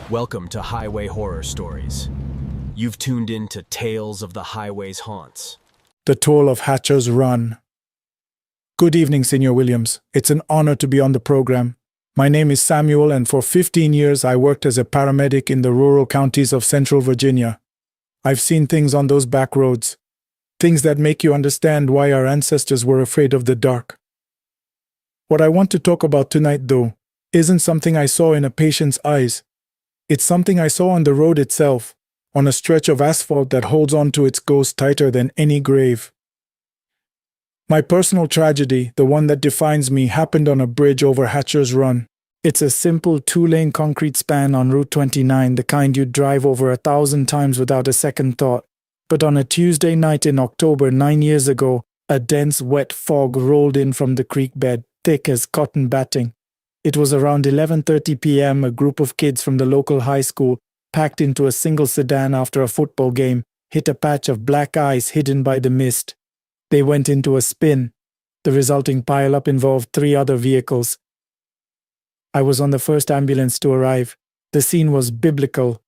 Welcome to Highway Horror Stories. You've tuned in to Tales of the Highway's Haunts. The Toll of Hatcher's Run. Good evening, Senior Williams. It's an honor to be on the program. My name is Samuel, and for 15 years I worked as a paramedic in the rural counties of Central Virginia. I've seen things on those back roads, things that make you understand why our ancestors were afraid of the dark. What I want to talk about tonight, though, isn't something I saw in a patient's eyes. It's something I saw on the road itself, on a stretch of asphalt that holds on to its ghost tighter than any grave. My personal tragedy, the one that defines me, happened on a bridge over Hatcher's Run. It's a simple 2-lane concrete span on Route 29, the kind you'd drive over 1,000 times without a second thought. But on a Tuesday night in October 9 years ago, a dense, wet fog rolled in from the creek bed, thick as cotton batting. It was around 11:30 p.m. A group of kids from the local high school, packed into a single sedan after a football game, hit a patch of black ice hidden by the mist. They went into a spin. The resulting pileup involved 3 other vehicles. I was on the first ambulance to arrive. The scene was biblical.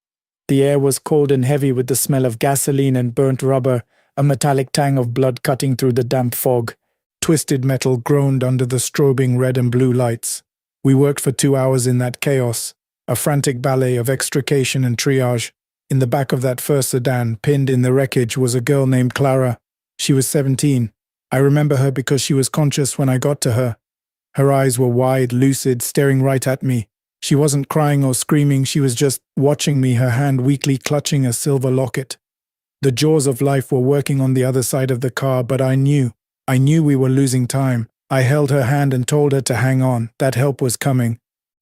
The air was cold and heavy with the smell of gasoline and burnt rubber, a metallic tang of blood cutting through the damp fog. Twisted metal groaned under the strobing red and blue lights. We worked for 2 hours in that chaos, a frantic ballet of extrication and triage. In the back of that first sedan, pinned in the wreckage, was a girl named Clara. She was 17. I remember her because she was conscious when I got to her. Her eyes were wide, lucid, staring right at me. She wasn't crying or screaming, she was just watching me, her hand weakly clutching a silver locket. The jaws of life were working on the other side of the car, but I knew we were losing time. I held her hand and told her to hang on, that help was coming.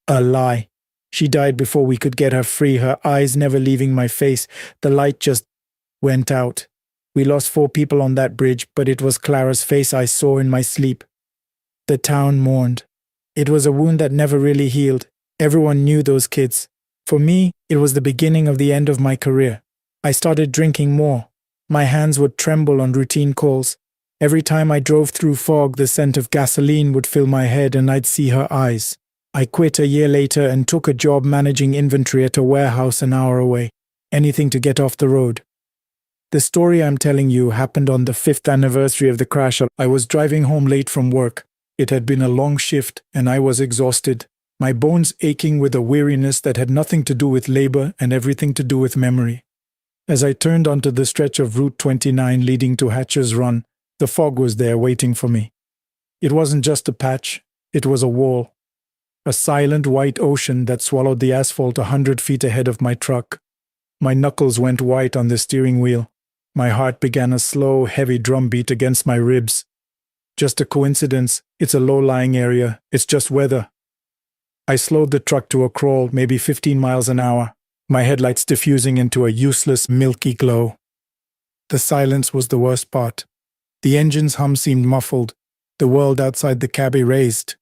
A lie. She died before we could get her free, her eyes never leaving my face. The light just went out. We lost 4 people on that bridge, but it was Clara's face I saw in my sleep. The town mourned. It was a wound that never really healed. Everyone knew those kids. For me, it was the beginning of the end of my career. I started drinking more. My hands would tremble on routine calls. Every time I drove through fog, the scent of gasoline would fill my head and I'd see her eyes. I quit a year later and took a job managing inventory at a warehouse an hour away. Anything to get off the road. The story I'm telling you happened on the 5th anniversary of the crash. I was driving home late from work. It had been a long shift and I was exhausted, my bones aching with a weariness that had nothing to do with labor and everything to do with memory. As I turned onto the stretch of Route 29 leading to Hatcher's Run, the fog was there waiting for me. It wasn't just a patch, it was a wall. A silent white ocean that swallowed the asphalt 100 feet ahead of my truck. My knuckles went white on the steering wheel. My heart began a slow, heavy drumbeat against my ribs. Just a coincidence, it's a low-lying area, it's just weather. I slowed the truck to a crawl, maybe 15 miles an hour, my headlights diffusing into a useless, milky glow. The silence was the worst part. The engine's hum seemed muffled, the world outside the cab erased.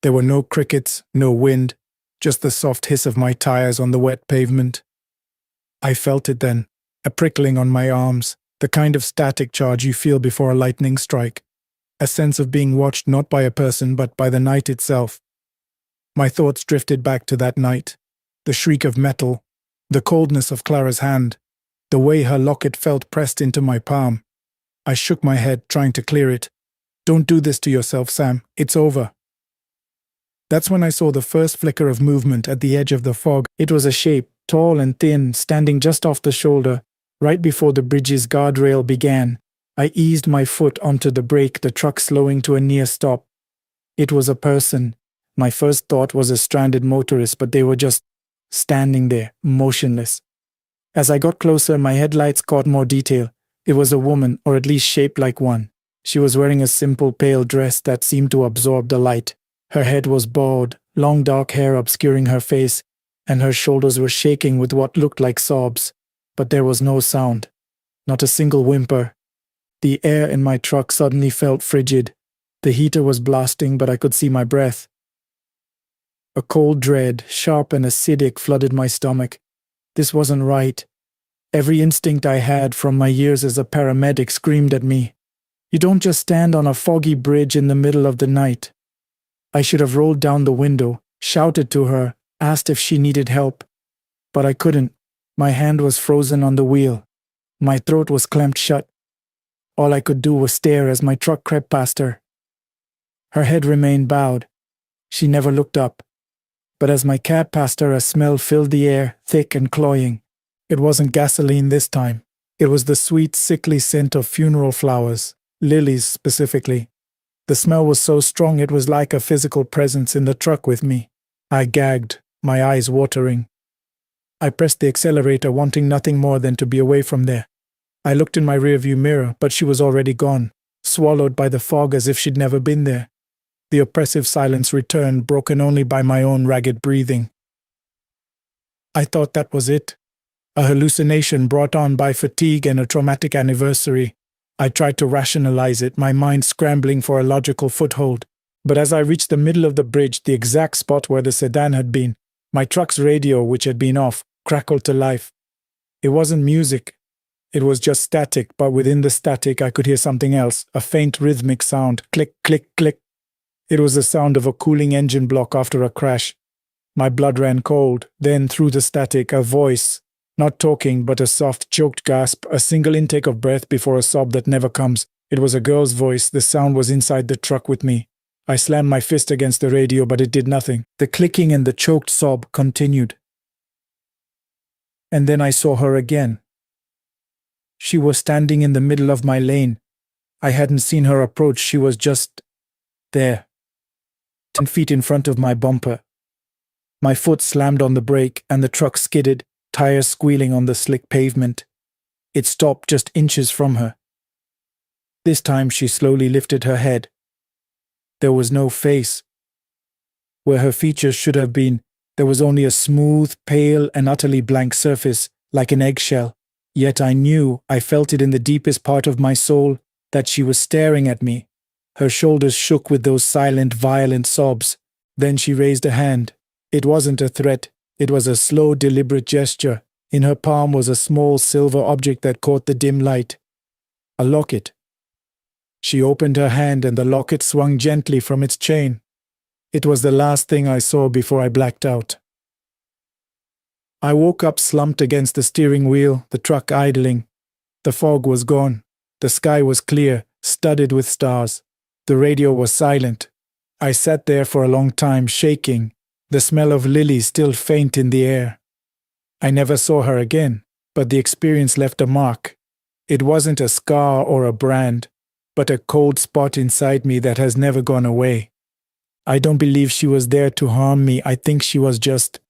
There were no crickets, no wind, just the soft hiss of my tires on the wet pavement. I felt it then, a prickling on my arms, the kind of static charge you feel before a lightning strike. A sense of being watched not by a person but by the night itself. My thoughts drifted back to that night. The shriek of metal, the coldness of Clara's hand, the way her locket felt pressed into my palm. I shook my head, trying to clear it. Don't do this to yourself, Sam. It's over. That's when I saw the first flicker of movement at the edge of the fog. It was a shape, tall and thin, standing just off the shoulder, right before the bridge's guardrail began. I eased my foot onto the brake, the truck slowing to a near stop. It was a person. My first thought was a stranded motorist, but they were just standing there, motionless. As I got closer, my headlights caught more detail. It was a woman, or at least shaped like one. She was wearing a simple pale dress that seemed to absorb the light. Her head was bald, long dark hair obscuring her face, and her shoulders were shaking with what looked like sobs. But there was no sound, not a single whimper. The air in my truck suddenly felt frigid. The heater was blasting, but I could see my breath. A cold dread, sharp and acidic, flooded my stomach. This wasn't right. Every instinct I had from my years as a paramedic screamed at me. You don't just stand on a foggy bridge in the middle of the night. I should have rolled down the window, shouted to her, asked if she needed help. But I couldn't. My hand was frozen on the wheel. My throat was clamped shut. All I could do was stare as my truck crept past her. Her head remained bowed. She never looked up. But as my cab passed her, a smell filled the air, thick and cloying. It wasn't gasoline this time. It was the sweet, sickly scent of funeral flowers, lilies specifically. The smell was so strong it was like a physical presence in the truck with me. I gagged, my eyes watering. I pressed the accelerator, wanting nothing more than to be away from there. I looked in my rearview mirror, but she was already gone, swallowed by the fog as if she'd never been there. The oppressive silence returned, broken only by my own ragged breathing. I thought that was it. A hallucination brought on by fatigue and a traumatic anniversary. I tried to rationalize it, my mind scrambling for a logical foothold. But as I reached the middle of the bridge, the exact spot where the sedan had been, my truck's radio, which had been off, crackled to life. It wasn't music. It was just static, but within the static I could hear something else, a faint rhythmic sound, click, click, click. It was the sound of a cooling engine block after a crash. My blood ran cold. Then, through the static, a voice, not talking, but a soft, choked gasp, a single intake of breath before a sob that never comes. It was a girl's voice. The sound was inside the truck with me. I slammed my fist against the radio, but it did nothing. The clicking and the choked sob continued. And then I saw her again. She was standing in the middle of my lane. I hadn't seen her approach. She was just there. 10 feet in front of my bumper. My foot slammed on the brake and the truck skidded, tires squealing on the slick pavement. It stopped just inches from her. This time she slowly lifted her head. There was no face. Where her features should have been, there was only a smooth, pale, and utterly blank surface, like an eggshell. Yet I knew, I felt it in the deepest part of my soul, that she was staring at me. Her shoulders shook with those silent, violent sobs. Then she raised a hand. It wasn't a threat. It was a slow, deliberate gesture. In her palm was a small silver object that caught the dim light. A locket. She opened her hand and the locket swung gently from its chain. It was the last thing I saw before I blacked out. I woke up slumped against the steering wheel, the truck idling. The fog was gone. The sky was clear, studded with stars. The radio was silent. I sat there for a long time, shaking, the smell of lilies still faint in the air. I never saw her again, but the experience left a mark. It wasn't a scar or a brand, but a cold spot inside me that has never gone away. I don't believe she was there to harm me. I think she was just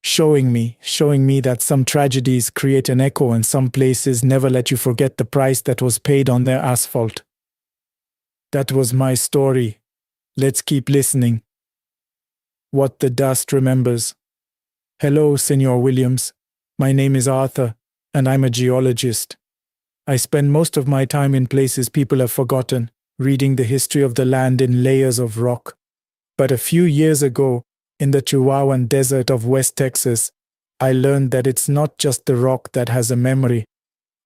showing me that some tragedies create an echo and some places never let you forget the price that was paid on their asphalt. That was my story. Let's keep listening. What the dust remembers. Hello, Senor Williams. My name is Arthur, and I'm a geologist. I spend most of my time in places people have forgotten, reading the history of the land in layers of rock. But a few years ago, in the Chihuahuan desert of West Texas, I learned that it's not just the rock that has a memory.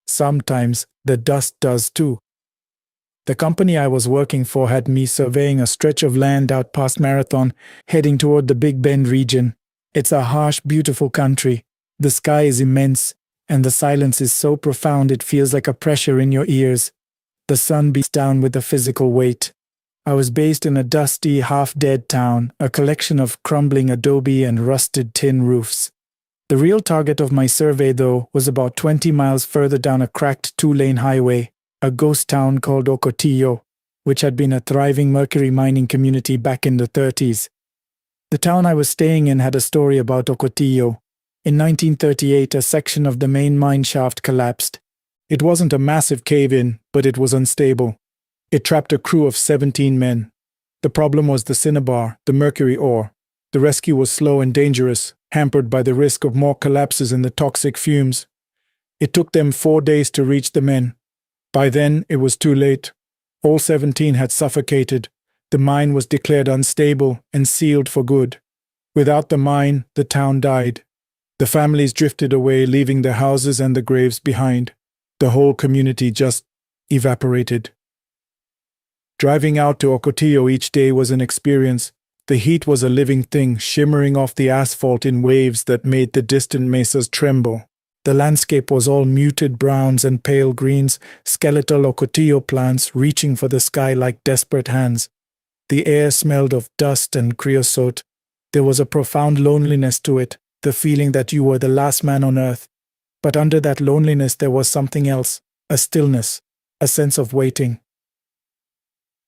Sometimes the dust does too. The company I was working for had me surveying a stretch of land out past Marathon, heading toward the Big Bend region. It's a harsh, beautiful country. The sky is immense, and the silence is so profound it feels like a pressure in your ears. The sun beats down with a physical weight. I was based in a dusty, half-dead town, a collection of crumbling adobe and rusted tin roofs. The real target of my survey, though, was about 20 miles further down a cracked two-lane highway, a ghost town called Ocotillo, which had been a thriving mercury mining community back in the 30s. The town I was staying in had a story about Ocotillo. In 1938, a section of the main mine shaft collapsed. It wasn't a massive cave-in, but it was unstable. It trapped a crew of 17 men. The problem was the cinnabar, the mercury ore. The rescue was slow and dangerous, hampered by the risk of more collapses and the toxic fumes. It took them 4 days to reach the men. By then, it was too late. All 17 had suffocated. The mine was declared unstable and sealed for good. Without the mine, the town died. The families drifted away, leaving their houses and the graves behind. The whole community just evaporated. Driving out to Ocotillo each day was an experience. The heat was a living thing, shimmering off the asphalt in waves that made the distant mesas tremble. The landscape was all muted browns and pale greens, skeletal ocotillo plants reaching for the sky like desperate hands. The air smelled of dust and creosote. There was a profound loneliness to it, the feeling that you were the last man on earth. But under that loneliness there was something else, a stillness, a sense of waiting.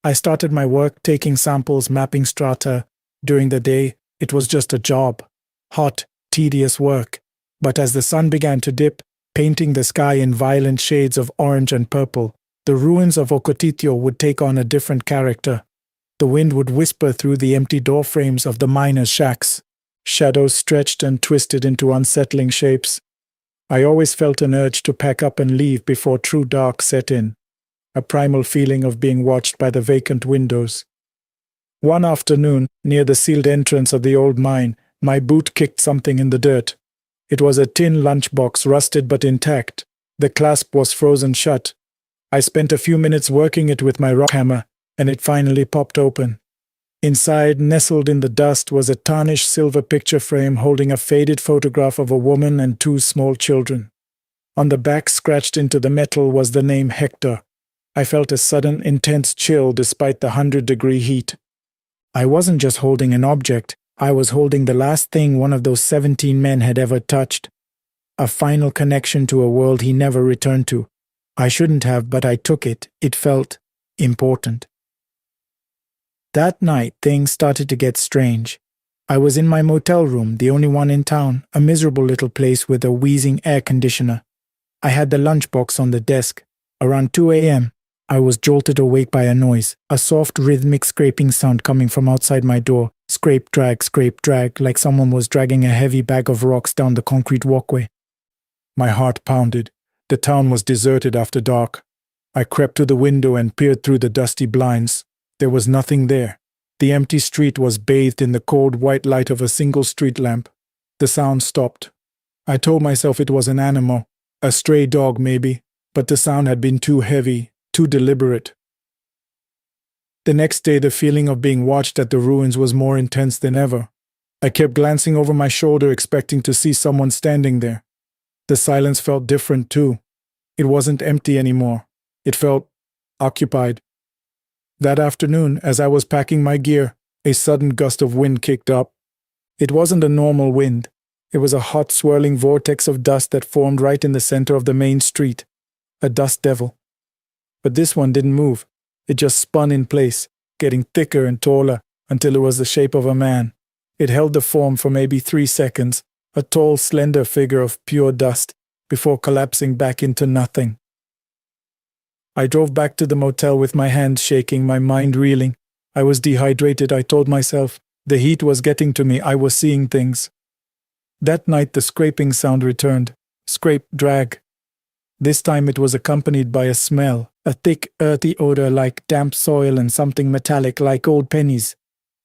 I started my work taking samples, mapping strata. During the day, it was just a job. Hot, tedious work. But as the sun began to dip, painting the sky in violent shades of orange and purple, the ruins of Ocotitio would take on a different character. The wind would whisper through the empty door frames of the miners' shacks. Shadows stretched and twisted into unsettling shapes. I always felt an urge to pack up and leave before true dark set in. A primal feeling of being watched by the vacant windows. One afternoon, near the sealed entrance of the old mine, my boot kicked something in the dirt. It was a tin lunchbox, rusted but intact. The clasp was frozen shut. I spent a few minutes working it with my rock hammer, and it finally popped open. Inside, nestled in the dust, was a tarnished silver picture frame holding a faded photograph of a woman and two small children. On the back, scratched into the metal, was the name Hector. I felt a sudden, intense chill despite the 100-degree heat. I wasn't just holding an object, I was holding the last thing one of those 17 men had ever touched. A final connection to a world he never returned to. I shouldn't have, but I took it. It felt important. That night, things started to get strange. I was in my motel room, the only one in town, a miserable little place with a wheezing air conditioner. I had the lunchbox on the desk. Around 2 a.m., I was jolted awake by a noise, a soft rhythmic scraping sound coming from outside my door. Scrape, drag, like someone was dragging a heavy bag of rocks down the concrete walkway. My heart pounded. The town was deserted after dark. I crept to the window and peered through the dusty blinds. There was nothing there. The empty street was bathed in the cold white light of a single street lamp. The sound stopped. I told myself it was an animal, a stray dog maybe, but the sound had been too heavy, too deliberate. The next day, the feeling of being watched at the ruins was more intense than ever. I kept glancing over my shoulder, expecting to see someone standing there. The silence felt different too. It wasn't empty anymore. It felt occupied. That afternoon, as I was packing my gear, a sudden gust of wind kicked up. It wasn't a normal wind. It was a hot, swirling vortex of dust that formed right in the center of the main street. A dust devil. But this one didn't move. It just spun in place, getting thicker and taller until it was the shape of a man. It held the form for maybe 3 seconds, a tall, slender figure of pure dust, before collapsing back into nothing. I drove back to the motel with my hands shaking, my mind reeling. I was dehydrated, I told myself. The heat was getting to me, I was seeing things. That night the scraping sound returned. Scrape, drag. This time it was accompanied by a smell, a thick, earthy odor like damp soil and something metallic like old pennies.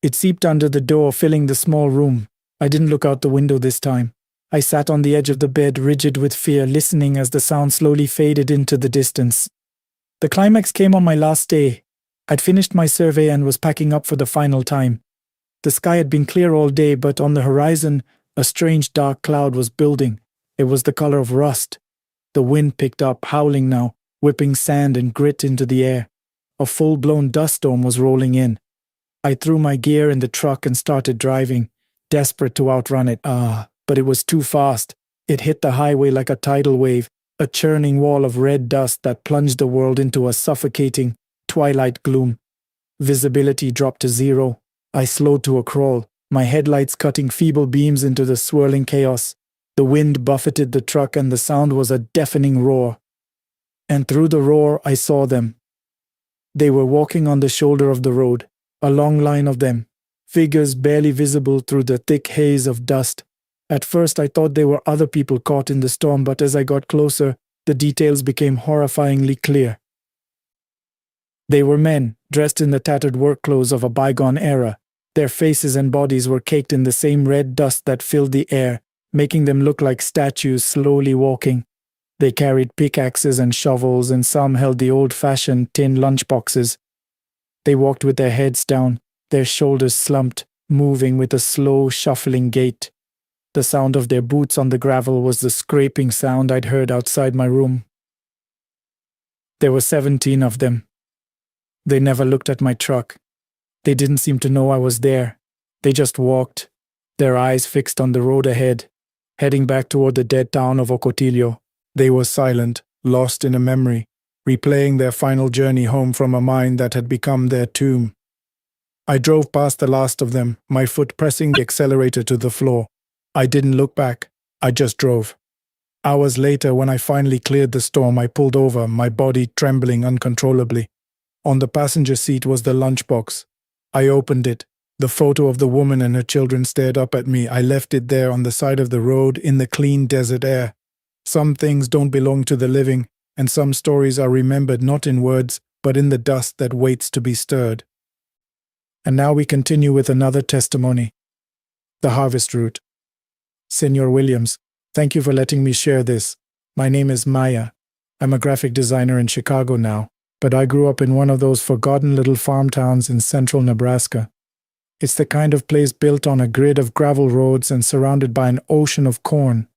It seeped under the door, filling the small room. I didn't look out the window this time. I sat on the edge of the bed, rigid with fear, listening as the sound slowly faded into the distance. The climax came on my last day. I'd finished my survey and was packing up for the final time. The sky had been clear all day, but on the horizon, a strange dark cloud was building. It was the color of rust. The wind picked up, howling now, whipping sand and grit into the air. A full-blown dust storm was rolling in. I threw my gear in the truck and started driving, desperate to outrun it. But it was too fast. It hit the highway like a tidal wave, a churning wall of red dust that plunged the world into a suffocating, twilight gloom. Visibility dropped to 0. I slowed to a crawl, my headlights cutting feeble beams into the swirling chaos. The wind buffeted the truck and the sound was a deafening roar. And through the roar, I saw them. They were walking on the shoulder of the road, a long line of them, figures barely visible through the thick haze of dust. At first I thought they were other people caught in the storm, but as I got closer, the details became horrifyingly clear. They were men, dressed in the tattered work clothes of a bygone era. Their faces and bodies were caked in the same red dust that filled the air, making them look like statues slowly walking. They carried pickaxes and shovels, and some held the old-fashioned tin lunchboxes. They walked with their heads down, their shoulders slumped, moving with a slow, shuffling gait. The sound of their boots on the gravel was the scraping sound I'd heard outside my room. There were 17 of them. They never looked at my truck. They didn't seem to know I was there. They just walked, their eyes fixed on the road ahead, heading back toward the dead town of Ocotillo. They were silent, lost in a memory, replaying their final journey home from a mine that had become their tomb. I drove past the last of them, my foot pressing the accelerator to the floor. I didn't look back. I just drove. Hours later, when I finally cleared the storm, I pulled over, my body trembling uncontrollably. On the passenger seat was the lunchbox. I opened it. The photo of the woman and her children stared up at me. I left it there on the side of the road in the clean desert air. Some things don't belong to the living, and some stories are remembered not in words, but in the dust that waits to be stirred. And now we continue with another testimony. The harvest route. Senor Williams, thank you for letting me share this. My name is Maya. I'm a graphic designer in Chicago now, but I grew up in one of those forgotten little farm towns in central Nebraska. It's the kind of place built on a grid of gravel roads and surrounded by an ocean of corn.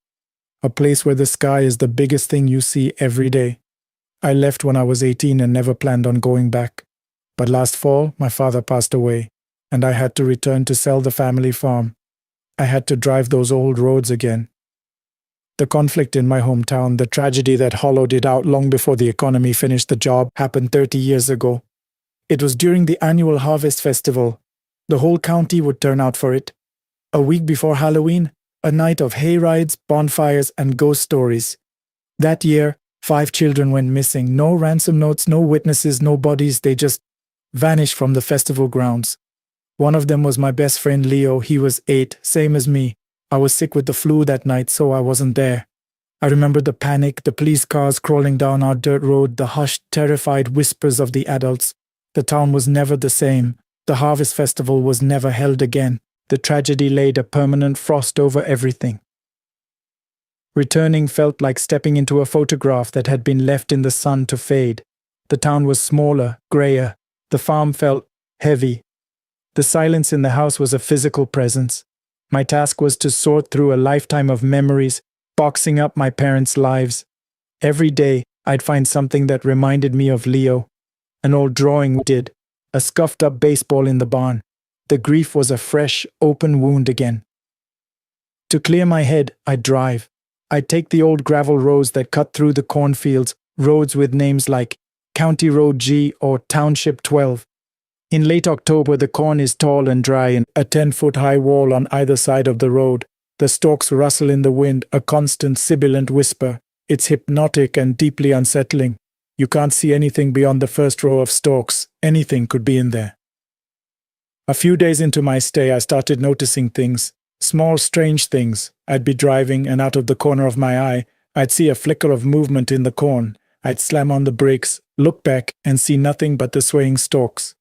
A place where the sky is the biggest thing you see every day. I left when I was 18 and never planned on going back. But last fall, my father passed away, and I had to return to sell the family farm. I had to drive those old roads again. The conflict in my hometown, the tragedy that hollowed it out long before the economy finished the job, happened 30 years ago. It was during the annual Harvest Festival. The whole county would turn out for it. A week before Halloween, a night of hayrides, bonfires, and ghost stories. That year, 5 children went missing. No ransom notes, no witnesses, no bodies. They just vanished from the festival grounds. One of them was my best friend Leo. He was 8, same as me. I was sick with the flu that night, so I wasn't there. I remember the panic, the police cars crawling down our dirt road, the hushed, terrified whispers of the adults. The town was never the same. The Harvest Festival was never held again. The tragedy laid a permanent frost over everything. Returning felt like stepping into a photograph that had been left in the sun to fade. The town was smaller, grayer. The farm felt heavy. The silence in the house was a physical presence. My task was to sort through a lifetime of memories, boxing up my parents' lives. Every day, I'd find something that reminded me of Leo. An old drawing we did, a scuffed-up baseball in the barn. The grief was a fresh, open wound again. To clear my head, I'd drive. I'd take the old gravel roads that cut through the cornfields, roads with names like County Road G or Township 12. In late October, the corn is tall and dry, and a 10-foot-high wall on either side of the road. The stalks rustle in the wind, a constant sibilant whisper. It's hypnotic and deeply unsettling. You can't see anything beyond the first row of stalks. Anything could be in there. A few days into my stay, I started noticing things. Small, strange things. I'd be driving, and out of the corner of my eye, I'd see a flicker of movement in the corn. I'd slam on the brakes, look back, and see nothing but the swaying stalks.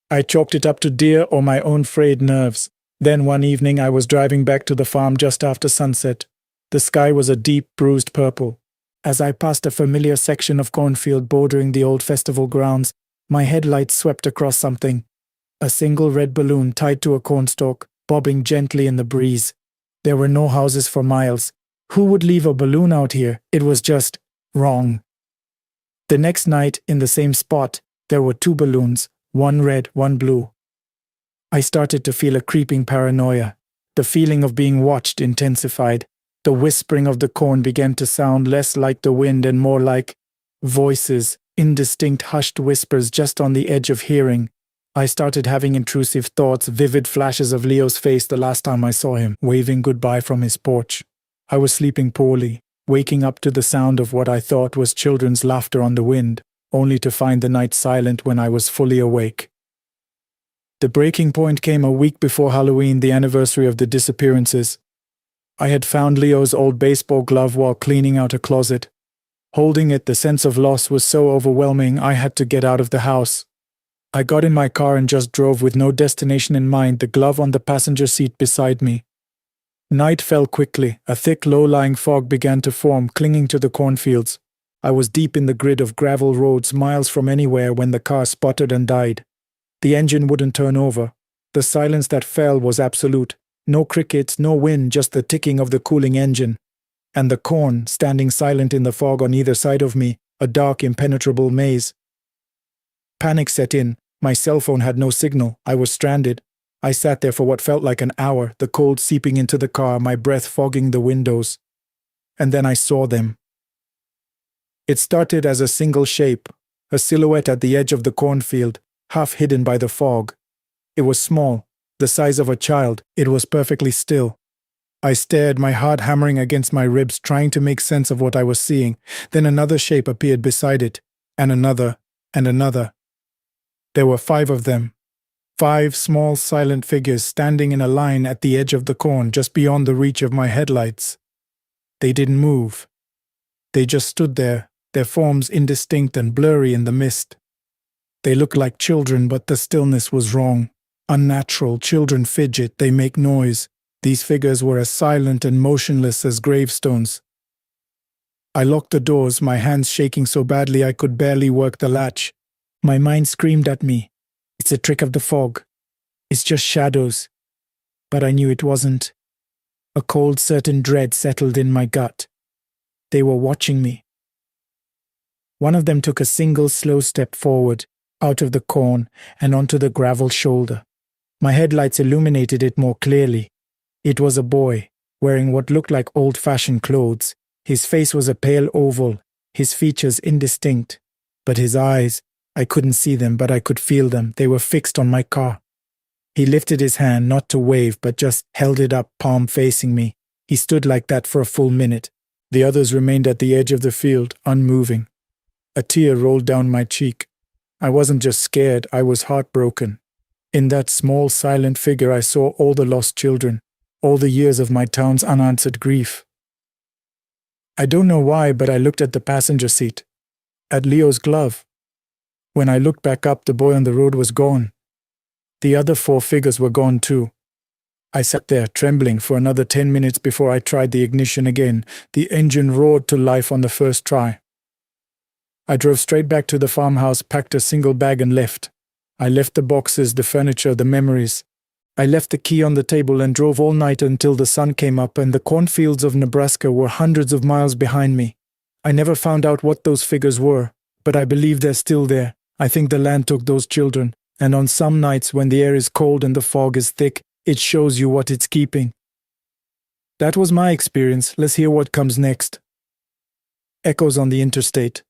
I chalked it up to deer or my own frayed nerves. Then one evening I was driving back to the farm just after sunset. The sky was a deep, bruised purple. As I passed a familiar section of cornfield bordering the old festival grounds, my headlights swept across something. A single red balloon tied to a cornstalk, bobbing gently in the breeze. There were no houses for miles. Who would leave a balloon out here? It was just wrong. The next night, in the same spot, there were 2 balloons. One red, one blue. I started to feel a creeping paranoia. The feeling of being watched intensified. The whispering of the corn began to sound less like the wind and more like voices, indistinct hushed whispers just on the edge of hearing. I started having intrusive thoughts, vivid flashes of Leo's face the last time I saw him, waving goodbye from his porch. I was sleeping poorly, waking up to the sound of what I thought was children's laughter on the wind, only to find the night silent when I was fully awake. The breaking point came a week before Halloween, the anniversary of the disappearances. I had found Leo's old baseball glove while cleaning out a closet. Holding it, the sense of loss was so overwhelming I had to get out of the house. I got in my car and just drove with no destination in mind, the glove on the passenger seat beside me. Night fell quickly. A thick, low-lying fog began to form, clinging to the cornfields. I was deep in the grid of gravel roads miles from anywhere when the car sputtered and died. The engine wouldn't turn over. The silence that fell was absolute. No crickets, no wind, just the ticking of the cooling engine. And the corn, standing silent in the fog on either side of me, a dark, impenetrable maze. Panic set in. My cell phone had no signal. I was stranded. I sat there for what felt like an hour, the cold seeping into the car, my breath fogging the windows. And then I saw them. It started as a single shape, a silhouette at the edge of the cornfield, half hidden by the fog. It was small, the size of a child. It was perfectly still. I stared, my heart hammering against my ribs, trying to make sense of what I was seeing. Then another shape appeared beside it, and another, and another. There were 5 of them. 5 small, silent figures standing in a line at the edge of the corn, just beyond the reach of my headlights. They didn't move. They just stood there, their forms indistinct and blurry in the mist. They looked like children, but the stillness was wrong. Unnatural. Children fidget, they make noise. These figures were as silent and motionless as gravestones. I locked the doors, my hands shaking so badly I could barely work the latch. My mind screamed at me. It's a trick of the fog. It's just shadows. But I knew it wasn't. A cold, certain dread settled in my gut. They were watching me. One of them took a single slow step forward, out of the corn and onto the gravel shoulder. My headlights illuminated it more clearly. It was a boy, wearing what looked like old-fashioned clothes. His face was a pale oval, his features indistinct. But his eyes, I couldn't see them, but I could feel them. They were fixed on my car. He lifted his hand, not to wave, but just held it up, palm facing me. He stood like that for a full minute. The others remained at the edge of the field, unmoving. A tear rolled down my cheek. I wasn't just scared, I was heartbroken. In that small, silent figure I saw all the lost children, all the years of my town's unanswered grief. I don't know why, but I looked at the passenger seat, at Leo's glove. When I looked back up, the boy on the road was gone. The other 4 figures were gone too. I sat there, trembling, for another 10 minutes before I tried the ignition again. The engine roared to life on the first try. I drove straight back to the farmhouse, packed a single bag and left. I left the boxes, the furniture, the memories. I left the key on the table and drove all night until the sun came up and the cornfields of Nebraska were hundreds of miles behind me. I never found out what those figures were, but I believe they're still there. I think the land took those children, and on some nights when the air is cold and the fog is thick, it shows you what it's keeping. That was my experience. Let's hear what comes next. Echoes on the interstate.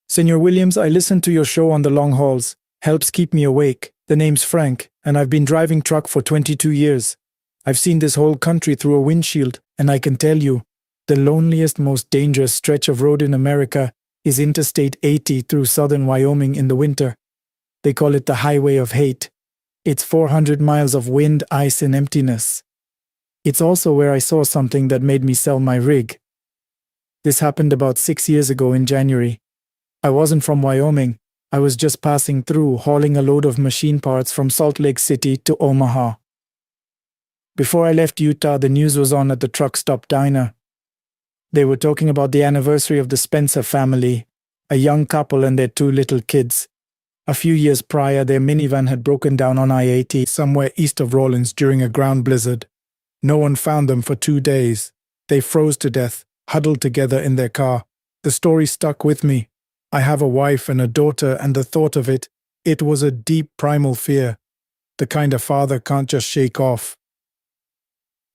Senor Williams, I listened to your show on the long hauls. Helps keep me awake. The name's Frank, and I've been driving truck for 22 years. I've seen this whole country through a windshield, and I can tell you, the loneliest, most dangerous stretch of road in America is Interstate 80 through southern Wyoming in the winter. They call it the Highway of Hate. It's 400 miles of wind, ice, and emptiness. It's also where I saw something that made me sell my rig. This happened about 6 years ago in January. I wasn't from Wyoming. I was just passing through, hauling a load of machine parts from Salt Lake City to Omaha. Before I left Utah, the news was on at the truck stop diner. They were talking about the anniversary of the Spencer family, a young couple and their 2 little kids. A few years prior, their minivan had broken down on I-80 somewhere east of Rawlins during a ground blizzard. No one found them for 2 days. They froze to death, huddled together in their car. The story stuck with me. I have a wife and a daughter, and the thought of it was a deep primal fear, the kind a father can't just shake off.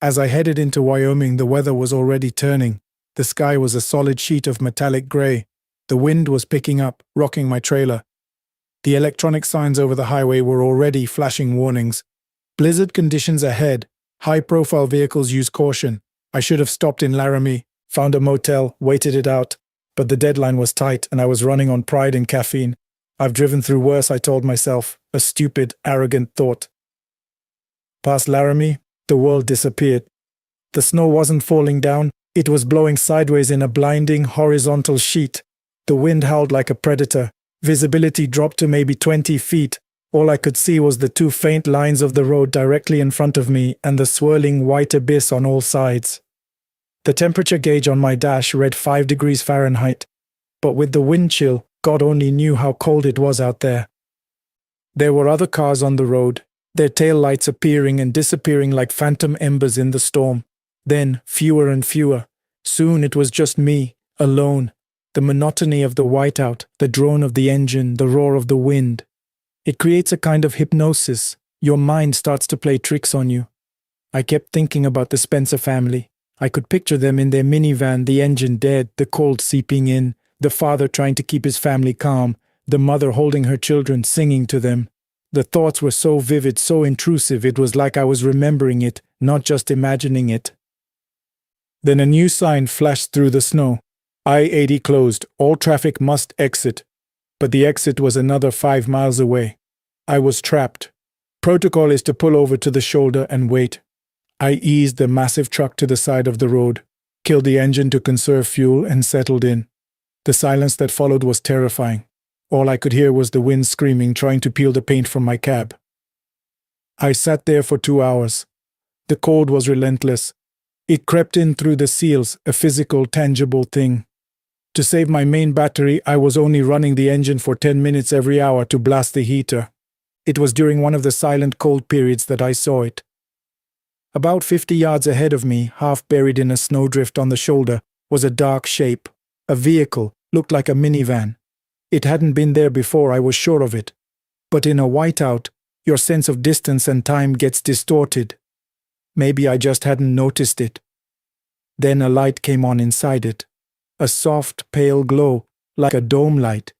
As I headed into Wyoming, the weather was already turning. The sky was a solid sheet of metallic gray. The wind was picking up, rocking my trailer. The electronic signs over the highway were already flashing warnings. Blizzard conditions ahead. High-profile vehicles use caution. I should have stopped in Laramie, found a motel, waited it out. But the deadline was tight and I was running on pride and caffeine. I've driven through worse, I told myself, a stupid, arrogant thought. Past Laramie, the world disappeared. The snow wasn't falling down, it was blowing sideways in a blinding, horizontal sheet. The wind howled like a predator. Visibility dropped to maybe 20 feet. All I could see was the 2 faint lines of the road directly in front of me and the swirling white abyss on all sides. The temperature gauge on my dash read 5 degrees Fahrenheit, but with the wind chill, God only knew how cold it was out there. There were other cars on the road, their tail lights appearing and disappearing like phantom embers in the storm. Then, fewer and fewer. Soon it was just me, alone. The monotony of the whiteout, the drone of the engine, the roar of the wind. It creates a kind of hypnosis. Your mind starts to play tricks on you. I kept thinking about the Spencer family. I could picture them in their minivan, the engine dead, the cold seeping in, the father trying to keep his family calm, the mother holding her children, singing to them. The thoughts were so vivid, so intrusive, it was like I was remembering it, not just imagining it. Then a new sign flashed through the snow. I-80 closed. All traffic must exit. But the exit was another 5 miles away. I was trapped. Protocol is to pull over to the shoulder and wait. I eased the massive truck to the side of the road, killed the engine to conserve fuel, and settled in. The silence that followed was terrifying. All I could hear was the wind screaming, trying to peel the paint from my cab. I sat there for 2 hours. The cold was relentless. It crept in through the seals, a physical, tangible thing. To save my main battery, I was only running the engine for 10 minutes every hour to blast the heater. It was during one of the silent cold periods that I saw it. About 50 yards ahead of me, half buried in a snowdrift on the shoulder, was a dark shape. A vehicle, looked like a minivan. It hadn't been there before, I was sure of it. But in a whiteout, your sense of distance and time gets distorted. Maybe I just hadn't noticed it. Then a light came on inside it. A soft, pale glow, like a dome light.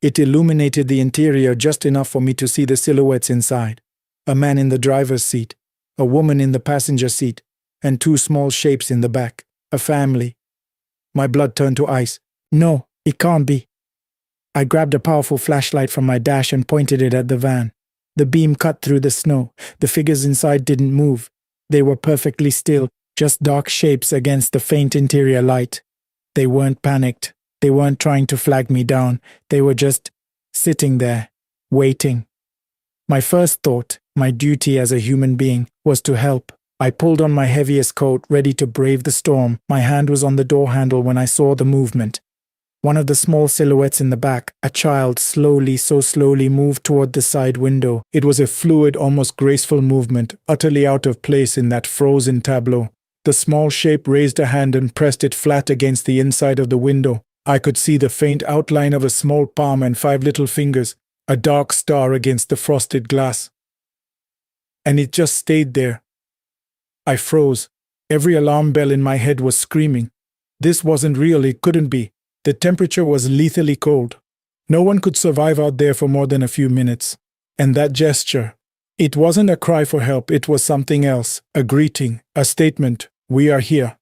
It illuminated the interior just enough for me to see the silhouettes inside. A man in the driver's seat, a woman in the passenger seat, and 2 small shapes in the back. A family. My blood turned to ice. No, it can't be. I grabbed a powerful flashlight from my dash and pointed it at the van. The beam cut through the snow. The figures inside didn't move. They were perfectly still, just dark shapes against the faint interior light. They weren't panicked. They weren't trying to flag me down. They were just sitting there, waiting. My first thought, my duty as a human being, was to help. I pulled on my heaviest coat, ready to brave the storm. My hand was on the door handle when I saw the movement. One of the small silhouettes in the back, a child, so slowly moved toward the side window. It was a fluid, almost graceful movement, utterly out of place in that frozen tableau. The small shape raised a hand and pressed it flat against the inside of the window. I could see the faint outline of a small palm and 5 little fingers, a dark star against the frosted glass. And it just stayed there. I froze. Every alarm bell in my head was screaming. This wasn't real, it couldn't be. The temperature was lethally cold. No one could survive out there for more than a few minutes. And that gesture, it wasn't a cry for help, it was something else, a greeting, a statement, we are here.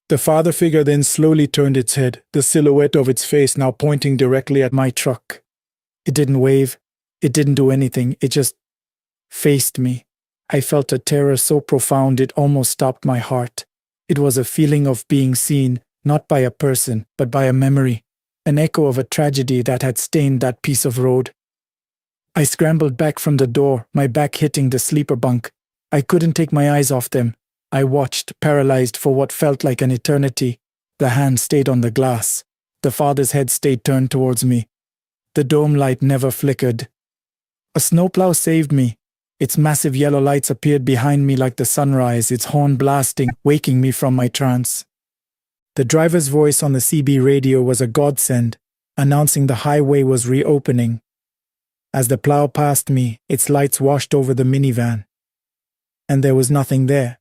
The father figure then slowly turned its head, the silhouette of its face now pointing directly at my truck. It didn't wave, it didn't do anything, it just faced me. I felt a terror so profound it almost stopped my heart. It was a feeling of being seen, not by a person, but by a memory, an echo of a tragedy that had stained that piece of road. I scrambled back from the door, my back hitting the sleeper bunk. I couldn't take my eyes off them. I watched, paralyzed for what felt like an eternity. The hand stayed on the glass. The father's head stayed turned towards me. The dome light never flickered. A snowplow saved me. Its massive yellow lights appeared behind me like the sunrise, its horn blasting, waking me from my trance. The driver's voice on the CB radio was a godsend, announcing the highway was reopening. As the plow passed me, its lights washed over the minivan. And there was nothing there.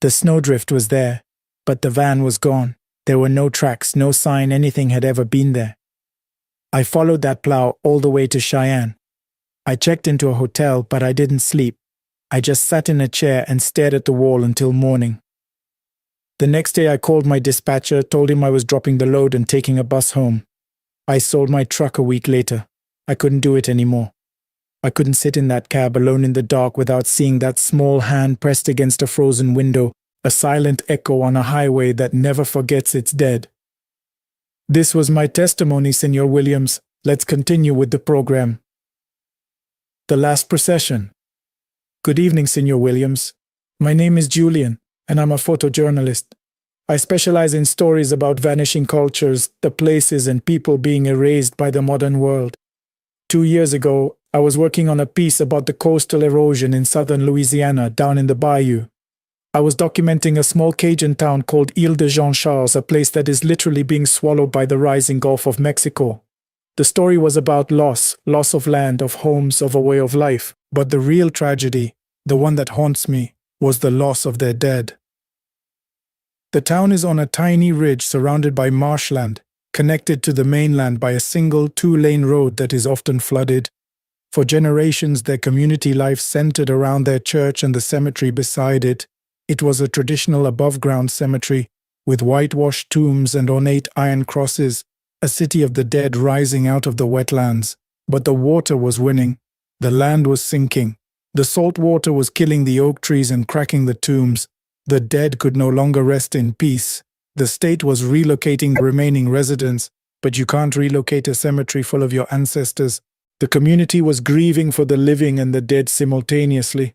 The snowdrift was there, but the van was gone. There were no tracks, no sign anything had ever been there. I followed that plow all the way to Cheyenne. I checked into a hotel, but I didn't sleep. I just sat in a chair and stared at the wall until morning. The next day I called my dispatcher, told him I was dropping the load and taking a bus home. I sold my truck a week later. I couldn't do it anymore. I couldn't sit in that cab alone in the dark without seeing that small hand pressed against a frozen window, a silent echo on a highway that never forgets its dead. This was my testimony, Senor Williams. Let's continue with the program. The Last Procession. Good evening, Senor Williams. My name is Julian, and I'm a photojournalist. I specialize in stories about vanishing cultures, the places and people being erased by the modern world. 2 years ago, I was working on a piece about the coastal erosion in southern Louisiana, down in the bayou. I was documenting a small Cajun town called Ile de Jean Charles, a place that is literally being swallowed by the rising Gulf of Mexico. The story was about loss of land, of homes, of a way of life. But the real tragedy, the one that haunts me, was the loss of their dead. The town is on a tiny ridge surrounded by marshland, connected to the mainland by a single 2-lane road that is often flooded. For generations, their community life centered around their church and the cemetery beside it. It was a traditional above-ground cemetery with whitewashed tombs and ornate iron crosses, a city of the dead rising out of the wetlands. But the water was winning. The land was sinking. The salt water was killing the oak trees and cracking the tombs. The dead could no longer rest in peace. The state was relocating the remaining residents, but you can't relocate a cemetery full of your ancestors. The community was grieving for the living and the dead simultaneously.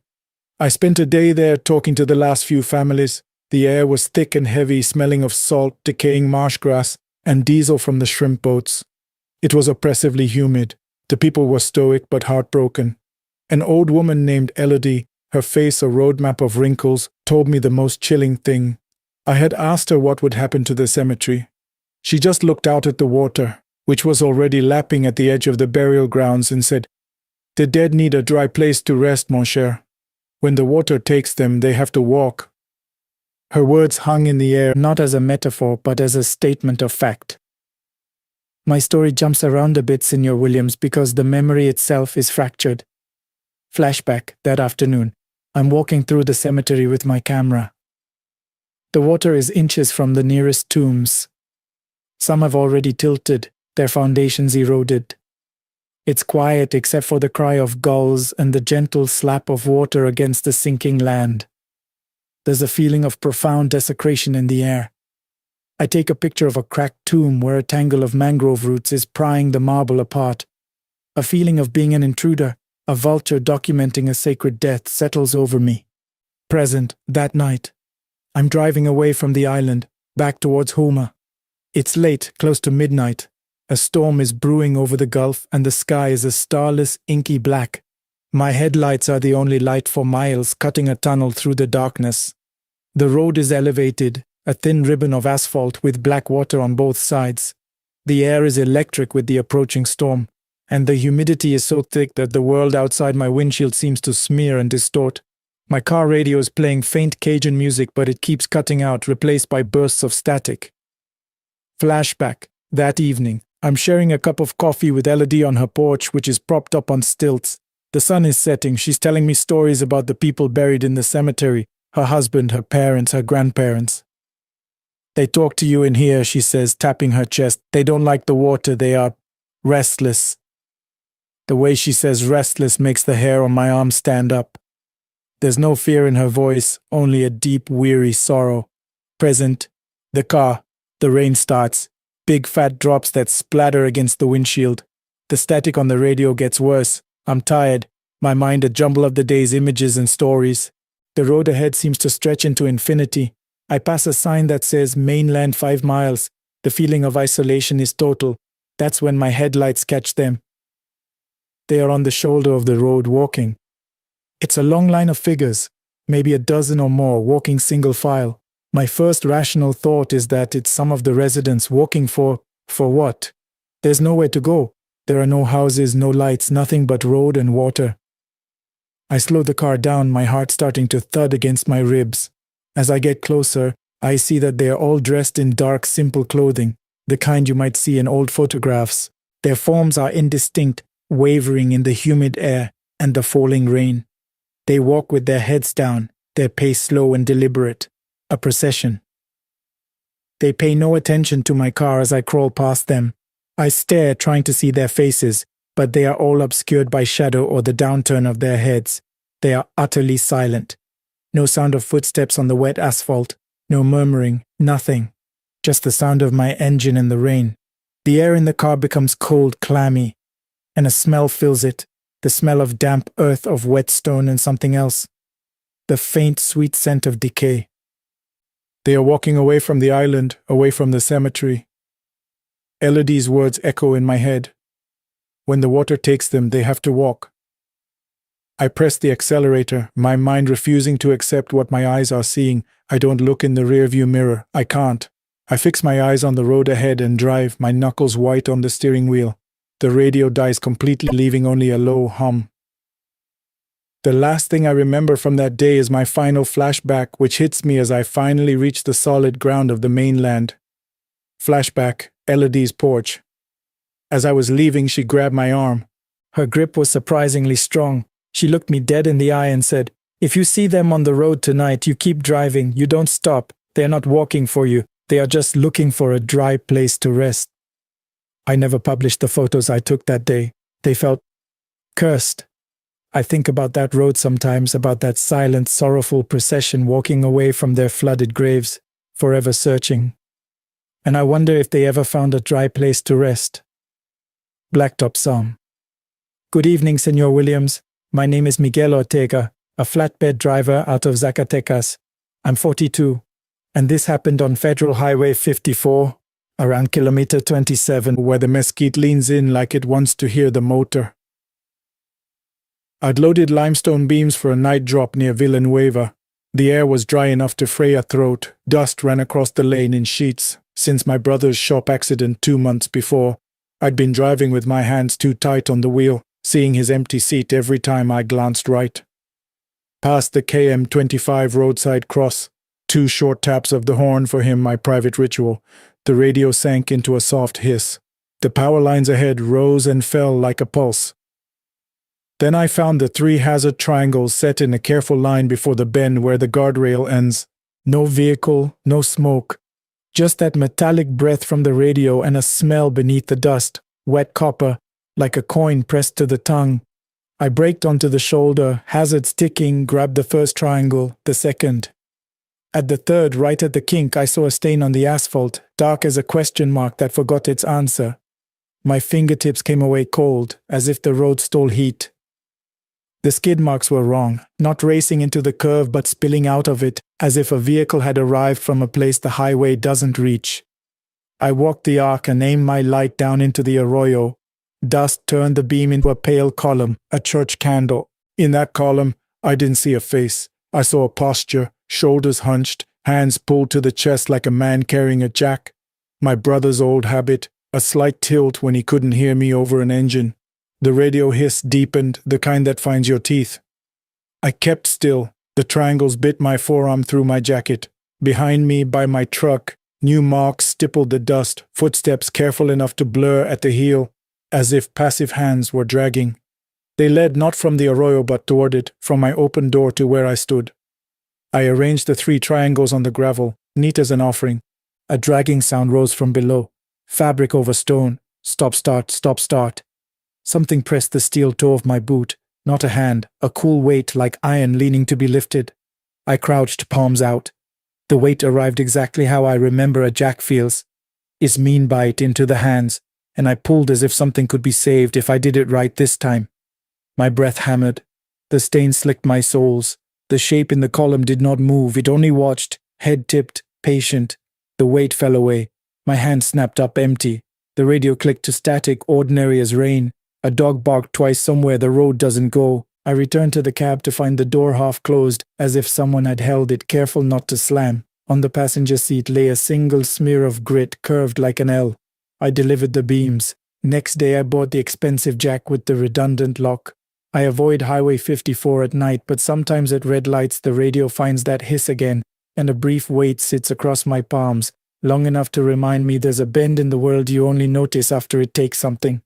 I spent a day there talking to the last few families. The air was thick and heavy, smelling of salt, decaying marsh grass, and diesel from the shrimp boats. It was oppressively humid. The people were stoic but heartbroken. An old woman named Elodie, her face a roadmap of wrinkles, told me the most chilling thing. I had asked her what would happen to the cemetery. She just looked out at the water, which was already lapping at the edge of the burial grounds, and said, "The dead need a dry place to rest, mon cher. When the water takes them, they have to walk." Her words hung in the air, not as a metaphor, but as a statement of fact. My story jumps around a bit, Senor Williams, because the memory itself is fractured. Flashback, that afternoon. I'm walking through the cemetery with my camera. The water is inches from the nearest tombs. Some have already tilted, their foundations eroded. It's quiet except for the cry of gulls and the gentle slap of water against the sinking land. There's a feeling of profound desecration in the air. I take a picture of a cracked tomb where a tangle of mangrove roots is prying the marble apart. A feeling of being an intruder, a vulture documenting a sacred death, settles over me. Present, that night. I'm driving away from the island, back towards Houma. It's late, close to midnight. A storm is brewing over the Gulf, and the sky is a starless, inky black. My headlights are the only light for miles, cutting a tunnel through the darkness. The road is elevated, a thin ribbon of asphalt with black water on both sides. The air is electric with the approaching storm, and the humidity is so thick that the world outside my windshield seems to smear and distort. My car radio is playing faint Cajun music, but it keeps cutting out, replaced by bursts of static. Flashback. That evening, I'm sharing a cup of coffee with Elodie on her porch, which is propped up on stilts. The sun is setting. She's telling me stories about the people buried in the cemetery, her husband, her parents, her grandparents. "They talk to you in here," she says, tapping her chest. "They don't like the water. They are restless." The way she says restless makes the hair on my arm stand up. There's no fear in her voice, only a deep, weary sorrow. Present. The car. The rain starts. Big fat drops that splatter against the windshield. The static on the radio gets worse. I'm tired. My mind a jumble of the day's images and stories. The road ahead seems to stretch into infinity. I pass a sign that says mainland 5 miles. The feeling of isolation is total. That's when my headlights catch them. They are on the shoulder of the road walking. It's a long line of figures, maybe a dozen or more, walking single file. My first rational thought is that it's some of the residents walking for what? There's nowhere to go. There are no houses, no lights, nothing but road and water. I slow the car down, my heart starting to thud against my ribs. As I get closer, I see that they are all dressed in dark, simple clothing, the kind you might see in old photographs. Their forms are indistinct, wavering in the humid air and the falling rain. They walk with their heads down, their pace slow and deliberate. A procession. They pay no attention to my car as I crawl past them. I stare, trying to see their faces, but they are all obscured by shadow or the downturn of their heads. They are utterly silent. No sound of footsteps on the wet asphalt, no murmuring, nothing. Just the sound of my engine in the rain. The air in the car becomes cold, clammy, and a smell fills it, the smell of damp earth, of wet stone and something else. The faint, sweet scent of decay. They are walking away from the island, away from the cemetery. Elodie's words echo in my head. When the water takes them, they have to walk. I press the accelerator, my mind refusing to accept what my eyes are seeing. I don't look in the rearview mirror. I can't. I fix my eyes on the road ahead and drive, my knuckles white on the steering wheel. The radio dies completely, leaving only a low hum. The last thing I remember from that day is my final flashback, which hits me as I finally reach the solid ground of the mainland. Flashback, Elodie's porch. As I was leaving, she grabbed my arm. Her grip was surprisingly strong. She looked me dead in the eye and said, "If you see them on the road tonight, you keep driving, you don't stop. They are not walking for you. They are just looking for a dry place to rest." I never published the photos I took that day. They felt cursed. I think about that road sometimes, about that silent, sorrowful procession walking away from their flooded graves, forever searching. And I wonder if they ever found a dry place to rest. Blacktop Psalm. Good evening, Senor Williams. My name is Miguel Ortega, a flatbed driver out of Zacatecas. I'm 42, and this happened on Federal Highway 54, around kilometer 27, where the mesquite leans in like it wants to hear the motor. I'd loaded limestone beams for a night drop near Villanueva. The air was dry enough to fray a throat. Dust ran across the lane in sheets. Since my brother's shop accident 2 months before, I'd been driving with my hands too tight on the wheel, seeing his empty seat every time I glanced right. Past the KM25 roadside cross, 2 short taps of the horn for him, my private ritual. The radio sank into a soft hiss. The power lines ahead rose and fell like a pulse. Then I found the 3 hazard triangles set in a careful line before the bend where the guardrail ends. No vehicle, no smoke. Just that metallic breath from the radio and a smell beneath the dust, wet copper, like a coin pressed to the tongue. I braked onto the shoulder, hazards ticking, grabbed the first triangle, the second. At the third, right at the kink, I saw a stain on the asphalt, dark as a question mark that forgot its answer. My fingertips came away cold, as if the road stole heat. The skid marks were wrong, not racing into the curve but spilling out of it, as if a vehicle had arrived from a place the highway doesn't reach. I walked the arc and aimed my light down into the arroyo. Dust turned the beam into a pale column, a church candle. In that column, I didn't see a face. I saw a posture, shoulders hunched, hands pulled to the chest like a man carrying a jack. My brother's old habit, a slight tilt when he couldn't hear me over an engine. The radio hiss deepened, the kind that finds your teeth. I kept still. The triangles bit my forearm through my jacket. Behind me, by my truck, new marks stippled the dust, footsteps careful enough to blur at the heel, as if passive hands were dragging. They led not from the arroyo but toward it, from my open door to where I stood. I arranged the 3 triangles on the gravel, neat as an offering. A dragging sound rose from below. Fabric over stone. Stop, start, stop, start. Something pressed the steel toe of my boot, not a hand, a cool weight like iron leaning to be lifted. I crouched, palms out. The weight arrived exactly how I remember a jack feels. Its mean bite into the hands, and I pulled as if something could be saved if I did it right this time. My breath hammered. The stain slicked my soles. The shape in the column did not move, it only watched, head tipped, patient. The weight fell away. My hand snapped up empty. The radio clicked to static, ordinary as rain. A dog barked twice somewhere the road doesn't go. I returned to the cab to find the door half closed, as if someone had held it, careful not to slam. On the passenger seat lay a single smear of grit, curved like an L. I delivered the beams. Next day I bought the expensive jack with the redundant lock. I avoid Highway 54 at night, but sometimes at red lights the radio finds that hiss again, and a brief wait sits across my palms, long enough to remind me there's a bend in the world you only notice after it takes something.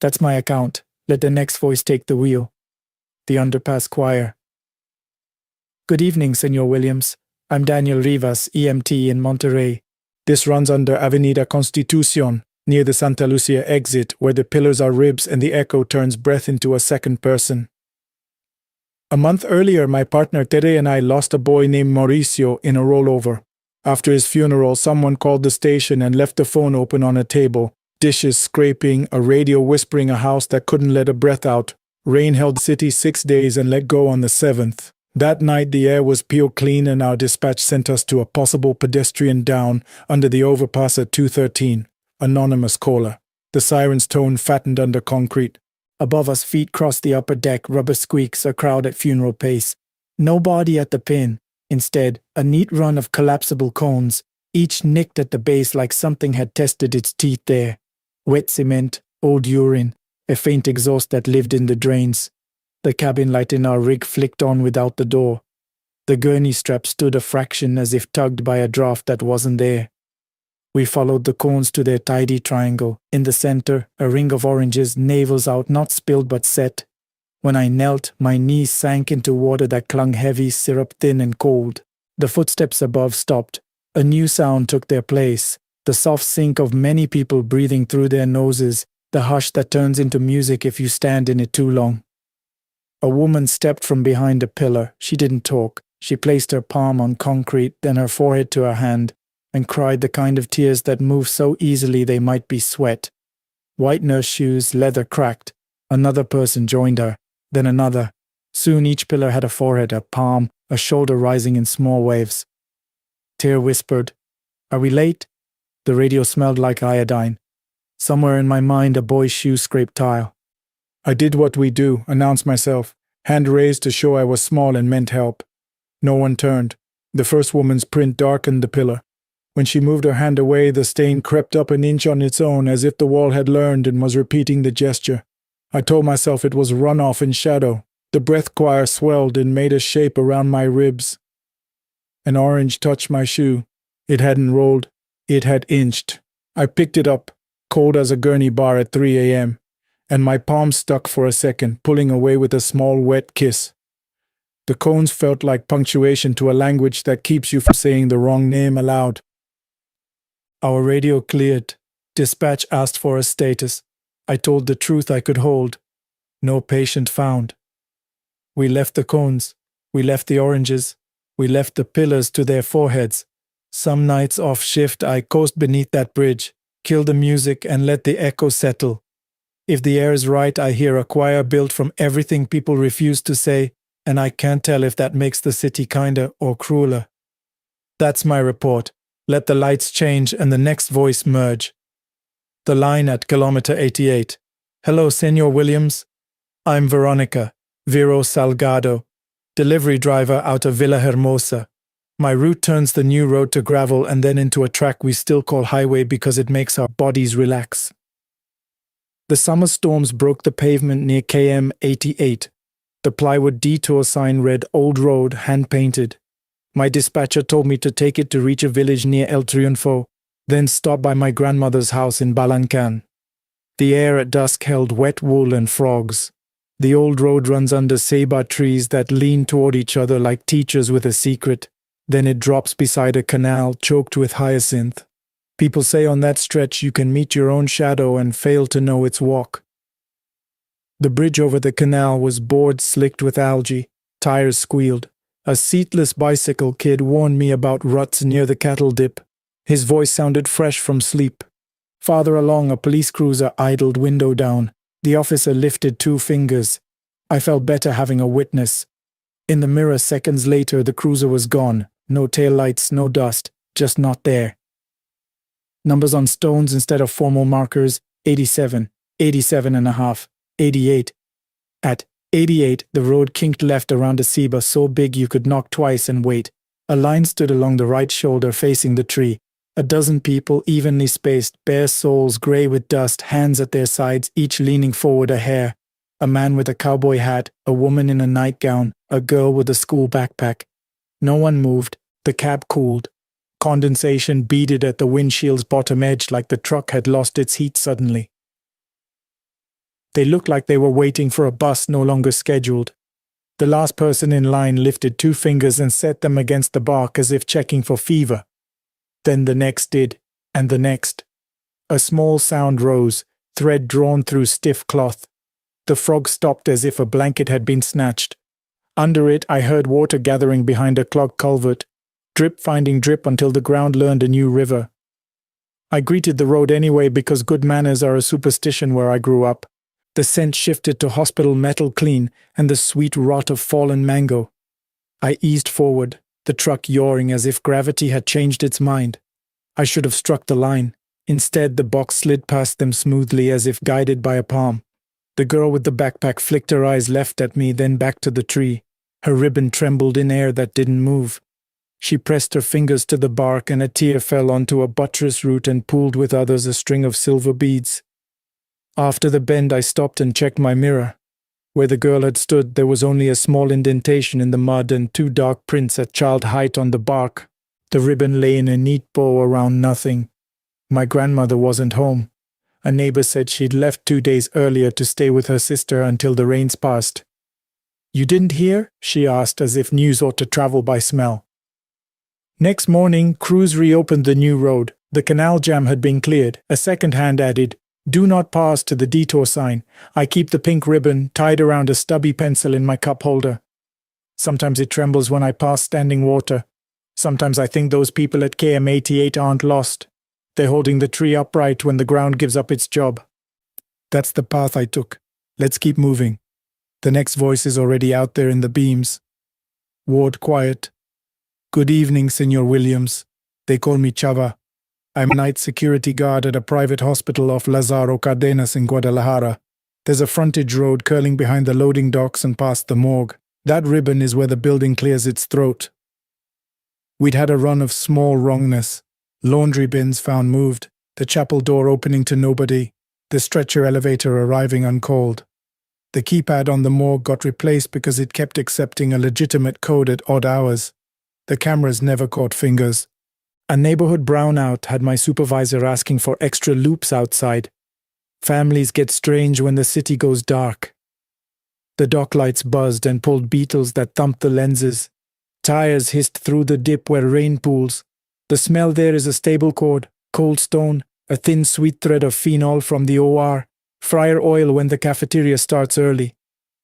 That's my account. Let the next voice take the wheel. The Underpass Choir. Good evening, Senor Williams. I'm Daniel Rivas, EMT in Monterrey. This runs under Avenida Constitucion, near the Santa Lucia exit, where the pillars are ribs and the echo turns breath into a second person. A month earlier, my partner Tere and I lost a boy named Mauricio in a rollover. After his funeral, someone called the station and left the phone open on a table. Dishes scraping, a radio whispering a house that couldn't let a breath out. Rain held the city 6 days and let go on the 7th. That night the air was pure clean and our dispatch sent us to a possible pedestrian down under the overpass at 213. Anonymous caller. The siren's tone fattened under concrete. Above us, feet crossed the upper deck, rubber squeaks, a crowd at funeral pace. No body at the pin. Instead, a neat run of collapsible cones, each nicked at the base like something had tested its teeth there. Wet cement, old urine, a faint exhaust that lived in the drains. The cabin light in our rig flicked on without the door. The gurney strap stood a fraction as if tugged by a draft that wasn't there. We followed the cones to their tidy triangle. In the center, a ring of oranges, navels out, not spilled but set. When I knelt, my knees sank into water that clung heavy, syrup-thin and cold. The footsteps above stopped. A new sound took their place. The soft sink of many people breathing through their noses, the hush that turns into music if you stand in it too long. A woman stepped from behind a pillar. She didn't talk. She placed her palm on concrete, then her forehead to her hand, and cried the kind of tears that move so easily they might be sweat. White nurse shoes, leather cracked. Another person joined her, then another. Soon each pillar had a forehead, a palm, a shoulder rising in small waves. Tear whispered, "Are we late?" The radio smelled like iodine. Somewhere in my mind, a boy's shoe scraped tile. I did what we do, announced myself, hand raised to show I was small and meant help. No one turned. The first woman's print darkened the pillar. When she moved her hand away, the stain crept up an inch on its own, as if the wall had learned and was repeating the gesture. I told myself it was runoff in shadow. The breath choir swelled and made a shape around my ribs. An orange touched my shoe. It hadn't rolled. It had inched. I picked it up, cold as a gurney bar at 3 a.m., and my palm stuck for a second, pulling away with a small wet kiss. The cones felt like punctuation to a language that keeps you from saying the wrong name aloud. Our radio cleared. Dispatch asked for a status. I told the truth I could hold. No patient found. We left the cones. We left the oranges. We left the pillars to their foreheads. Some nights off shift, I coast beneath that bridge, kill the music and let the echo settle. If the air is right, I hear a choir built from everything people refuse to say, and I can't tell if that makes the city kinder or crueler. That's my report. Let the lights change and the next voice merge. The line at kilometer 88. "Hello, Senor Williams. I'm Veronica, Vero Salgado, delivery driver out of Villahermosa. My route turns the new road to gravel and then into a track we still call highway because it makes our bodies relax." The summer storms broke the pavement near KM 88. The plywood detour sign read "Old Road," hand-painted. My dispatcher told me to take it to reach a village near El Triunfo, then stop by my grandmother's house in Balancan. The air at dusk held wet wool and frogs. The old road runs under ceiba trees that lean toward each other like teachers with a secret. Then it drops beside a canal choked with hyacinth. People say on that stretch you can meet your own shadow and fail to know its walk. The bridge over the canal was board slicked with algae. Tires squealed. A seatless bicycle kid warned me about ruts near the cattle dip. His voice sounded fresh from sleep. Farther along, a police cruiser idled window down. The officer lifted 2 fingers. I felt better having a witness. In the mirror seconds later, the cruiser was gone. No taillights, no dust, just not there. Numbers on stones instead of formal markers: 87, 87 and a half, 88. At 88, the road kinked left around a ceiba so big you could knock twice and wait. A line stood along the right shoulder facing the tree. A dozen people, evenly spaced, bare souls grey with dust, hands at their sides, each leaning forward a hair. A man with a cowboy hat, a woman in a nightgown, a girl with a school backpack. No one moved. The cab cooled. Condensation beaded at the windshield's bottom edge like the truck had lost its heat suddenly. They looked like they were waiting for a bus no longer scheduled. The last person in line lifted 2 fingers and set them against the bark as if checking for fever. Then the next did, and the next. A small sound rose, thread drawn through stiff cloth. The frog stopped as if a blanket had been snatched. Under it, I heard water gathering behind a clogged culvert, drip finding drip until the ground learned a new river. I greeted the road anyway because good manners are a superstition where I grew up. The scent shifted to hospital metal clean and the sweet rot of fallen mango. I eased forward, the truck yawing as if gravity had changed its mind. I should have struck the line. Instead, the box slid past them smoothly as if guided by a palm. The girl with the backpack flicked her eyes left at me, then back to the tree. Her ribbon trembled in air that didn't move. She pressed her fingers to the bark and a tear fell onto a buttress root and pooled with others a string of silver beads. After the bend, I stopped and checked my mirror. Where the girl had stood, there was only a small indentation in the mud and 2 dark prints at child height on the bark. The ribbon lay in a neat bow around nothing. My grandmother wasn't home. A neighbor said she'd left 2 days earlier to stay with her sister until the rains passed. "You didn't hear?" she asked, as if news ought to travel by smell. Next morning, crews reopened the new road. The canal jam had been cleared. A second hand added, "Do not pass," to the detour sign. I keep the pink ribbon tied around a stubby pencil in my cup holder. Sometimes it trembles when I pass standing water. Sometimes I think those people at KM88 aren't lost. They're holding the tree upright when the ground gives up its job. That's the path I took. Let's keep moving. The next voice is already out there in the beams. Ward quiet. "Good evening, Senor Williams. They call me Chava. I'm a night security guard at a private hospital off Lazaro Cardenas in Guadalajara. There's a frontage road curling behind the loading docks and past the morgue. That ribbon is where the building clears its throat." We'd had a run of small wrongness. Laundry bins found moved, the chapel door opening to nobody, the stretcher elevator arriving uncalled. The keypad on the morgue got replaced because it kept accepting a legitimate code at odd hours. The cameras never caught fingers. A neighborhood brownout had my supervisor asking for extra loops outside. Families get strange when the city goes dark. The dock lights buzzed and pulled beetles that thumped the lenses. Tires hissed through the dip where rain pools. The smell there is a stable cord, cold stone, a thin sweet thread of phenol from the OR, fryer oil when the cafeteria starts early.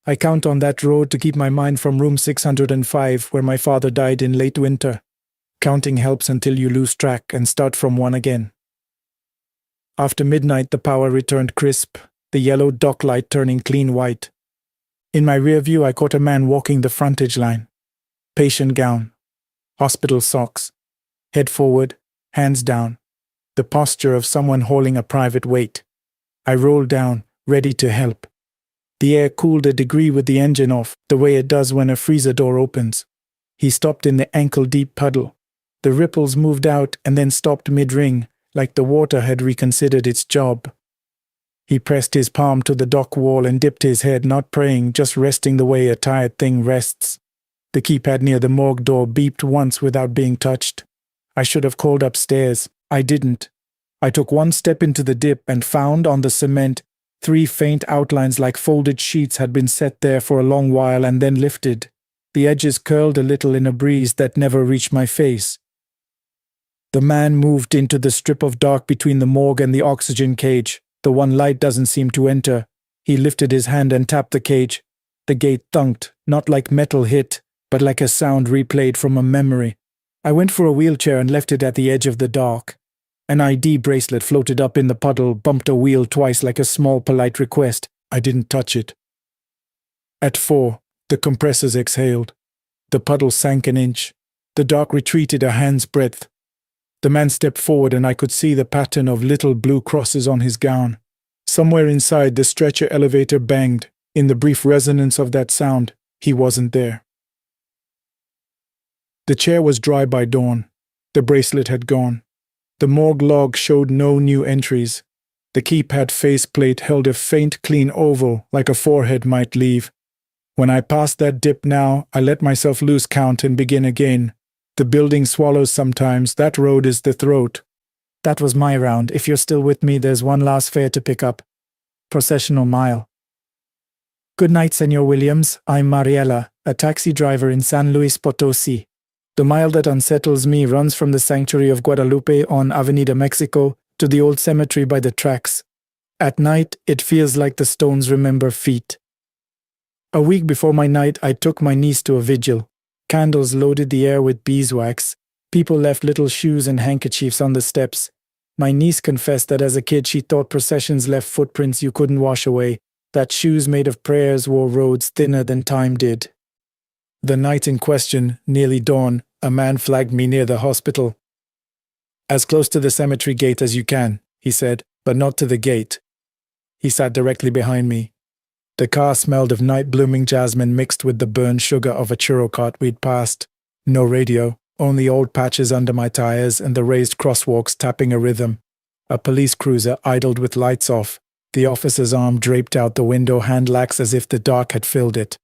I count on that road to keep my mind from room 605 where my father died in late winter. Counting helps until you lose track and start from 1 again. After midnight, the power returned crisp, the yellow dock light turning clean white. In my rear view, I caught a man walking the frontage line. Patient gown, hospital socks, head forward, hands down, the posture of someone hauling a private weight. I rolled down, ready to help. The air cooled a degree with the engine off, the way it does when a freezer door opens. He stopped in the ankle-deep puddle. The ripples moved out and then stopped mid-ring, like the water had reconsidered its job. He pressed his palm to the dock wall and dipped his head, not praying, just resting the way a tired thing rests. The keypad near the morgue door beeped once without being touched. I should have called upstairs. I didn't. I took 1 step into the dip and found on the cement 3 faint outlines like folded sheets had been set there for a long while and then lifted. The edges curled a little in a breeze that never reached my face. The man moved into the strip of dark between the morgue and the oxygen cage. The one light doesn't seem to enter. He lifted his hand and tapped the cage. The gate thunked, not like metal hit, but like a sound replayed from a memory. I went for a wheelchair and left it at the edge of the dock. An ID bracelet floated up in the puddle, bumped a wheel twice like a small polite request. I didn't touch it. At 4, the compressors exhaled. The puddle sank an inch. The dock retreated a hand's breadth. The man stepped forward and I could see the pattern of little blue crosses on his gown. Somewhere inside, the stretcher elevator banged. In the brief resonance of that sound, he wasn't there. The chair was dry by dawn. The bracelet had gone. The morgue log showed no new entries. The keypad faceplate held a faint, clean oval, like a forehead might leave. When I passed that dip now, I let myself lose count and begin again. The building swallows sometimes. That road is the throat. That was my round. If you're still with me, there's one last fare to pick up. Processional mile. Good night, Senor Williams. I'm Mariela, a taxi driver in San Luis Potosi. The mile that unsettles me runs from the sanctuary of Guadalupe on Avenida Mexico to the old cemetery by the tracks. At night, it feels like the stones remember feet. A week before my night, I took my niece to a vigil. Candles loaded the air with beeswax. People left little shoes and handkerchiefs on the steps. My niece confessed that as a kid she thought processions left footprints you couldn't wash away, that shoes made of prayers wore roads thinner than time did. The night in question, nearly dawn, a man flagged me near the hospital. As close to the cemetery gate as you can, he said, but not to the gate. He sat directly behind me. The car smelled of night-blooming jasmine mixed with the burned sugar of a churro cart we'd passed. No radio, only old patches under my tires and the raised crosswalks tapping a rhythm. A police cruiser idled with lights off, the officer's arm draped out the window, hand lax as if the dark had filled it.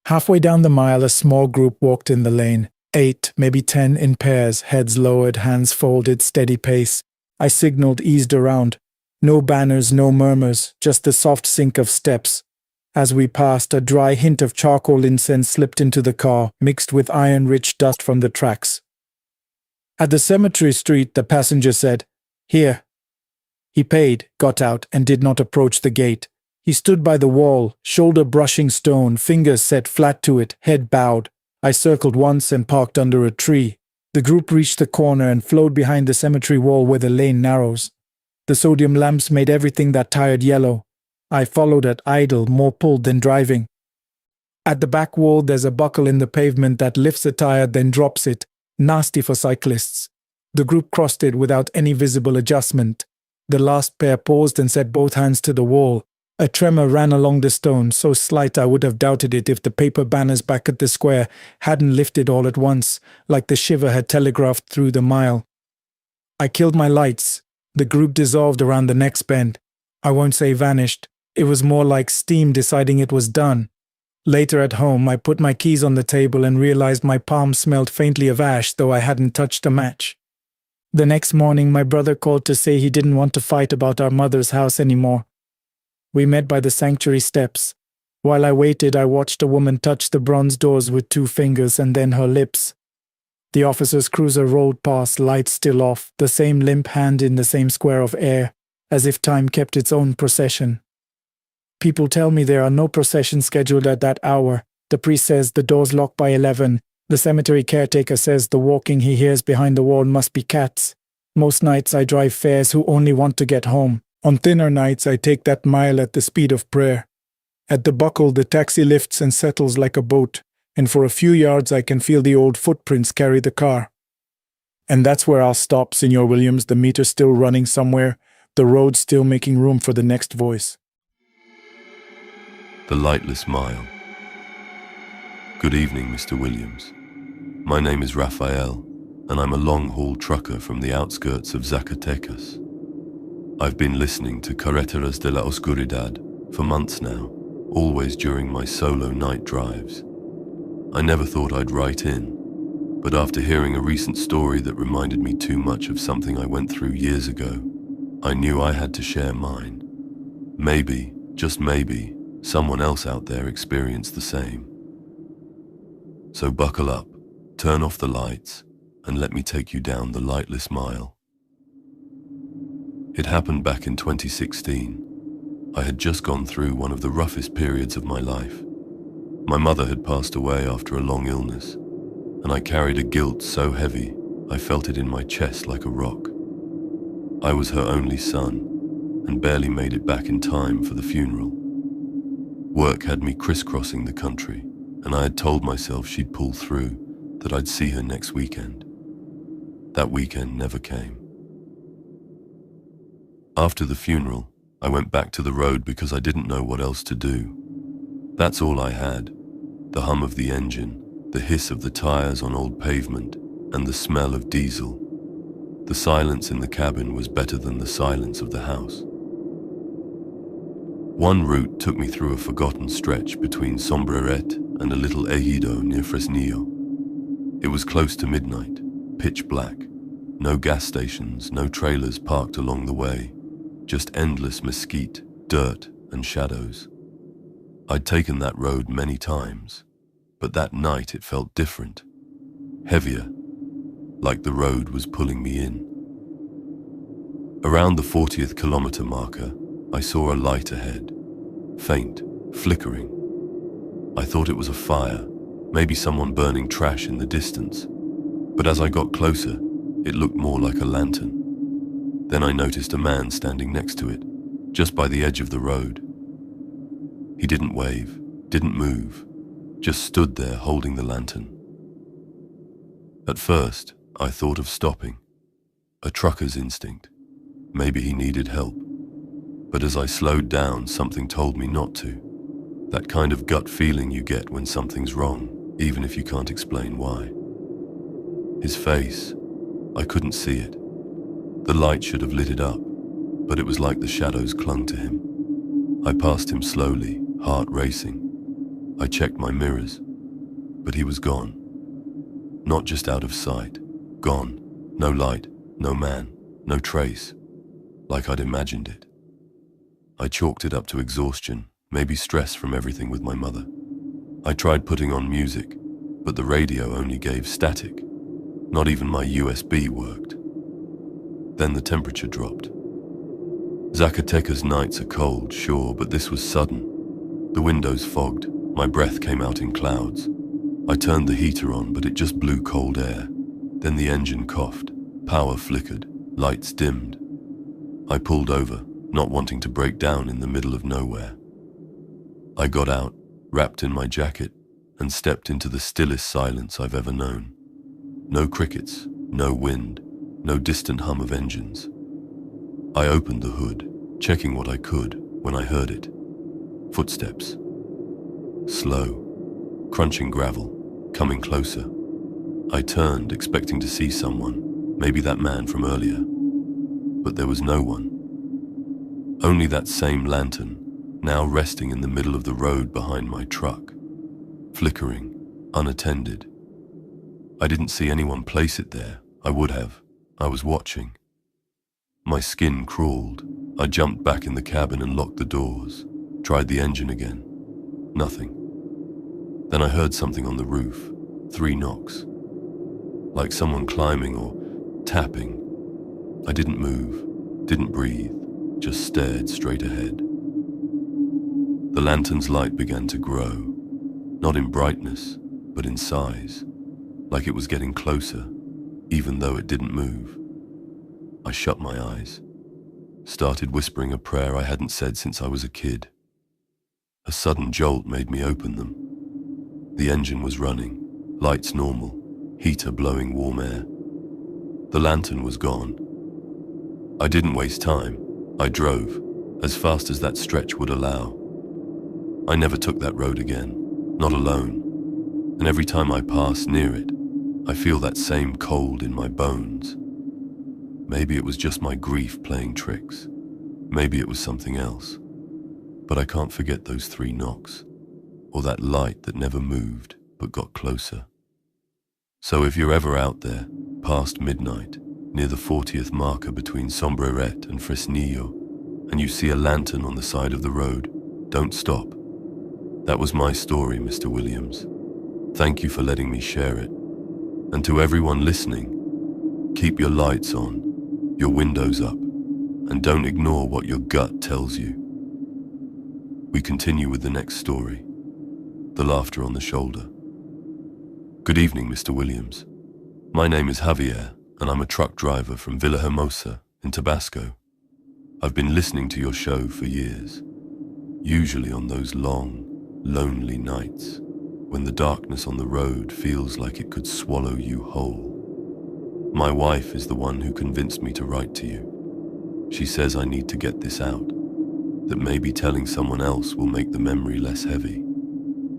Halfway down the mile, a small group walked in the lane. 8, maybe 10 in pairs, heads lowered, hands folded, steady pace. I signaled, eased around. No banners, no murmurs, just the soft sink of steps. As we passed, a dry hint of charcoal incense slipped into the car, mixed with iron-rich dust from the tracks. At the cemetery street, the passenger said, "Here." He paid, got out, and did not approach the gate. He stood by the wall, shoulder brushing stone, fingers set flat to it, head bowed. I circled once and parked under a tree. The group reached the corner and flowed behind the cemetery wall where the lane narrows. The sodium lamps made everything that tired yellow. I followed at idle, more pulled than driving. At the back wall, there's a buckle in the pavement that lifts a tire then drops it, nasty for cyclists. The group crossed it without any visible adjustment. The last pair paused and set both hands to the wall. A tremor ran along the stone, so slight I would have doubted it if the paper banners back at the square hadn't lifted all at once, like the shiver had telegraphed through the mile. I killed my lights. The group dissolved around the next bend. I won't say vanished. It was more like steam deciding it was done. Later at home, I put my keys on the table and realized my palms smelled faintly of ash, though I hadn't touched a match. The next morning, my brother called to say he didn't want to fight about our mother's house anymore. We met by the sanctuary steps. While I waited, I watched a woman touch the bronze doors with 2 fingers and then her lips. The officer's cruiser rolled past, lights still off, the same limp hand in the same square of air, as if time kept its own procession. People tell me there are no processions scheduled at that hour. The priest says the doors lock by 11. The cemetery caretaker says the walking he hears behind the wall must be cats. Most nights I drive fares who only want to get home. On thinner nights I take that mile at the speed of prayer. At the buckle the taxi lifts and settles like a boat, and for a few yards I can feel the old footprints carry the car. And that's where I'll stop, Senor Williams, the meter still running somewhere, the road still making room for the next voice. The Lightless Mile. Good evening, Mr. Williams. My name is Rafael, and I'm a long-haul trucker from the outskirts of Zacatecas. I've been listening to Carreteras de la Oscuridad for months now, always during my solo night drives. I never thought I'd write in, but after hearing a recent story that reminded me too much of something I went through years ago, I knew I had to share mine. Maybe, just maybe, someone else out there experienced the same. So buckle up, turn off the lights, and let me take you down the lightless mile. It happened back in 2016. I had just gone through one of the roughest periods of my life. My mother had passed away after a long illness, and I carried a guilt so heavy I felt it in my chest like a rock. I was her only son, and barely made it back in time for the funeral. Work had me crisscrossing the country, and I had told myself she'd pull through, that I'd see her next weekend. That weekend never came. After the funeral, I went back to the road because I didn't know what else to do. That's all I had. The hum of the engine, the hiss of the tires on old pavement, and the smell of diesel. The silence in the cabin was better than the silence of the house. One route took me through a forgotten stretch between Sombrerete and a little ejido near Fresnillo. It was close to midnight, pitch black. No gas stations, no trailers parked along the way. Just endless mesquite, dirt, and shadows. I'd taken that road many times, but that night it felt different. Heavier, like the road was pulling me in. Around the 40th kilometer marker, I saw a light ahead, faint, flickering. I thought it was a fire, maybe someone burning trash in the distance, but as I got closer, it looked more like a lantern. Then I noticed a man standing next to it, just by the edge of the road. He didn't wave, didn't move, just stood there holding the lantern. At first, I thought of stopping, a trucker's instinct. Maybe he needed help. But as I slowed down, something told me not to. That kind of gut feeling you get when something's wrong, even if you can't explain why. His face, I couldn't see it. The light should have lit it up, but it was like the shadows clung to him. I passed him slowly, heart racing. I checked my mirrors, but he was gone. Not just out of sight, gone. No light, no man, no trace, like I'd imagined it. I chalked it up to exhaustion, maybe stress from everything with my mother. I tried putting on music, but the radio only gave static. Not even my USB worked. Then the temperature dropped. Zacatecas nights are cold, sure, but this was sudden. The windows fogged, my breath came out in clouds. I turned the heater on, but it just blew cold air. Then the engine coughed, power flickered, lights dimmed. I pulled over, not wanting to break down in the middle of nowhere. I got out, wrapped in my jacket, and stepped into the stillest silence I've ever known. No crickets, no wind, no distant hum of engines. I opened the hood, checking what I could, when I heard it. Footsteps. Slow, crunching gravel, coming closer. I turned, expecting to see someone, maybe that man from earlier. But there was no one. Only that same lantern, now resting in the middle of the road behind my truck. Flickering, unattended. I didn't see anyone place it there. I would have. I was watching. My skin crawled. I jumped back in the cabin and locked the doors. Tried the engine again. Nothing. Then I heard something on the roof. 3 knocks. Like someone climbing or tapping. I didn't move, didn't breathe, just stared straight ahead. The lantern's light began to grow. Not in brightness, but in size. Like it was getting closer, even though it didn't move. I shut my eyes. Started whispering a prayer I hadn't said since I was a kid. A sudden jolt made me open them. The engine was running, lights normal, heater blowing warm air. The lantern was gone. I didn't waste time. I drove, as fast as that stretch would allow. I never took that road again, not alone. And every time I pass near it, I feel that same cold in my bones. Maybe it was just my grief playing tricks. Maybe it was something else. But I can't forget those 3 knocks, or that light that never moved but got closer. So if you're ever out there, past midnight, near the 40th marker between Sombrerete and Fresnillo, and you see a lantern on the side of the road, don't stop. That was my story, Mr. Williams. Thank you for letting me share it. And to everyone listening, keep your lights on, your windows up, and don't ignore what your gut tells you. We continue with the next story, the laughter on the shoulder. Good evening, Mr. Williams. My name is Javier, and I'm a truck driver from Villahermosa in Tabasco. I've been listening to your show for years, usually on those long, lonely nights when the darkness on the road feels like it could swallow you whole. My wife is the one who convinced me to write to you. She says I need to get this out, that maybe telling someone else will make the memory less heavy.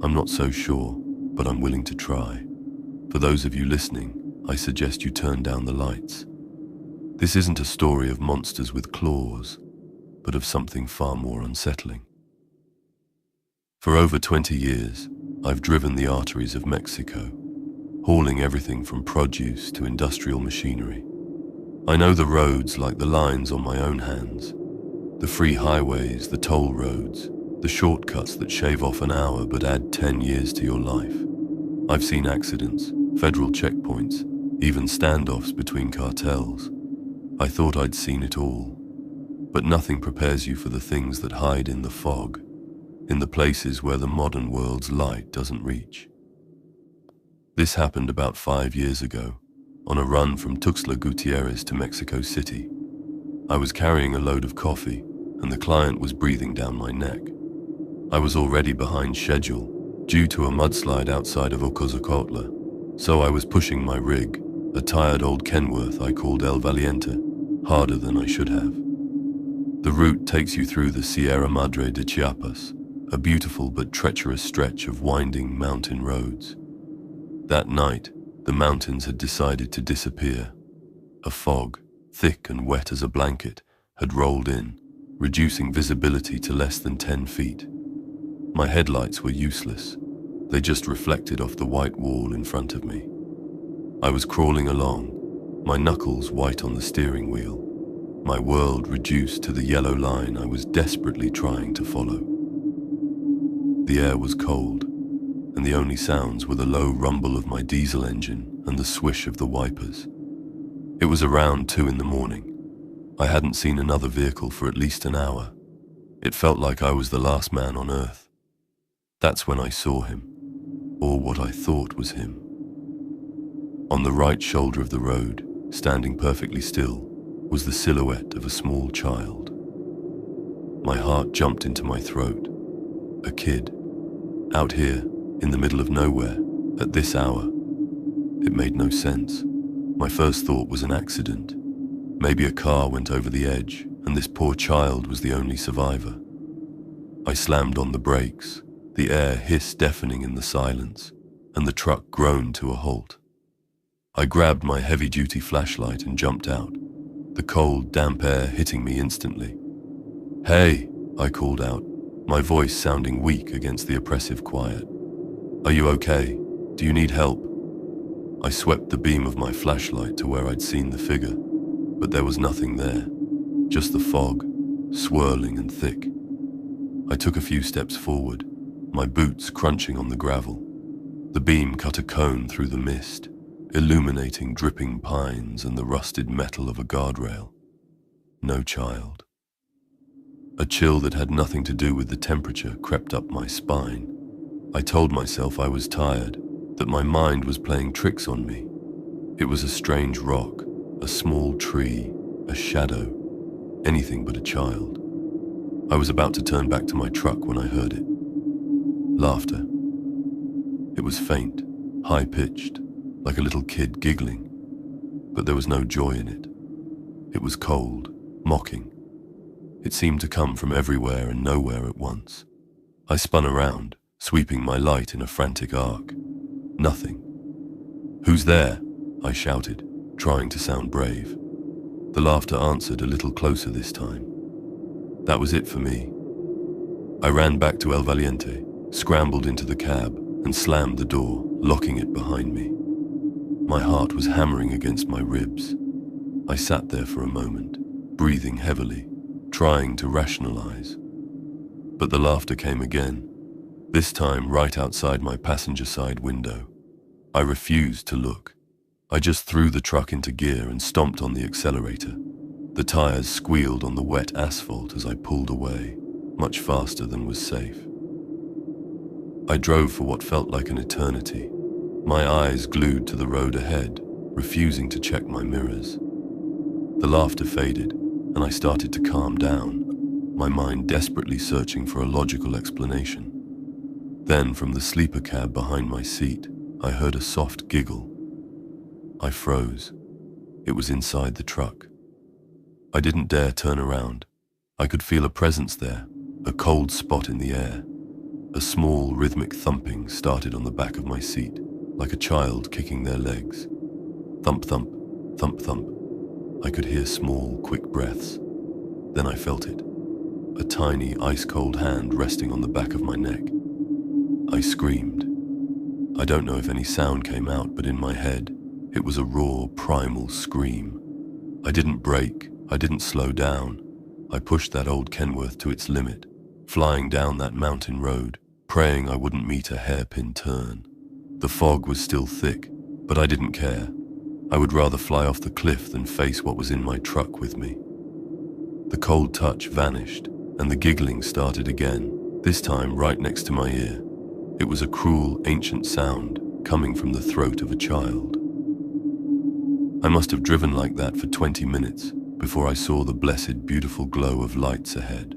I'm not so sure, but I'm willing to try. For those of you listening, I suggest you turn down the lights. This isn't a story of monsters with claws, but of something far more unsettling. For over 20 years, I've driven the arteries of Mexico, hauling everything from produce to industrial machinery. I know the roads like the lines on my own hands, the free highways, the toll roads, the shortcuts that shave off an hour but add 10 years to your life. I've seen accidents, federal checkpoints, even standoffs between cartels. I thought I'd seen it all, but nothing prepares you for the things that hide in the fog, in the places where the modern world's light doesn't reach. This happened about 5 years ago, on a run from Tuxtla Gutierrez to Mexico City. I was carrying a load of coffee, and the client was breathing down my neck. I was already behind schedule, due to a mudslide outside of Ocozocautla, so I was pushing my rig, a tired old Kenworth I called El Valiente, harder than I should have. The route takes you through the Sierra Madre de Chiapas, a beautiful but treacherous stretch of winding mountain roads. That night, the mountains had decided to disappear. A fog, thick and wet as a blanket, had rolled in, reducing visibility to less than 10 feet. My headlights were useless. They just reflected off the white wall in front of me. I was crawling along, my knuckles white on the steering wheel, my world reduced to the yellow line I was desperately trying to follow. The air was cold, and the only sounds were the low rumble of my diesel engine and the swish of the wipers. It was around 2 in the morning. I hadn't seen another vehicle for at least an hour. It felt like I was the last man on Earth. That's when I saw him, or what I thought was him. On the right shoulder of the road, standing perfectly still, was the silhouette of a small child. My heart jumped into my throat. A kid, out here, in the middle of nowhere, at this hour. It made no sense. My first thought was an accident. Maybe a car went over the edge, and this poor child was the only survivor. I slammed on the brakes. The air hissed deafening in the silence, and the truck groaned to a halt. I grabbed my heavy-duty flashlight and jumped out, the cold, damp air hitting me instantly. "Hey," I called out, my voice sounding weak against the oppressive quiet. "Are you okay? Do you need help?" I swept the beam of my flashlight to where I'd seen the figure, but there was nothing there, just the fog, swirling and thick. I took a few steps forward, my boots crunching on the gravel. The beam cut a cone through the mist, illuminating dripping pines and the rusted metal of a guardrail. No child. A chill that had nothing to do with the temperature crept up my spine. I told myself I was tired, that my mind was playing tricks on me. It was a strange rock, a small tree, a shadow, anything but a child. I was about to turn back to my truck when I heard it. Laughter. It was faint, high-pitched, like a little kid giggling, but there was no joy in it. It was cold, mocking. It seemed to come from everywhere and nowhere at once. I spun around, sweeping my light in a frantic arc. Nothing. "Who's there?" I shouted, trying to sound brave. The laughter answered a little closer this time. That was it for me. I ran back to El Valiente, scrambled into the cab, and slammed the door, locking it behind me. My heart was hammering against my ribs. I sat there for a moment, breathing heavily, trying to rationalize. But the laughter came again, this time right outside my passenger side window. I refused to look. I just threw the truck into gear and stomped on the accelerator. The tires squealed on the wet asphalt as I pulled away, much faster than was safe. I drove for what felt like an eternity, my eyes glued to the road ahead, refusing to check my mirrors. The laughter faded, and I started to calm down, my mind desperately searching for a logical explanation. Then, from the sleeper cab behind my seat, I heard a soft giggle. I froze. It was inside the truck. I didn't dare turn around. I could feel a presence there, a cold spot in the air. A small, rhythmic thumping started on the back of my seat, like a child kicking their legs. Thump, thump, thump, thump. I could hear small, quick breaths. Then I felt it. A tiny, ice-cold hand resting on the back of my neck. I screamed. I don't know if any sound came out, but in my head, it was a raw, primal scream. I didn't brake. I didn't slow down. I pushed that old Kenworth to its limit, flying down that mountain road, praying I wouldn't meet a hairpin turn. The fog was still thick, but I didn't care. I would rather fly off the cliff than face what was in my truck with me. The cold touch vanished, and the giggling started again, this time right next to my ear. It was a cruel, ancient sound coming from the throat of a child. I must have driven like that for 20 minutes before I saw the blessed, beautiful glow of lights ahead.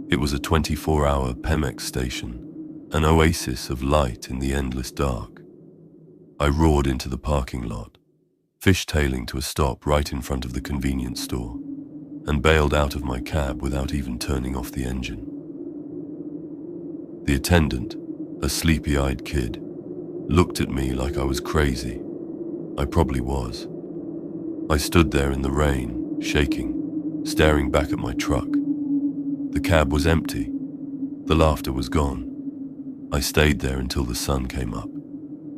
It was a 24-hour Pemex station, an oasis of light in the endless dark. I roared into the parking lot, fishtailing to a stop right in front of the convenience store. and bailed out of my cab without even turning off the engine. The attendant, a sleepy-eyed kid, looked at me like I was crazy. I probably was. I stood there in the rain, shaking, staring back at my truck. The cab was empty. The laughter was gone. I stayed there until the sun came up,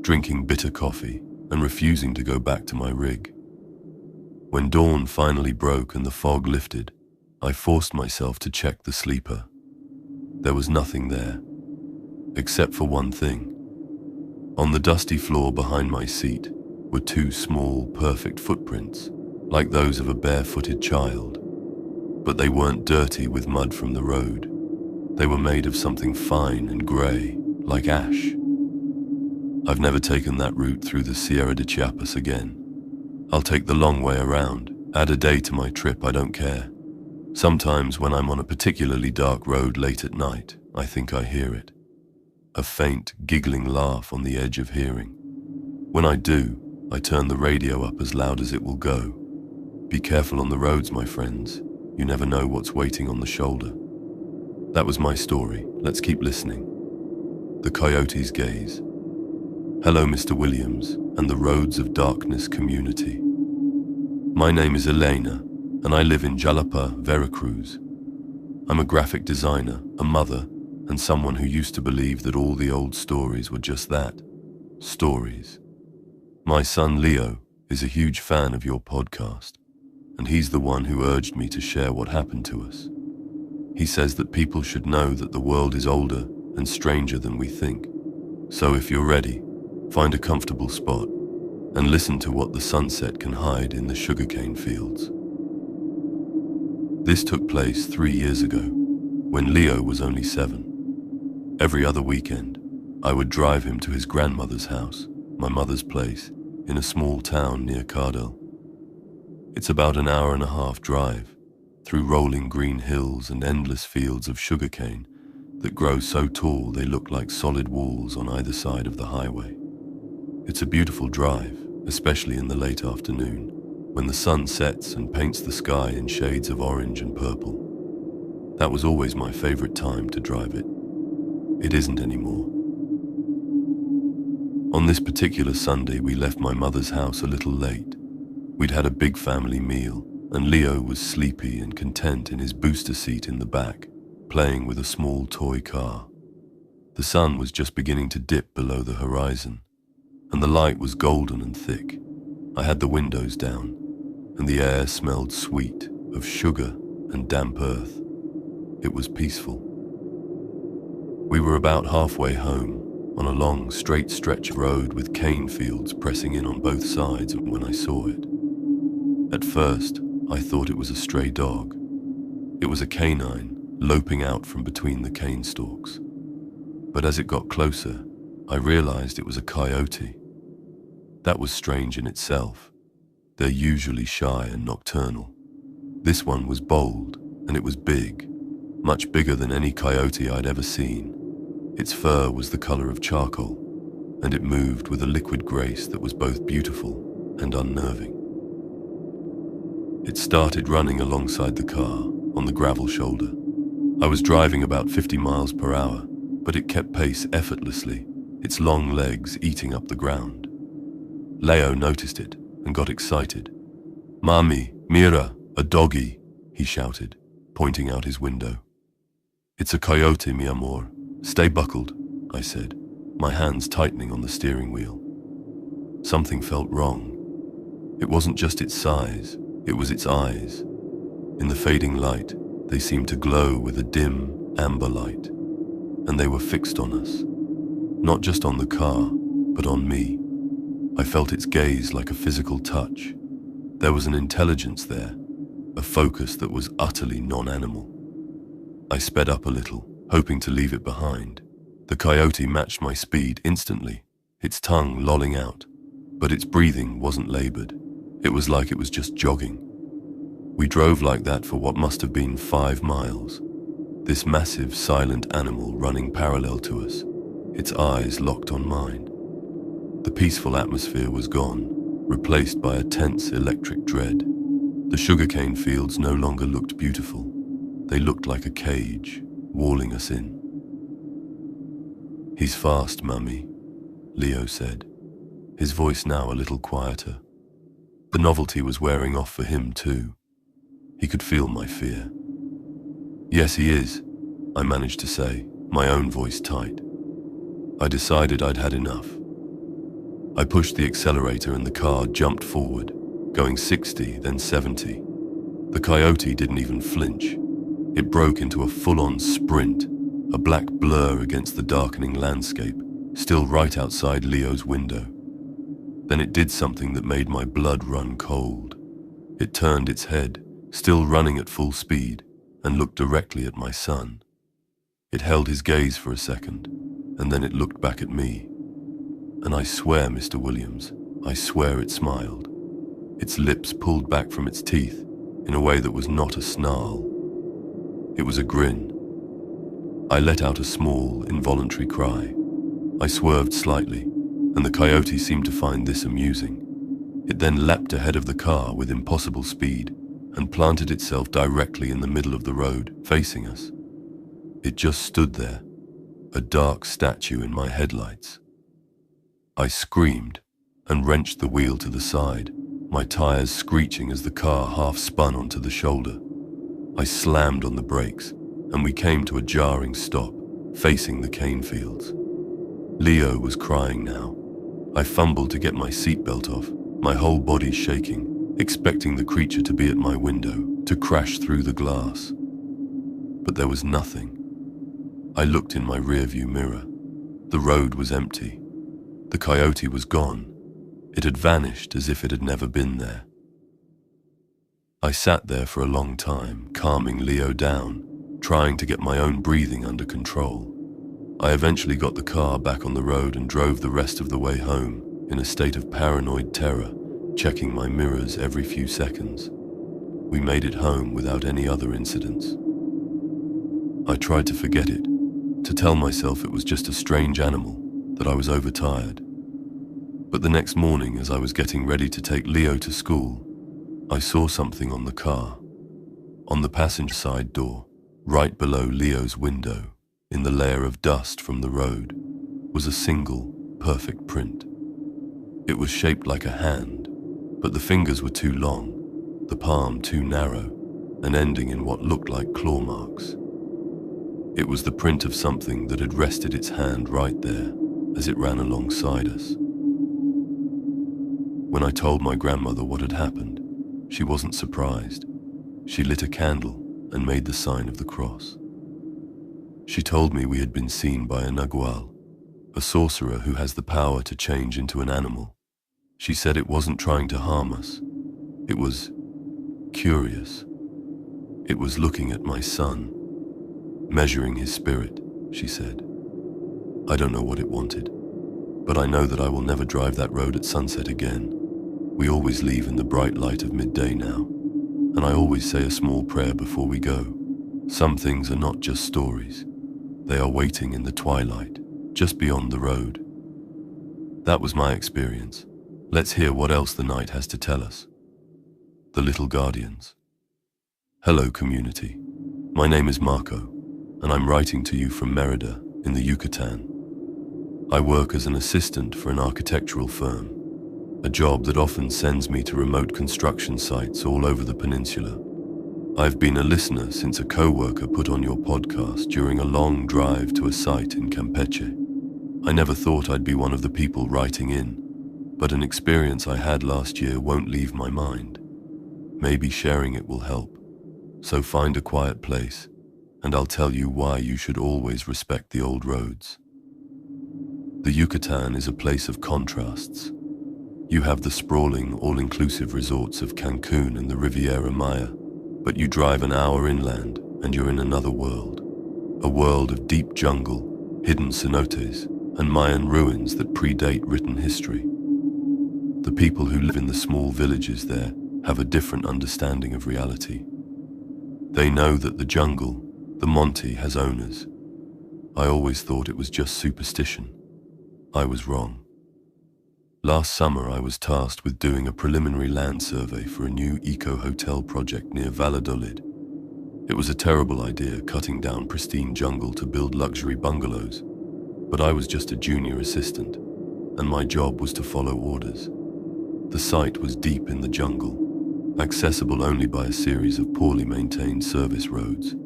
drinking bitter coffee and refusing to go back to my rig. When dawn finally broke and the fog lifted, I forced myself to check the sleeper. There was nothing there, except for one thing. On the dusty floor behind my seat were two small, perfect footprints, like those of a barefooted child. But they weren't dirty with mud from the road. They were made of something fine and grey, like ash. I've never taken that route through the Sierra de Chiapas again. I'll take the long way around, add a day to my trip, I don't care. Sometimes when I'm on a particularly dark road late at night, I think I hear it. A faint, giggling laugh on the edge of hearing. When I do, I turn the radio up as loud as it will go. Be careful on the roads, my friends. You never know what's waiting on the shoulder. That was my story. Let's keep listening. The Coyote's Gaze. Hello, Mr. Williams and the Roads of Darkness community. My name is Elena, and I live in Jalapa, Veracruz. I'm a graphic designer, a mother, and someone who used to believe that all the old stories were just that, stories. My son Leo is a huge fan of your podcast, and he's the one who urged me to share what happened to us. He says that people should know that the world is older and stranger than we think. So if you're ready, find a comfortable spot and listen to what the sunset can hide in the sugarcane fields. This took place 3 years ago, when Leo was only 7. Every other weekend, I would drive him to his grandmother's house, my mother's place, in a small town near Cardell. It's about an hour-and-a-half drive, through rolling green hills and endless fields of sugarcane that grow so tall they look like solid walls on either side of the highway. It's a beautiful drive, especially in the late afternoon, when the sun sets and paints the sky in shades of orange and purple. That was always my favorite time to drive it. It isn't anymore. On this particular Sunday, we left my mother's house a little late. We'd had a big family meal, and Leo was sleepy and content in his booster seat in the back, playing with a small toy car. The sun was just beginning to dip below the horizon, and the light was golden and thick. I had the windows down, and the air smelled sweet, of sugar and damp earth. It was peaceful. We were about halfway home, on a long, straight stretch of road with cane fields pressing in on both sides when I saw it. At first, I thought it was a stray dog. It was a canine, loping out from between the cane stalks. But as it got closer, I realized it was a coyote. That was strange in itself. They're usually shy and nocturnal. This one was bold, and it was big, much bigger than any coyote I'd ever seen. Its fur was the color of charcoal, and it moved with a liquid grace that was both beautiful and unnerving. It started running alongside the car, on the gravel shoulder. I was driving about 50 miles per hour, but it kept pace effortlessly, its long legs eating up the ground. Leo noticed it and got excited. "Mami, mira, a doggy," he shouted, pointing out his window. "It's a coyote, mi amor. Stay buckled," I said, my hands tightening on the steering wheel. Something felt wrong. It wasn't just its size, it was its eyes. In the fading light, they seemed to glow with a dim, amber light, and they were fixed on us. Not just on the car, but on me. I felt its gaze like a physical touch. There was an intelligence there, a focus that was utterly non-animal. I sped up a little, hoping to leave it behind. The coyote matched my speed instantly, its tongue lolling out, but its breathing wasn't labored. It was like it was just jogging. We drove like that for what must have been 5 miles. This massive, silent animal running parallel to us, its eyes locked on mine. The peaceful atmosphere was gone, replaced by a tense electric dread. The sugarcane fields no longer looked beautiful. They looked like a cage, walling us in. "He's fast, Mummy," Leo said, his voice now a little quieter. The novelty was wearing off for him too. He could feel my fear. "Yes, he is," I managed to say, my own voice tight. I decided I'd had enough. I pushed the accelerator and the car jumped forward, going 60, then 70. The coyote didn't even flinch. It broke into a full-on sprint, a black blur against the darkening landscape, still right outside Leo's window. Then it did something that made my blood run cold. It turned its head, still running at full speed, and looked directly at my son. It held his gaze for a second, and then it looked back at me. And I swear, Mr. Williams, I swear it smiled. Its lips pulled back from its teeth in a way that was not a snarl. It was a grin. I let out a small, involuntary cry. I swerved slightly, and the coyote seemed to find this amusing. It then leapt ahead of the car with impossible speed and planted itself directly in the middle of the road, facing us. It just stood there, a dark statue in my headlights. I screamed and wrenched the wheel to the side, my tires screeching as the car half spun onto the shoulder. I slammed on the brakes, and we came to a jarring stop, facing the cane fields. Leo was crying now. I fumbled to get my seatbelt off, my whole body shaking, expecting the creature to be at my window, to crash through the glass. But there was nothing. I looked in my rearview mirror. The road was empty. The coyote was gone. It had vanished as if it had never been there. I sat there for a long time, calming Leo down, trying to get my own breathing under control. I eventually got the car back on the road and drove the rest of the way home in a state of paranoid terror, checking my mirrors every few seconds. We made it home without any other incidents. I tried to forget it, to tell myself it was just a strange animal, that I was overtired. But the next morning, as I was getting ready to take Leo to school, I saw something on the car. On the passenger side door, right below Leo's window, in the layer of dust from the road, was a single, perfect print. It was shaped like a hand, but the fingers were too long, the palm too narrow, and ending in what looked like claw marks. It was the print of something that had rested its hand right there as it ran alongside us. When I told my grandmother what had happened, she wasn't surprised. She lit a candle and made the sign of the cross. She told me we had been seen by a nagual, a sorcerer who has the power to change into an animal. She said it wasn't trying to harm us. It was curious. It was looking at my son, measuring his spirit, she said. I don't know what it wanted, but I know that I will never drive that road at sunset again. We always leave in the bright light of midday now, and I always say a small prayer before we go. Some things are not just stories. They are waiting in the twilight, just beyond the road. That was my experience. Let's hear what else the night has to tell us. The Little Guardians. Hello, community. My name is Marco, and I'm writing to you from Merida in the Yucatan. I work as an assistant for an architectural firm, a job that often sends me to remote construction sites all over the peninsula. I've been a listener since a co-worker put on your podcast during a long drive to a site in Campeche. I never thought I'd be one of the people writing in, but an experience I had last year won't leave my mind. Maybe sharing it will help. So find a quiet place, and I'll tell you why you should always respect the old roads. The Yucatan is a place of contrasts. You have the sprawling, all-inclusive resorts of Cancun and the Riviera Maya, but you drive an hour inland and you're in another world. A world of deep jungle, hidden cenotes, and Mayan ruins that predate written history. The people who live in the small villages there have a different understanding of reality. They know that the jungle, the Monte, has owners. I always thought it was just superstition. I was wrong. Last summer, I was tasked with doing a preliminary land survey for a new eco-hotel project near Valladolid. It was a terrible idea, cutting down pristine jungle to build luxury bungalows, but I was just a junior assistant, and my job was to follow orders. The site was deep in the jungle, accessible only by a series of poorly maintained service roads.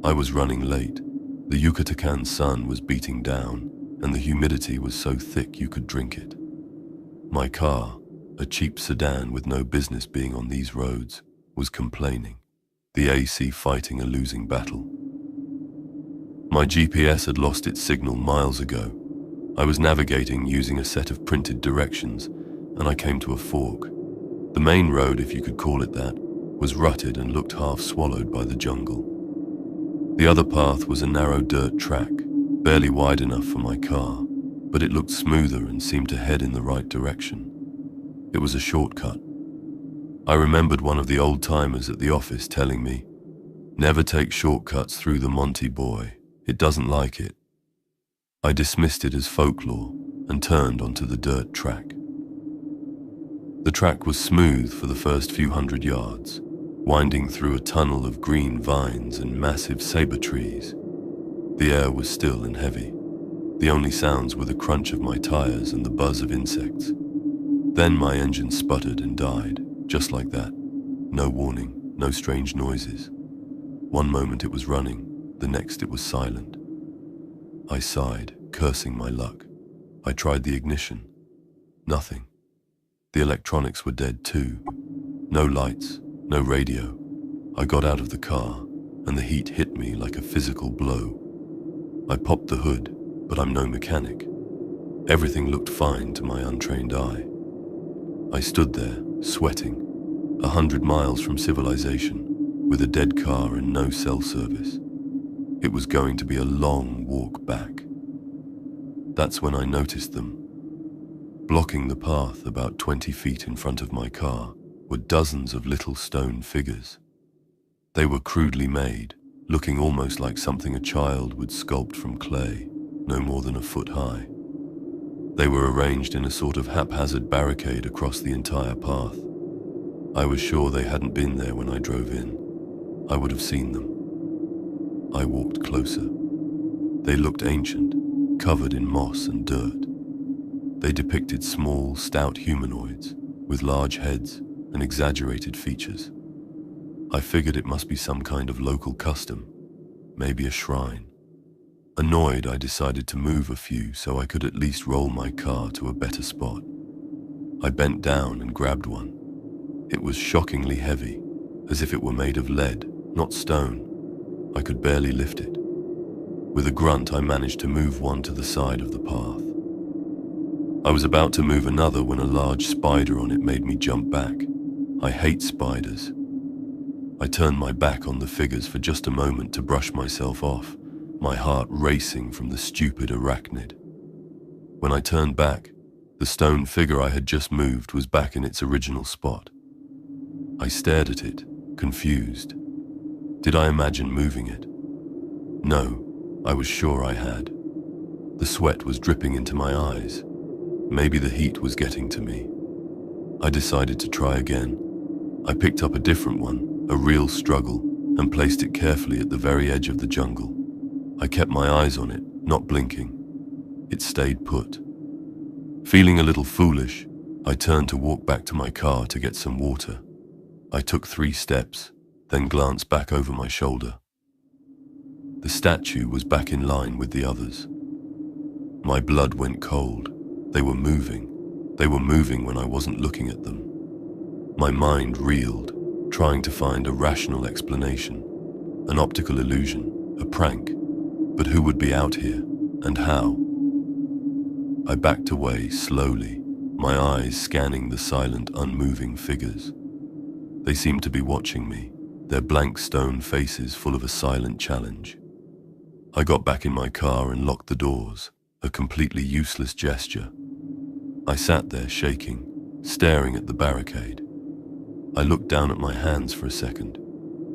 I was running late. The Yucatan sun was beating down, and the humidity was so thick you could drink it. My car, a cheap sedan with no business being on these roads, was complaining, the AC fighting a losing battle. My GPS had lost its signal miles ago. I was navigating using a set of printed directions, and I came to a fork. The main road, if you could call it that, was rutted and looked half swallowed by the jungle. The other path was a narrow dirt track, barely wide enough for my car, but it looked smoother and seemed to head in the right direction. It was a shortcut. I remembered one of the old-timers at the office telling me, "Never take shortcuts through the Monty, boy. It doesn't like it." I dismissed it as folklore and turned onto the dirt track. The track was smooth for the first few hundred yards, winding through a tunnel of green vines and massive saber trees. The air was still and heavy. The only sounds were the crunch of my tires and the buzz of insects. Then my engine sputtered and died, just like that. No warning, no strange noises. One moment it was running, the next it was silent. I sighed, cursing my luck. I tried the ignition. Nothing. The electronics were dead too. No lights, no radio. I got out of the car, and the heat hit me like a physical blow. I popped the hood, but I'm no mechanic. Everything looked fine to my untrained eye. I stood there, sweating, 100 miles from civilization, with a dead car and no cell service. It was going to be a long walk back. That's when I noticed them. Blocking the path about 20 feet in front of my car were dozens of little stone figures. They were crudely made, looking almost like something a child would sculpt from clay, no more than a foot high. They were arranged in a sort of haphazard barricade across the entire path. I was sure they hadn't been there when I drove in. I would have seen them. I walked closer. They looked ancient, covered in moss and dirt. They depicted small, stout humanoids with large heads and exaggerated features. I figured it must be some kind of local custom, maybe a shrine. Annoyed, I decided to move a few so I could at least roll my car to a better spot. I bent down and grabbed one. It was shockingly heavy, as if it were made of lead, not stone. I could barely lift it. With a grunt, I managed to move one to the side of the path. I was about to move another when a large spider on it made me jump back. I hate spiders. I turned my back on the figures for just a moment to brush myself off, my heart racing from the stupid arachnid. When I turned back, the stone figure I had just moved was back in its original spot. I stared at it, confused. Did I imagine moving it? No, I was sure I had. The sweat was dripping into my eyes. Maybe the heat was getting to me. I decided to try again. I picked up a different one, a real struggle, and placed it carefully at the very edge of the jungle. I kept my eyes on it, not blinking. It stayed put. Feeling a little foolish, I turned to walk back to my car to get some water. I took 3 steps, then glanced back over my shoulder. The statue was back in line with the others. My blood went cold. They were moving. They were moving when I wasn't looking at them. My mind reeled, trying to find a rational explanation. An optical illusion, a prank. But who would be out here, and how? I backed away slowly, my eyes scanning the silent, unmoving figures. They seemed to be watching me, their blank stone faces full of a silent challenge. I got back in my car and locked the doors, a completely useless gesture. I sat there shaking, staring at the barricade. I looked down at my hands for a second,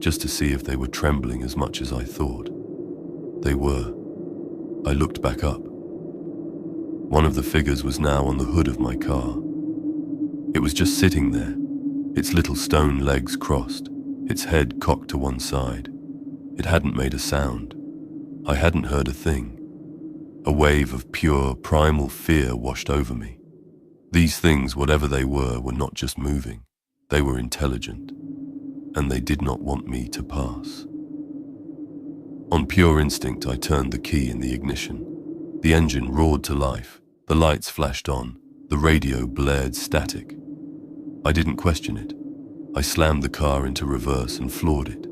just to see if they were trembling as much as I thought. They were. I looked back up. One of the figures was now on the hood of my car. It was just sitting there, its little stone legs crossed, its head cocked to one side. It hadn't made a sound. I hadn't heard a thing. A wave of pure, primal fear washed over me. These things, whatever they were not just moving. They were intelligent, and they did not want me to pass. On pure instinct, I turned the key in the ignition. The engine roared to life. The lights flashed on. The radio blared static. I didn't question it. I slammed the car into reverse and floored it.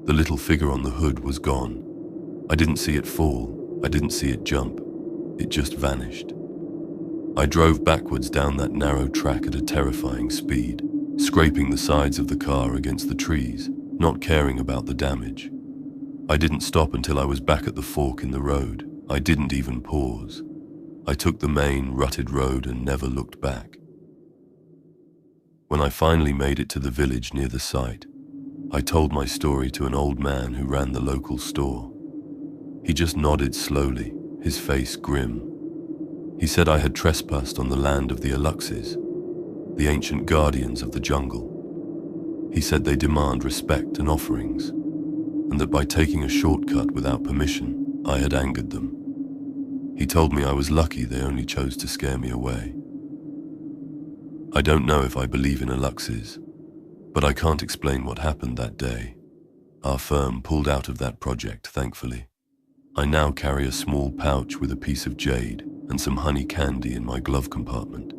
The little figure on the hood was gone. I didn't see it fall. I didn't see it jump. It just vanished. I drove backwards down that narrow track at a terrifying speed, scraping the sides of the car against the trees, not caring about the damage. I didn't stop until I was back at the fork in the road. I didn't even pause. I took the main, rutted road and never looked back. When I finally made it to the village near the site, I told my story to an old man who ran the local store. He just nodded slowly, his face grim. He said I had trespassed on the land of the Aluxes, the ancient guardians of the jungle. He said they demand respect and offerings, and that by taking a shortcut without permission, I had angered them. He told me I was lucky they only chose to scare me away. I don't know if I believe in Aluxes, but I can't explain what happened that day. Our firm pulled out of that project, thankfully. I now carry a small pouch with a piece of jade and some honey candy in my glove compartment.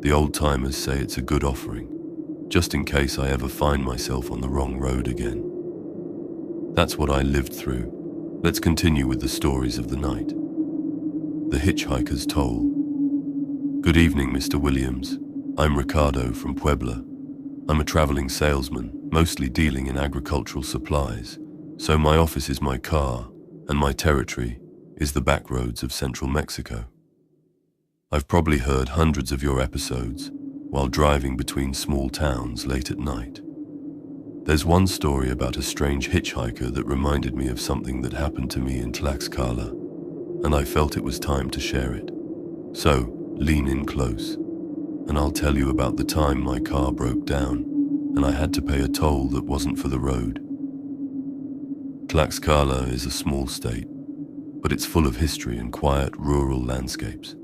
The old-timers say it's a good offering, just in case I ever find myself on the wrong road again. That's what I lived through. Let's continue with the stories of the night. The Hitchhiker's Toll. Good evening, Mr. Williams. I'm Ricardo from Puebla. I'm a traveling salesman, mostly dealing in agricultural supplies, so my office is my car, and my territory is the back roads of central Mexico. I've probably heard hundreds of your episodes while driving between small towns late at night. There's one story about a strange hitchhiker that reminded me of something that happened to me in Tlaxcala, and I felt it was time to share it. So, lean in close, and I'll tell you about the time my car broke down and I had to pay a toll that wasn't for the road. Tlaxcala is a small state, but it's full of history and quiet rural landscapes.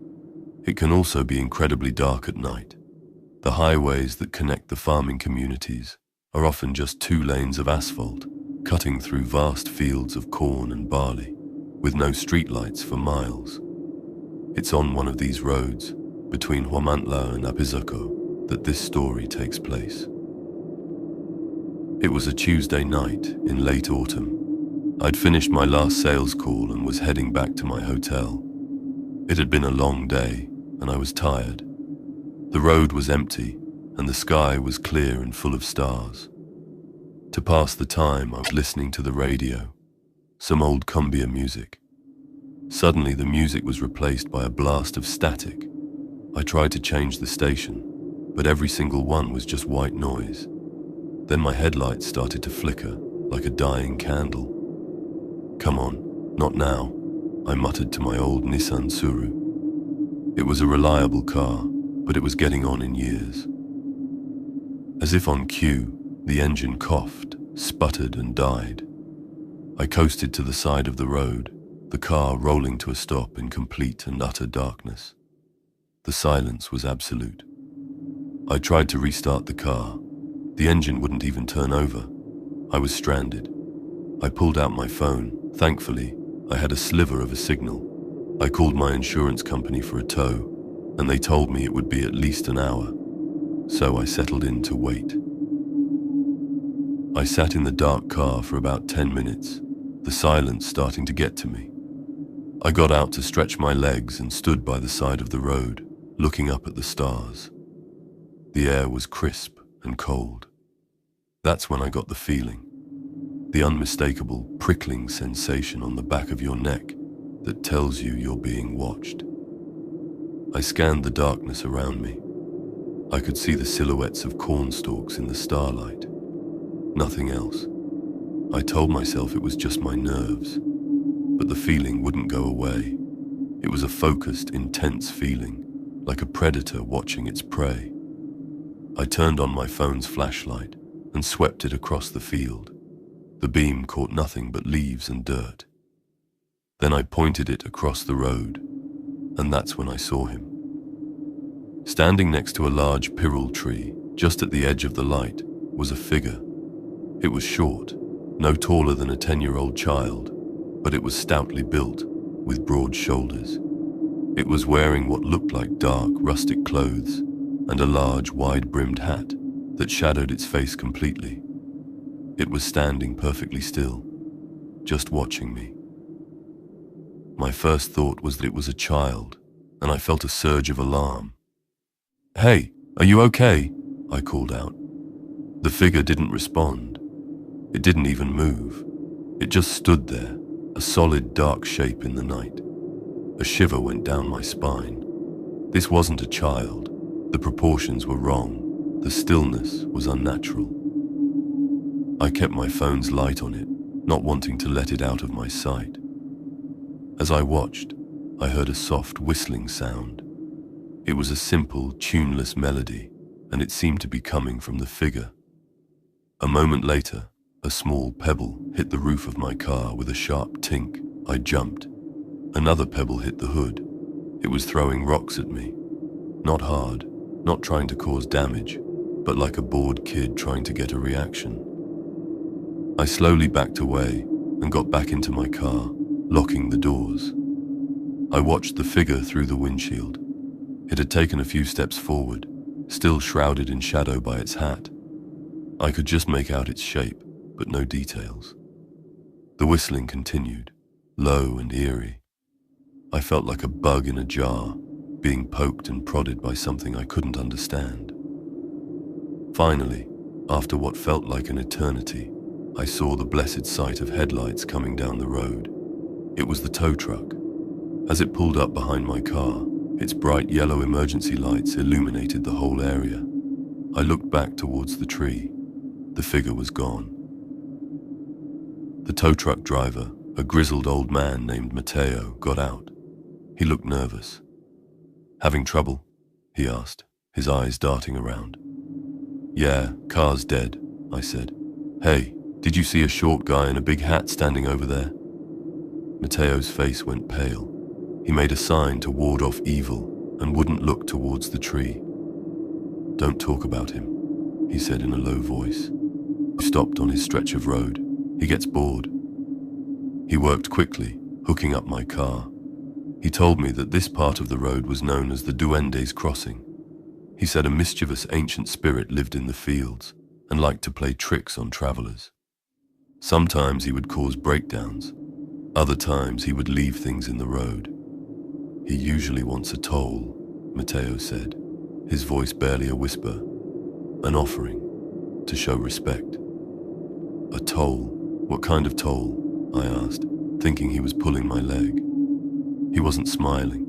It can also be incredibly dark at night. The highways that connect the farming communities are often just 2 lanes of asphalt, cutting through vast fields of corn and barley, with no streetlights for miles. It's on one of these roads, between Huamantla and Apizaco, that this story takes place. It was a Tuesday night in late autumn. I'd finished my last sales call and was heading back to my hotel. It had been a long day, and I was tired. The road was empty, and the sky was clear and full of stars. To pass the time, I was listening to the radio, some old cumbia music. Suddenly, the music was replaced by a blast of static. I tried to change the station, but every single one was just white noise. Then my headlights started to flicker, like a dying candle. "Come on, not now," I muttered to my old Nissan Suru. It was a reliable car, but it was getting on in years. As if on cue, the engine coughed, sputtered, and died. I coasted to the side of the road, the car rolling to a stop in complete and utter darkness. The silence was absolute. I tried to restart the car. The engine wouldn't even turn over. I was stranded. I pulled out my phone. Thankfully, I had a sliver of a signal. I called my insurance company for a tow, and they told me it would be at least an hour. So I settled in to wait. I sat in the dark car for about 10 minutes, the silence starting to get to me. I got out to stretch my legs and stood by the side of the road, looking up at the stars. The air was crisp and cold. That's when I got the feeling, the unmistakable prickling sensation on the back of your neck that tells you you're being watched. I scanned the darkness around me. I could see the silhouettes of cornstalks in the starlight. Nothing else. I told myself it was just my nerves, but the feeling wouldn't go away. It was a focused, intense feeling, like a predator watching its prey. I turned on my phone's flashlight and swept it across the field. The beam caught nothing but leaves and dirt. Then I pointed it across the road, and that's when I saw him. Standing next to a large pyrrole tree, just at the edge of the light, was a figure. It was short, no taller than a 10-year-old child, but it was stoutly built, with broad shoulders. It was wearing what looked like dark, rustic clothes and a large, wide-brimmed hat that shadowed its face completely. It was standing perfectly still, just watching me. My first thought was that it was a child, and I felt a surge of alarm. "Hey, are you okay?" I called out. The figure didn't respond. It didn't even move. It just stood there, a solid dark shape in the night. A shiver went down my spine. This wasn't a child. The proportions were wrong. The stillness was unnatural. I kept my phone's light on it, not wanting to let it out of my sight. As I watched, I heard a soft whistling sound. It was a simple, tuneless melody, and it seemed to be coming from the figure. A moment later, a small pebble hit the roof of my car with a sharp tink. I jumped. Another pebble hit the hood. It was throwing rocks at me. Not hard, not trying to cause damage, but like a bored kid trying to get a reaction. I slowly backed away and got back into my car, locking the doors. I watched the figure through the windshield. It had taken a few steps forward, still shrouded in shadow by its hat. I could just make out its shape, but no details. The whistling continued, low and eerie. I felt like a bug in a jar, being poked and prodded by something I couldn't understand. Finally, after what felt like an eternity, I saw the blessed sight of headlights coming down the road. It was the tow truck. As it pulled up behind my car, its bright yellow emergency lights illuminated the whole area. I looked back towards the tree. The figure was gone. The tow truck driver, a grizzled old man named Matteo, got out. He looked nervous. "Having trouble?" he asked, his eyes darting around. "Yeah, car's dead," I said. "Hey, did you see a short guy in a big hat standing over there?" Matteo's face went pale. He made a sign to ward off evil and wouldn't look towards the tree. "Don't talk about him," he said in a low voice. He stopped on his stretch of road. He gets bored. He worked quickly, hooking up my car. He told me that this part of the road was known as the Duende's Crossing. He said a mischievous ancient spirit lived in the fields and liked to play tricks on travelers. Sometimes he would cause breakdowns. Other times he would leave things in the road. "He usually wants a toll," Matteo said, his voice barely a whisper. "An offering, to show respect." "A toll? What kind of toll?" I asked, thinking he was pulling my leg. He wasn't smiling.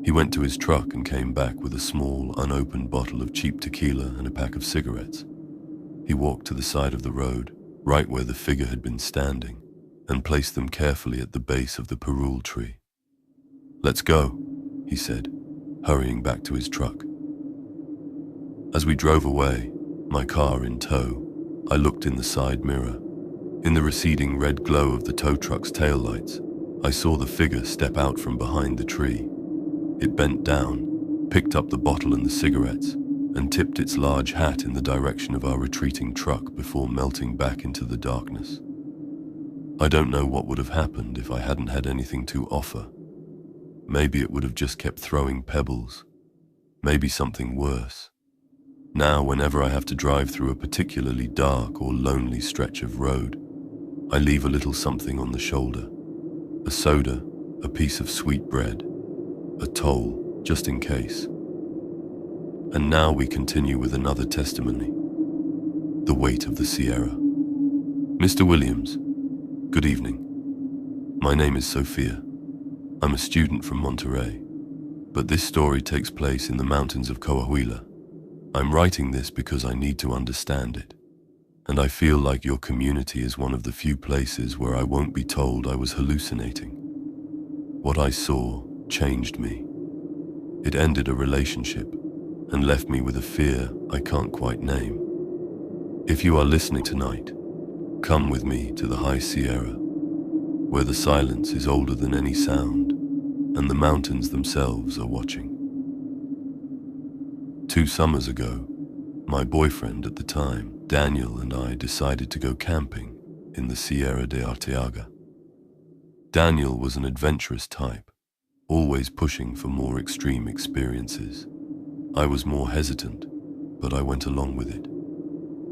He went to his truck and came back with a small, unopened bottle of cheap tequila and a pack of cigarettes. He walked to the side of the road, right where the figure had been standing, and placed them carefully at the base of the pyrrole tree. "Let's go," he said, hurrying back to his truck. As we drove away, my car in tow, I looked in the side mirror. In the receding red glow of the tow truck's taillights, I saw the figure step out from behind the tree. It bent down, picked up the bottle and the cigarettes, and tipped its large hat in the direction of our retreating truck before melting back into the darkness. I don't know what would have happened if I hadn't had anything to offer. Maybe it would have just kept throwing pebbles. Maybe something worse. Now, whenever I have to drive through a particularly dark or lonely stretch of road, I leave a little something on the shoulder. A soda, a piece of sweet bread, a toll, just in case. And now we continue with another testimony. The weight of the Sierra. "Mr. Williams, good evening. My name is Sophia. I'm a student from Monterey, but this story takes place in the mountains of Coahuila. I'm writing this because I need to understand it, and I feel like your community is one of the few places where I won't be told I was hallucinating. What I saw changed me. It ended a relationship and left me with a fear I can't quite name. If you are listening tonight, come with me to the High Sierra, where the silence is older than any sound and the mountains themselves are watching. 2 summers ago, my boyfriend at the time, Daniel, and I decided to go camping in the Sierra de Arteaga. Daniel was an adventurous type, always pushing for more extreme experiences. I was more hesitant, but I went along with it.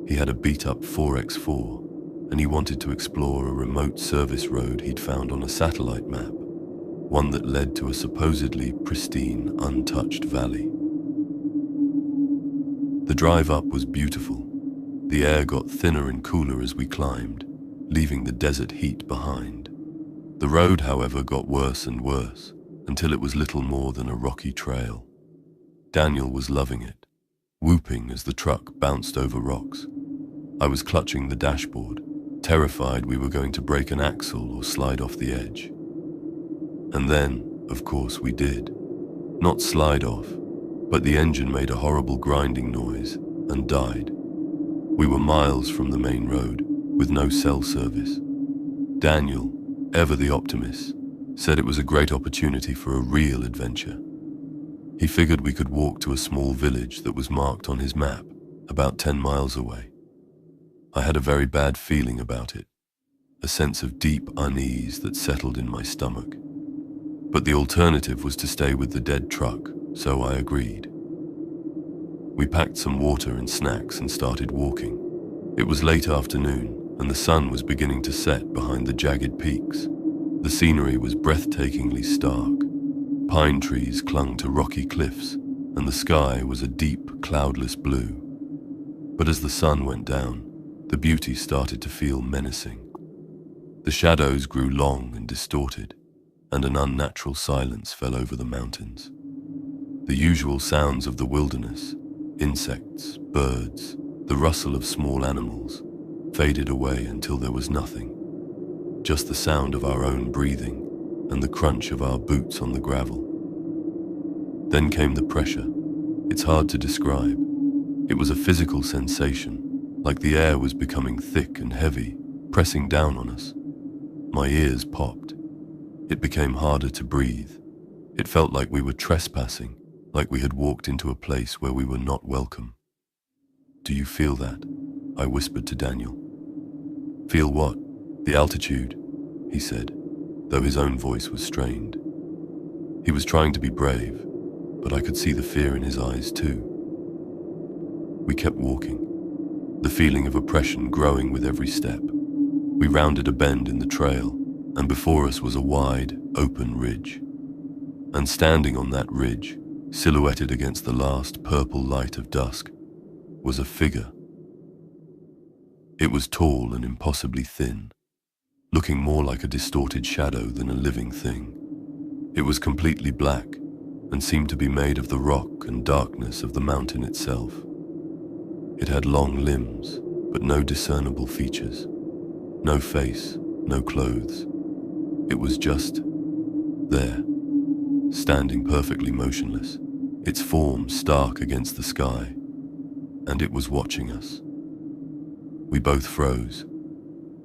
He had a beat-up 4x4, and he wanted to explore a remote service road he'd found on a satellite map, one that led to a supposedly pristine, untouched valley. The drive up was beautiful. The air got thinner and cooler as we climbed, leaving the desert heat behind. The road, however, got worse and worse, until it was little more than a rocky trail. Daniel was loving it, whooping as the truck bounced over rocks. I was clutching the dashboard, terrified we were going to break an axle or slide off the edge. And then, of course, we did. Not slide off, but the engine made a horrible grinding noise and died. We were miles from the main road, with no cell service. Daniel, ever the optimist, said it was a great opportunity for a real adventure. He figured we could walk to a small village that was marked on his map, about 10 miles away. I had a very bad feeling about it, a sense of deep unease that settled in my stomach. But the alternative was to stay with the dead truck, so I agreed. We packed some water and snacks and started walking. It was late afternoon, and the sun was beginning to set behind the jagged peaks. The scenery was breathtakingly stark. Pine trees clung to rocky cliffs, and the sky was a deep, cloudless blue. But as the sun went down, the beauty started to feel menacing. The shadows grew long and distorted, and an unnatural silence fell over the mountains. The usual sounds of the wilderness, insects, birds, the rustle of small animals, faded away until there was nothing. Just the sound of our own breathing and the crunch of our boots on the gravel. Then came the pressure. It's hard to describe. It was a physical sensation, like the air was becoming thick and heavy, pressing down on us. My ears popped. It became harder to breathe. It felt like we were trespassing, like we had walked into a place where we were not welcome. "Do you feel that?" I whispered to Daniel. "Feel what?" "The altitude," he said, though his own voice was strained. He was trying to be brave, but I could see the fear in his eyes too. We kept walking, the feeling of oppression growing with every step. We rounded a bend in the trail, and before us was a wide, open ridge. And standing on that ridge, silhouetted against the last purple light of dusk, was a figure. It was tall and impossibly thin, looking more like a distorted shadow than a living thing. It was completely black and seemed to be made of the rock and darkness of the mountain itself. It had long limbs, but no discernible features. No face, no clothes. It was just there, standing perfectly motionless, its form stark against the sky, and it was watching us. We both froze.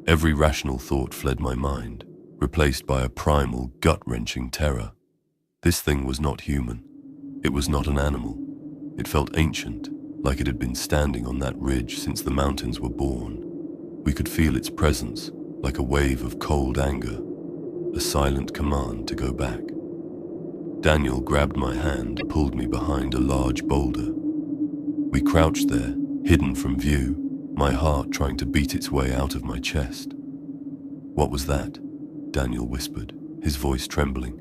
Every rational thought fled my mind, replaced by a primal, gut-wrenching terror. This thing was not human. It was not an animal. It felt ancient, like it had been standing on that ridge since the mountains were born. We could feel its presence, like a wave of cold anger, a silent command to go back. Daniel grabbed my hand and pulled me behind a large boulder. We crouched there, hidden from view, my heart trying to beat its way out of my chest. "What was that?" Daniel whispered, his voice trembling.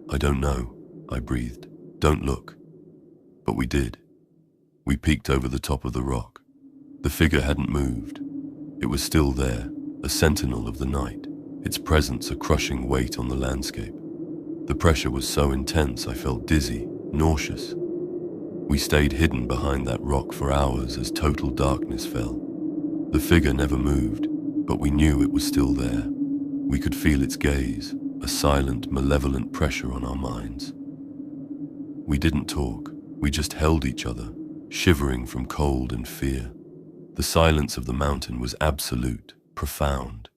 "I don't know," I breathed. "Don't look." But we did. We peeked over the top of the rock. The figure hadn't moved. It was still there, a sentinel of the night, its presence a crushing weight on the landscape. The pressure was so intense I felt dizzy, nauseous. We stayed hidden behind that rock for hours as total darkness fell. The figure never moved, but we knew it was still there. We could feel its gaze, a silent, malevolent pressure on our minds. We didn't talk, we just held each other, shivering from cold and fear. The silence of the mountain was absolute, profound.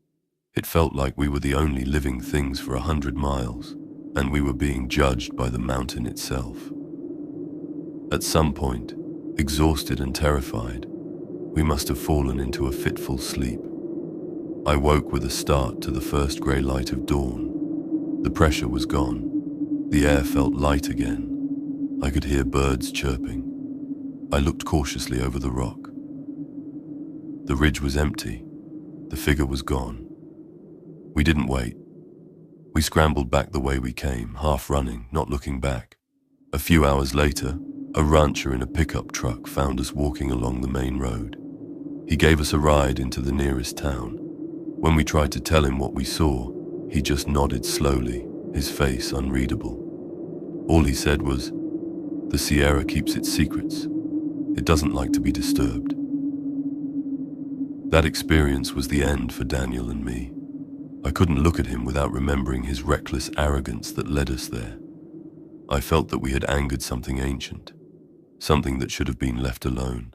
It felt like we were the only living things for 100 miles, and we were being judged by the mountain itself. At some point, exhausted and terrified, we must have fallen into a fitful sleep. I woke with a start to the first grey light of dawn. The pressure was gone. The air felt light again. I could hear birds chirping. I looked cautiously over the rock. The ridge was empty. The figure was gone. We didn't wait. We scrambled back the way we came, half running, not looking back. A few hours later, a rancher in a pickup truck found us walking along the main road. He gave us a ride into the nearest town. When we tried to tell him what we saw, he just nodded slowly, his face unreadable. All he said was, "The Sierra keeps its secrets. It doesn't like to be disturbed." That experience was the end for Daniel and me. I couldn't look at him without remembering his reckless arrogance that led us there. I felt that we had angered something ancient, something that should have been left alone.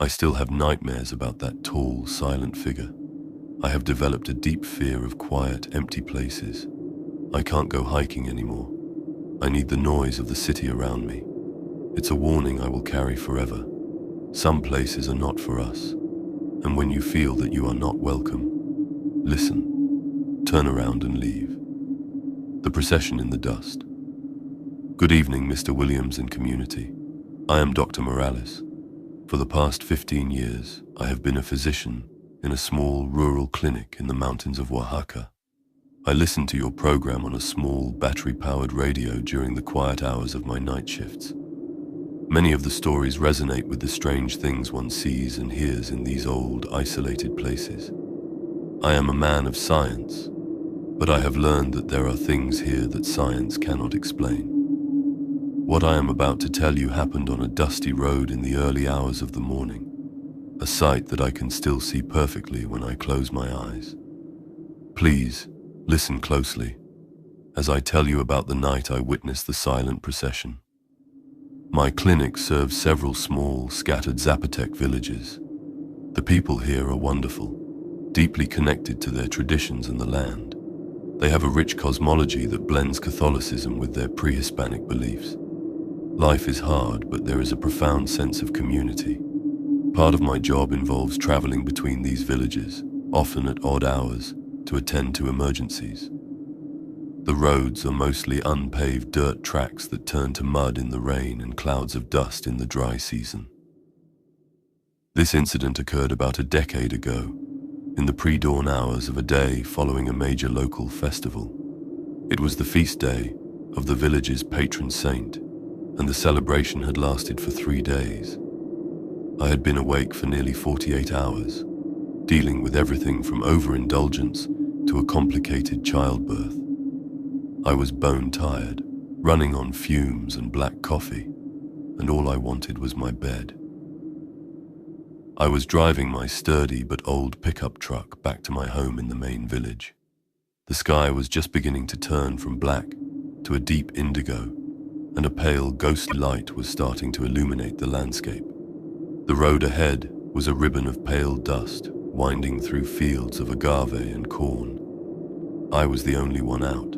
I still have nightmares about that tall, silent figure. I have developed a deep fear of quiet, empty places. I can't go hiking anymore. I need the noise of the city around me. It's a warning I will carry forever. Some places are not for us. And when you feel that you are not welcome, listen, turn around and leave. The procession in the dust. Good evening, Mr. Williams and community. I am Dr. Morales. For the past 15 years, I have been a physician in a small rural clinic in the mountains of Oaxaca. I listen to your program on a small battery-powered radio during the quiet hours of my night shifts. Many of the stories resonate with the strange things one sees and hears in these old, isolated places. I am a man of science, but I have learned that there are things here that science cannot explain. What I am about to tell you happened on a dusty road in the early hours of the morning, a sight that I can still see perfectly when I close my eyes. Please, listen closely, as I tell you about the night I witnessed the silent procession. My clinic serves several small, scattered Zapotec villages. The people here are wonderful, deeply connected to their traditions and the land. They have a rich cosmology that blends Catholicism with their pre-Hispanic beliefs. Life is hard, but there is a profound sense of community. Part of my job involves traveling between these villages, often at odd hours, to attend to emergencies. The roads are mostly unpaved dirt tracks that turn to mud in the rain and clouds of dust in the dry season. This incident occurred about a decade ago, in the pre-dawn hours of a day following a major local festival. It was the feast day of the village's patron saint, and the celebration had lasted for 3 days. I had been awake for nearly 48 hours, dealing with everything from overindulgence to a complicated childbirth. I was bone-tired, running on fumes and black coffee, and all I wanted was my bed. I was driving my sturdy but old pickup truck back to my home in the main village. The sky was just beginning to turn from black to a deep indigo, and a pale ghostly light was starting to illuminate the landscape. The road ahead was a ribbon of pale dust winding through fields of agave and corn. I was the only one out.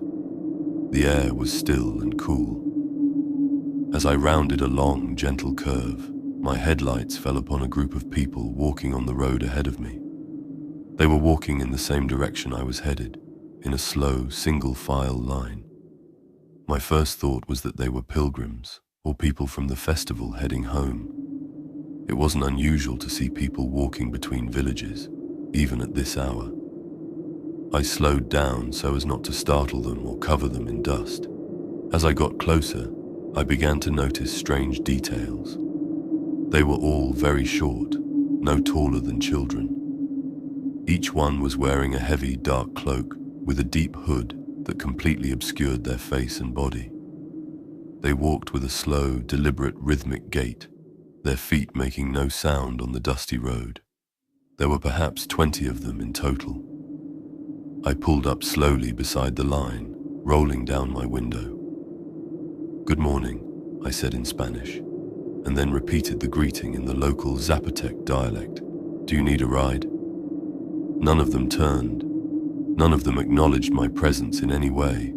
The air was still and cool. As I rounded a long, gentle curve, my headlights fell upon a group of people walking on the road ahead of me. They were walking in the same direction I was headed, in a slow, single-file line. My first thought was that they were pilgrims, or people from the festival heading home. It wasn't unusual to see people walking between villages, even at this hour. I slowed down so as not to startle them or cover them in dust. As I got closer, I began to notice strange details. They were all very short, no taller than children. Each one was wearing a heavy, dark cloak with a deep hood that completely obscured their face and body. They walked with a slow, deliberate, rhythmic gait, their feet making no sound on the dusty road. There were perhaps 20 of them in total. I pulled up slowly beside the line, rolling down my window. "Good morning," I said in Spanish, and then repeated the greeting in the local Zapotec dialect. "Do you need a ride?" None of them turned. None of them acknowledged my presence in any way.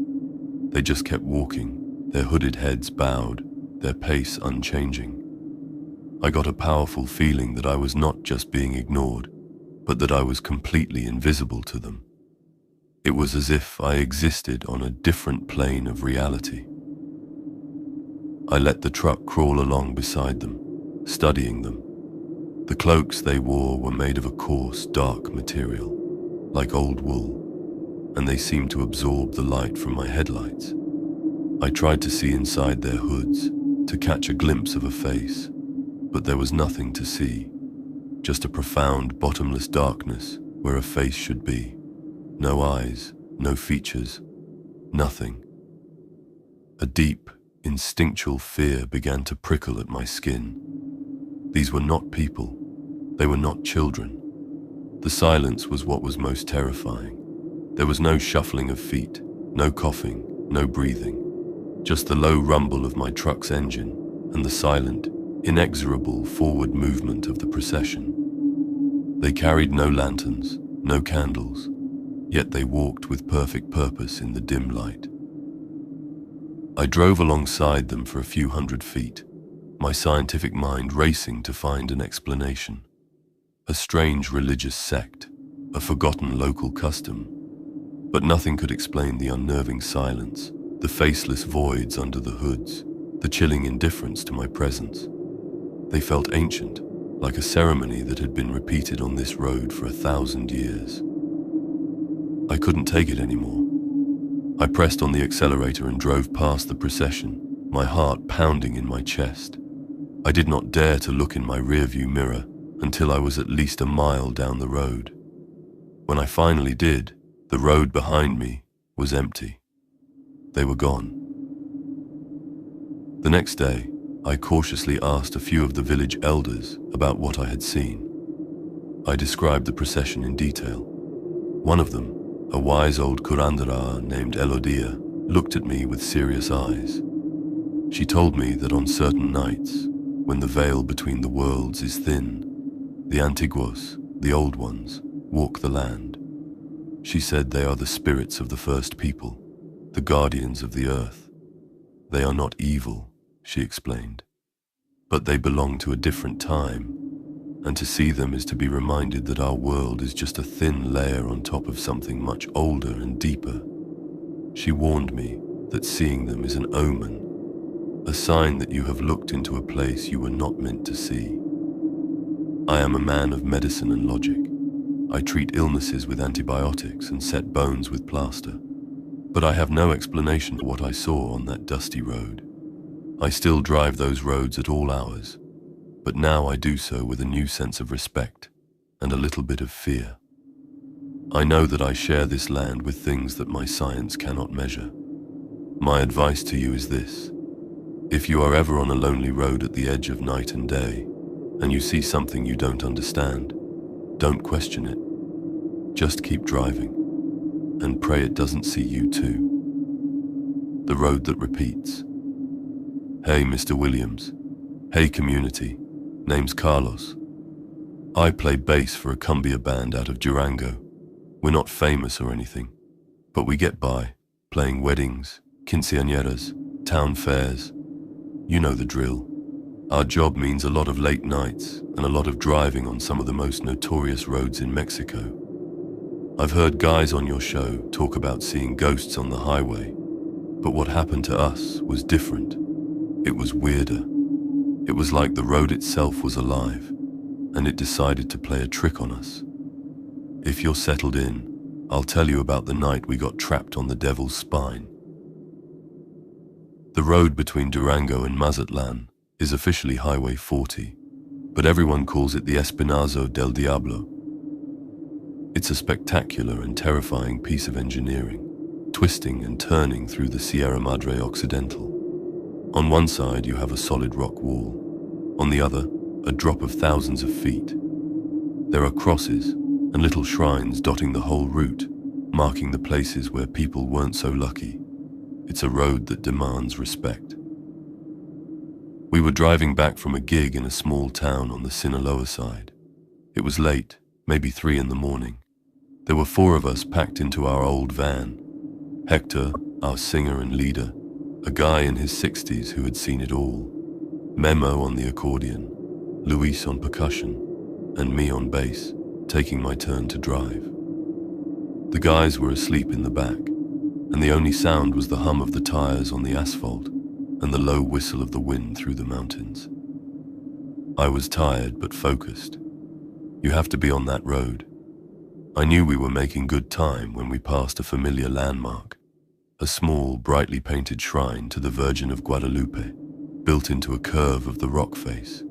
They just kept walking, their hooded heads bowed, their pace unchanging. I got a powerful feeling that I was not just being ignored, but that I was completely invisible to them. It was as if I existed on a different plane of reality. I let the truck crawl along beside them, studying them. The cloaks they wore were made of a coarse, dark material, like old wool, and they seemed to absorb the light from my headlights. I tried to see inside their hoods, to catch a glimpse of a face, but there was nothing to see, just a profound, bottomless darkness where a face should be. No eyes, no features, nothing. A deep, instinctual fear began to prickle at my skin. These were not people. They were not children. The silence was what was most terrifying. There was no shuffling of feet, no coughing, no breathing, just the low rumble of my truck's engine and the silent, inexorable forward movement of the procession. They carried no lanterns, no candles, yet they walked with perfect purpose in the dim light. I drove alongside them for a few hundred feet, my scientific mind racing to find an explanation. A strange religious sect, a forgotten local custom. But nothing could explain the unnerving silence, the faceless voids under the hoods, the chilling indifference to my presence. They felt ancient, like a ceremony that had been repeated on this road for 1,000 years. I couldn't take it anymore. I pressed on the accelerator and drove past the procession, my heart pounding in my chest. I did not dare to look in my rearview mirror until I was at least a mile down the road. When I finally did, the road behind me was empty. They were gone. The next day, I cautiously asked a few of the village elders about what I had seen. I described the procession in detail. One of them, a wise old curandera named Elodia, looked at me with serious eyes. She told me that on certain nights, when the veil between the worlds is thin, the Antiguos, the old ones, walk the land. She said they are the spirits of the first people, the guardians of the earth. They are not evil, she explained, but they belong to a different time, and to see them is to be reminded that our world is just a thin layer on top of something much older and deeper. She warned me that seeing them is an omen, a sign that you have looked into a place you were not meant to see. I am a man of medicine and logic. I treat illnesses with antibiotics and set bones with plaster. But I have no explanation for what I saw on that dusty road. I still drive those roads at all hours, but now I do so with a new sense of respect and a little bit of fear. I know that I share this land with things that my science cannot measure. My advice to you is this: if you are ever on a lonely road at the edge of night and day, and you see something you don't understand, don't question it. Just keep driving, and pray it doesn't see you too. The road that repeats. Hey, Mr. Williams. Hey, community. Name's Carlos. I play bass for a cumbia band out of Durango. We're not famous or anything, but we get by, playing weddings, quinceañeras, town fairs. You know the drill. Our job means a lot of late nights and a lot of driving on some of the most notorious roads in Mexico. I've heard guys on your show talk about seeing ghosts on the highway, but what happened to us was different. It was weirder. It was like the road itself was alive, and it decided to play a trick on us. If you're settled in, I'll tell you about the night we got trapped on the Devil's Spine. The road between Durango and Mazatlan is officially Highway 40, but everyone calls it the Espinazo del Diablo. It's a spectacular and terrifying piece of engineering, twisting and turning through the Sierra Madre Occidental. On one side you have a solid rock wall, on the other a drop of thousands of feet. There are crosses and little shrines dotting the whole route, marking the places where people weren't so lucky. It's a road that demands respect. We were driving back from a gig in a small town on the Sinaloa side. It was late, maybe 3 in the morning. There were 4 of us packed into our old van. Hector, our singer and leader, a guy in his 60s who had seen it all, Memo on the accordion, Luis on percussion, and me on bass, taking my turn to drive. The guys were asleep in the back, and the only sound was the hum of the tires on the asphalt and the low whistle of the wind through the mountains. I was tired but focused. You have to be on that road. I knew we were making good time when we passed a familiar landmark, a small, brightly painted shrine to the Virgin of Guadalupe, built into a curve of the rock face.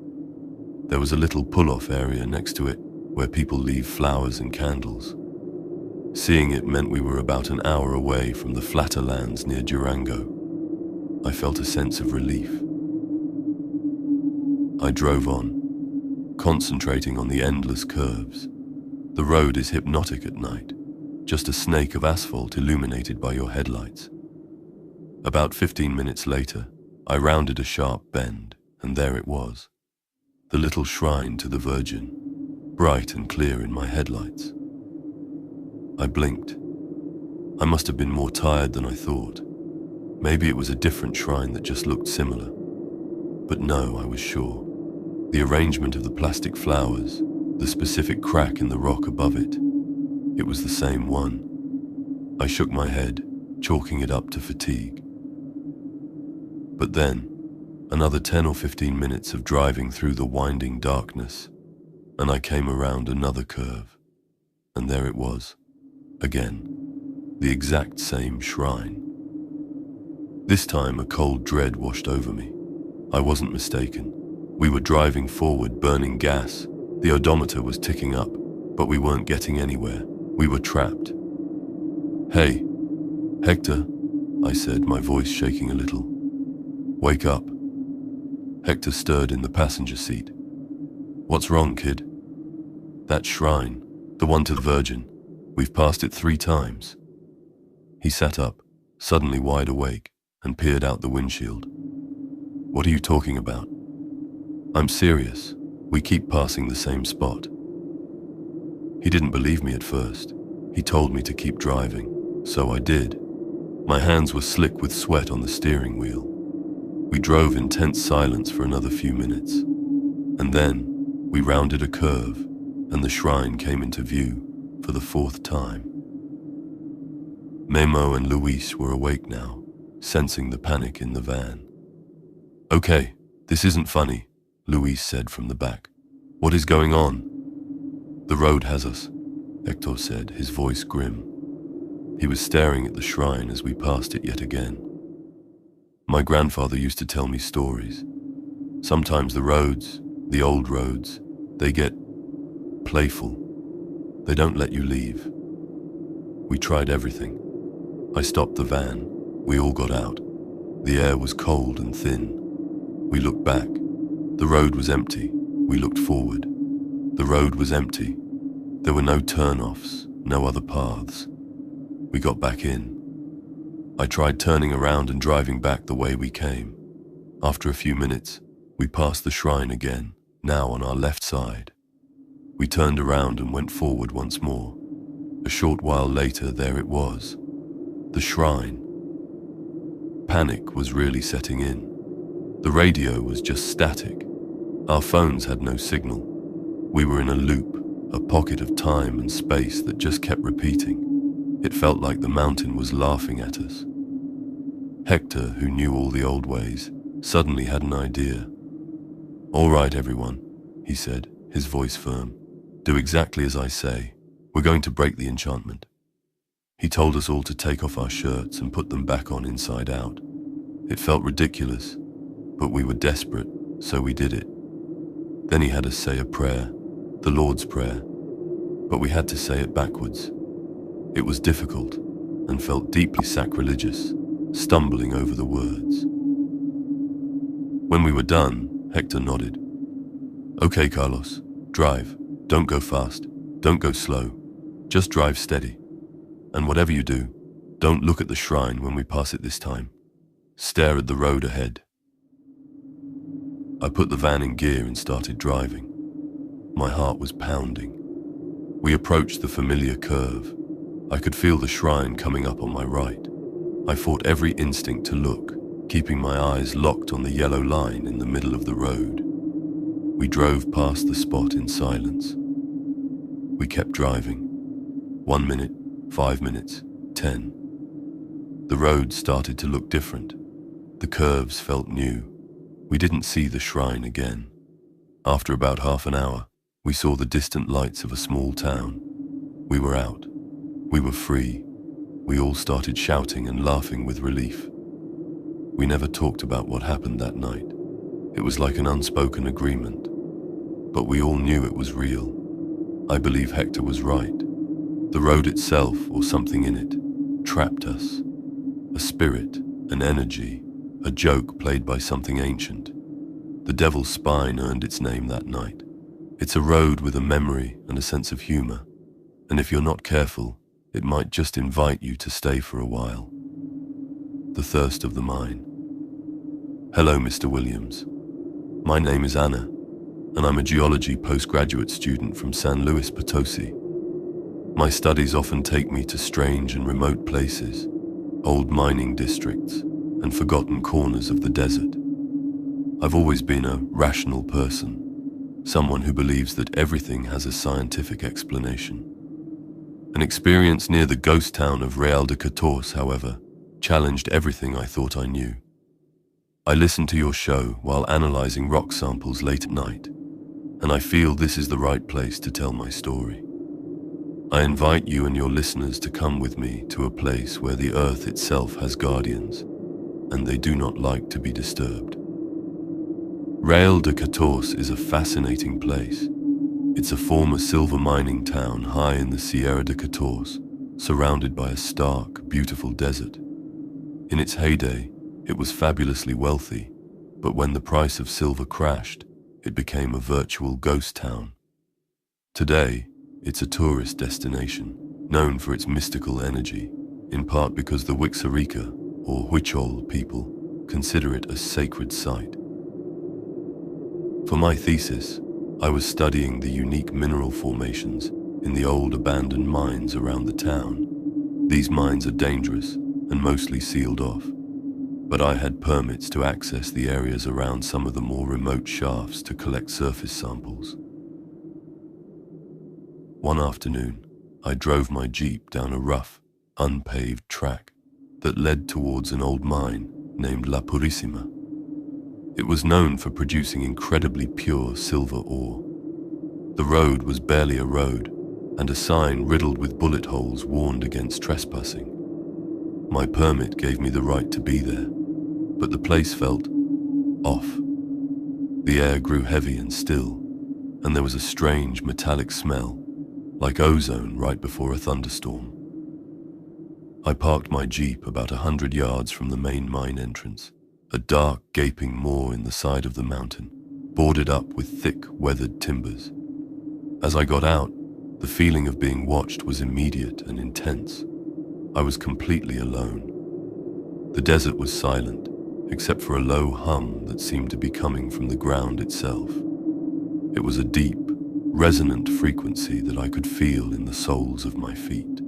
There was a little pull-off area next to it where people leave flowers and candles. Seeing it meant we were about an hour away from the flatter lands near Durango. I felt a sense of relief. I drove on, concentrating on the endless curves. The road is hypnotic at night, just a snake of asphalt illuminated by your headlights. About 15 minutes later, I rounded a sharp bend, and there it was, the little shrine to the Virgin, bright and clear in my headlights. I blinked. I must have been more tired than I thought. Maybe it was a different shrine that just looked similar. But no, I was sure. The arrangement of the plastic flowers, the specific crack in the rock above it, it was the same one. I shook my head, chalking it up to fatigue. But then, another 10 or 15 minutes of driving through the winding darkness, and I came around another curve. And there it was, again, the exact same shrine. This time a cold dread washed over me. I wasn't mistaken. We were driving forward, burning gas. The odometer was ticking up, but we weren't getting anywhere. We were trapped. "Hey, Hector," I said, my voice shaking a little. "Wake up." Hector stirred in the passenger seat. "What's wrong, kid?" "That shrine, the one to the Virgin. We've passed it 3 times. He sat up, suddenly wide awake, and peered out the windshield. "What are you talking about?" "I'm serious. We keep passing the same spot." He didn't believe me at first. He told me to keep driving, so I did. My hands were slick with sweat on the steering wheel. We drove in tense silence for another few minutes, and then we rounded a curve, and the shrine came into view for the 4th time. Memo and Luis were awake now, sensing the panic in the van. "Okay, this isn't funny," Luis said from the back. "What is going on?" "The road has us," Hector said, his voice grim. He was staring at the shrine as we passed it yet again. "My grandfather used to tell me stories. Sometimes the roads, the old roads, they get playful. They don't let you leave. We tried everything. I stopped the van. We all got out. The air was cold and thin. We looked back. The road was empty. We looked forward. The road was empty. There were no turn-offs, no other paths. We got back in. I tried turning around and driving back the way we came. After a few minutes, we passed the shrine again, now on our left side. We turned around and went forward once more. A short while later, there it was, the shrine. Panic was really setting in. The radio was just static. Our phones had no signal. We were in a loop, a pocket of time and space that just kept repeating. It felt like the mountain was laughing at us. Hector, who knew all the old ways, suddenly had an idea. "All right, everyone," he said, his voice firm. "Do exactly as I say. We're going to break the enchantment." He told us all to take off our shirts and put them back on inside out. It felt ridiculous, but we were desperate, so we did it. Then he had us say a prayer, the Lord's Prayer, but we had to say it backwards. It was difficult and felt deeply sacrilegious, stumbling over the words. When we were done, Hector nodded. "Okay, Carlos, drive. Don't go fast. Don't go slow. Just drive steady." And whatever you do, don't look at the shrine when we pass it this time. Stare at the road ahead. I put the van in gear and started driving. My heart was pounding. We approached the familiar curve. I could feel the shrine coming up on my right. I fought every instinct to look, keeping my eyes locked on the yellow line in the middle of the road. We drove past the spot in silence. We kept driving. 1 minute, 5 minutes, 10. The road started to look different. The curves felt new. We didn't see the shrine again. After about half an hour, we saw the distant lights of a small town. We were out. We were free. We all started shouting and laughing with relief. We never talked about what happened that night. It was like an unspoken agreement. But we all knew it was real. I believe Hector was right. The road itself, or something in it, trapped us. A spirit, an energy, a joke played by something ancient. The Devil's Spine earned its name that night. It's a road with a memory and a sense of humor, and if you're not careful, it might just invite you to stay for a while. The thirst of the mine. Hello, Mr. Williams. My name is Anna, and I'm a geology postgraduate student from San Luis Potosi. My studies often take me to strange and remote places, old mining districts, and forgotten corners of the desert. I've always been a rational person, someone who believes that everything has a scientific explanation. An experience near the ghost town of Real de Catorce, however, challenged everything I thought I knew. I listened to your show while analyzing rock samples late at night, and I feel this is the right place to tell my story. I invite you and your listeners to come with me to a place where the earth itself has guardians, and they do not like to be disturbed. Real de Catorce is a fascinating place. It's a former silver mining town high in the Sierra de Catorce, surrounded by a stark, beautiful desert. In its heyday, it was fabulously wealthy, but when the price of silver crashed, it became a virtual ghost town. Today, it's a tourist destination, known for its mystical energy, in part because the Wixárika, or Huichol people, consider it a sacred site. For my thesis, I was studying the unique mineral formations in the old abandoned mines around the town. These mines are dangerous and mostly sealed off, but I had permits to access the areas around some of the more remote shafts to collect surface samples. One afternoon, I drove my Jeep down a rough, unpaved track that led towards an old mine named La Purísima. It was known for producing incredibly pure silver ore. The road was barely a road, and a sign riddled with bullet holes warned against trespassing. My permit gave me the right to be there, but the place felt off. The air grew heavy and still, and there was a strange metallic smell, like ozone right before a thunderstorm. I parked my Jeep about 100 yards from the main mine entrance, a dark, gaping maw in the side of the mountain, boarded up with thick, weathered timbers. As I got out, the feeling of being watched was immediate and intense. I was completely alone. The desert was silent, except for a low hum that seemed to be coming from the ground itself. It was a deep, resonant frequency that I could feel in the soles of my feet.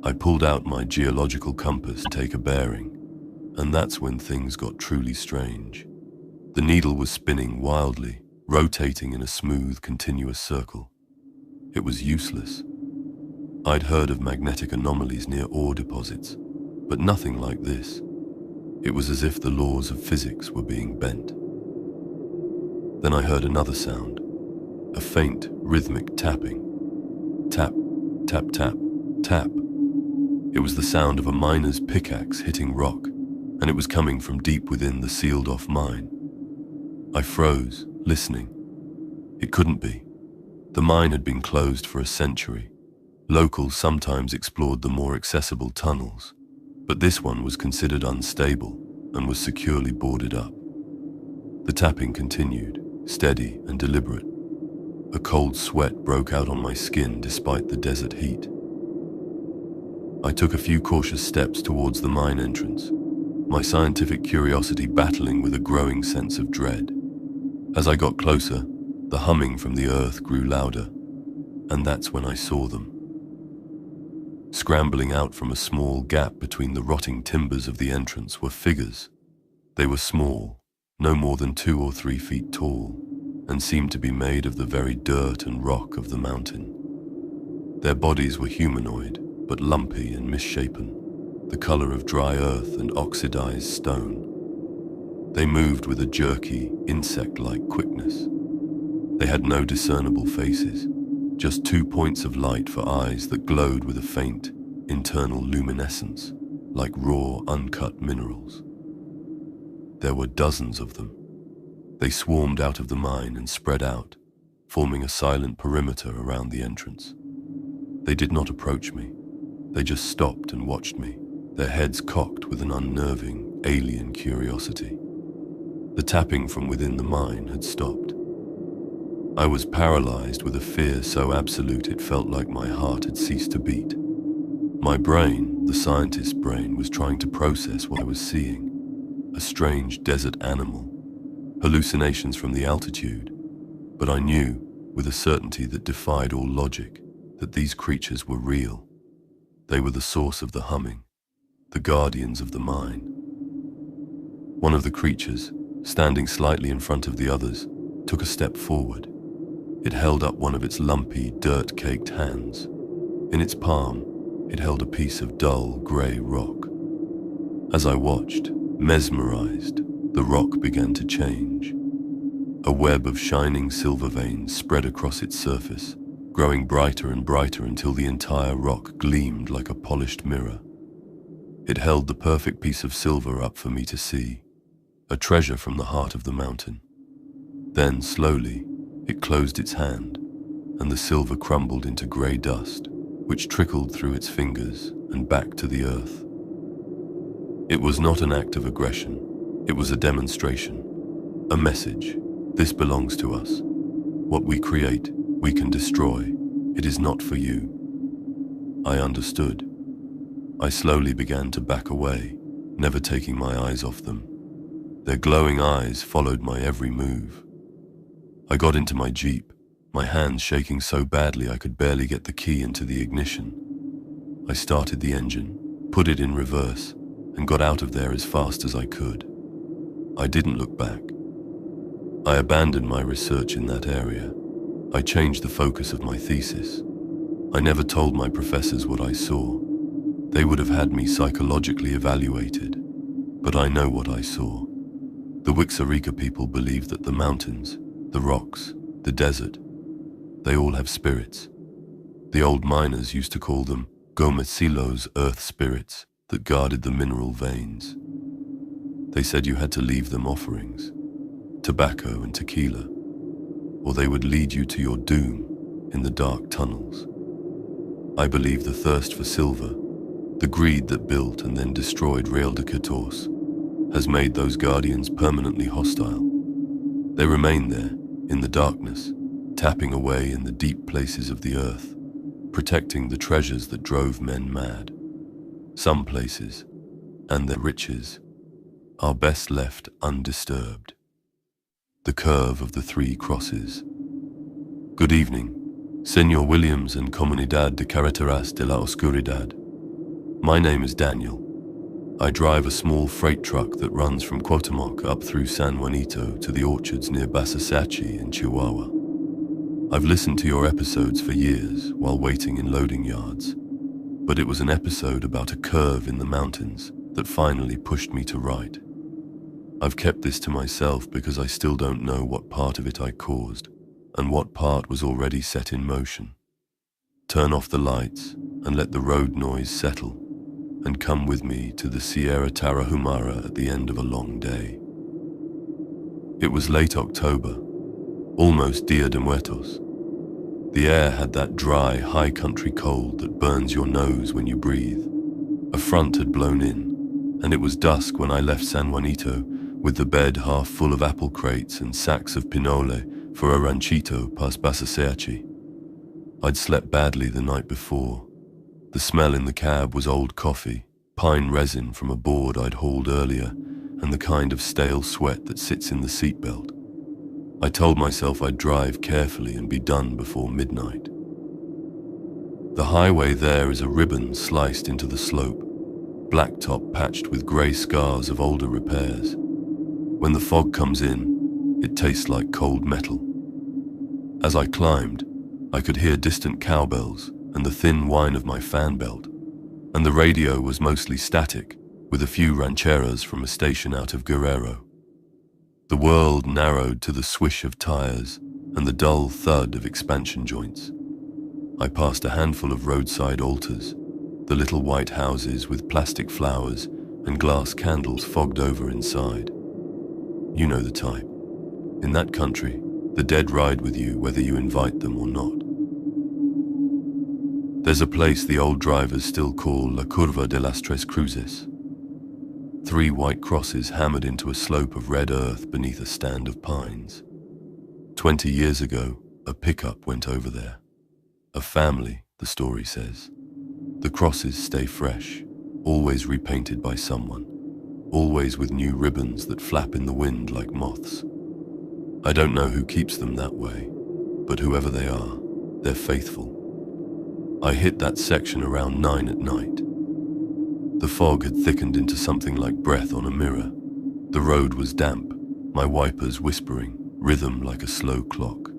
I pulled out my geological compass to take a bearing, and that's when things got truly strange. The needle was spinning wildly, rotating in a smooth, continuous circle. It was useless. I'd heard of magnetic anomalies near ore deposits, but nothing like this. It was as if the laws of physics were being bent. Then I heard another sound, a faint, rhythmic tapping. Tap, tap, tap, tap. It was the sound of a miner's pickaxe hitting rock, and it was coming from deep within the sealed-off mine. I froze, listening. It couldn't be. The mine had been closed for a century. Locals sometimes explored the more accessible tunnels, but this one was considered unstable and was securely boarded up. The tapping continued, steady and deliberate. A cold sweat broke out on my skin despite the desert heat. I took a few cautious steps towards the mine entrance, my scientific curiosity battling with a growing sense of dread. As I got closer, the humming from the earth grew louder, and that's when I saw them. Scrambling out from a small gap between the rotting timbers of the entrance were figures. They were small, no more than 2 or 3 feet tall, and seemed to be made of the very dirt and rock of the mountain. Their bodies were humanoid, but lumpy and misshapen, the color of dry earth and oxidized stone. They moved with a jerky, insect-like quickness. They had no discernible faces, just 2 points of light for eyes that glowed with a faint, internal luminescence, like raw, uncut minerals. There were dozens of them. They swarmed out of the mine and spread out, forming a silent perimeter around the entrance. They did not approach me. They just stopped and watched me, their heads cocked with an unnerving, alien curiosity. The tapping from within the mine had stopped. I was paralyzed with a fear so absolute it felt like my heart had ceased to beat. My brain, the scientist's brain, was trying to process what I was seeing. A strange desert animal, hallucinations from the altitude. But I knew, with a certainty that defied all logic, that these creatures were real. They were the source of the humming, the guardians of the mine. One of the creatures, standing slightly in front of the others, took a step forward. It held up one of its lumpy, dirt-caked hands. In its palm, it held a piece of dull, grey rock. As I watched, mesmerized, the rock began to change. A web of shining silver veins spread across its surface, growing brighter and brighter until the entire rock gleamed like a polished mirror. It held the perfect piece of silver up for me to see, a treasure from the heart of the mountain. Then, slowly, it closed its hand, and the silver crumbled into grey dust, which trickled through its fingers and back to the earth. It was not an act of aggression. It was a demonstration, a message. This belongs to us. What we create, we can destroy. It is not for you. I understood. I slowly began to back away, never taking my eyes off them. Their glowing eyes followed my every move. I got into my Jeep, my hands shaking so badly I could barely get the key into the ignition. I started the engine, put it in reverse, and got out of there as fast as I could. I didn't look back. I abandoned my research in that area. I changed the focus of my thesis. I never told my professors what I saw. They would have had me psychologically evaluated. But I know what I saw. The Wixarika people believe that the mountains, the rocks, the desert, they all have spirits. The old miners used to call them Gomesilos, earth spirits, that guarded the mineral veins. They said you had to leave them offerings, tobacco and tequila, or they would lead you to your doom in the dark tunnels. I believe the thirst for silver, the greed that built and then destroyed Real de 14, has made those guardians permanently hostile. They remain there, in the darkness, tapping away in the deep places of the earth, protecting the treasures that drove men mad. Some places, and their riches, are best left undisturbed. The curve of the 3 crosses. Good evening, Senor Williams and Comunidad de Carreteras de la Oscuridad. My name is Daniel. I drive a small freight truck that runs from Cuauhtémoc up through San Juanito to the orchards near Basasachi in Chihuahua. I've listened to your episodes for years while waiting in loading yards, but it was an episode about a curve in the mountains that finally pushed me to write. I've kept this to myself because I still don't know what part of it I caused and what part was already set in motion. Turn off the lights and let the road noise settle, and come with me to the Sierra Tarahumara at the end of a long day. It was late October, almost Dia de Muertos. The air had that dry, high country cold that burns your nose when you breathe. A front had blown in, and it was dusk when I left San Juanito with the bed half full of apple crates and sacks of pinole for a ranchito past Basasachi. I'd slept badly the night before. The smell in the cab was old coffee, pine resin from a board I'd hauled earlier, and the kind of stale sweat that sits in the seatbelt. I told myself I'd drive carefully and be done before midnight. The highway there is a ribbon sliced into the slope, blacktop patched with grey scars of older repairs. When the fog comes in, it tastes like cold metal. As I climbed, I could hear distant cowbells and the thin whine of my fan belt, and the radio was mostly static, with a few rancheras from a station out of Guerrero. The world narrowed to the swish of tires and the dull thud of expansion joints. I passed a handful of roadside altars, the little white houses with plastic flowers and glass candles fogged over inside. You know the type. In that country, the dead ride with you whether you invite them or not. There's a place the old drivers still call La Curva de las Tres Cruces. 3 white crosses hammered into a slope of red earth beneath a stand of pines. 20 years ago, a pickup went over there. A family, the story says. The crosses stay fresh, always repainted by someone, always with new ribbons that flap in the wind like moths. I don't know who keeps them that way, but whoever they are, they're faithful. I hit that section around 9 at night. The fog had thickened into something like breath on a mirror. The road was damp, my wipers whispering, rhythm like a slow clock.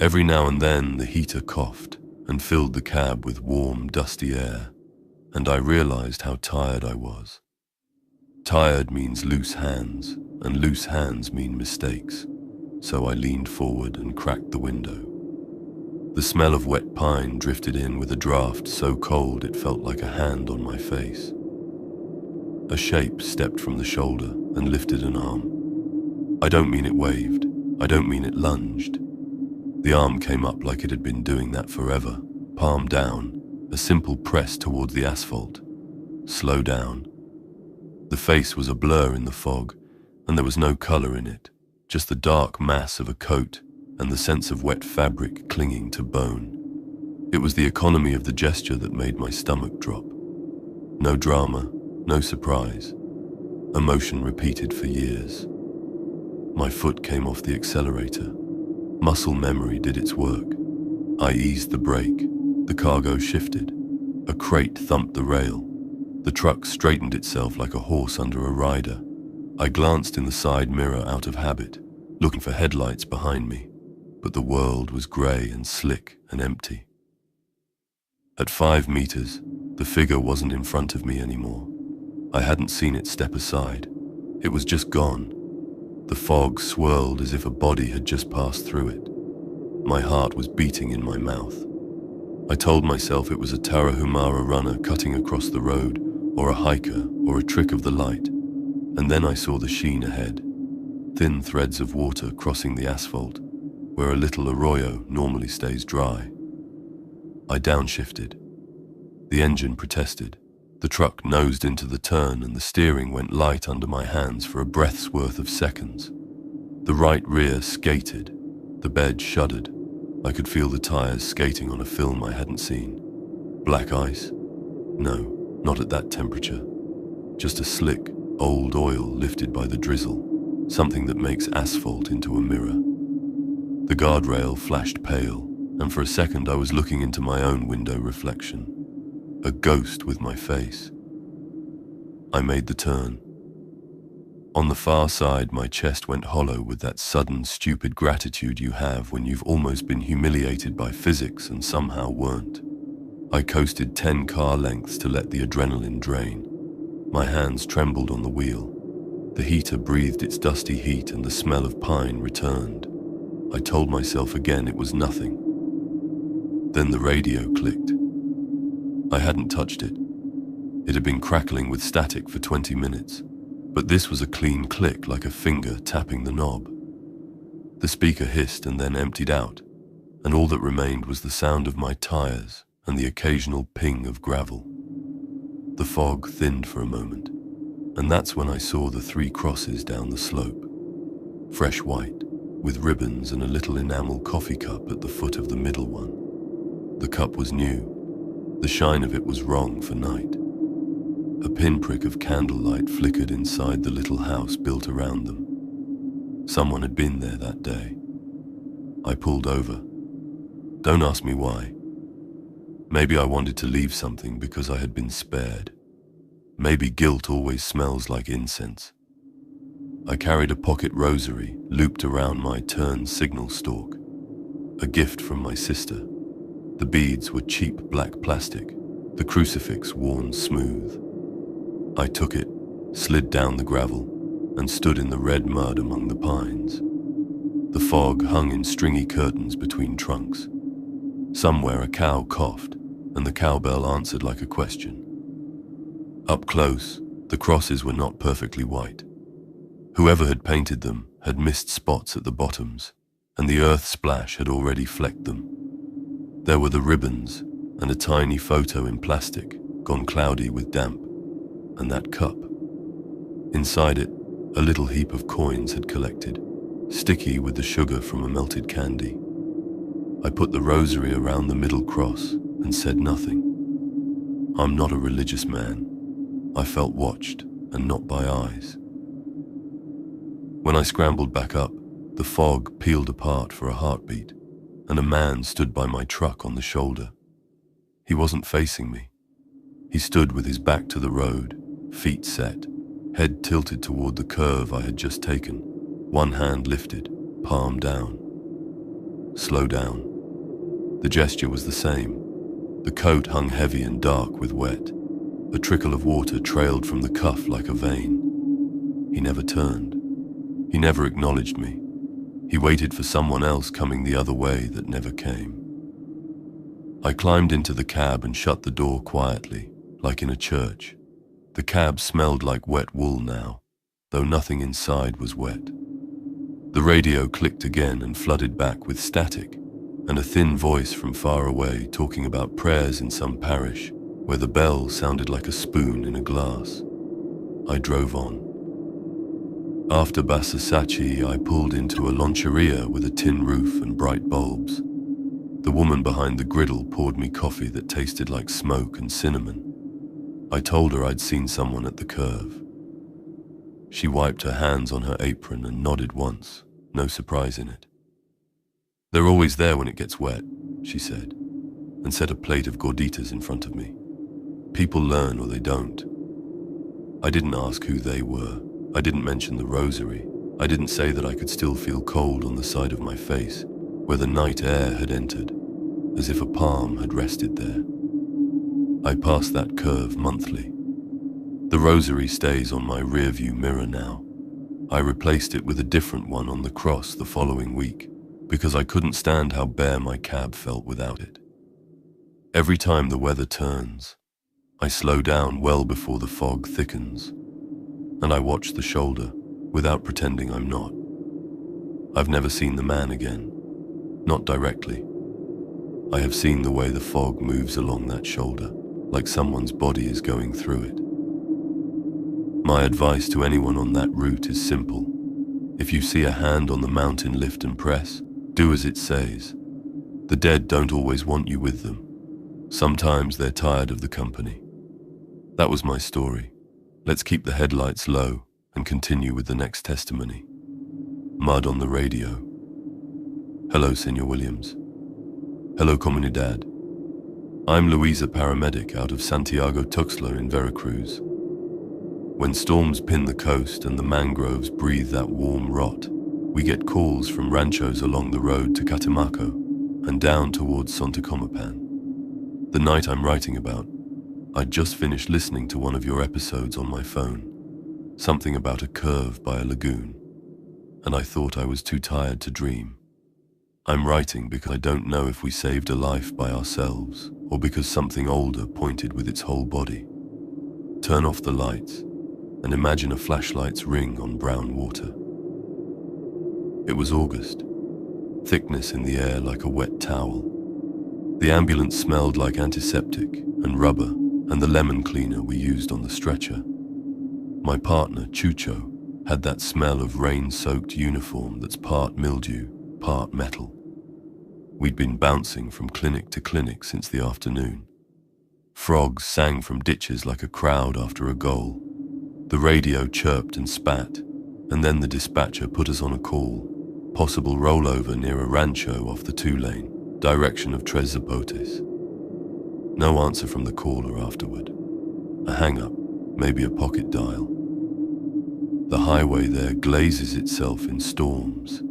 Every now and then the heater coughed and filled the cab with warm, dusty air, and I realized how tired I was. Tired means loose hands, and loose hands mean mistakes, so I leaned forward and cracked the window. The smell of wet pine drifted in with a draft so cold it felt like a hand on my face. A shape stepped from the shoulder and lifted an arm. I don't mean it waved, I don't mean it lunged. The arm came up like it had been doing that forever, palm down, a simple press towards the asphalt. Slow down. The face was a blur in the fog, and there was no color in it, just the dark mass of a coat and the sense of wet fabric clinging to bone. It was the economy of the gesture that made my stomach drop. No drama, no surprise. A motion repeated for years. My foot came off the accelerator. Muscle memory did its work. I eased the brake. The cargo shifted. A crate thumped the rail. The truck straightened itself like a horse under a rider. I glanced in the side mirror out of habit, looking for headlights behind me, but the world was grey and slick and empty. At 5 meters, the figure wasn't in front of me anymore. I hadn't seen it step aside. It was just gone. The fog swirled as if a body had just passed through it. My heart was beating in my mouth. I told myself it was a Tarahumara runner cutting across the road, or a hiker, or a trick of the light. And then I saw the sheen ahead. Thin threads of water crossing the asphalt, where a little arroyo normally stays dry. I downshifted. The engine protested. The truck nosed into the turn and the steering went light under my hands for a breath's worth of seconds. The right rear skated. The bed shuddered. I could feel the tires skating on a film I hadn't seen. Black ice? No, not at that temperature. Just a slick, old oil lifted by the drizzle, something that makes asphalt into a mirror. The guardrail flashed pale, and for a second I was looking into my own window reflection. A ghost with my face. I made the turn. On the far side, my chest went hollow with that sudden, stupid gratitude you have when you've almost been humiliated by physics and somehow weren't. I coasted 10 car lengths to let the adrenaline drain. My hands trembled on the wheel. The heater breathed its dusty heat and the smell of pine returned. I told myself again it was nothing. Then the radio clicked. I hadn't touched it. It had been crackling with static for 20 minutes, but this was a clean click like a finger tapping the knob. The speaker hissed and then emptied out, and all that remained was the sound of my tires and the occasional ping of gravel. The fog thinned for a moment, and that's when I saw the 3 crosses down the slope. Fresh white, with ribbons and a little enamel coffee cup at the foot of the middle one. The cup was new. The The shine of it was wrong for night. A pinprick of candlelight flickered inside the little house built around them. Someone had been there that day. I pulled over. Don't ask me why. Maybe I wanted to leave something because I had been spared. Maybe guilt always smells like incense. I carried a pocket rosary looped around my turn signal stalk, a gift from my sister. The beads were cheap black plastic, the crucifix worn smooth. I took it, slid down the gravel, and stood in the red mud among the pines. The fog hung in stringy curtains between trunks. Somewhere a cow coughed, and the cowbell answered like a question. Up close, the crosses were not perfectly white. Whoever had painted them had missed spots at the bottoms, and the earth splash had already flecked them. There were the ribbons, and a tiny photo in plastic, gone cloudy with damp, and that cup. Inside it, a little heap of coins had collected, sticky with the sugar from a melted candy. I put the rosary around the middle cross and said nothing. I'm not a religious man. I felt watched, and not by eyes. When I scrambled back up, the fog peeled apart for a heartbeat, and a man stood by my truck on the shoulder. He wasn't facing me. He stood with his back to the road, feet set, head tilted toward the curve I had just taken, one hand lifted, palm down. Slow down. The gesture was the same. The coat hung heavy and dark with wet. A trickle of water trailed from the cuff like a vein. He never turned. He never acknowledged me. He waited for someone else coming the other way that never came. I climbed into the cab and shut the door quietly, like in a church. The cab smelled like wet wool now, though nothing inside was wet. The radio clicked again and flooded back with static, and a thin voice from far away talking about prayers in some parish where the bell sounded like a spoon in a glass. I drove on. After Basasachi, I pulled into a loncheria with a tin roof and bright bulbs. The woman behind the griddle poured me coffee that tasted like smoke and cinnamon. I told her I'd seen someone at the curve. She wiped her hands on her apron and nodded once, no surprise in it. They're always there when it gets wet, she said, and set a plate of gorditas in front of me. People learn or they don't. I didn't ask who they were. I didn't mention the rosary. I didn't say that I could still feel cold on the side of my face, where the night air had entered, as if a palm had rested there. I pass that curve monthly. The rosary stays on my rearview mirror now. I replaced it with a different one on the cross the following week, because I couldn't stand how bare my cab felt without it. Every time the weather turns, I slow down well before the fog thickens, and I watch the shoulder without pretending I'm not. I've never seen the man again, not directly. I have seen the way the fog moves along that shoulder, like someone's body is going through it. My advice to anyone on that route is simple. If you see a hand on the mountain lift and press, do as it says. The dead don't always want you with them. Sometimes they're tired of the company. That was my story. Let's keep the headlights low and continue with the next testimony. Mud on the radio. Hello, Senor Williams. Hello, Comunidad. I'm Luisa, paramedic out of Santiago Tuxtla in Veracruz. When storms pin the coast and the mangroves breathe that warm rot, we get calls from ranchos along the road to Catemaco and down towards Sontocomapan. The night I'm writing about, I'd just finished listening to one of your episodes on my phone, something about a curve by a lagoon, and I thought I was too tired to dream. I'm writing because I don't know if we saved a life by ourselves or because something older pointed with its whole body. Turn off the lights and imagine a flashlight's ring on brown water. It was August, thickness in the air like a wet towel. The ambulance smelled like antiseptic and rubber and the lemon cleaner we used on the stretcher. My partner, Chucho, had that smell of rain-soaked uniform that's part mildew, part metal. We'd been bouncing from clinic to clinic since the afternoon. Frogs sang from ditches like a crowd after a goal. The radio chirped and spat, and then the dispatcher put us on a call. Possible rollover near a rancho off the 2-lane, direction of Tres Zapotes. No answer from the caller afterward. A hang-up, maybe a pocket dial. The highway there glazes itself in storms.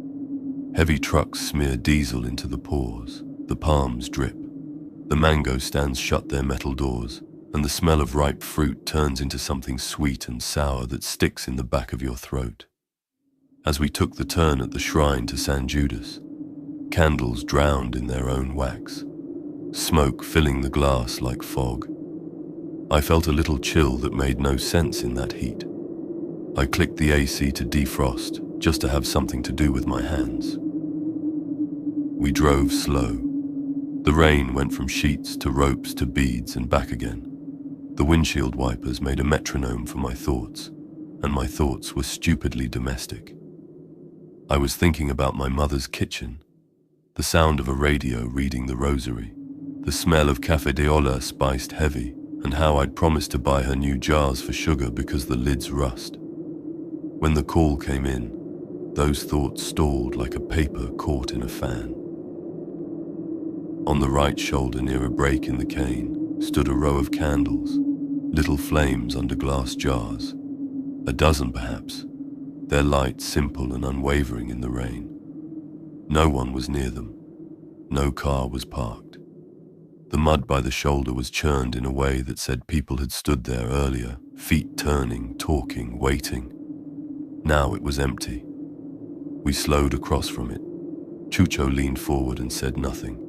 Heavy trucks smear diesel into the pores. The palms drip. The mango stands shut their metal doors, and the smell of ripe fruit turns into something sweet and sour that sticks in the back of your throat. As we took the turn at the shrine to San Judas, candles drowned in their own wax, smoke filling the glass like fog. I felt a little chill that made no sense in that heat. I clicked the AC to defrost, just to have something to do with my hands. We drove slow. The rain went from sheets to ropes to beads and back again. The windshield wipers made a metronome for my thoughts, and my thoughts were stupidly domestic. I was thinking about my mother's kitchen, the sound of a radio reading the rosary, the smell of cafe de olla spiced heavy, and how I'd promised to buy her new jars for sugar because the lids rust. When the call came in, those thoughts stalled like a paper caught in a fan. On the right shoulder near a break in the cane stood a row of candles, little flames under glass jars, a dozen perhaps, their light simple and unwavering in the rain. No one was near them. No car was parked. The mud by the shoulder was churned in a way that said people had stood there earlier, feet turning, talking, waiting. Now it was empty. We slowed across from it. Chucho leaned forward and said nothing.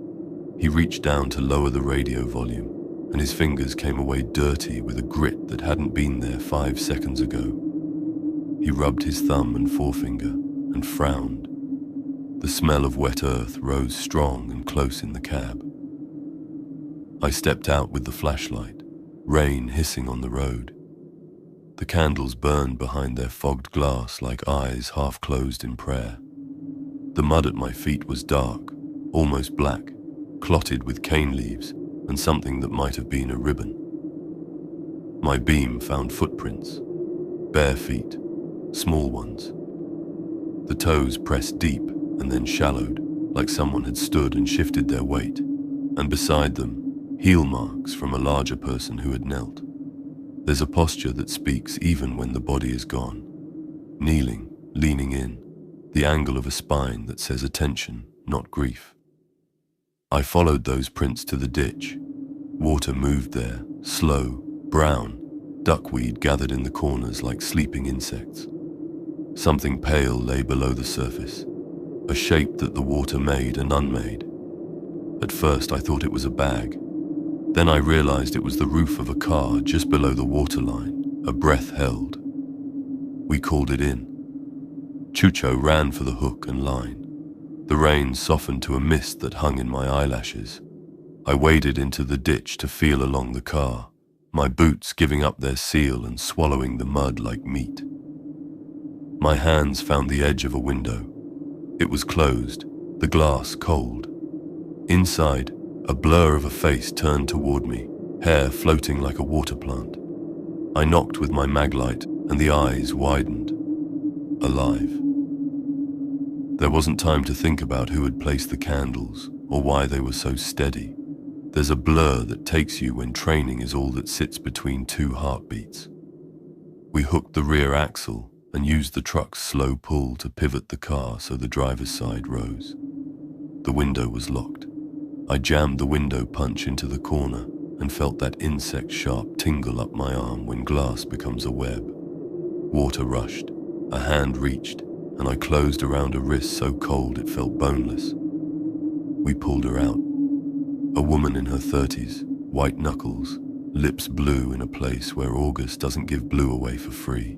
He reached down to lower the radio volume, and his fingers came away dirty with a grit that hadn't been there 5 seconds ago. He rubbed his thumb and forefinger and frowned. The smell of wet earth rose strong and close in the cab. I stepped out with the flashlight, rain hissing on the road. The candles burned behind their fogged glass like eyes half closed in prayer. The mud at my feet was dark, almost black, clotted with cane leaves and something that might have been a ribbon. My beam found footprints, bare feet, small ones. The toes pressed deep and then shallowed, like someone had stood and shifted their weight, and beside them, heel marks from a larger person who had knelt. There's a posture that speaks even when the body is gone. Kneeling, leaning in, the angle of a spine that says attention, not grief. I followed those prints to the ditch. Water moved there, slow, brown, duckweed gathered in the corners like sleeping insects. Something pale lay below the surface, a shape that the water made and unmade. At first I thought it was a bag. Then I realized it was the roof of a car just below the waterline, a breath held. We called it in. Chucho ran for the hook and line. The rain softened to a mist that hung in my eyelashes. I waded into the ditch to feel along the car, my boots giving up their seal and swallowing the mud like meat. My hands found the edge of a window. It was closed, the glass cold. Inside, a blur of a face turned toward me, hair floating like a water plant. I knocked with my maglite, and the eyes widened. Alive. There wasn't time to think about who had placed the candles, or why they were so steady. There's a blur that takes you when training is all that sits between two heartbeats. We hooked the rear axle and used the truck's slow pull to pivot the car so the driver's side rose. The window was locked. I jammed the window punch into the corner and felt that insect-sharp tingle up my arm when glass becomes a web. Water rushed. A hand reached, and I closed around a wrist so cold it felt boneless. We pulled her out. A woman in her 30s, white knuckles, lips blue in a place where August doesn't give blue away for free.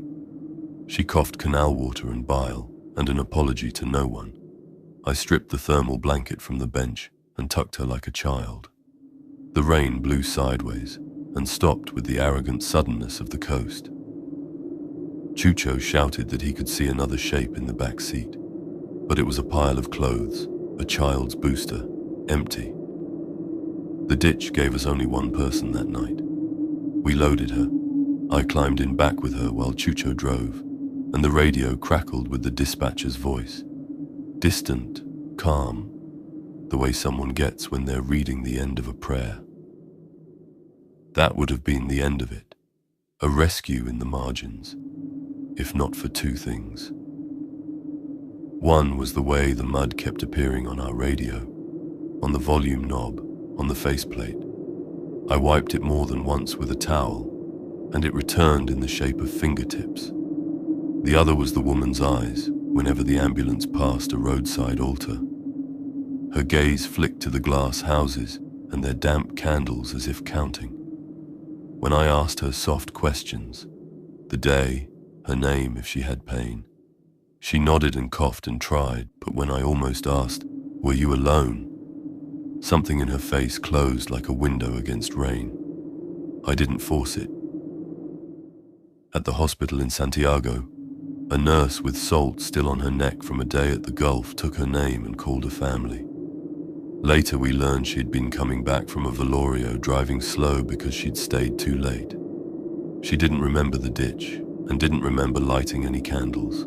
She coughed canal water and bile, and an apology to no one. I stripped the thermal blanket from the bench and tucked her like a child. The rain blew sideways and stopped with the arrogant suddenness of the coast. Chucho shouted that he could see another shape in the back seat, but it was a pile of clothes, a child's booster, empty. The ditch gave us only one person that night. We loaded her. I climbed in back with her while Chucho drove, and the radio crackled with the dispatcher's voice. Distant, calm, the way someone gets when they're reading the end of a prayer. That would have been the end of it. A rescue in the margins, if not for two things. One was the way the mud kept appearing on our radio, on the volume knob, on the faceplate. I wiped it more than once with a towel, and it returned in the shape of fingertips. The other was the woman's eyes whenever the ambulance passed a roadside altar. Her gaze flicked to the glass houses and their damp candles as if counting. When I asked her soft questions, the day, her name if she had pain, she nodded and coughed and tried, but when I almost asked, "Were you alone?" something in her face closed like a window against rain. I didn't force it. At the hospital in Santiago, a nurse with salt still on her neck from a day at the Gulf took her name and called her family. Later we learned she'd been coming back from a velorio driving slow because she'd stayed too late. She didn't remember the ditch and didn't remember lighting any candles.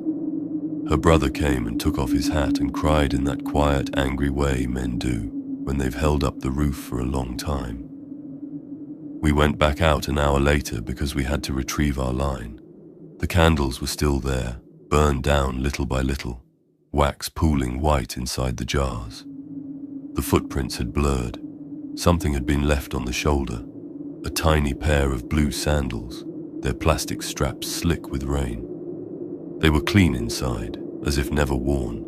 Her brother came and took off his hat and cried in that quiet, angry way men do when they've held up the roof for a long time. We went back out an hour later because we had to retrieve our line. The candles were still there, burned down little by little, wax pooling white inside the jars. The footprints had blurred. Something had been left on the shoulder, a tiny pair of blue sandals, their plastic straps slick with rain. They were clean inside, as if never worn.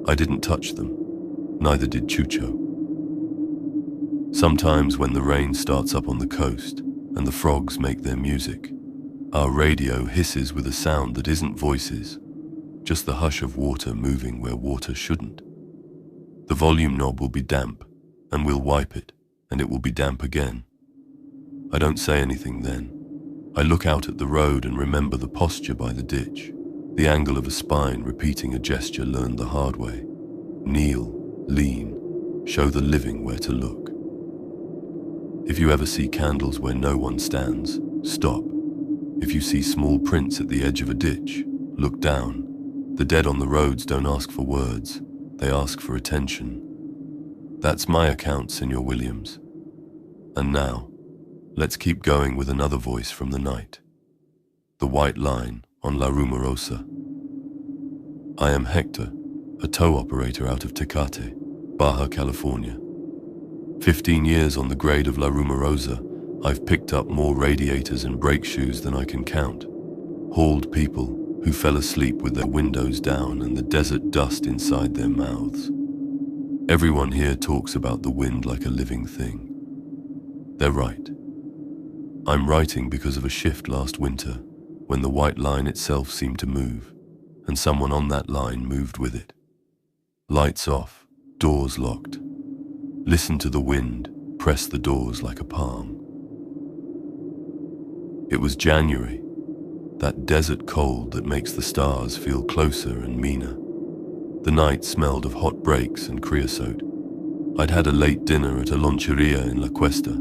I didn't touch them, neither did Chucho. Sometimes when the rain starts up on the coast and the frogs make their music, our radio hisses with a sound that isn't voices, just the hush of water moving where water shouldn't. The volume knob will be damp, and we'll wipe it, and it will be damp again. I don't say anything then. I look out at the road and remember the posture by the ditch, the angle of a spine repeating a gesture learned the hard way. Kneel, lean, show the living where to look. If you ever see candles where no one stands, stop. If you see small prints at the edge of a ditch, look down. The dead on the roads don't ask for words, they ask for attention. That's my account, Senor Williams. And now, let's keep going with another voice from the night. The white line on La Rumorosa. I am Hector, a tow operator out of Tecate, Baja California. 15 years on the grade of La Rumorosa, I've picked up more radiators and brake shoes than I can count. Hauled people who fell asleep with their windows down and the desert dust inside their mouths. Everyone here talks about the wind like a living thing. They're right. I'm writing because of a shift last winter when the white line itself seemed to move, and someone on that line moved with it. Lights off, doors locked. Listen to the wind press the doors like a palm. It was January, that desert cold that makes the stars feel closer and meaner. The night smelled of hot brakes and creosote. I'd had a late dinner at a loncheria in La Cuesta,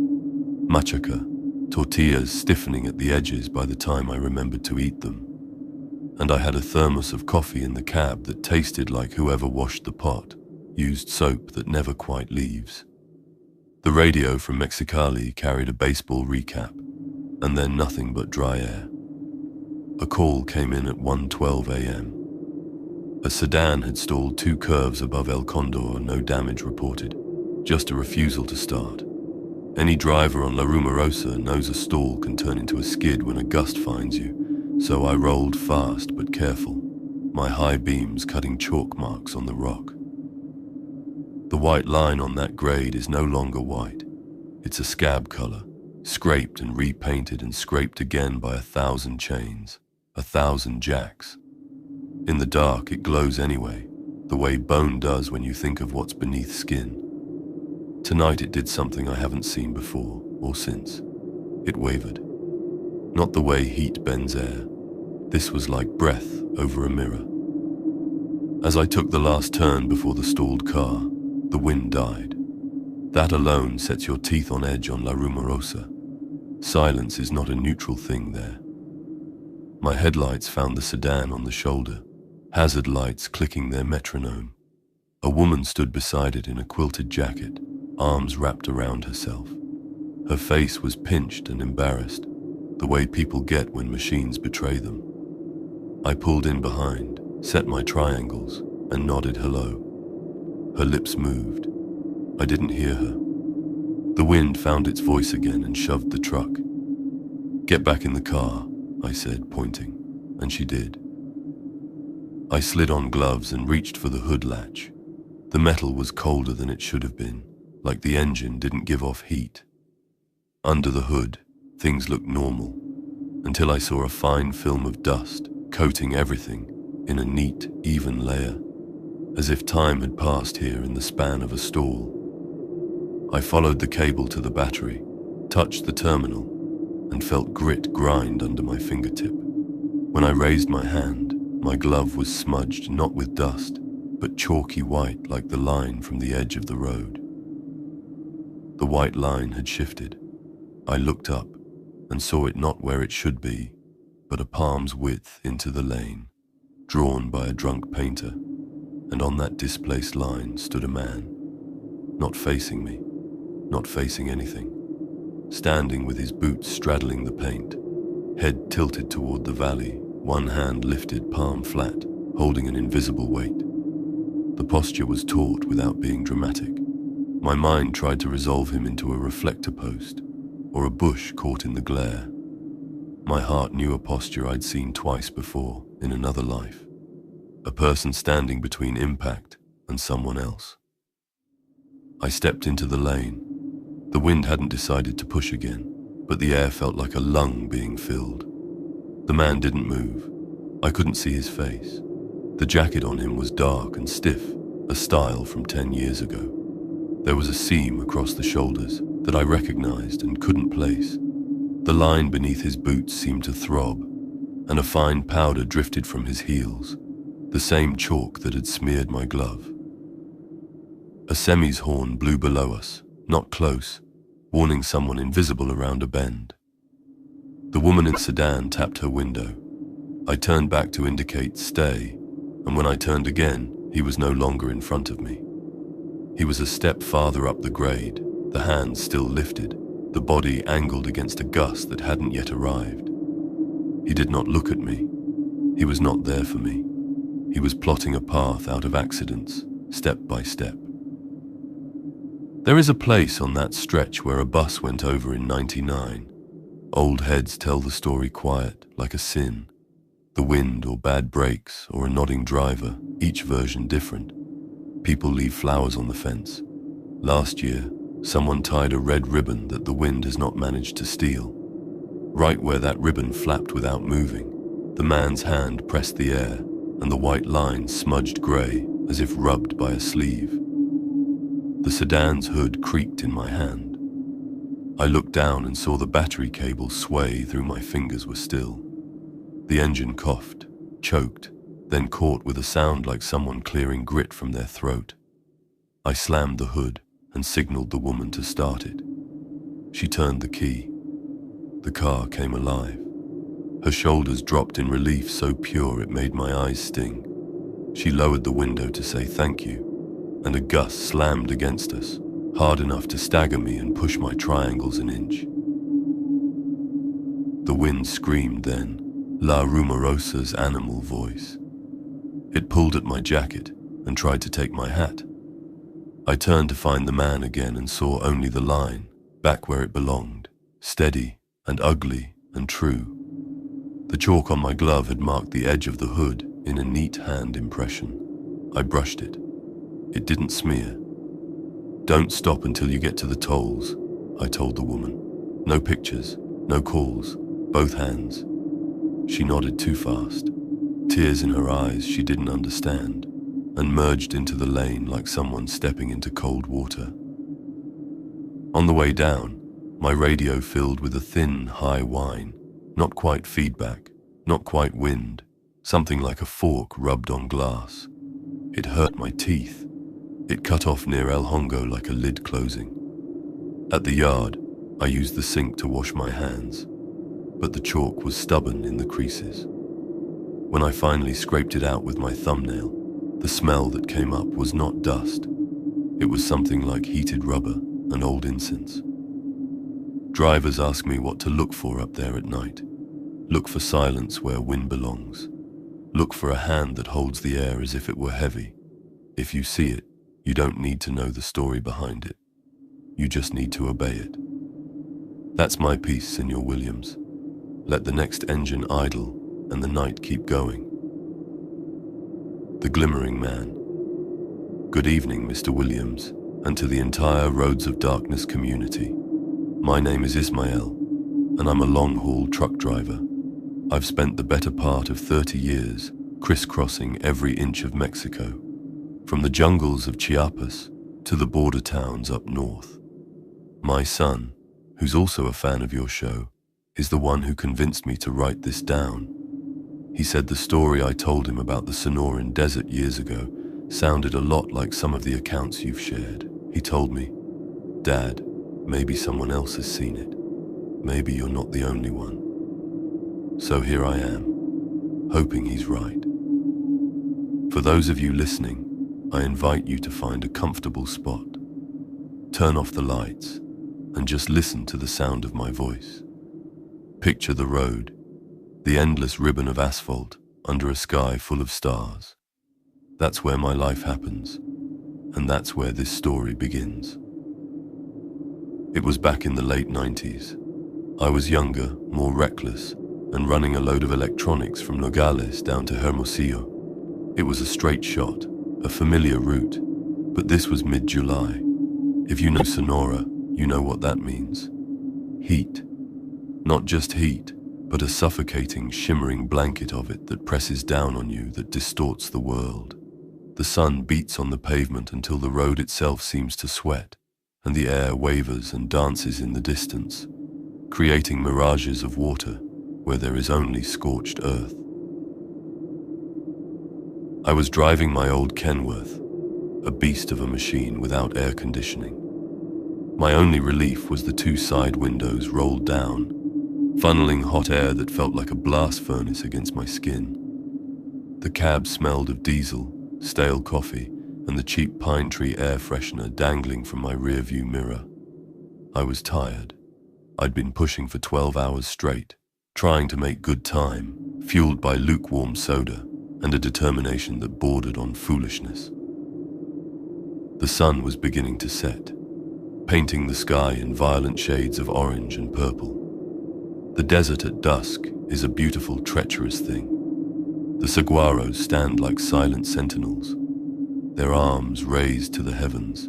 machaca, tortillas stiffening at the edges by the time I remembered to eat them. And I had a thermos of coffee in the cab that tasted like whoever washed the pot used soap that never quite leaves. The radio from Mexicali carried a baseball recap, and then nothing but dry air. A call came in at 1:12 a.m. A sedan had stalled 2 curves above El Condor, no damage reported, just a refusal to start. Any driver on La Rumorosa knows a stall can turn into a skid when a gust finds you, so I rolled fast but careful, my high beams cutting chalk marks on the rock. The white line on that grade is no longer white. It's a scab color, scraped and repainted and scraped again by 1,000 chains, 1,000 jacks. In the dark, it glows anyway, the way bone does when you think of what's beneath skin. Tonight it did something I haven't seen before or since. It wavered. Not the way heat bends air. This was like breath over a mirror. As I took the last turn before the stalled car, the wind died. That alone sets your teeth on edge on La Rumorosa. Silence is not a neutral thing there. My headlights found the sedan on the shoulder, hazard lights clicking their metronome. A woman stood beside it in a quilted jacket, arms wrapped around herself. Her face was pinched and embarrassed, the way people get when machines betray them. I pulled in behind, set my triangles, and nodded hello. Her lips moved. I didn't hear her. The wind found its voice again and shoved the truck. "Get back in the car," I said, pointing, and she did. I slid on gloves and reached for the hood latch. The metal was colder than it should have been, like the engine didn't give off heat. Under the hood, things looked normal, until I saw a fine film of dust coating everything in a neat, even layer, as if time had passed here in the span of a stall. I followed the cable to the battery, touched the terminal, and felt grit grind under my fingertip. When I raised my hand, my glove was smudged not with dust, but chalky white like the line from the edge of the road. The white line had shifted. I looked up and saw it not where it should be, but a palm's width into the lane, drawn by a drunk painter, and on that displaced line stood a man, not facing me, not facing anything, standing with his boots straddling the paint, head tilted toward the valley, one hand lifted palm flat, holding an invisible weight. The posture was taut without being dramatic. My mind tried to resolve him into a reflector post, or a bush caught in the glare. My heart knew a posture I'd seen twice before, in another life. A person standing between impact and someone else. I stepped into the lane. The wind hadn't decided to push again, but the air felt like a lung being filled. The man didn't move. I couldn't see his face. The jacket on him was dark and stiff, a style from 10 years ago. There was a seam across the shoulders that I recognized and couldn't place. The line beneath his boots seemed to throb, and a fine powder drifted from his heels, the same chalk that had smeared my glove. A semi's horn blew below us, not close, warning someone invisible around a bend. The woman in the sedan tapped her window. I turned back to indicate stay, and when I turned again, he was no longer in front of me. He was a step farther up the grade, the hands still lifted, the body angled against a gust that hadn't yet arrived. He did not look at me. He was not there for me. He was plotting a path out of accidents, step by step. There is a place on that stretch where a bus went over in '99. Old heads tell the story quiet, like a sin. The wind or bad brakes or a nodding driver, each version different. People leave flowers on the fence. Last year, someone tied a red ribbon that the wind has not managed to steal. Right where that ribbon flapped without moving, the man's hand pressed the air, and the white line smudged grey as if rubbed by a sleeve. The sedan's hood creaked in my hand. I looked down and saw the battery cable sway through my fingers were still. The engine coughed, choked, then caught with a sound like someone clearing grit from their throat. I slammed the hood and signaled the woman to start it. She turned the key. The car came alive. Her shoulders dropped in relief so pure it made my eyes sting. She lowered the window to say thank you, and a gust slammed against us, hard enough to stagger me and push my triangles an inch. The wind screamed then, La Rumorosa's animal voice. It pulled at my jacket and tried to take my hat. I turned to find the man again and saw only the line, back where it belonged, steady and ugly and true. The chalk on my glove had marked the edge of the hood in a neat hand impression. I brushed it. It didn't smear. "Don't stop until you get to the tolls," I told the woman. "No pictures, no calls, both hands." She nodded too fast. Tears in her eyes she didn't understand, and merged into the lane like someone stepping into cold water. On the way down, my radio filled with a thin, high whine, not quite feedback, not quite wind, something like a fork rubbed on glass. It hurt my teeth. It cut off near El Hongo like a lid closing. At the yard, I used the sink to wash my hands, but the chalk was stubborn in the creases. When I finally scraped it out with my thumbnail, the smell that came up was not dust. It was something like heated rubber and old incense. Drivers ask me what to look for up there at night. Look for silence where wind belongs. Look for a hand that holds the air as if it were heavy. If you see it, you don't need to know the story behind it. You just need to obey it. That's my piece, Senor Williams. Let the next engine idle and the night keep going. The Glimmering Man. Good evening, Mr. Williams, and to the entire Roads of Darkness community. My name is Ismael, and I'm a long-haul truck driver. I've spent the better part of 30 years crisscrossing every inch of Mexico, from the jungles of Chiapas to the border towns up north. My son, who's also a fan of your show, is the one who convinced me to write this down. He said the story I told him about the Sonoran Desert years ago sounded a lot like some of the accounts you've shared. He told me, "Dad, maybe someone else has seen it. Maybe you're not the only one." So here I am, hoping he's right. For those of you listening, I invite you to find a comfortable spot. Turn off the lights and just listen to the sound of my voice. Picture the road, the endless ribbon of asphalt under a sky full of stars. That's where my life happens, and that's where this story begins. It was back in the late 90s. I was younger, more reckless, and running a load of electronics from Nogales down to Hermosillo. It was a straight shot, a familiar route, but this was mid-July. If you know Sonora, you know what that means. Heat. Not just heat, but a suffocating, shimmering blanket of it that presses down on you, that distorts the world. The sun beats on the pavement until the road itself seems to sweat, and the air wavers and dances in the distance, creating mirages of water where there is only scorched earth. I was driving my old Kenworth, a beast of a machine without air conditioning. My only relief was the two side windows rolled down, funneling hot air that felt like a blast furnace against my skin. The cab smelled of diesel, stale coffee, and the cheap pine tree air freshener dangling from my rearview mirror. I was tired. I'd been pushing for 12 hours straight, trying to make good time, fueled by lukewarm soda and a determination that bordered on foolishness. The sun was beginning to set, painting the sky in violent shades of orange and purple. The desert at dusk is a beautiful, treacherous thing. The saguaros stand like silent sentinels, their arms raised to the heavens,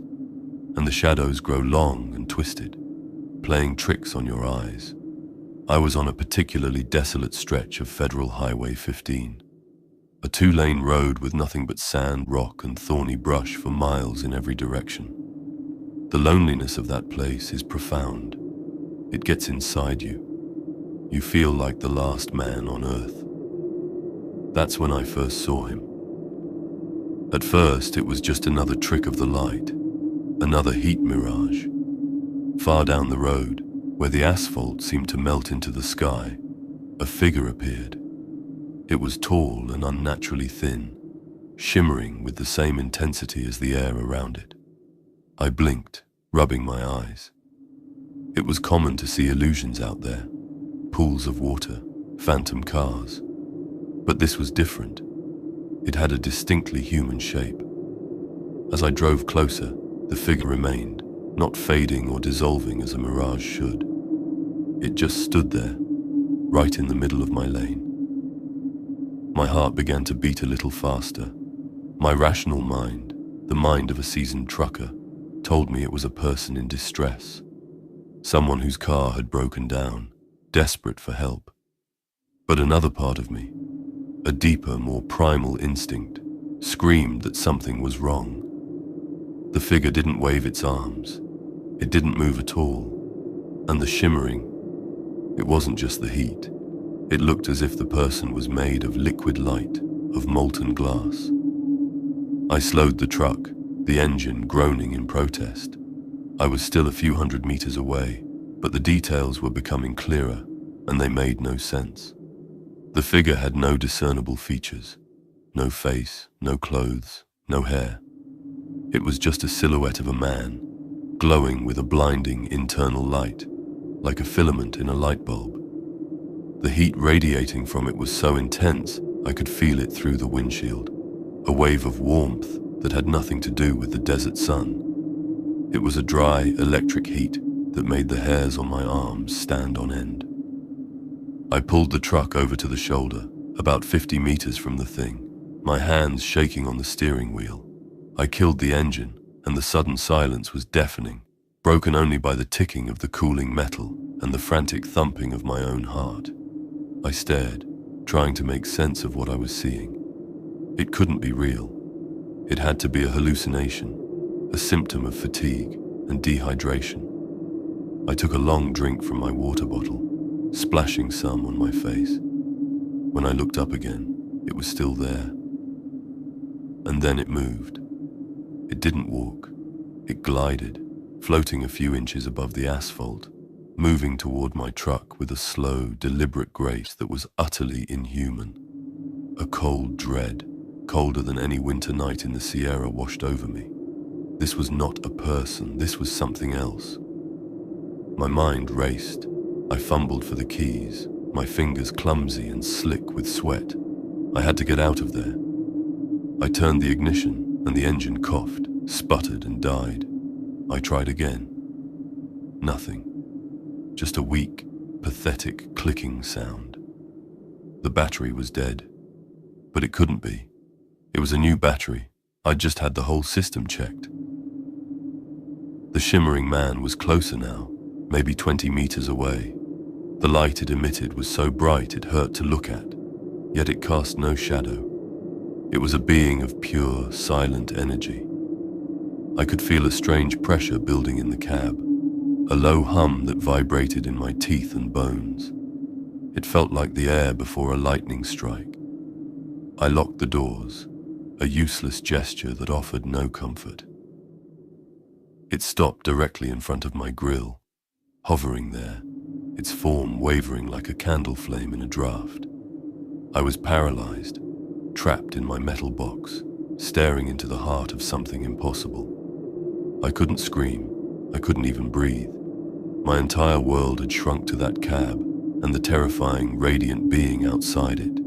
and the shadows grow long and twisted, playing tricks on your eyes. I was on a particularly desolate stretch of Federal Highway 15, a two-lane road with nothing but sand, rock, and thorny brush for miles in every direction. The loneliness of that place is profound. It gets inside you. You feel like the last man on earth. That's when I first saw him. At first, it was just another trick of the light, another heat mirage. Far down the road, where the asphalt seemed to melt into the sky, a figure appeared. It was tall and unnaturally thin, shimmering with the same intensity as the air around it. I blinked, rubbing my eyes. It was common to see illusions out there, pools of water, phantom cars. But this was different. It had a distinctly human shape. As I drove closer, the figure remained, not fading or dissolving as a mirage should. It just stood there, right in the middle of my lane. My heart began to beat a little faster. My rational mind, the mind of a seasoned trucker, told me it was a person in distress, someone whose car had broken down, desperate for help. But another part of me, a deeper, more primal instinct, screamed that something was wrong. The figure didn't wave its arms. It didn't move at all. And the shimmering, it wasn't just the heat. It looked as if the person was made of liquid light, of molten glass. I slowed the truck, the engine groaning in protest. I was still a few hundred meters away, but the details were becoming clearer, and they made no sense. The figure had no discernible features, no face, no clothes, no hair. It was just a silhouette of a man, glowing with a blinding internal light, like a filament in a light bulb. The heat radiating from it was so intense I could feel it through the windshield, a wave of warmth that had nothing to do with the desert sun. It was a dry, electric heat that made the hairs on my arms stand on end. I pulled the truck over to the shoulder, about 50 meters from the thing, my hands shaking on the steering wheel. I killed the engine, and the sudden silence was deafening, broken only by the ticking of the cooling metal and the frantic thumping of my own heart. I stared, trying to make sense of what I was seeing. It couldn't be real. It had to be a hallucination, a symptom of fatigue and dehydration. I took a long drink from my water bottle, splashing some on my face. When I looked up again, it was still there. And then it moved. It didn't walk. It glided, floating a few inches above the asphalt, moving toward my truck with a slow, deliberate grace that was utterly inhuman. A cold dread, colder than any winter night in the Sierra, washed over me. This was not a person, this was something else. My mind raced. I fumbled for the keys, my fingers clumsy and slick with sweat. I had to get out of there. I turned the ignition, and the engine coughed, sputtered, and died. I tried again. Nothing. Just a weak, pathetic clicking sound. The battery was dead. But it couldn't be. It was a new battery. I'd just had the whole system checked. The shimmering man was closer now, maybe 20 meters away. The light it emitted was so bright it hurt to look at, yet it cast no shadow. It was a being of pure, silent energy. I could feel a strange pressure building in the cab, a low hum that vibrated in my teeth and bones. It felt like the air before a lightning strike. I locked the doors, a useless gesture that offered no comfort. It stopped directly in front of my grill, hovering there, its form wavering like a candle flame in a draft. I was paralyzed, trapped in my metal box, staring into the heart of something impossible. I couldn't scream, I couldn't even breathe. My entire world had shrunk to that cab and the terrifying, radiant being outside it.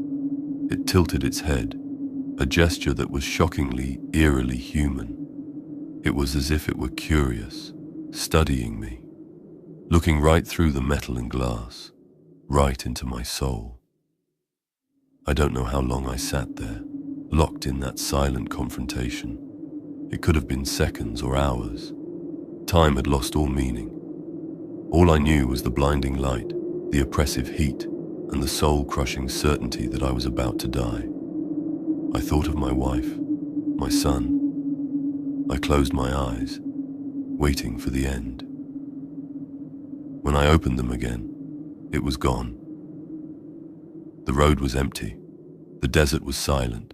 It tilted its head, a gesture that was shockingly, eerily human. It was as if it were curious, studying me, looking right through the metal and glass, right into my soul. I don't know how long I sat there, locked in that silent confrontation. It could have been seconds or hours. Time had lost all meaning. All I knew was the blinding light, the oppressive heat, and the soul-crushing certainty that I was about to die. I thought of my wife, my son. I closed my eyes, waiting for the end. When I opened them again, it was gone. The road was empty. The desert was silent.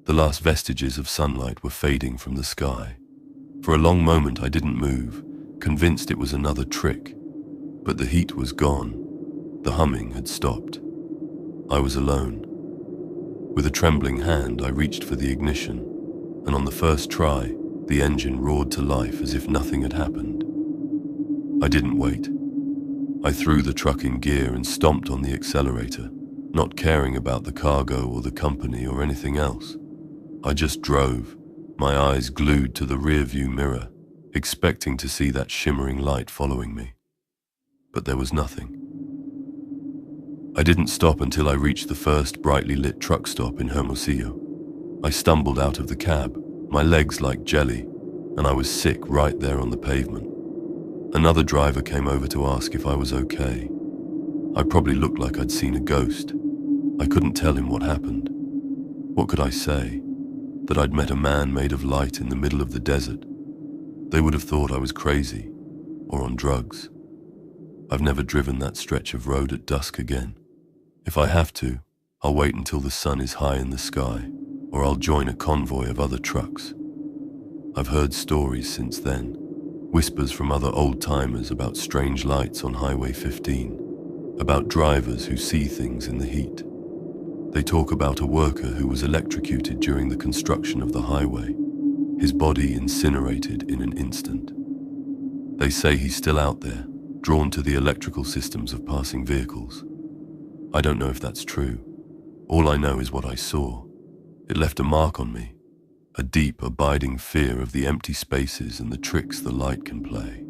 The last vestiges of sunlight were fading from the sky. For a long moment I didn't move, convinced it was another trick. But the heat was gone. The humming had stopped. I was alone. With a trembling hand, I reached for the ignition, and on the first try, the engine roared to life as if nothing had happened. I didn't wait. I threw the truck in gear and stomped on the accelerator, not caring about the cargo or the company or anything else. I just drove, my eyes glued to the rear-view mirror, expecting to see that shimmering light following me. But there was nothing. I didn't stop until I reached the first brightly lit truck stop in Hermosillo. I stumbled out of the cab, my legs like jelly, and I was sick right there on the pavement. Another driver came over to ask if I was okay. I probably looked like I'd seen a ghost. I couldn't tell him what happened. What could I say? That I'd met a man made of light in the middle of the desert? They would have thought I was crazy, or on drugs. I've never driven that stretch of road at dusk again. If I have to, I'll wait until the sun is high in the sky, or I'll join a convoy of other trucks. I've heard stories since then, Whispers from other old-timers about strange lights on Highway 15, about drivers who see things in the heat. They talk about a worker who was electrocuted during the construction of the highway, his body incinerated in an instant. They say he's still out there, drawn to the electrical systems of passing vehicles. I don't know if that's true. All I know is what I saw. It left a mark on me, a deep, abiding fear of the empty spaces and the tricks the light can play.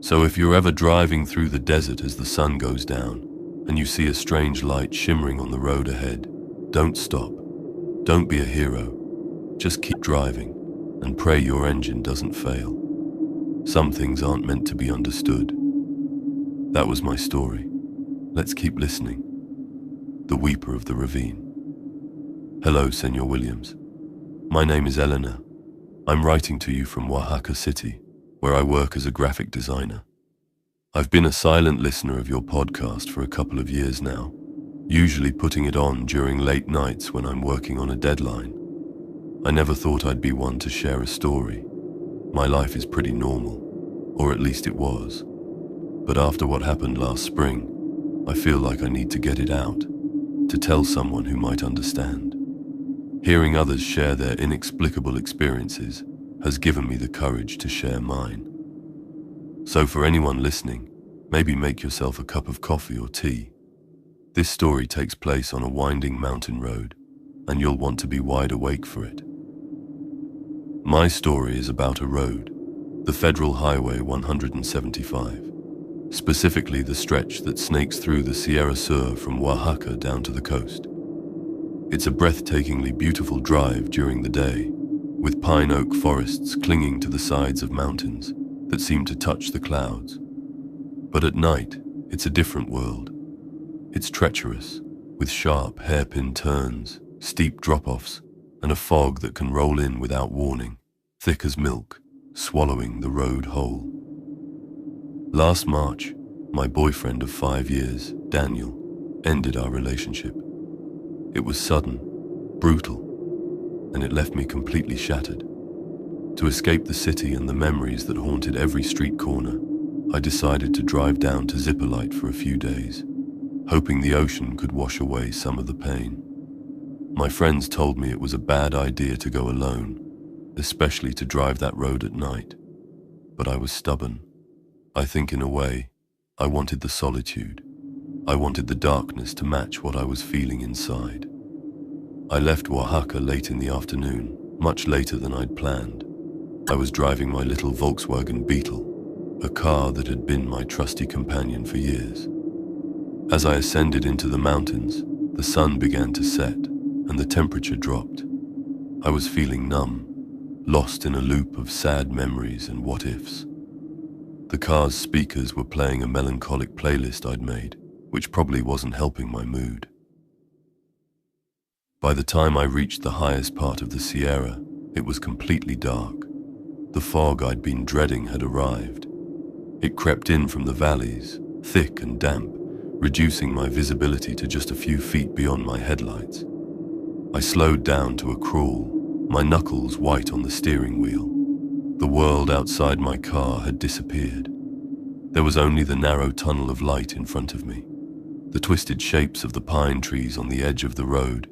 So if you're ever driving through the desert as the sun goes down, and you see a strange light shimmering on the road ahead, don't stop. Don't be a hero. Just keep driving and pray your engine doesn't fail. Some things aren't meant to be understood. That was my story. Let's keep listening. The Weeper of the Ravine. Hello, Senor Williams. My name is Eleanor. I'm writing to you from Oaxaca City, where I work as a graphic designer. I've been a silent listener of your podcast for a couple of years now, usually putting it on during late nights when I'm working on a deadline. I never thought I'd be one to share a story. My life is pretty normal, or at least it was. But after what happened last spring, I feel like I need to get it out, to tell someone who might understand. Hearing others share their inexplicable experiences has given me the courage to share mine. So for anyone listening, maybe make yourself a cup of coffee or tea. This story takes place on a winding mountain road, and you'll want to be wide awake for it. My story is about a road, the Federal Highway 175, specifically the stretch that snakes through the Sierra Sur from Oaxaca down to the coast. It's a breathtakingly beautiful drive during the day, with pine oak forests clinging to the sides of mountains that seem to touch the clouds. But at night, it's a different world. It's treacherous, with sharp hairpin turns, steep drop-offs, and a fog that can roll in without warning, thick as milk, swallowing the road whole. Last March, my boyfriend of 5 years, Daniel, ended our relationship. It was sudden, brutal, and it left me completely shattered. To escape the city and the memories that haunted every street corner, I decided to drive down to Zipperlight for a few days, hoping the ocean could wash away some of the pain. My friends told me it was a bad idea to go alone, especially to drive that road at night. But I was stubborn. I think in a way, I wanted the solitude. I wanted the darkness to match what I was feeling inside. I left Oaxaca late in the afternoon, much later than I'd planned. I was driving my little Volkswagen Beetle, a car that had been my trusty companion for years. As I ascended into the mountains, the sun began to set and the temperature dropped. I was feeling numb, lost in a loop of sad memories and what-ifs. The car's speakers were playing a melancholic playlist I'd made, which probably wasn't helping my mood. By the time I reached the highest part of the Sierra, it was completely dark. The fog I'd been dreading had arrived. It crept in from the valleys, thick and damp, reducing my visibility to just a few feet beyond my headlights. I slowed down to a crawl, my knuckles white on the steering wheel. The world outside my car had disappeared. There was only the narrow tunnel of light in front of me, the twisted shapes of the pine trees on the edge of the road,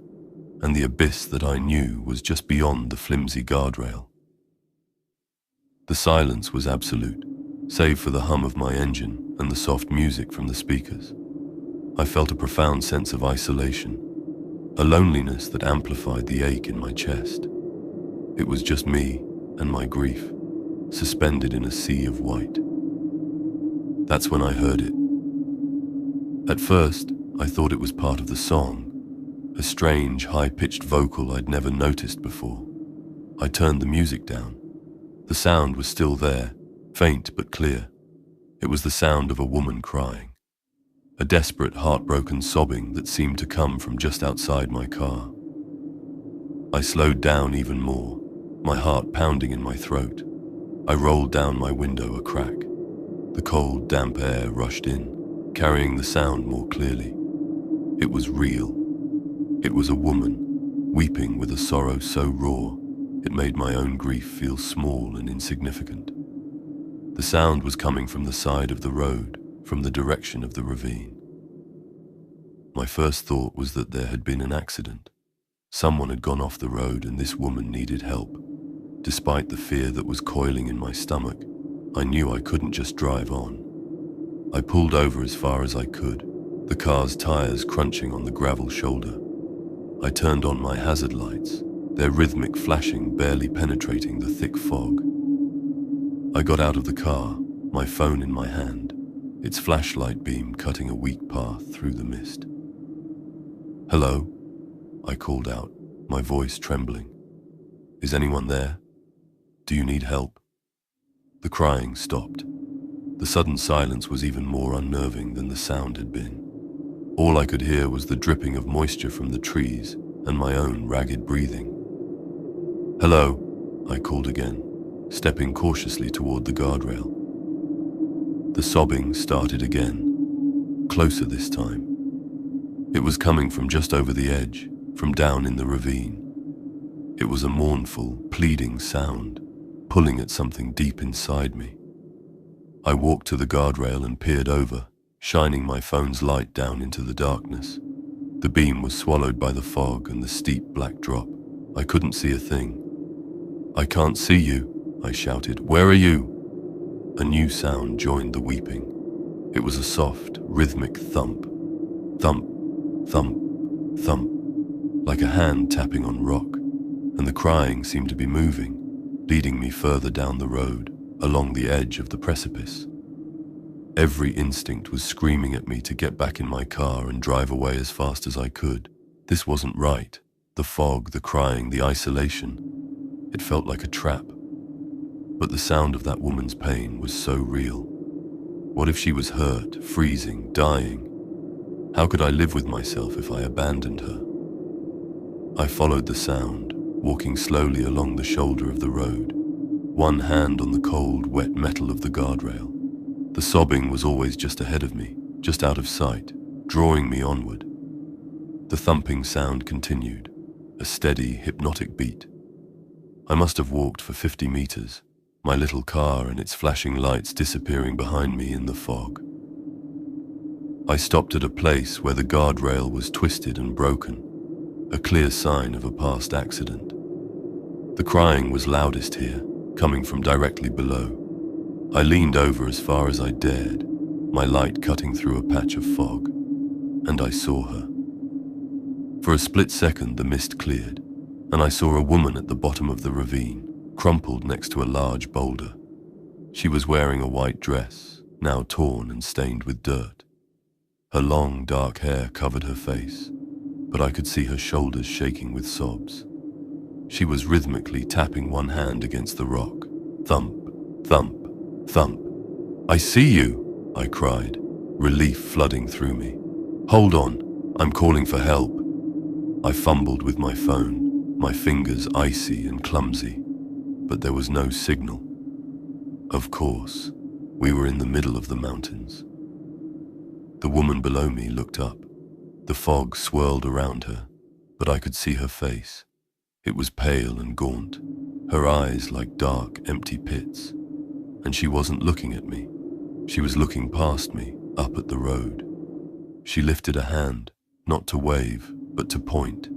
and the abyss that I knew was just beyond the flimsy guardrail. The silence was absolute, save for the hum of my engine and the soft music from the speakers. I felt a profound sense of isolation, a loneliness that amplified the ache in my chest. It was just me and my grief, suspended in a sea of white. That's when I heard it. At first, I thought it was part of the song, a strange, high-pitched vocal I'd never noticed before. I turned the music down. The sound was still there, faint but clear. It was the sound of a woman crying, a desperate, heartbroken sobbing that seemed to come from just outside my car. I slowed down even more, my heart pounding in my throat. I rolled down my window a crack. The cold, damp air rushed in, carrying the sound more clearly. It was real. It was a woman, weeping with a sorrow so raw, it made my own grief feel small and insignificant. The sound was coming from the side of the road, from the direction of the ravine. My first thought was that there had been an accident. Someone had gone off the road and this woman needed help. Despite the fear that was coiling in my stomach, I knew I couldn't just drive on. I pulled over as far as I could, the car's tires crunching on the gravel shoulder. I turned on my hazard lights, their rhythmic flashing barely penetrating the thick fog. I got out of the car, my phone in my hand, its flashlight beam cutting a weak path through the mist. "Hello?" I called out, my voice trembling. "Is anyone there? Do you need help?" The crying stopped. The sudden silence was even more unnerving than the sound had been. All I could hear was the dripping of moisture from the trees and my own ragged breathing. "Hello?" I called again, stepping cautiously toward the guardrail. The sobbing started again, closer this time. It was coming from just over the edge, from down in the ravine. It was a mournful, pleading sound, pulling at something deep inside me. I walked to the guardrail and peered over, shining my phone's light down into the darkness. The beam was swallowed by the fog and the steep black drop. I couldn't see a thing. "I can't see you," I shouted. "Where are you?" A new sound joined the weeping. It was a soft, rhythmic thump. Thump, thump, thump, like a hand tapping on rock, and the crying seemed to be moving, leading me further down the road, along the edge of the precipice. Every instinct was screaming at me to get back in my car and drive away as fast as I could. This wasn't right. The fog, the crying, the isolation. It felt like a trap. But the sound of that woman's pain was so real. What if she was hurt, freezing, dying? How could I live with myself if I abandoned her? I followed the sound, walking slowly along the shoulder of the road, one hand on the cold, wet metal of the guardrail. The sobbing was always just ahead of me, just out of sight, drawing me onward. The thumping sound continued, a steady, hypnotic beat. I must have walked for 50 meters, my little car and its flashing lights disappearing behind me in the fog. I stopped at a place where the guardrail was twisted and broken, a clear sign of a past accident. The crying was loudest here, coming from directly below. I leaned over as far as I dared, my light cutting through a patch of fog, and I saw her. For a split second the mist cleared, and I saw a woman at the bottom of the ravine, crumpled next to a large boulder. She was wearing a white dress, now torn and stained with dirt. Her long, dark hair covered her face, but I could see her shoulders shaking with sobs. She was rhythmically tapping one hand against the rock. Thump, thump, thump. "I see you," I cried, relief flooding through me. "Hold on, I'm calling for help." I fumbled with my phone, my fingers icy and clumsy, but there was no signal. Of course, we were in the middle of the mountains. The woman below me looked up. The fog swirled around her, but I could see her face. It was pale and gaunt, her eyes like dark, empty pits. And she wasn't looking at me. She was looking past me, up at the road. She lifted a hand, not to wave, but to point.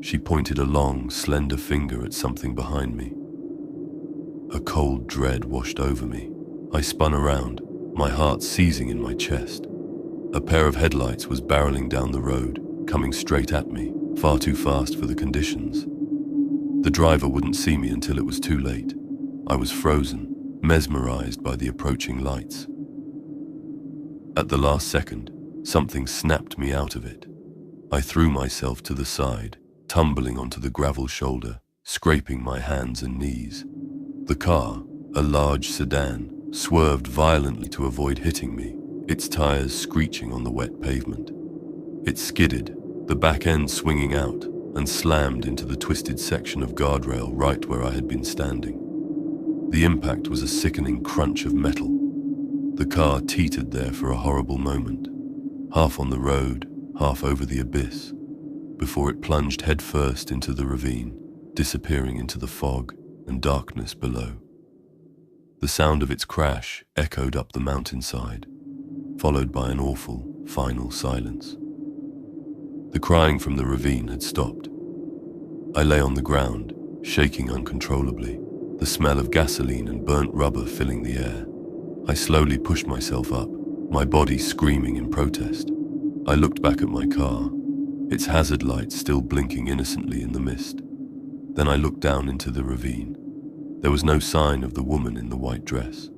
She pointed a long, slender finger at something behind me. A cold dread washed over me. I spun around, my heart seizing in my chest. A pair of headlights was barreling down the road, coming straight at me, far too fast for the conditions. The driver wouldn't see me until it was too late. I was frozen, mesmerized by the approaching lights. At the last second, something snapped me out of it. I threw myself to the side, tumbling onto the gravel shoulder, scraping my hands and knees. The car, a large sedan, swerved violently to avoid hitting me, its tires screeching on the wet pavement. It skidded, the back end swinging out, and slammed into the twisted section of guardrail right where I had been standing. The impact was a sickening crunch of metal. The car teetered there for a horrible moment, half on the road, half over the abyss, before it plunged headfirst into the ravine, disappearing into the fog and darkness below. The sound of its crash echoed up the mountainside, followed by an awful, final silence. The crying from the ravine had stopped. I lay on the ground, shaking uncontrollably, the smell of gasoline and burnt rubber filling the air. I slowly pushed myself up, my body screaming in protest. I looked back at my car, its hazard lights still blinking innocently in the mist. Then I looked down into the ravine. There was no sign of the woman in the white dress.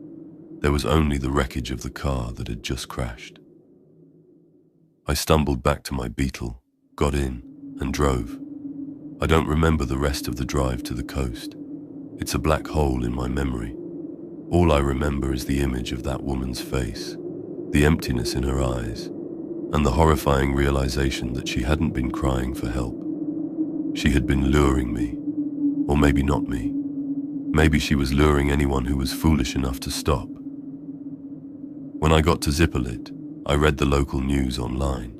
There was only the wreckage of the car that had just crashed. I stumbled back to my Beetle, got in, and drove. I don't remember the rest of the drive to the coast. It's a black hole in my memory. All I remember is the image of that woman's face, the emptiness in her eyes, and the horrifying realization that she hadn't been crying for help. She had been luring me, or maybe not me. Maybe she was luring anyone who was foolish enough to stop. When I got to Zipperlit, I read the local news online.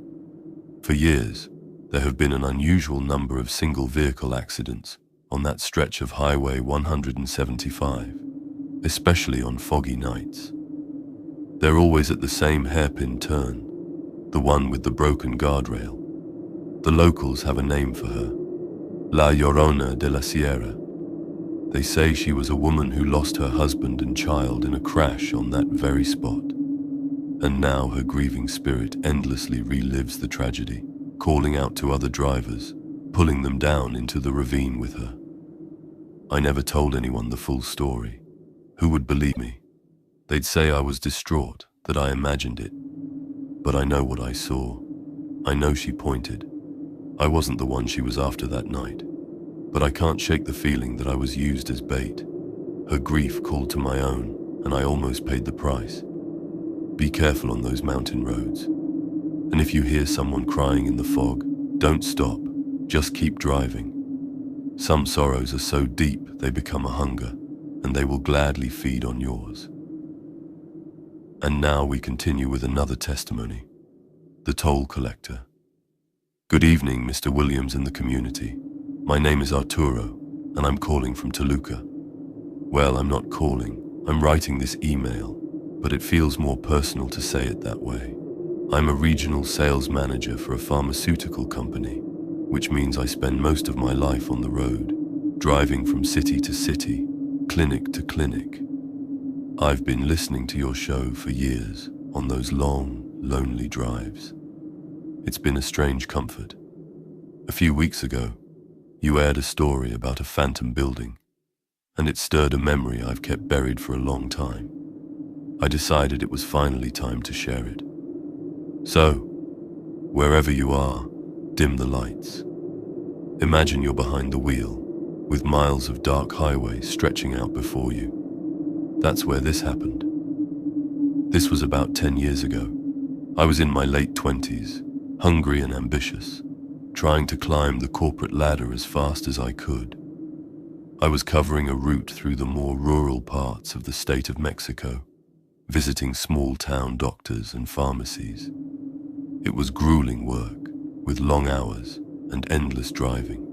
For years, there have been an unusual number of single vehicle accidents on that stretch of Highway 175, especially on foggy nights. They're always at the same hairpin turn, the one with the broken guardrail. The locals have a name for her, La Llorona de la Sierra. They say she was a woman who lost her husband and child in a crash on that very spot. And now her grieving spirit endlessly relives the tragedy, calling out to other drivers, pulling them down into the ravine with her. I never told anyone the full story. Who would believe me? They'd say I was distraught, that I imagined it. But I know what I saw. I know she pointed. I wasn't the one she was after that night. But I can't shake the feeling that I was used as bait. Her grief called to my own, and I almost paid the price. Be careful on those mountain roads. And if you hear someone crying in the fog, don't stop, just keep driving. Some sorrows are so deep they become a hunger, and they will gladly feed on yours. And now we continue with another testimony. The toll collector. Good evening, Mr. Williams and the community. My name is Arturo, and I'm calling from Toluca. Well, I'm not calling, I'm writing this email, but it feels more personal to say it that way. I'm a regional sales manager for a pharmaceutical company, which means I spend most of my life on the road, driving from city to city, clinic to clinic. I've been listening to your show for years on those long, lonely drives. It's been a strange comfort. A few weeks ago, you aired a story about a phantom building, and it stirred a memory I've kept buried for a long time. I decided it was finally time to share it. So, wherever you are, dim the lights. Imagine you're behind the wheel, with miles of dark highway stretching out before you. That's where this happened. This was about 10 years ago. I was in my late 20s, hungry and ambitious, trying to climb the corporate ladder as fast as I could. I was covering a route through the more rural parts of the state of Mexico, visiting small-town doctors and pharmacies. It was grueling work, with long hours and endless driving.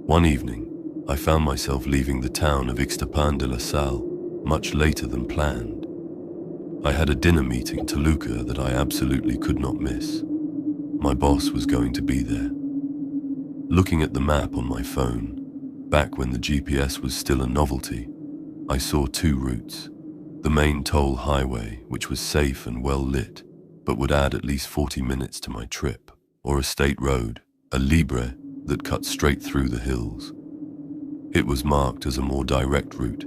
One evening, I found myself leaving the town of Ixtapan de la Sal much later than planned. I had a dinner meeting in Toluca that I absolutely could not miss. My boss was going to be there. Looking at the map on my phone, back when the GPS was still a novelty, I saw two routes. The main toll highway, which was safe and well lit, but would add at least 40 minutes to my trip, or a state road, a libre, that cut straight through the hills. It was marked as a more direct route,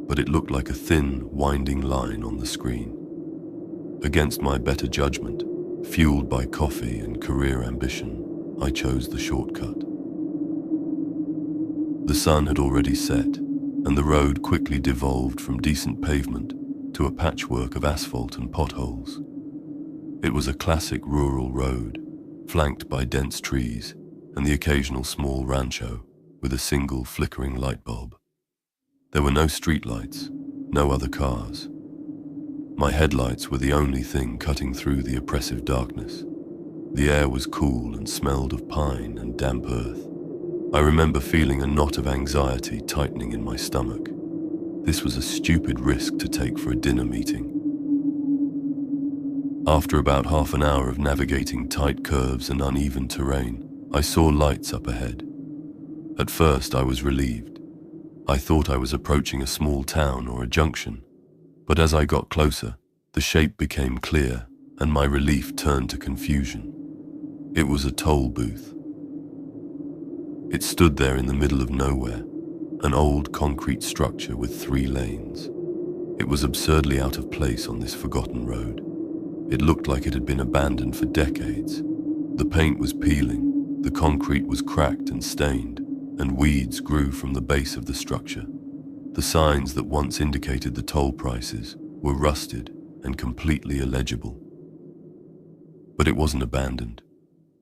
but it looked like a thin, winding line on the screen. Against my better judgment, fueled by coffee and career ambition, I chose the shortcut. The sun had already set, and the road quickly devolved from decent pavement to a patchwork of asphalt and potholes. It was a classic rural road, flanked by dense trees and the occasional small rancho with a single flickering light bulb. There were no streetlights, no other cars. My headlights were the only thing cutting through the oppressive darkness. The air was cool and smelled of pine and damp earth. I remember feeling a knot of anxiety tightening in my stomach. This was a stupid risk to take for a dinner meeting. After about half an hour of navigating tight curves and uneven terrain, I saw lights up ahead. At first, I was relieved. I thought I was approaching a small town or a junction, but as I got closer, the shape became clear and my relief turned to confusion. It was a toll booth. It stood there in the middle of nowhere, an old concrete structure with 3 lanes. It was absurdly out of place on this forgotten road. It looked like it had been abandoned for decades. The paint was peeling, the concrete was cracked and stained, and weeds grew from the base of the structure. The signs that once indicated the toll prices were rusted and completely illegible. But it wasn't abandoned.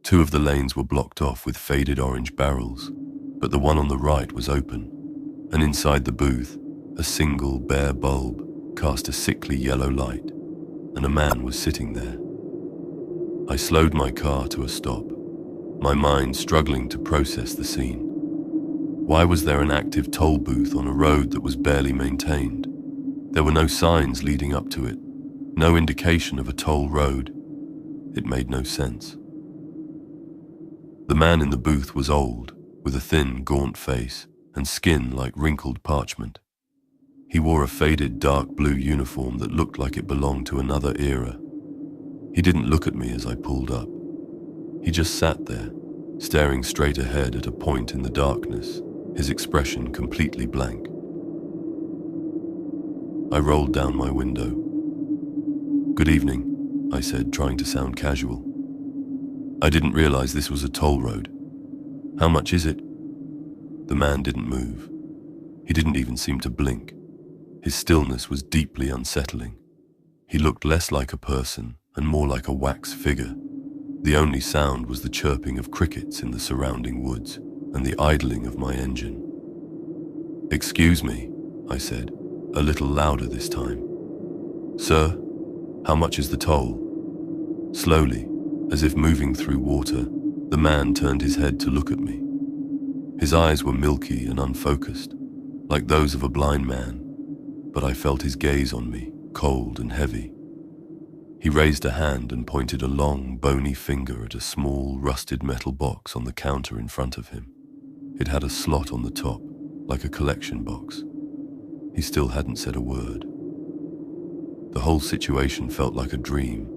2 of the lanes were blocked off with faded orange barrels, but the one on the right was open, and inside the booth, a single bare bulb cast a sickly yellow light, and a man was sitting there. I slowed my car to a stop, my mind struggling to process the scene. Why was there an active toll booth on a road that was barely maintained? There were no signs leading up to it, no indication of a toll road. It made no sense. The man in the booth was old, with a thin, gaunt face and skin like wrinkled parchment. He wore a faded dark blue uniform that looked like it belonged to another era. He didn't look at me as I pulled up. He just sat there, staring straight ahead at a point in the darkness, his expression completely blank. I rolled down my window. "Good evening," I said, trying to sound casual. "I didn't realize this was a toll road. How much is it?" The man didn't move. He didn't even seem to blink. His stillness was deeply unsettling. He looked less like a person and more like a wax figure. The only sound was the chirping of crickets in the surrounding woods and the idling of my engine. "Excuse me," I said, a little louder this time. "Sir, how much is the toll?" Slowly, as if moving through water, the man turned his head to look at me. His eyes were milky and unfocused, like those of a blind man, but I felt his gaze on me, cold and heavy. He raised a hand and pointed a long, bony finger at a small, rusted metal box on the counter in front of him. It had a slot on the top, like a collection box. He still hadn't said a word. The whole situation felt like a dream,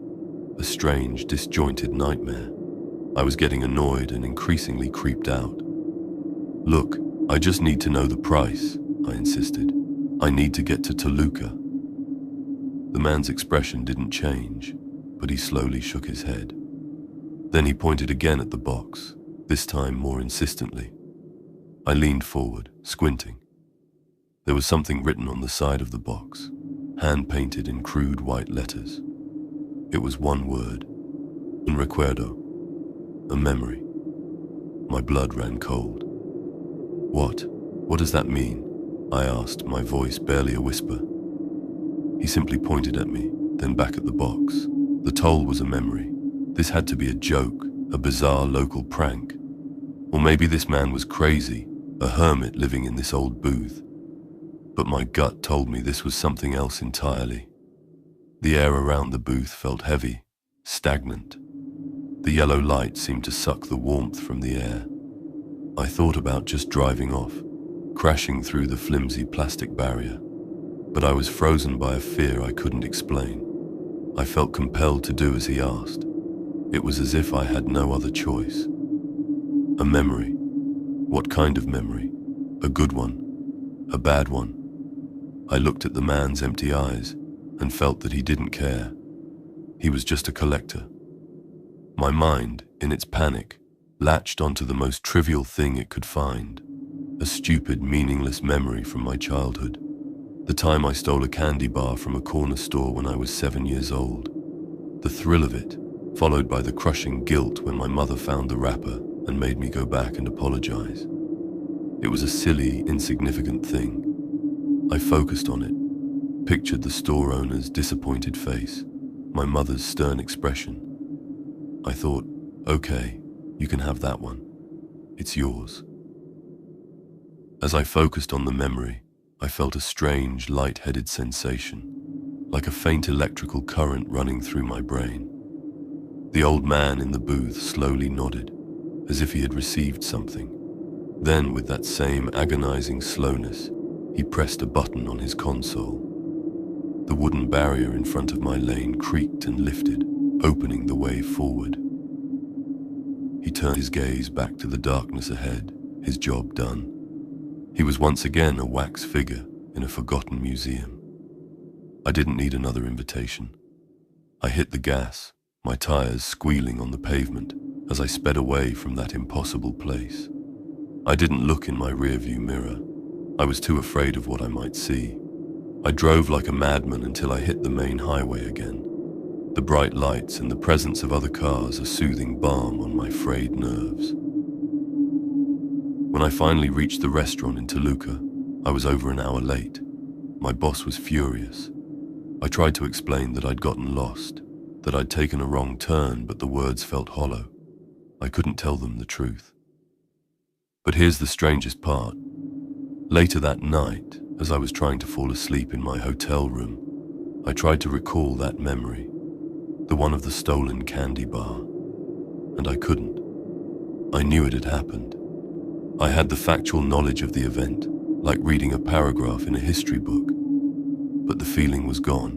a strange, disjointed nightmare. I was getting annoyed and increasingly creeped out. "Look, I just need to know the price," I insisted. "I need to get to Toluca." The man's expression didn't change, but he slowly shook his head. Then he pointed again at the box, this time more insistently. I leaned forward, squinting. There was something written on the side of the box, hand-painted in crude white letters. It was one word: un recuerdo, a memory. My blood ran cold. What does that mean?" I asked, my voice barely a whisper. He simply pointed at me, then back at the box. The toll was a memory. This had to be a joke, a bizarre local prank. Or maybe this man was crazy, a hermit living in this old booth. But my gut told me this was something else entirely. The air around the booth felt heavy, stagnant. The yellow light seemed to suck the warmth from the air. I thought about just driving off, crashing through the flimsy plastic barrier. But I was frozen by a fear I couldn't explain. I felt compelled to do as he asked. It was as if I had no other choice. A memory. What kind of memory? A good one? A bad one? I looked at the man's empty eyes and felt that he didn't care. He was just a collector. My mind, in its panic, latched onto the most trivial thing it could find. A stupid, meaningless memory from my childhood. The time I stole a candy bar from a corner store when I was 7 years old. The thrill of it, followed by the crushing guilt when my mother found the wrapper and made me go back and apologize. It was a silly, insignificant thing. I focused on it, pictured the store owner's disappointed face, my mother's stern expression. I thought, okay, you can have that one. It's yours. As I focused on the memory, I felt a strange, light-headed sensation, like a faint electrical current running through my brain. The old man in the booth slowly nodded, as if he had received something. Then, with that same agonizing slowness, he pressed a button on his console. The wooden barrier in front of my lane creaked and lifted, opening the way forward. He turned his gaze back to the darkness ahead, his job done. He was once again a wax figure in a forgotten museum. I didn't need another invitation. I hit the gas, my tires squealing on the pavement as I sped away from that impossible place. I didn't look in my rearview mirror. I was too afraid of what I might see. I drove like a madman until I hit the main highway again. The bright lights and the presence of other cars a soothing balm on my frayed nerves. When I finally reached the restaurant in Toluca, I was over an hour late. My boss was furious. I tried to explain that I'd gotten lost, that I'd taken a wrong turn, but the words felt hollow. I couldn't tell them the truth. But here's the strangest part. Later that night, as I was trying to fall asleep in my hotel room, I tried to recall that memory, the one of the stolen candy bar, and I couldn't. I knew it had happened. I had the factual knowledge of the event, like reading a paragraph in a history book, but the feeling was gone.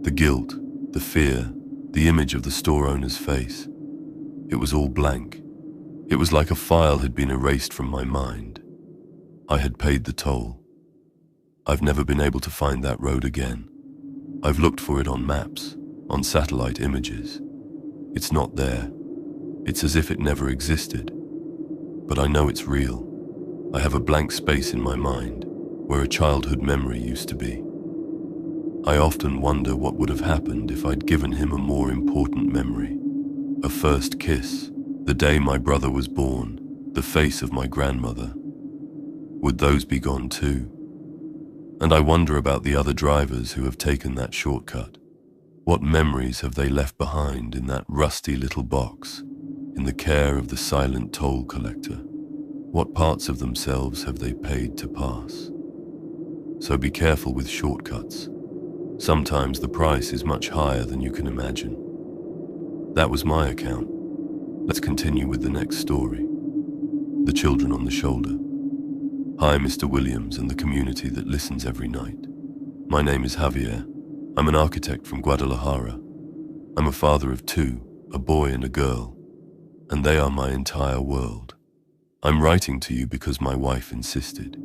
The guilt, the fear, the image of the store owner's face. It was all blank. It was like a file had been erased from my mind. I had paid the toll. I've never been able to find that road again. I've looked for it on maps, on satellite images. It's not there. It's as if it never existed. But I know it's real. I have a blank space in my mind, where a childhood memory used to be. I often wonder what would have happened if I'd given him a more important memory. A first kiss, the day my brother was born, the face of my grandmother. Would those be gone too? And I wonder about the other drivers who have taken that shortcut. What memories have they left behind in that rusty little box, in the care of the silent toll collector? What parts of themselves have they paid to pass? So be careful with shortcuts. Sometimes the price is much higher than you can imagine. That was my account. Let's continue with the next story. The children on the shoulder. Hi, Mr. Williams and the community that listens every night. My name is Javier. I'm an architect from Guadalajara. I'm a father of two, a boy and a girl, and they are my entire world. I'm writing to you because my wife insisted.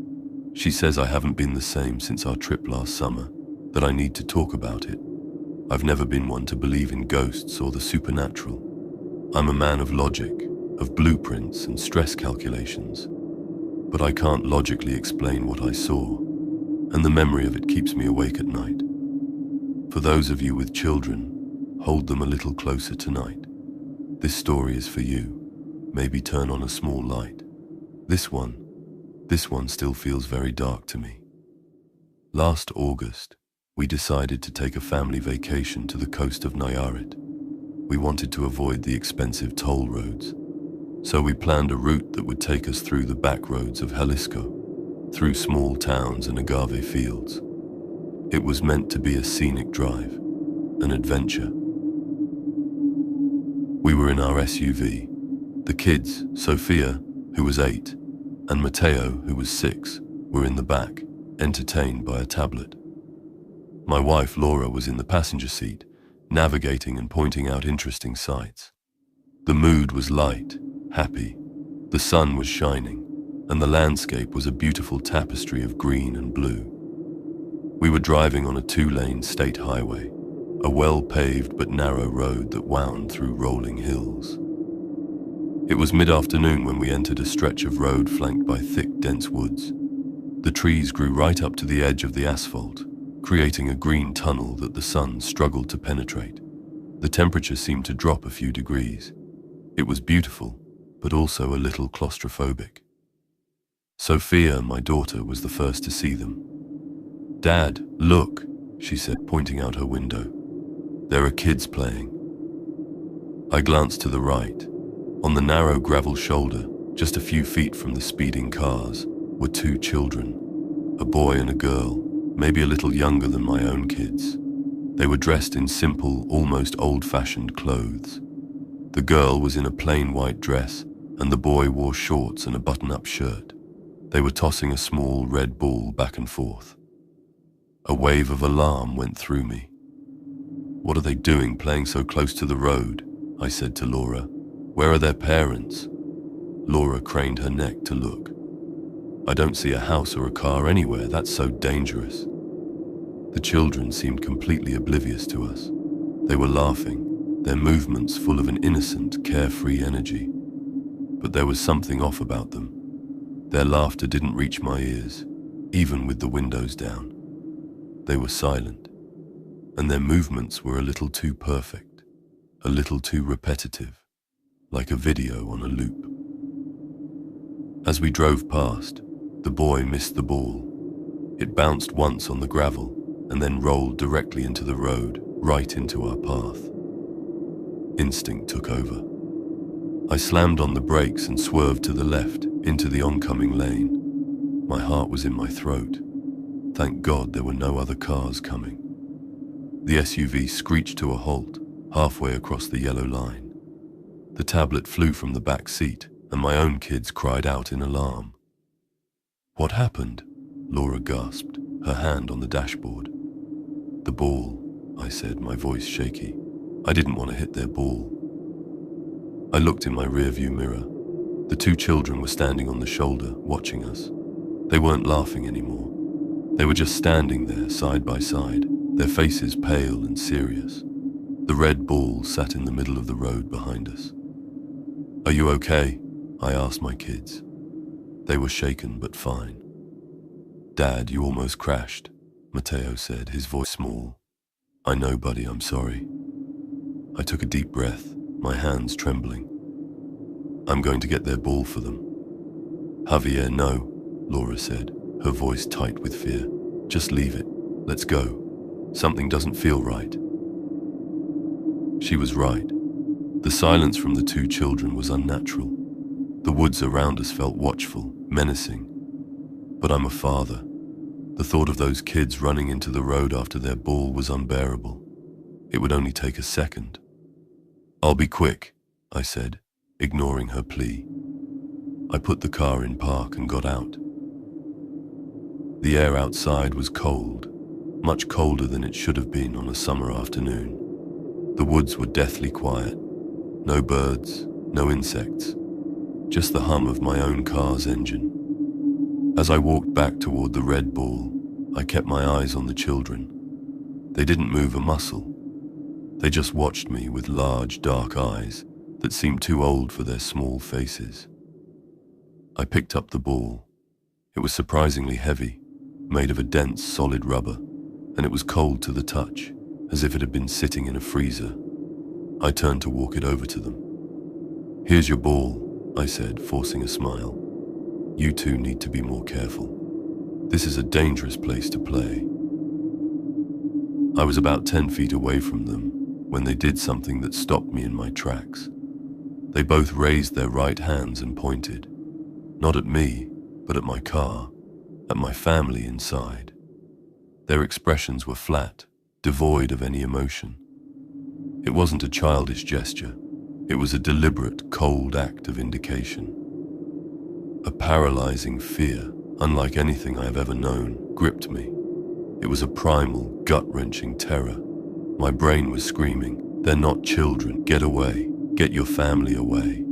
She says I haven't been the same since our trip last summer, that I need to talk about it. I've never been one to believe in ghosts or the supernatural. I'm a man of logic, of blueprints and stress calculations. But I can't logically explain what I saw, and the memory of it keeps me awake at night. For those of you with children, hold them a little closer tonight. This story is for you. Maybe turn on a small light. This one still feels very dark to me. Last August, we decided to take a family vacation to the coast of Nayarit. We wanted to avoid the expensive toll roads, so we planned a route that would take us through the back roads of Jalisco, through small towns and agave fields. It was meant to be a scenic drive, an adventure. We were in our SUV. The kids, Sophia, who was 8, and Mateo, who was 6, were in the back, entertained by a tablet. My wife, Laura, was in the passenger seat, navigating and pointing out interesting sights. The mood was light, happy. The sun was shining, and the landscape was a beautiful tapestry of green and blue. We were driving on a 2-lane state highway, a well-paved but narrow road that wound through rolling hills. It was mid-afternoon when we entered a stretch of road flanked by thick, dense woods. The trees grew right up to the edge of the asphalt, creating a green tunnel that the sun struggled to penetrate. The temperature seemed to drop a few degrees. It was beautiful, but also a little claustrophobic. Sophia, my daughter, was the first to see them. "Dad, look," she said, pointing out her window. "There are kids playing." I glanced to the right. On the narrow gravel shoulder, just a few feet from the speeding cars, were 2 children. A boy and a girl, maybe a little younger than my own kids. They were dressed in simple, almost old-fashioned clothes. The girl was in a plain white dress, and the boy wore shorts and a button-up shirt. They were tossing a small red ball back and forth. A wave of alarm went through me. "What are they doing playing so close to the road?" I said to Laura. "Where are their parents?" Laura craned her neck to look. "I don't see a house or a car anywhere. That's so dangerous." The children seemed completely oblivious to us. They were laughing, their movements full of an innocent, carefree energy. But there was something off about them. Their laughter didn't reach my ears, even with the windows down. They were silent, and their movements were a little too perfect, a little too repetitive, like a video on a loop. As we drove past, the boy missed the ball. It bounced once on the gravel and then rolled directly into the road, right into our path. Instinct took over. I slammed on the brakes and swerved to the left into the oncoming lane. My heart was in my throat. Thank God there were no other cars coming. The SUV screeched to a halt halfway across the yellow line. The tablet flew from the back seat, and my own kids cried out in alarm. "What happened?" Laura gasped, her hand on the dashboard. "The ball," I said, my voice shaky. I didn't want to hit their ball. I looked in my rearview mirror. The two children were standing on the shoulder, watching us. They weren't laughing anymore. They were just standing there, side by side, their faces pale and serious. The red ball sat in the middle of the road behind us. "Are you okay?" I asked my kids. They were shaken but fine. "Dad, you almost crashed," Matteo said, his voice small. "I know, buddy, I'm sorry." I took a deep breath, my hands trembling. "I'm going to get their ball for them." "Javier, no," Laura said, her voice tight with fear. "Just leave it. Let's go. Something doesn't feel right." She was right. The silence from the two children was unnatural. The woods around us felt watchful, menacing. But I'm a father. The thought of those kids running into the road after their ball was unbearable. It would only take a second. "I'll be quick," I said, ignoring her plea. I put the car in park and got out. The air outside was cold, much colder than it should have been on a summer afternoon. The woods were deathly quiet. No birds, no insects, just the hum of my own car's engine. As I walked back toward the red ball, I kept my eyes on the children. They didn't move a muscle. They just watched me with large, dark eyes that seemed too old for their small faces. I picked up the ball. It was surprisingly heavy, made of a dense, solid rubber, and it was cold to the touch, as if it had been sitting in a freezer. I turned to walk it over to them. "Here's your ball," I said, forcing a smile. "You two need to be more careful. This is a dangerous place to play." I was about 10 feet away from them when they did something that stopped me in my tracks. They both raised their right hands and pointed, not at me, but at my car, at my family inside. Their expressions were flat, devoid of any emotion. It wasn't a childish gesture. It was a deliberate, cold act of indication. A paralyzing fear, unlike anything I have ever known, gripped me. It was a primal, gut-wrenching terror. My brain was screaming, "They're not children. Get away. Get your family away."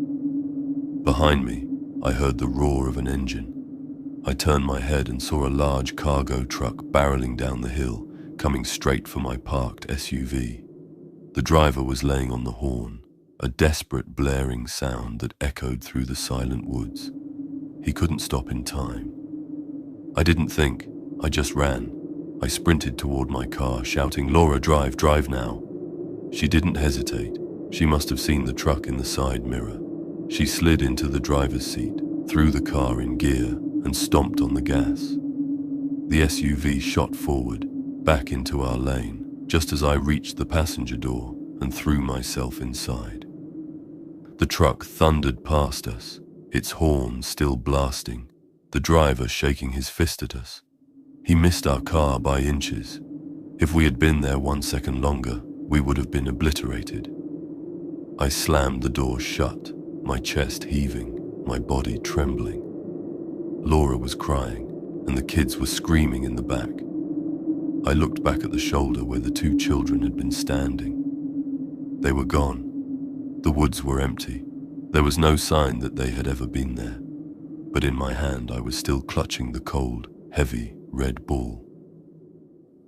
Behind me, I heard the roar of an engine. I turned my head and saw a large cargo truck barreling down the hill, coming straight for my parked SUV. The driver was laying on the horn, a desperate blaring sound that echoed through the silent woods. He couldn't stop in time. I didn't think, I just ran. I sprinted toward my car, shouting, "Laura, drive, drive now." She didn't hesitate. She must have seen the truck in the side mirror. She slid into the driver's seat, threw the car in gear, and stomped on the gas. The SUV shot forward, back into our lane, just as I reached the passenger door and threw myself inside. The truck thundered past us, its horn still blasting, the driver shaking his fist at us. He missed our car by inches. If we had been there 1 second longer, we would have been obliterated. I slammed the door shut, my chest heaving, my body trembling. Laura was crying, and the kids were screaming in the back. I looked back at the shoulder where the 2 children had been standing. They were gone. The woods were empty. There was no sign that they had ever been there. But in my hand I was still clutching the cold, heavy, red ball.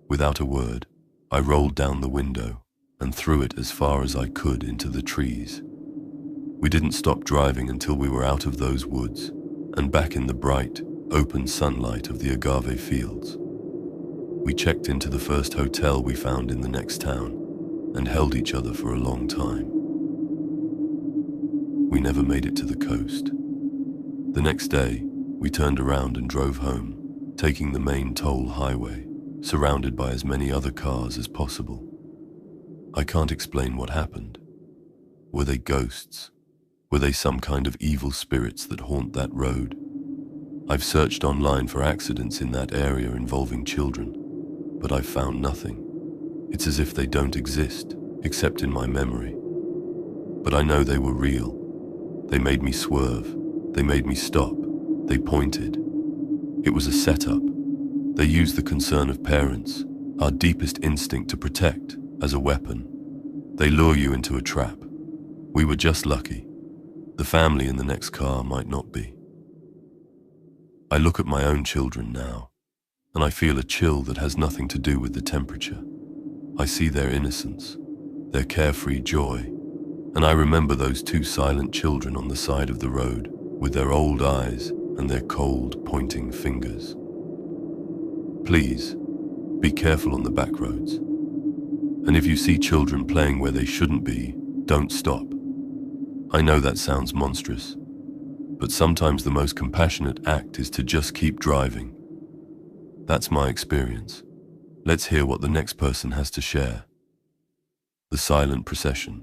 Without a word, I rolled down the window and threw it as far as I could into the trees. We didn't stop driving until we were out of those woods and back in the bright, open sunlight of the agave fields. We checked into the first hotel we found in the next town and held each other for a long time. We never made it to the coast. The next day, we turned around and drove home, taking the main toll highway, surrounded by as many other cars as possible. I can't explain what happened. Were they ghosts? Were they some kind of evil spirits that haunt that road? I've searched online for accidents in that area involving children, but I've found nothing. It's as if they don't exist, except in my memory. But I know they were real. They made me swerve. They made me stop. They pointed. It was a setup. They used the concern of parents, our deepest instinct to protect, as a weapon. They lure you into a trap. We were just lucky. The family in the next car might not be. I look at my own children now, and I feel a chill that has nothing to do with the temperature. I see their innocence, their carefree joy, and I remember those 2 silent children on the side of the road, with their old eyes and their cold, pointing fingers. Please, be careful on the back roads. And if you see children playing where they shouldn't be, don't stop. I know that sounds monstrous, but sometimes the most compassionate act is to just keep driving. That's my experience. Let's hear what the next person has to share. The silent procession.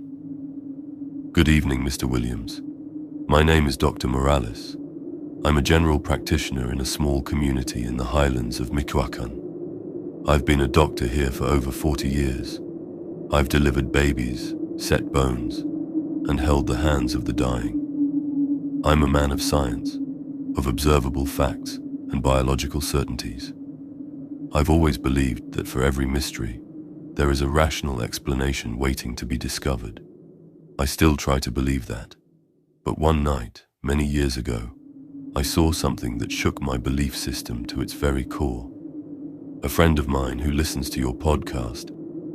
Good evening, Mr. Williams. My name is Dr. Morales. I'm a general practitioner in a small community in the highlands of Michoacan. I've been a doctor here for over 40 years. I've delivered babies, set bones, and held the hands of the dying. I'm a man of science, of observable facts and biological certainties. I've always believed that for every mystery, there is a rational explanation waiting to be discovered. I still try to believe that. But one night, many years ago, I saw something that shook my belief system to its very core. A friend of mine who listens to your podcast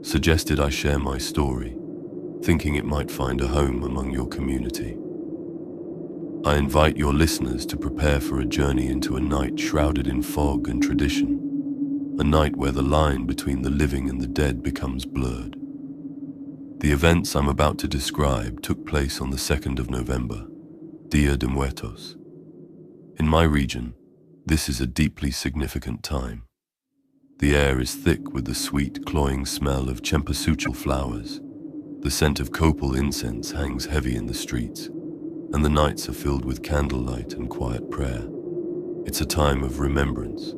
suggested I share my story, thinking it might find a home among your community. I invite your listeners to prepare for a journey into a night shrouded in fog and tradition, a night where the line between the living and the dead becomes blurred. The events I'm about to describe took place on the 2nd of November, Dia de Muertos. In my region, this is a deeply significant time. The air is thick with the sweet, cloying smell of cempasúchil flowers. The scent of copal incense hangs heavy in the streets, and the nights are filled with candlelight and quiet prayer. It's a time of remembrance,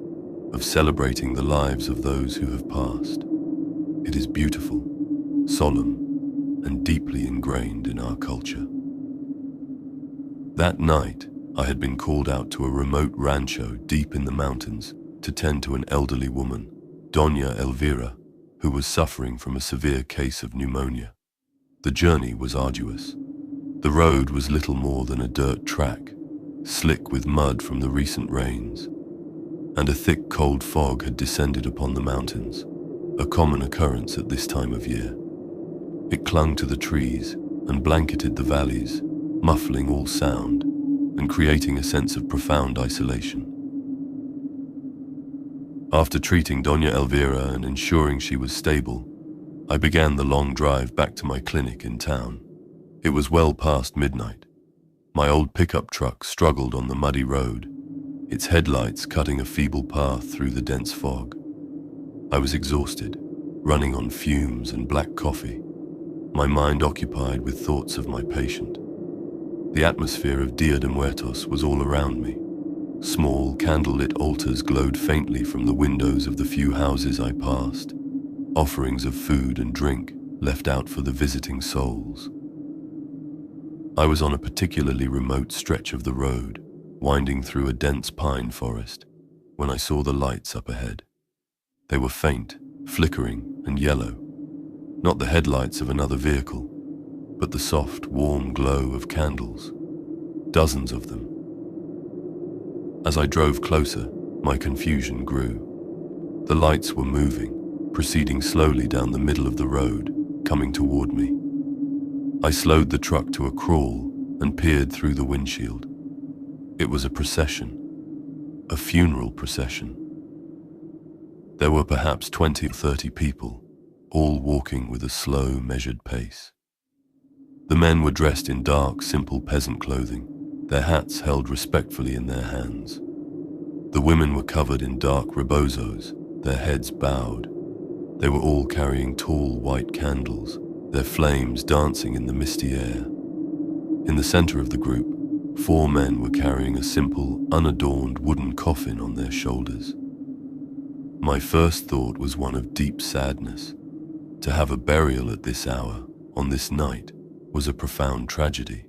of celebrating the lives of those who have passed. It is beautiful, solemn, and deeply ingrained in our culture. That night, I had been called out to a remote rancho deep in the mountains to tend to an elderly woman, Doña Elvira, who was suffering from a severe case of pneumonia. The journey was arduous. The road was little more than a dirt track, slick with mud from the recent rains, and a thick cold fog had descended upon the mountains, a common occurrence at this time of year. It clung to the trees and blanketed the valleys, muffling all sound and creating a sense of profound isolation. After treating Doña Elvira and ensuring she was stable, I began the long drive back to my clinic in town. It was well past midnight. My old pickup truck struggled on the muddy road, its headlights cutting a feeble path through the dense fog. I was exhausted, running on fumes and black coffee, my mind occupied with thoughts of my patient. The atmosphere of Dia de Muertos was all around me, Small candlelit altars glowed faintly from the windows of the few houses I passed, offerings of food and drink left out for the visiting souls. I was on a particularly remote stretch of the road, winding through a dense pine forest, when I saw the lights up ahead. They were faint, flickering, and yellow. Not the headlights of another vehicle, but the soft, warm glow of candles. Dozens of them. As I drove closer, my confusion grew. The lights were moving, proceeding slowly down the middle of the road, coming toward me. I slowed the truck to a crawl and peered through the windshield. It was a procession, a funeral procession. There were perhaps 20 or 30 people, all walking with a slow, measured pace. The men were dressed in dark, simple peasant clothing, their hats held respectfully in their hands. The women were covered in dark rebozos, their heads bowed. They were all carrying tall white candles, their flames dancing in the misty air. In the center of the group, 4 men were carrying a simple, unadorned wooden coffin on their shoulders. My first thought was one of deep sadness. To have a burial at this hour, on this night, was a profound tragedy.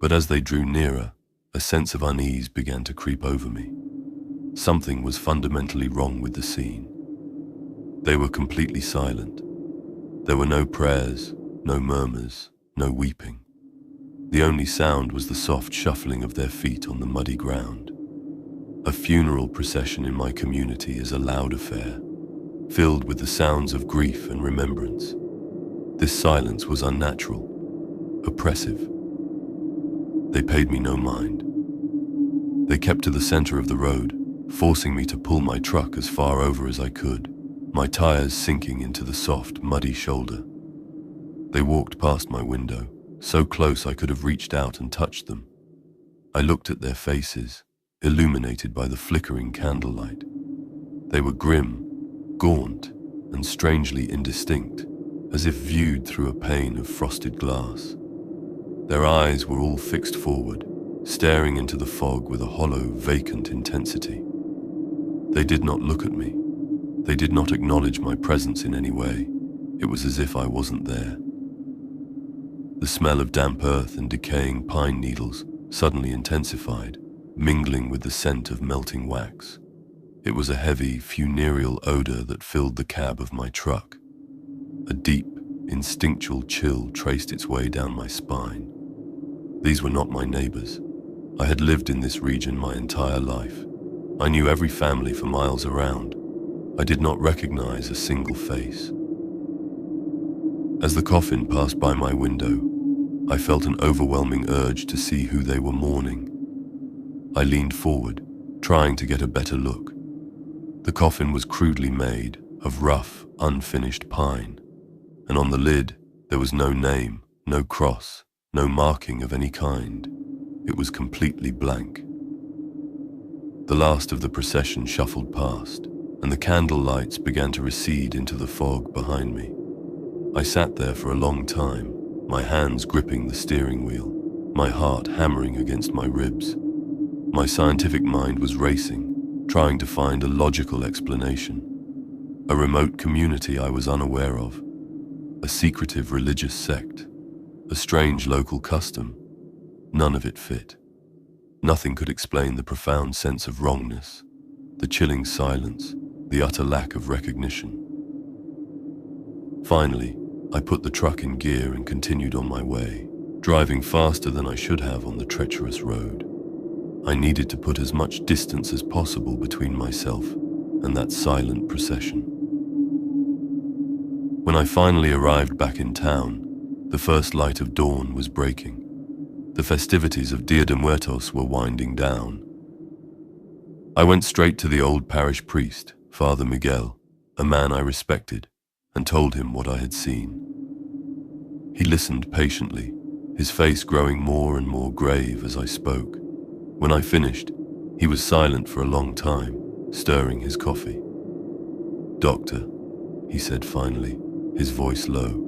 But as they drew nearer, a sense of unease began to creep over me. Something was fundamentally wrong with the scene. They were completely silent. There were no prayers, no murmurs, no weeping. The only sound was the soft shuffling of their feet on the muddy ground. A funeral procession in my community is a loud affair, filled with the sounds of grief and remembrance. This silence was unnatural, oppressive. They paid me no mind. They kept to the center of the road, forcing me to pull my truck as far over as I could, my tires sinking into the soft, muddy shoulder. They walked past my window, so close I could have reached out and touched them. I looked at their faces, illuminated by the flickering candlelight. They were grim, gaunt, and strangely indistinct, as if viewed through a pane of frosted glass. Their eyes were all fixed forward, staring into the fog with a hollow, vacant intensity. They did not look at me. They did not acknowledge my presence in any way. It was as if I wasn't there. The smell of damp earth and decaying pine needles suddenly intensified, mingling with the scent of melting wax. It was a heavy, funereal odor that filled the cab of my truck. A deep, instinctual chill traced its way down my spine. These were not my neighbors. I had lived in this region my entire life. I knew every family for miles around. I did not recognize a single face. As the coffin passed by my window, I felt an overwhelming urge to see who they were mourning. I leaned forward, trying to get a better look. The coffin was crudely made of rough, unfinished pine, and on the lid there was no name, no cross, no marking of any kind. It was completely blank. The last of the procession shuffled past, and the candle lights began to recede into the fog behind me. I sat there for a long time, my hands gripping the steering wheel, my heart hammering against my ribs. My scientific mind was racing, trying to find a logical explanation. A remote community I was unaware of, a secretive religious sect, a strange local custom. None of it fit. Nothing could explain the profound sense of wrongness, the chilling silence, the utter lack of recognition. Finally, I put the truck in gear and continued on my way, driving faster than I should have on the treacherous road. I needed to put as much distance as possible between myself and that silent procession. When I finally arrived back in town, the first light of dawn was breaking. The festivities of Dia de Muertos were winding down. I went straight to the old parish priest, Father Miguel, a man I respected, and told him what I had seen. He listened patiently, his face growing more and more grave as I spoke. When I finished, he was silent for a long time, stirring his coffee. "Doctor," he said finally, his voice low,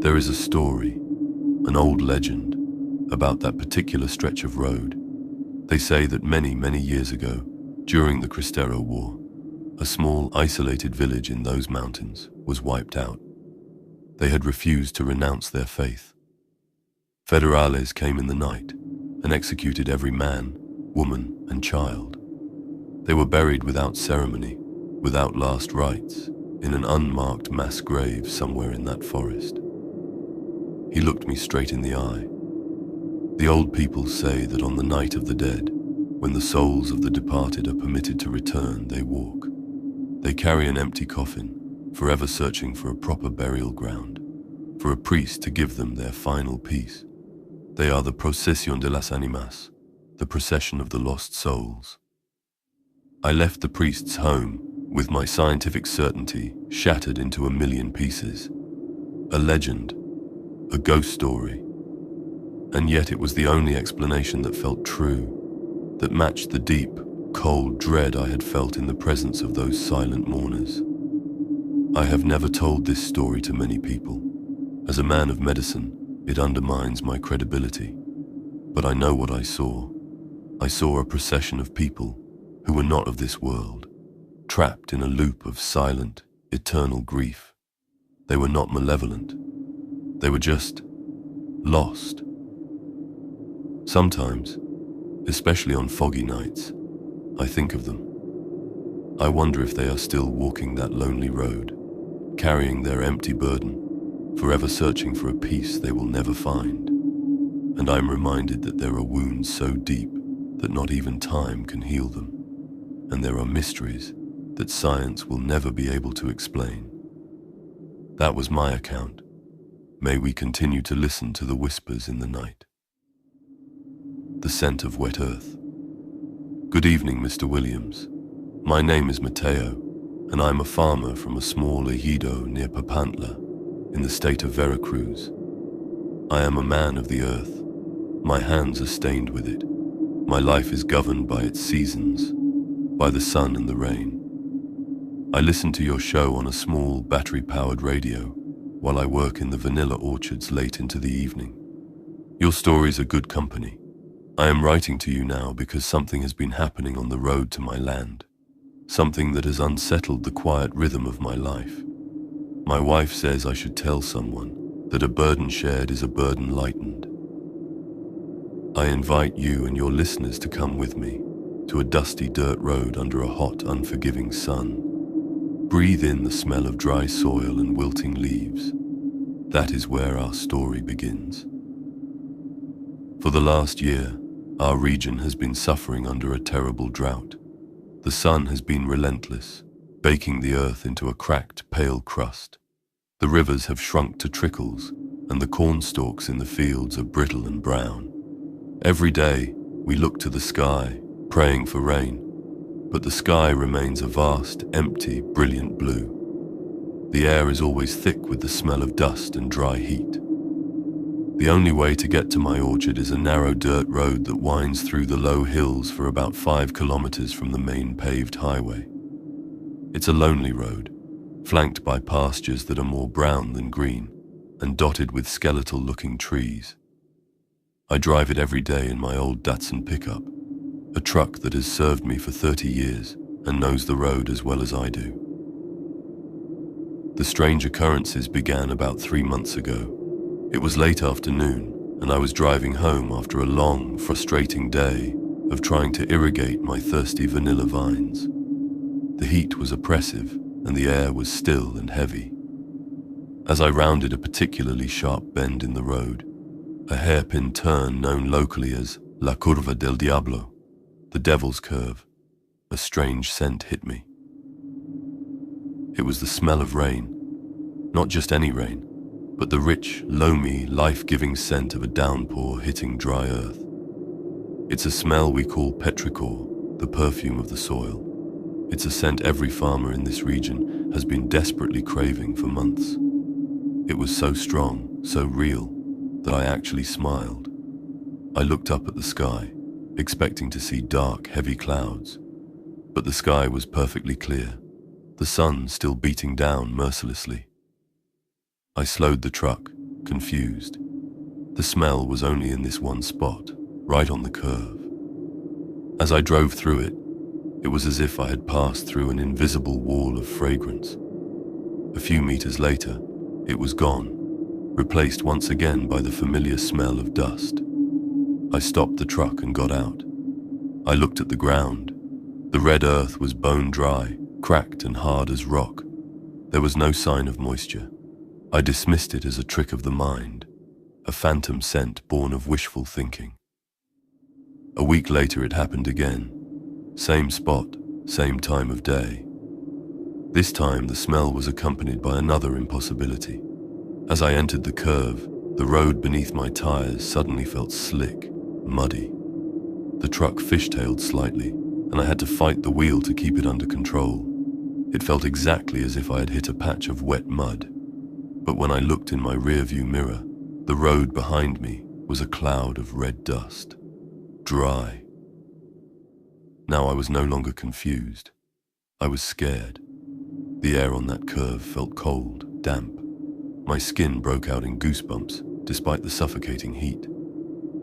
"there is a story, an old legend, about that particular stretch of road. They say that many years ago, during the Cristero War, a small, isolated village in those mountains was wiped out. They had refused to renounce their faith. Federales came in the night and executed every man, woman, and child. They were buried without ceremony, without last rites, in an unmarked mass grave somewhere in that forest. He looked me straight in the eye. The old people say that on the night of the dead, when the souls of the departed are permitted to return, they walk. They carry an empty coffin, forever searching for a proper burial ground, for a priest to give them their final peace. They are the Procesión de las Ánimas, the procession of the lost souls. I left the priest's home with my scientific certainty shattered into a million pieces. A legend, a ghost story. And yet it was the only explanation that felt true, that matched the deep, cold dread I had felt in the presence of those silent mourners. I have never told this story to many people. As a man of medicine, it undermines my credibility. But I know what I saw. I saw a procession of people who were not of this world, trapped in a loop of silent, eternal grief. They were not malevolent. They were just lost. Sometimes, especially on foggy nights, I think of them. I wonder if they are still walking that lonely road, carrying their empty burden, forever searching for a peace they will never find. And I'm reminded that there are wounds so deep that not even time can heal them, and there are mysteries that science will never be able to explain. That was my account. May we continue to listen to the whispers in the night. The scent of wet earth. Good evening, Mr. Williams. My name is Mateo, and I'm a farmer from a small ejido near Papantla, in the state of Veracruz. I am a man of the earth. My hands are stained with it. My life is governed by its seasons, by the sun and the rain. I listen to your show on a small battery-powered radio while I work in the vanilla orchards late into the evening. Your stories are good company. I am writing to you now because something has been happening on the road to my land, something that has unsettled the quiet rhythm of my life. My wife says I should tell someone that a burden shared is a burden lightened. I invite you and your listeners to come with me to a dusty dirt road under a hot, unforgiving sun. Breathe in the smell of dry soil and wilting leaves. That is where our story begins. For the last year, our region has been suffering under a terrible drought. The sun has been relentless, baking the earth into a cracked, pale crust. The rivers have shrunk to trickles, and the corn stalks in the fields are brittle and brown. Every day, we look to the sky, praying for rain, but the sky remains a vast, empty, brilliant blue. The air is always thick with the smell of dust and dry heat. The only way to get to my orchard is a narrow dirt road that winds through the low hills for about 5 kilometers from the main paved highway. It's a lonely road, flanked by pastures that are more brown than green, and dotted with skeletal-looking trees. I drive it every day in my old Datsun pickup, a truck that has served me for 30 years and knows the road as well as I do. The strange occurrences began about 3 months ago. It was late afternoon, and I was driving home after a long, frustrating day of trying to irrigate my thirsty vanilla vines. The heat was oppressive, and the air was still and heavy. As I rounded a particularly sharp bend in the road, a hairpin turn known locally as La Curva del Diablo, the Devil's Curve, a strange scent hit me. It was the smell of rain, not just any rain, but the rich, loamy, life-giving scent of a downpour hitting dry earth. It's a smell we call petrichor, the perfume of the soil. It's a scent every farmer in this region has been desperately craving for months. It was so strong, so real, that I actually smiled. I looked up at the sky, expecting to see dark, heavy clouds. But the sky was perfectly clear, the sun still beating down mercilessly. I slowed the truck, confused. The smell was only in this one spot, right on the curve. As I drove through it, it was as if I had passed through an invisible wall of fragrance. A few meters later, it was gone, replaced once again by the familiar smell of dust. I stopped the truck and got out. I looked at the ground. The red earth was bone dry, cracked and hard as rock. There was no sign of moisture. I dismissed it as a trick of the mind, a phantom scent born of wishful thinking. A week later it happened again. Same spot, same time of day. This time the smell was accompanied by another impossibility. As I entered the curve, the road beneath my tires suddenly felt slick, muddy. The truck fishtailed slightly, and I had to fight the wheel to keep it under control. It felt exactly as if I had hit a patch of wet mud. But when I looked in my rearview mirror, the road behind me was a cloud of red dust. Dry. Now I was no longer confused. I was scared. The air on that curve felt cold, damp. My skin broke out in goosebumps, despite the suffocating heat.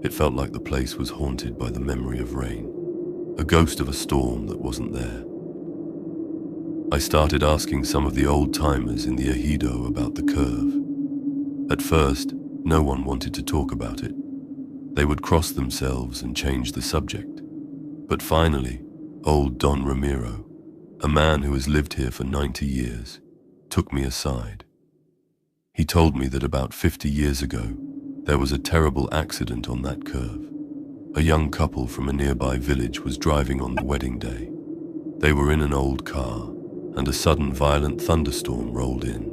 It felt like the place was haunted by the memory of rain, a ghost of a storm that wasn't there. I started asking some of the old-timers in the ejido about the curve. At first, no one wanted to talk about it. They would cross themselves and change the subject. But finally, old Don Ramiro, a man who has lived here for 90 years, took me aside. He told me that about 50 years ago, there was a terrible accident on that curve. A young couple from a nearby village was driving on the wedding day. They were in an old car, and a sudden violent thunderstorm rolled in.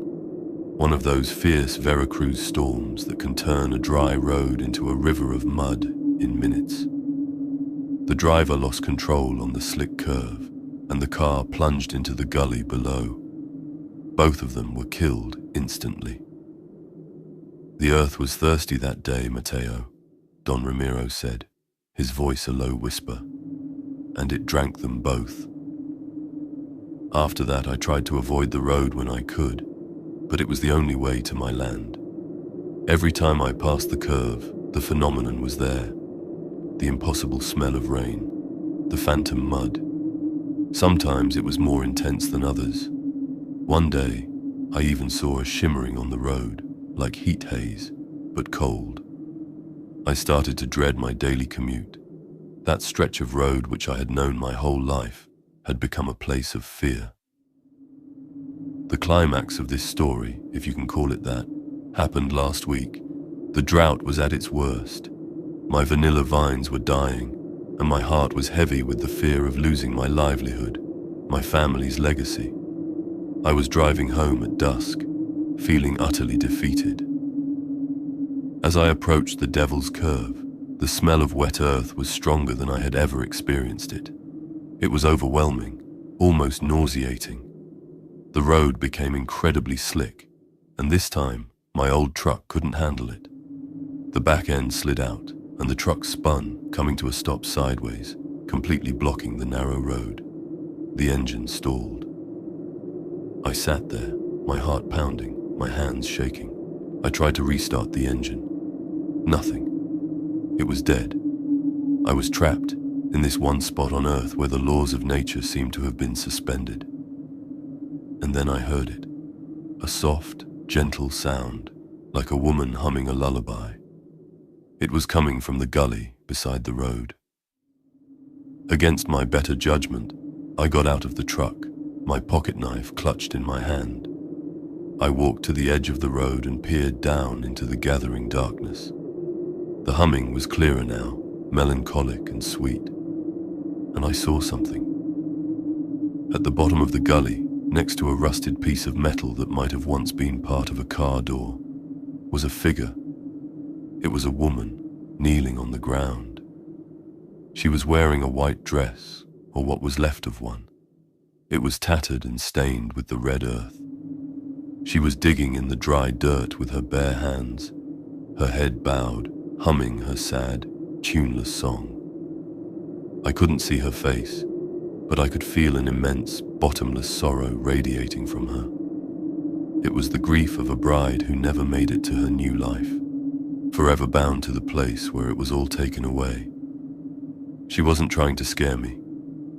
One of those fierce Veracruz storms that can turn a dry road into a river of mud in minutes. The driver lost control on the slick curve, and the car plunged into the gully below. Both of them were killed instantly. The earth was thirsty that day, Mateo, Don Ramiro said, his voice a low whisper, and it drank them both. After that, I tried to avoid the road when I could, but it was the only way to my land. Every time I passed the curve, the phenomenon was there. The impossible smell of rain, the phantom mud. Sometimes it was more intense than others. One day, I even saw a shimmering on the road, like heat haze, but cold. I started to dread my daily commute. That stretch of road which I had known my whole life had become a place of fear. The climax of this story, if you can call it that, happened last week. The drought was at its worst. My vanilla vines were dying, and my heart was heavy with the fear of losing my livelihood, my family's legacy. I was driving home at dusk, feeling utterly defeated. As I approached the Devil's Curve, the smell of wet earth was stronger than I had ever experienced it. It was overwhelming, almost nauseating. The road became incredibly slick, and this time, my old truck couldn't handle it. The back end slid out, and the truck spun, coming to a stop sideways, completely blocking the narrow road. The engine stalled. I sat there, my heart pounding, my hands shaking. I tried to restart the engine. Nothing. It was dead. I was trapped in this one spot on Earth where the laws of nature seemed to have been suspended. And then I heard it. A soft, gentle sound, like a woman humming a lullaby. It was coming from the gully beside the road. Against my better judgment, I got out of the truck, my pocket knife clutched in my hand. I walked to the edge of the road and peered down into the gathering darkness. The humming was clearer now, melancholic and sweet. And I saw something. At the bottom of the gully, next to a rusted piece of metal that might have once been part of a car door, was a figure. It was a woman, kneeling on the ground. She was wearing a white dress, or what was left of one. It was tattered and stained with the red earth. She was digging in the dry dirt with her bare hands, her head bowed, humming her sad, tuneless song. I couldn't see her face, but I could feel an immense, bottomless sorrow radiating from her. It was the grief of a bride who never made it to her new life, forever bound to the place where it was all taken away. She wasn't trying to scare me.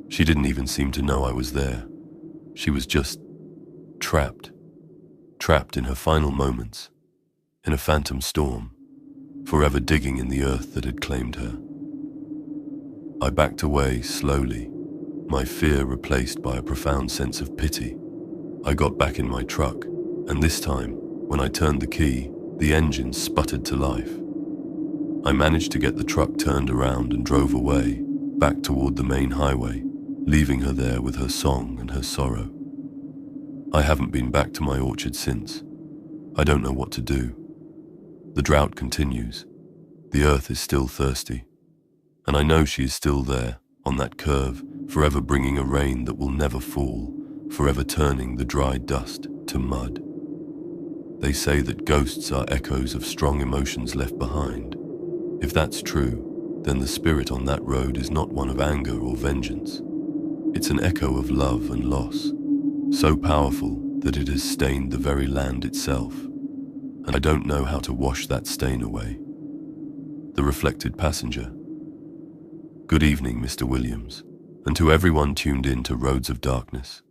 She didn't even seem to know I was there. She was just trapped. Trapped in her final moments, in a phantom storm, forever digging in the earth that had claimed her. I backed away slowly, my fear replaced by a profound sense of pity. I got back in my truck, and this time, when I turned the key, the engine sputtered to life. I managed to get the truck turned around and drove away, back toward the main highway, leaving her there with her song and her sorrow. I haven't been back to my orchard since. I don't know what to do. The drought continues. The earth is still thirsty. And I know she is still there, on that curve, forever bringing a rain that will never fall, forever turning the dry dust to mud. They say that ghosts are echoes of strong emotions left behind. If that's true, then the spirit on that road is not one of anger or vengeance. It's an echo of love and loss, so powerful that it has stained the very land itself. And I don't know how to wash that stain away. The reflected passenger. Good evening, Mr. Williams, and to everyone tuned in to Roads of Darkness.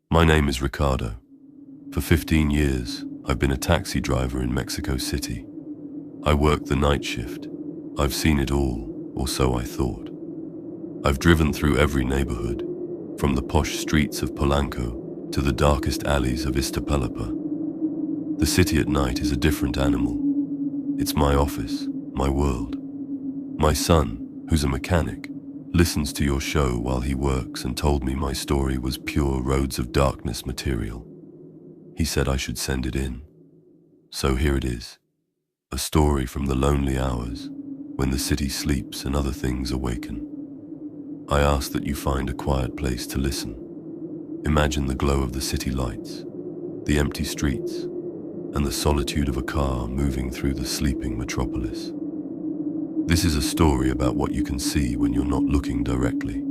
My name is Ricardo. For 15 years, I've been a taxi driver in Mexico City. I work the night shift. I've seen it all, or so I thought. I've driven through every neighborhood, from the posh streets of Polanco to the darkest alleys of Iztapalapa. The city at night is a different animal. It's my office, my world. My son, who's a mechanic, listens to your show while he works and told me my story was pure Roads of Darkness material. He said I should send it in. So here it is, a story from the lonely hours, when the city sleeps and other things awaken. I ask that you find a quiet place to listen. Imagine the glow of the city lights, the empty streets, and the solitude of a car moving through the sleeping metropolis. This is a story about what you can see when you're not looking directly.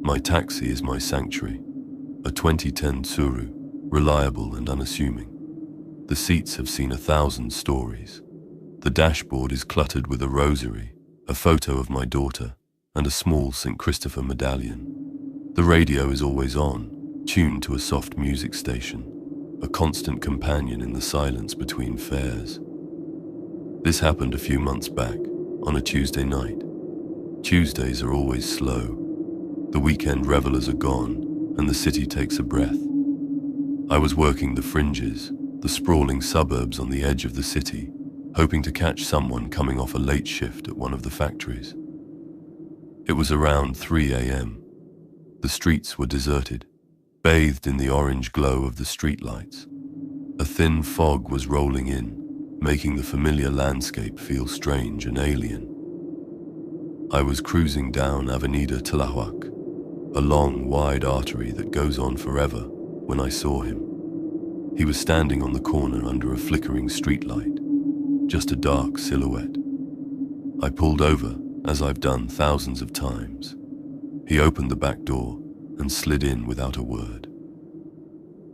My taxi is my sanctuary, a 2010 Tsuru, reliable and unassuming. The seats have seen 1,000 stories. The dashboard is cluttered with a rosary, a photo of my daughter, and a small St. Christopher medallion. The radio is always on, tuned to a soft music station, a constant companion in the silence between fares. This happened a few months back, on a Tuesday night. Tuesdays are always slow. The weekend revelers are gone, and the city takes a breath. I was working the fringes, the sprawling suburbs on the edge of the city, hoping to catch someone coming off a late shift at one of the factories. It was around 3 a.m. The streets were deserted, bathed in the orange glow of the streetlights. A thin fog was rolling in, making the familiar landscape feel strange and alien. I was cruising down Avenida Tlahuac, a long, wide artery that goes on forever, when I saw him. He was standing on the corner under a flickering streetlight, just a dark silhouette. I pulled over, as I've done thousands of times. He opened the back door and slid in without a word.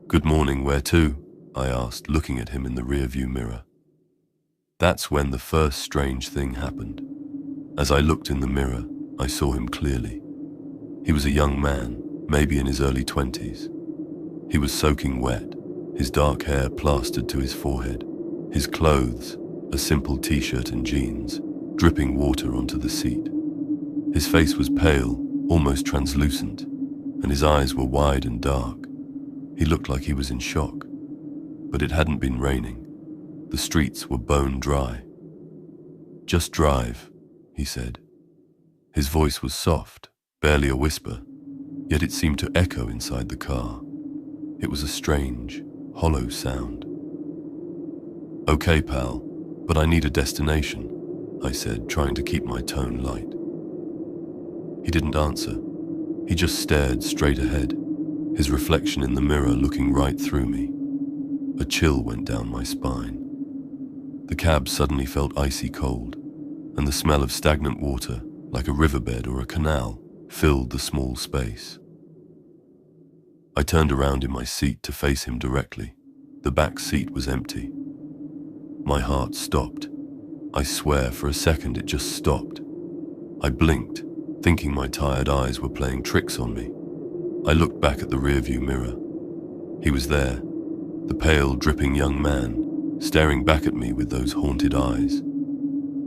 "Good morning, where to?" I asked, looking at him in the rearview mirror. That's when the first strange thing happened. As I looked in the mirror, I saw him clearly. He was a young man, maybe in his early 20s. He was soaking wet, his dark hair plastered to his forehead, his clothes, a simple t-shirt and jeans, dripping water onto the seat. His face was pale, almost translucent, and his eyes were wide and dark. He looked like he was in shock, but it hadn't been raining. The streets were bone dry. "Just drive," he said. His voice was soft, barely a whisper, yet it seemed to echo inside the car. It was a strange, hollow sound. "Okay, pal, but I need a destination," I said, trying to keep my tone light. He didn't answer. He just stared straight ahead, his reflection in the mirror looking right through me. A chill went down my spine. The cab suddenly felt icy cold, and the smell of stagnant water, like a riverbed or a canal, filled the small space. I turned around in my seat to face him directly. The back seat was empty. My heart stopped. I swear, for a second it just stopped. I blinked, thinking my tired eyes were playing tricks on me. I looked back at the rearview mirror. He was there, the pale, dripping young man, staring back at me with those haunted eyes.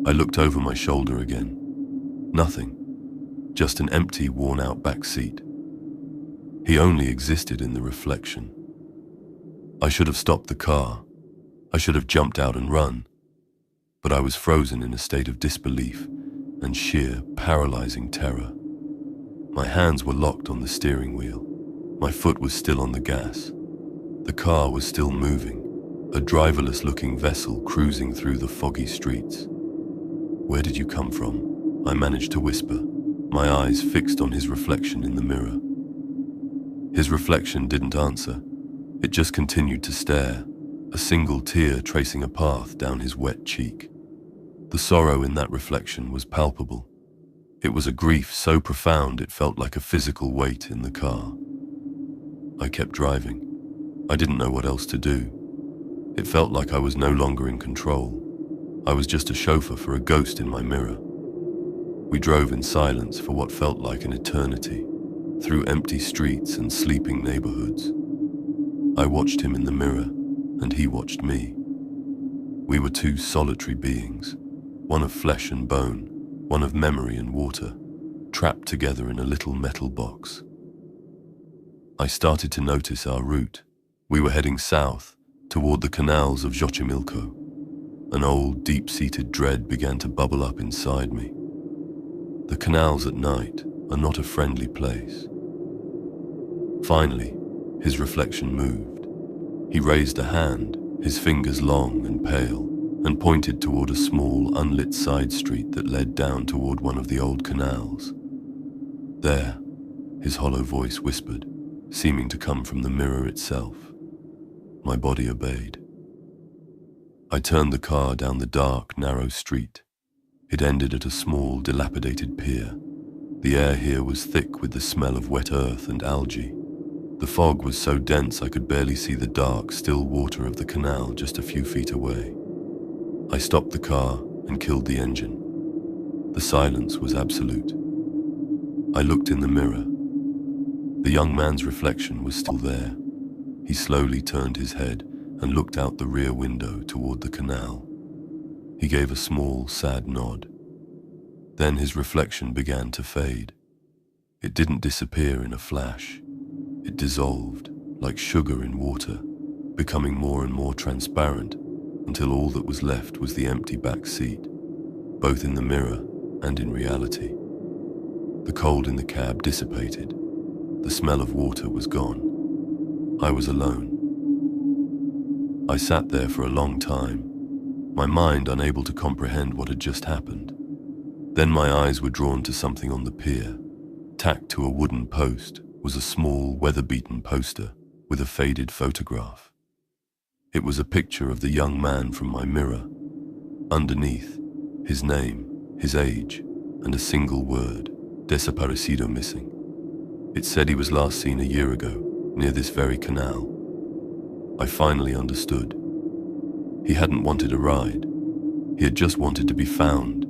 I looked over my shoulder again. Nothing. Just an empty, worn-out back seat. He only existed in the reflection. I should have stopped the car. I should have jumped out and run. But I was frozen in a state of disbelief and sheer, paralyzing terror. My hands were locked on the steering wheel. My foot was still on the gas. The car was still moving, a driverless-looking vessel cruising through the foggy streets. "Where did you come from?" I managed to whisper, my eyes fixed on his reflection in the mirror. His reflection didn't answer. It just continued to stare, a single tear tracing a path down his wet cheek. The sorrow in that reflection was palpable. It was a grief so profound it felt like a physical weight in the car. I kept driving. I didn't know what else to do. It felt like I was no longer in control. I was just a chauffeur for a ghost in my mirror. We drove in silence for what felt like an eternity, through empty streets and sleeping neighborhoods. I watched him in the mirror, and he watched me. We were two solitary beings, one of flesh and bone, one of memory and water, trapped together in a little metal box. I started to notice our route. We were heading south, toward the canals of Xochimilco. An old, deep-seated dread began to bubble up inside me. The canals at night are not a friendly place. Finally, his reflection moved. He raised a hand, his fingers long and pale, and pointed toward a small, unlit side street that led down toward one of the old canals. "There," his hollow voice whispered, seeming to come from the mirror itself. My body obeyed. I turned the car down the dark, narrow street. It ended at a small, dilapidated pier. The air here was thick with the smell of wet earth and algae. The fog was so dense I could barely see the dark, still water of the canal just a few feet away. I stopped the car and killed the engine. The silence was absolute. I looked in the mirror. The young man's reflection was still there. He slowly turned his head and looked out the rear window toward the canal. He gave a small, sad nod. Then his reflection began to fade. It didn't disappear in a flash. It dissolved, like sugar in water, becoming more and more transparent until all that was left was the empty back seat, both in the mirror and in reality. The cold in the cab dissipated. The smell of water was gone. I was alone. I sat there for a long time, my mind unable to comprehend what had just happened. Then my eyes were drawn to something on the pier. Tacked to a wooden post was a small, weather-beaten poster with a faded photograph. It was a picture of the young man from my mirror. Underneath, his name, his age, and a single word, desaparecido, missing. It said he was last seen a year ago, near this very canal. I finally understood. He hadn't wanted a ride. He had just wanted to be found.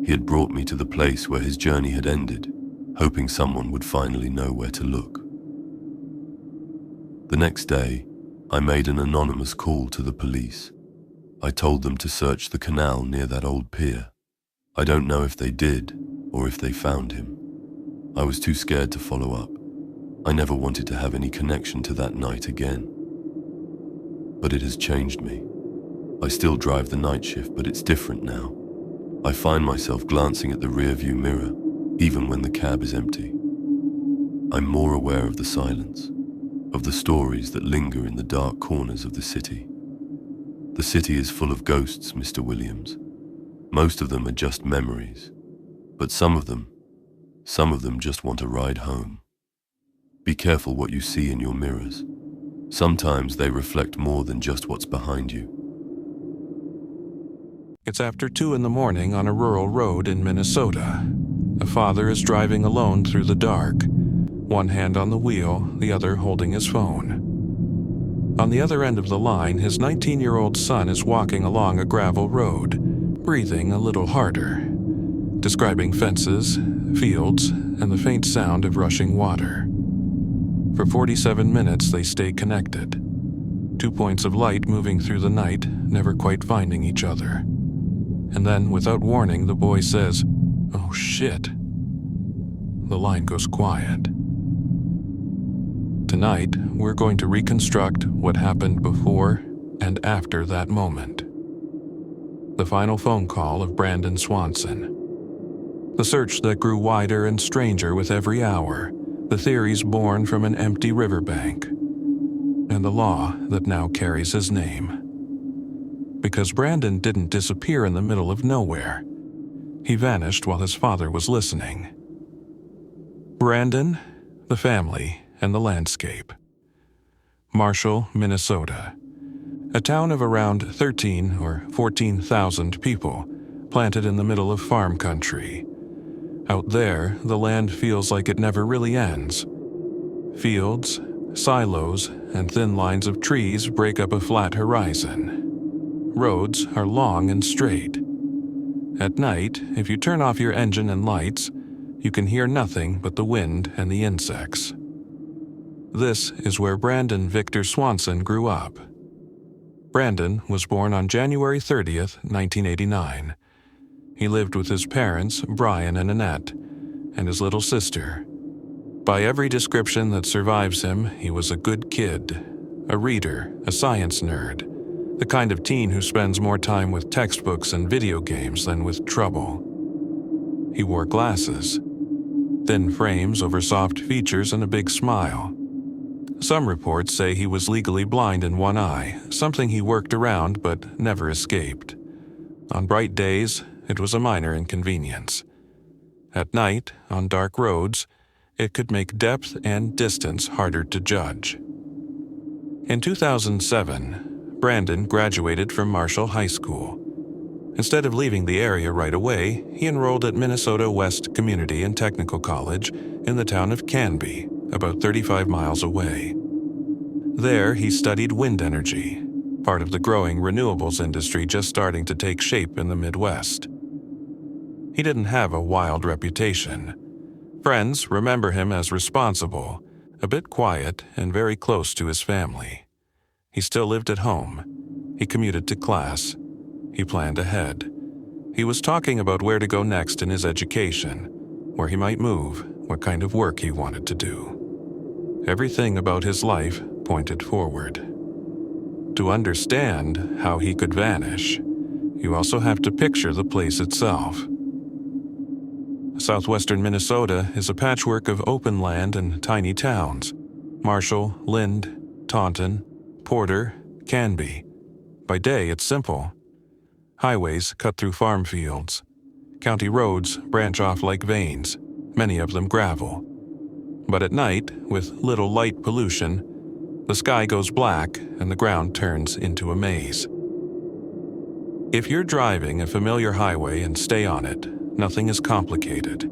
He had brought me to the place where his journey had ended, hoping someone would finally know where to look. The next day, I made an anonymous call to the police. I told them to search the canal near that old pier. I don't know if they did or if they found him. I was too scared to follow up. I never wanted to have any connection to that night again. But it has changed me. I still drive the night shift, but it's different now. I find myself glancing at the rearview mirror, even when the cab is empty. I'm more aware of the silence, of the stories that linger in the dark corners of the city. The city is full of ghosts, Mr. Williams. Most of them are just memories, but some of them just want a ride home. Be careful what you see in your mirrors. Sometimes they reflect more than just what's behind you. It's after 2 a.m. on a rural road in Minnesota. A father is driving alone through the dark, one hand on the wheel, the other holding his phone. On the other end of the line, his 19-year-old son is walking along a gravel road, breathing a little harder. describing fences, fields, and the faint sound of rushing water. For 47 minutes they stay connected. 2 points of light moving through the night, never quite finding each other. And then, without warning, the boy says, "Oh shit." The line goes quiet. Tonight, we're going to reconstruct what happened before and after that moment. The final phone call of Brandon Swanson. The search that grew wider and stranger with every hour, the theories born from an empty riverbank, and the law that now carries his name. Because Brandon didn't disappear in the middle of nowhere. He vanished while his father was listening. Brandon, the family, and the landscape. Marshall, Minnesota. A town of around 13 or 14,000 people, planted in the middle of farm country. Out there, the land feels like it never really ends. Fields, silos, and thin lines of trees break up a flat horizon. Roads are long and straight. At night, if you turn off your engine and lights, you can hear nothing but the wind and the insects. This is where Brandon Victor Swanson grew up. Brandon was born on January 30th, 1989. He lived with his parents, Brian and Annette, and his little sister. By every description that survives him, he was a good kid, a reader, a science nerd, the kind of teen who spends more time with textbooks and video games than with trouble. He wore glasses, thin frames over soft features and a big smile. Some reports say he was legally blind in one eye, something he worked around but never escaped. On bright days, it was a minor inconvenience. At night, on dark roads, it could make depth and distance harder to judge. In 2007, Brandon graduated from Marshall High School. Instead of leaving the area right away, he enrolled at Minnesota West Community and Technical College in the town of Canby, about 35 miles away. There, he studied wind energy, part of the growing renewables industry just starting to take shape in the Midwest. He didn't have a wild reputation. Friends remember him as responsible, a bit quiet, and very close to his family. He still lived at home. He commuted to class. He planned ahead. He was talking about where to go next in his education, where he might move, what kind of work he wanted to do. Everything about his life pointed forward. To understand how he could vanish, you also have to picture the place itself. Southwestern Minnesota is a patchwork of open land and tiny towns. Marshall, Lind, Taunton, Porter, Canby. By day, it's simple. Highways cut through farm fields. County roads branch off like veins, many of them gravel. But at night, with little light pollution, the sky goes black and the ground turns into a maze. If you're driving a familiar highway and stay on it, nothing is complicated.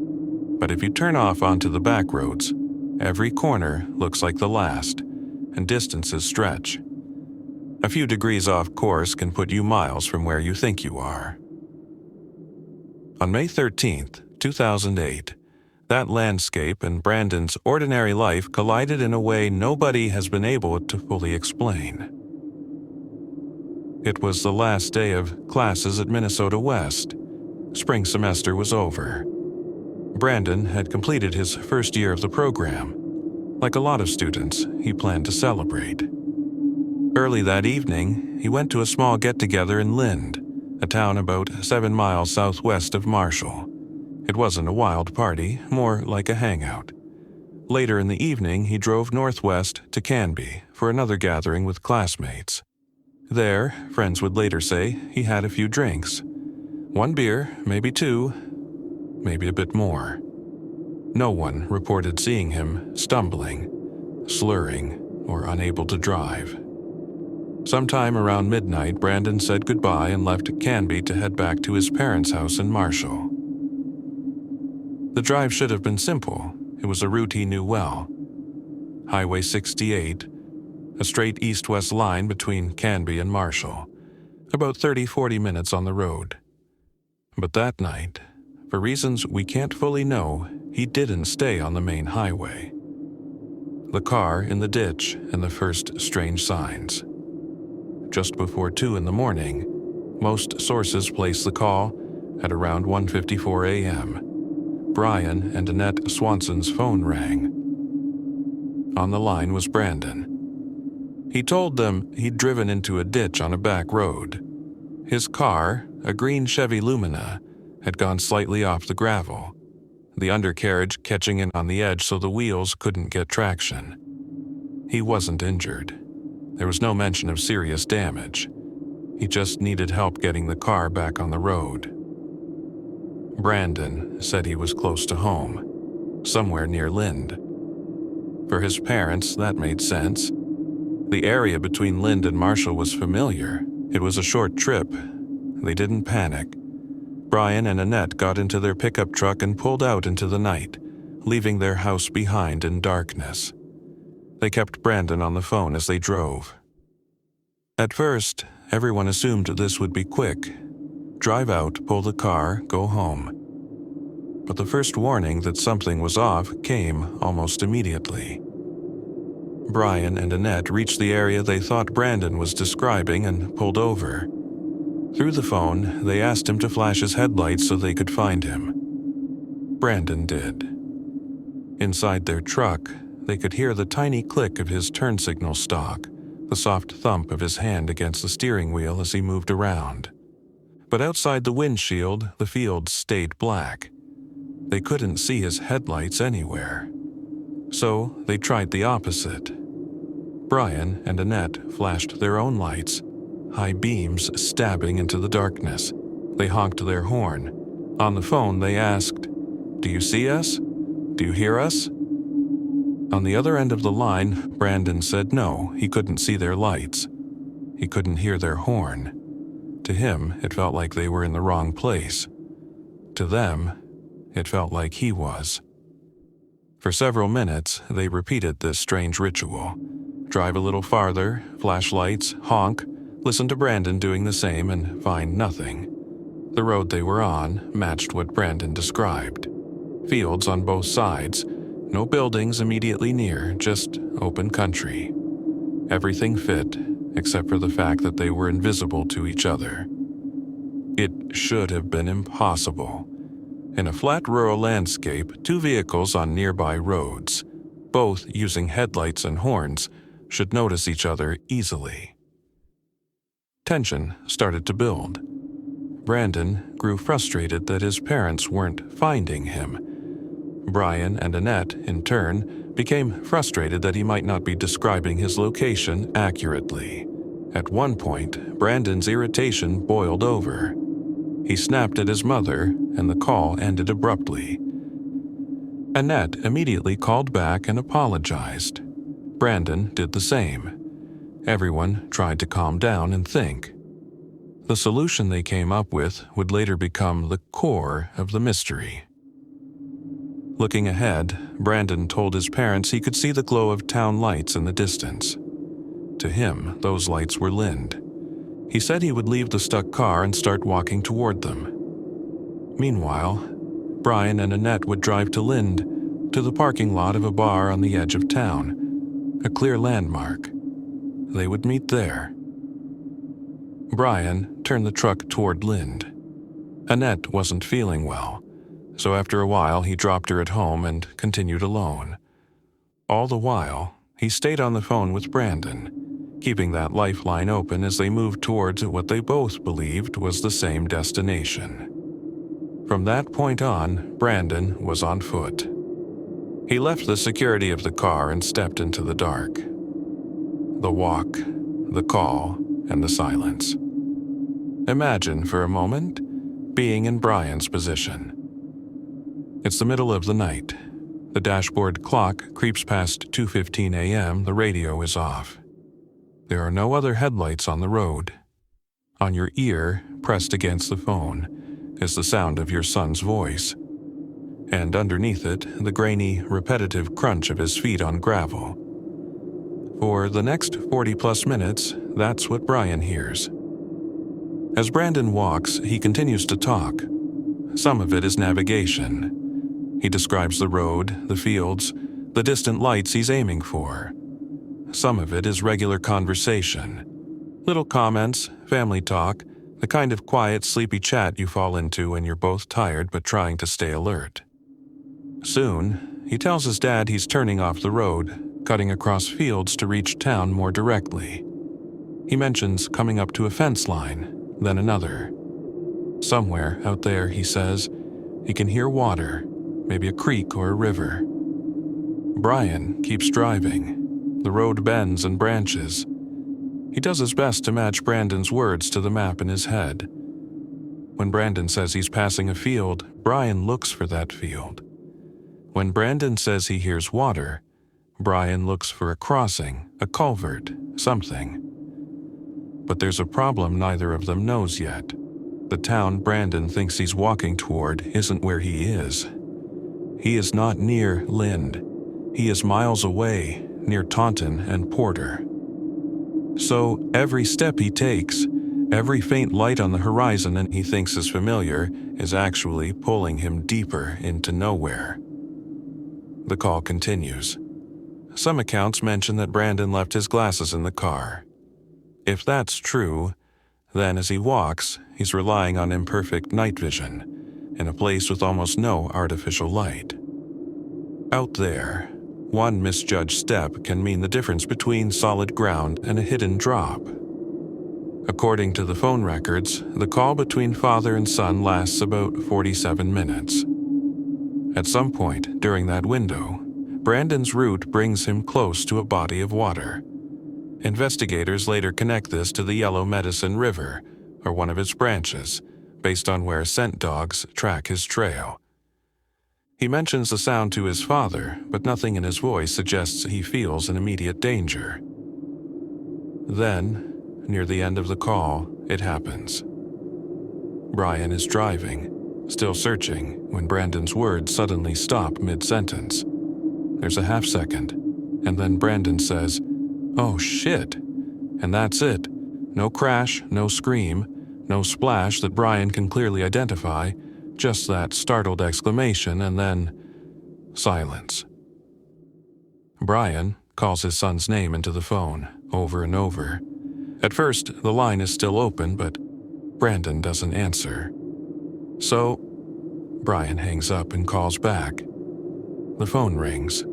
But if you turn off onto the back roads, every corner looks like the last, and distances stretch. A few degrees off course can put you miles from where you think you are. On May 13th, 2008, that landscape and Brandon's ordinary life collided in a way nobody has been able to fully explain. It was the last day of classes at Minnesota West. Spring semester was over. Brandon had completed his first year of the program. Like a lot of students, he planned to celebrate. Early that evening, he went to a small get-together in Lind, a town about 7 miles southwest of Marshall. It wasn't a wild party, more like a hangout. Later in the evening, he drove northwest to Canby for another gathering with classmates. There, friends would later say, he had a few drinks. 1 beer, maybe 2, maybe a bit more. No one reported seeing him stumbling, slurring, or unable to drive. Sometime around midnight, Brandon said goodbye and left Canby to head back to his parents' house in Marshall. The drive should have been simple. It was a route he knew well. Highway 68, a straight east-west line between Canby and Marshall, about 30-40 minutes on the road. But that night, For reasons we can't fully know, he didn't stay on the main highway. The car in the ditch and the first strange signs. Just before 2 in the morning, most sources place the call at around 1:54 a.m. Brian and Annette Swanson's phone rang. On the line was Brandon. He told them he'd driven into a ditch on a back road. His car, a green Chevy Lumina, had gone slightly off the gravel, the undercarriage catching in on the edge so the wheels couldn't get traction. He wasn't injured. There was no mention of serious damage. He just needed help getting the car back on the road. Brandon said he was close to home, somewhere near Lind. For his parents, that made sense. The area between Lind and Marshall was familiar. It was a short trip. They didn't panic. Brian and Annette got into their pickup truck and pulled out into the night, leaving their house behind in darkness. They kept Brandon on the phone as they drove. At first, everyone assumed this would be quick. Drive out, pull the car, go home. But the first warning that something was off came almost immediately. Brian and Annette reached the area they thought Brandon was describing and pulled over. Through the phone, they asked him to flash his headlights so they could find him. Brandon did. Inside their truck, they could hear the tiny click of his turn signal stalk, the soft thump of his hand against the steering wheel as he moved around. But outside the windshield, the fields stayed black. They couldn't see his headlights anywhere. So they tried the opposite. Brian and Annette flashed their own lights, high beams stabbing into the darkness. They honked their horn. On the phone, they asked, "Do you see us? Do you hear us?" On the other end of the line, Brandon said no, he couldn't see their lights. He couldn't hear their horn. To him, it felt like they were in the wrong place. To them, it felt like he was. For several minutes, they repeated this strange ritual. Drive a little farther, flash lights, honk, listen to Brandon doing the same, and find nothing. The road they were on matched what Brandon described. Fields on both sides, no buildings immediately near, just open country. Everything fit, except for the fact that they were invisible to each other. It should have been impossible. In a flat rural landscape, two vehicles on nearby roads, both using headlights and horns, should notice each other easily. Tension started to build. Brandon grew frustrated that his parents weren't finding him. Brian and Annette, in turn, became frustrated that he might not be describing his location accurately. At one point, Brandon's irritation boiled over. He snapped at his mother, and the call ended abruptly. Annette immediately called back and apologized. Brandon did the same. Everyone tried to calm down and think. The solution they came up with would later become the core of the mystery. Looking ahead, Brandon told his parents he could see the glow of town lights in the distance. To him, those lights were Lind. He said he would leave the stuck car and start walking toward them. Meanwhile, Brian and Annette would drive to Lind, to the parking lot of a bar on the edge of town, a clear landmark. They would meet there. Brian turned the truck toward Lind. Annette wasn't feeling well, so after a while he dropped her at home and continued alone. All the while, he stayed on the phone with Brandon, keeping that lifeline open as they moved towards what they both believed was the same destination. From that point on, Brandon was on foot. He left the security of the car and stepped into the dark. The walk, the call, and the silence. Imagine for a moment being in Brian's position. It's the middle of the night. The dashboard clock creeps past 2:15 a.m. The radio is off. There are no other headlights on the road. On your ear, pressed against the phone, is the sound of your son's voice. And underneath it, the grainy, repetitive crunch of his feet on gravel. For the next 40-plus minutes, that's what Brian hears. As Brandon walks, he continues to talk. Some of it is navigation. He describes the road, the fields, the distant lights he's aiming for. Some of it is regular conversation. Little comments, family talk, the kind of quiet, sleepy chat you fall into when you're both tired but trying to stay alert. Soon, he tells his dad he's turning off the road, cutting across fields to reach town more directly. He mentions coming up to a fence line, then another. Somewhere out there, he says, he can hear water, maybe a creek or a river. Brian keeps driving. The road bends and branches. He does his best to match Brandon's words to the map in his head. When Brandon says he's passing a field, Brian looks for that field. When Brandon says he hears water, Brian looks for a crossing, a culvert, something. But there's a problem neither of them knows yet. The town Brandon thinks he's walking toward isn't where he is. He is not near Lind. He is miles away, near Taunton and Porter. So every step he takes, every faint light on the horizon and he thinks is familiar, is actually pulling him deeper into nowhere. The call continues. Some accounts mention that Brandon left his glasses in the car. If that's true, then as he walks, he's relying on imperfect night vision, in a place with almost no artificial light. Out there, one misjudged step can mean the difference between solid ground and a hidden drop. According to the phone records, the call between father and son lasts about 47 minutes. At some point during that window, Brandon's route brings him close to a body of water. Investigators later connect this to the Yellow Medicine River, or one of its branches, based on where scent dogs track his trail. He mentions the sound to his father, but nothing in his voice suggests he feels an immediate danger. Then, near the end of the call, it happens. Brian is driving, still searching, when Brandon's words suddenly stop mid-sentence. There's a half second, and then Brandon says, "Oh shit," and that's it. No crash, no scream, no splash that Brian can clearly identify, just that startled exclamation and then silence. Brian calls his son's name into the phone, over and over. At first, the line is still open, but Brandon doesn't answer. So, Brian hangs up and calls back. The phone rings.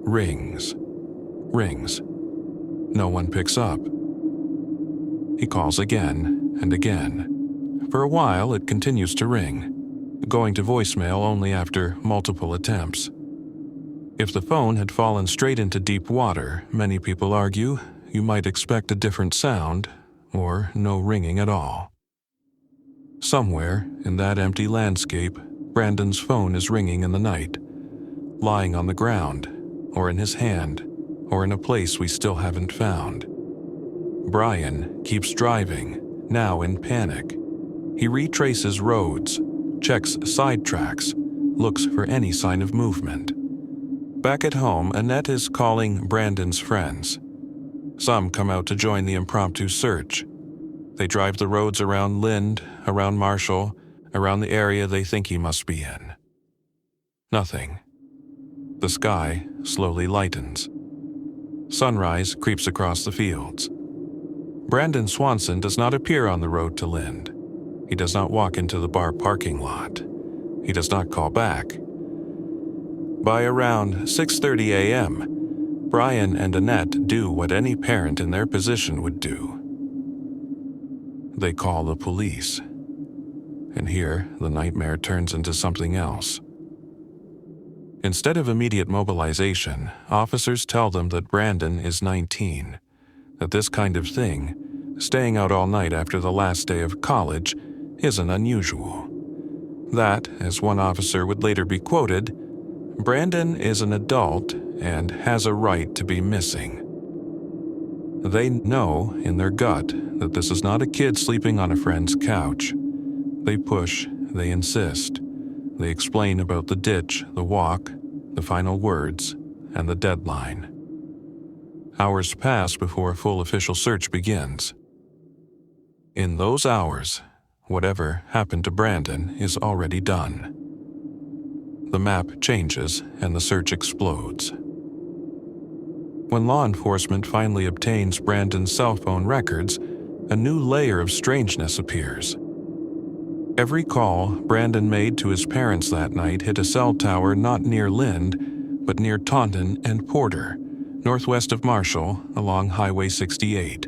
Rings. No one picks up. He calls again and again. For a while, it continues to ring, going to voicemail only after multiple attempts. If the phone had fallen straight into deep water, many people argue, you might expect a different sound, or no ringing at all. Somewhere in that empty landscape, Brandon's phone is ringing in the night, lying on the ground, or in his hand, or in a place we still haven't found. Brian keeps driving, now in panic. He retraces roads, checks side tracks, looks for any sign of movement. Back at home, Annette is calling Brandon's friends. Some come out to join the impromptu search. They drive the roads around Lind, around Marshall, around the area they think he must be in. Nothing. The sky slowly lightens. Sunrise creeps across the fields. Brandon Swanson does not appear on the road to Lind. He does not walk into the bar parking lot. He does not call back. By around 6:30 a.m., Brian and Annette do what any parent in their position would do. They call the police. And here, the nightmare turns into something else. Instead of immediate mobilization, officers tell them that Brandon is 19, that this kind of thing, staying out all night after the last day of college, isn't unusual. That, as one officer would later be quoted, Brandon is an adult and has a right to be missing. They know in their gut that this is not a kid sleeping on a friend's couch. They push, they insist. They explain about the ditch, the walk, the final words, and the deadline. Hours pass before a full official search begins. In those hours, Whatever happened to Brandon is already done. The map changes and the search explodes. When law enforcement finally obtains Brandon's cell phone records, a new layer of strangeness appears. Every call Brandon made to his parents that night hit a cell tower not near Lind, but near Taunton and Porter, northwest of Marshall along Highway 68,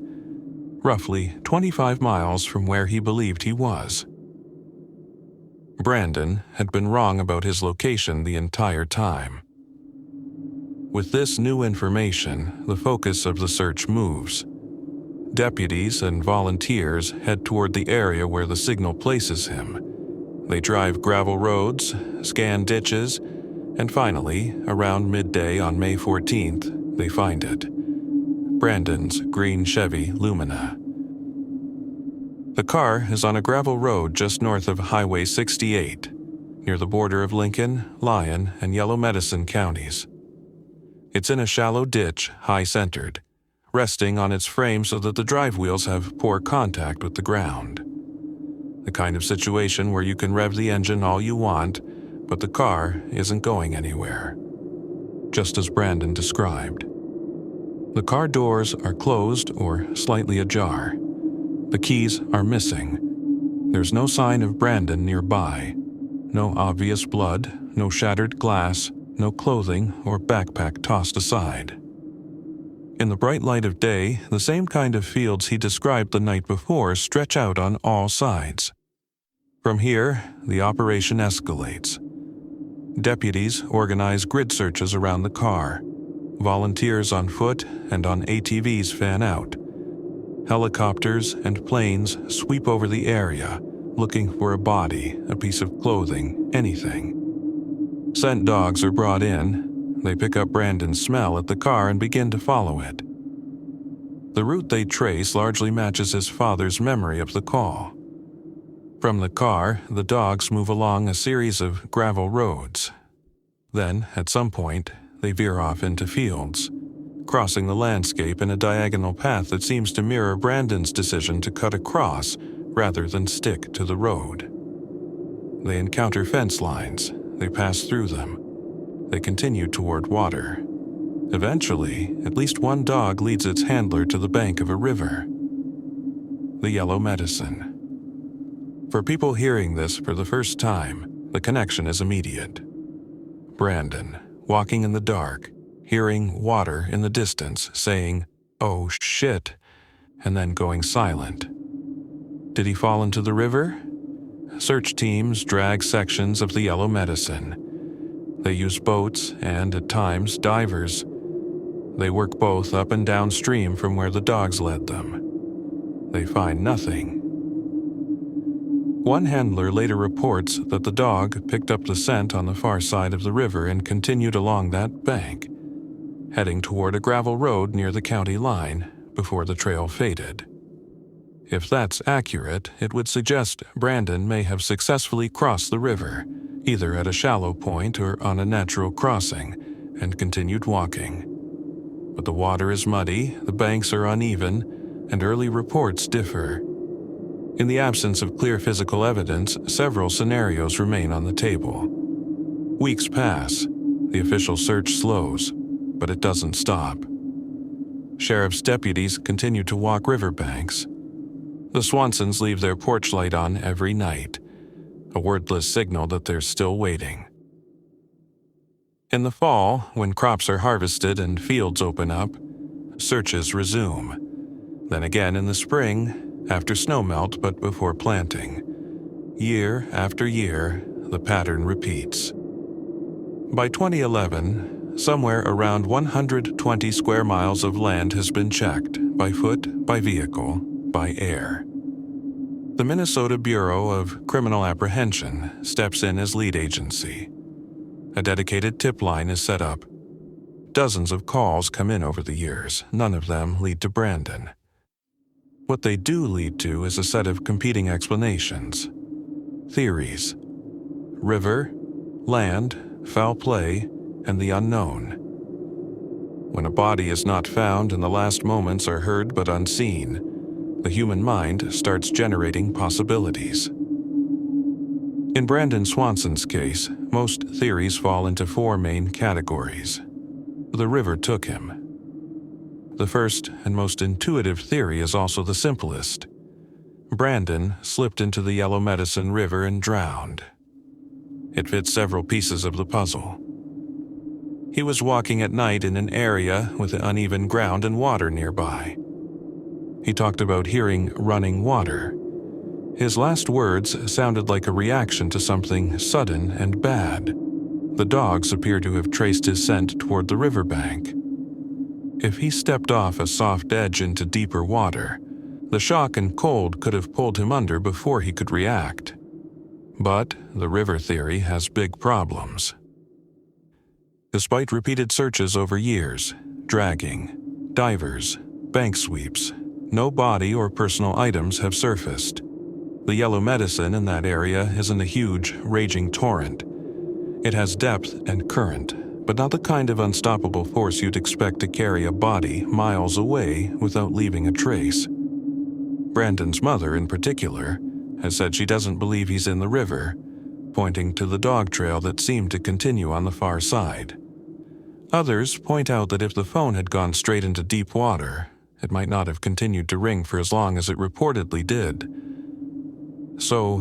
roughly 25 miles from where he believed he was. Brandon had been wrong about his location the entire time. With this new information, the focus of the search moves. Deputies and volunteers head toward the area where the signal places him. They drive gravel roads, scan ditches, and finally, around midday on May 14th, they find it. Brandon's green Chevy Lumina. The car is on a gravel road just north of Highway 68, near the border of Lincoln, Lyon, and Yellow Medicine counties. It's in a shallow ditch, high-centered, resting on its frame so that the drive wheels have poor contact with the ground. The kind of situation where you can rev the engine all you want, but the car isn't going anywhere. Just as Brandon described. The car doors are closed or slightly ajar. The keys are missing. There's no sign of Brandon nearby. No obvious blood, no shattered glass, no clothing or backpack tossed aside. In the bright light of day, the same kind of fields he described the night before stretch out on all sides. From here, the operation escalates. Deputies organize grid searches around the car. Volunteers on foot and on ATVs fan out. Helicopters and planes sweep over the area, looking for a body, a piece of clothing, anything. Scent dogs are brought in. They pick up Brandon's smell at the car and begin to follow it. The route they trace largely matches his father's memory of the call. From the car, the dogs move along a series of gravel roads. Then, at some point, they veer off into fields, crossing the landscape in a diagonal path that seems to mirror Brandon's decision to cut across rather than stick to the road. They encounter fence lines. They pass through them. They continue toward water. Eventually, at least one dog leads its handler to the bank of a river. The Yellow Medicine. For people hearing this for the first time, the connection is immediate. Brandon, walking in the dark, hearing water in the distance, saying, "Oh shit," and then going silent. Did he fall into the river? Search teams drag sections of the Yellow Medicine. They use boats and, at times, divers. They work both up and downstream from where the dogs led them. They find nothing. One handler later reports that the dog picked up the scent on the far side of the river and continued along that bank, heading toward a gravel road near the county line before the trail faded. If that's accurate, it would suggest Brandon may have successfully crossed the river, either at a shallow point or on a natural crossing, and continued walking. But the water is muddy, the banks are uneven, and early reports differ. In the absence of clear physical evidence, several scenarios remain on the table. Weeks pass. The official search slows, but it doesn't stop. Sheriff's deputies continue to walk riverbanks. The Swansons leave their porch light on every night, a wordless signal that they're still waiting. In the fall, when crops are harvested and fields open up, searches resume. Then again in the spring, after snowmelt but before planting. Year after year, the pattern repeats. By 2011, somewhere around 120 square miles of land has been checked, by foot, by vehicle, by air. The Minnesota Bureau of Criminal Apprehension steps in as lead agency. A dedicated tip line is set up. Dozens of calls come in over the years, none of them lead to Brandon. What they do lead to is a set of competing explanations. Theories. River, land, foul play, and the unknown. When a body is not found and the last moments are heard but unseen, The human mind starts generating possibilities. In Brandon Swanson's case, most theories fall into four main categories. The river took him. The first and most intuitive theory is also the simplest. Brandon slipped into the Yellow Medicine River and drowned. It fits several pieces of the puzzle. He was walking at night in an area with uneven ground and water nearby. He talked about hearing running water. His last words sounded like a reaction to something sudden and bad. The dogs appear to have traced his scent toward the riverbank. If he stepped off a soft edge into deeper water, the shock and cold could have pulled him under before he could react. But the river theory has big problems. Despite repeated searches over years, dragging, divers, bank sweeps, no body or personal items have surfaced. The Yellow Medicine in that area isn't a huge, raging torrent. It has depth and current, but not the kind of unstoppable force you'd expect to carry a body miles away without leaving a trace. Brandon's mother, in particular, has said she doesn't believe he's in the river, pointing to the dog trail that seemed to continue on the far side. Others point out that if the phone had gone straight into deep water, it might not have continued to ring for as long as it reportedly did. So,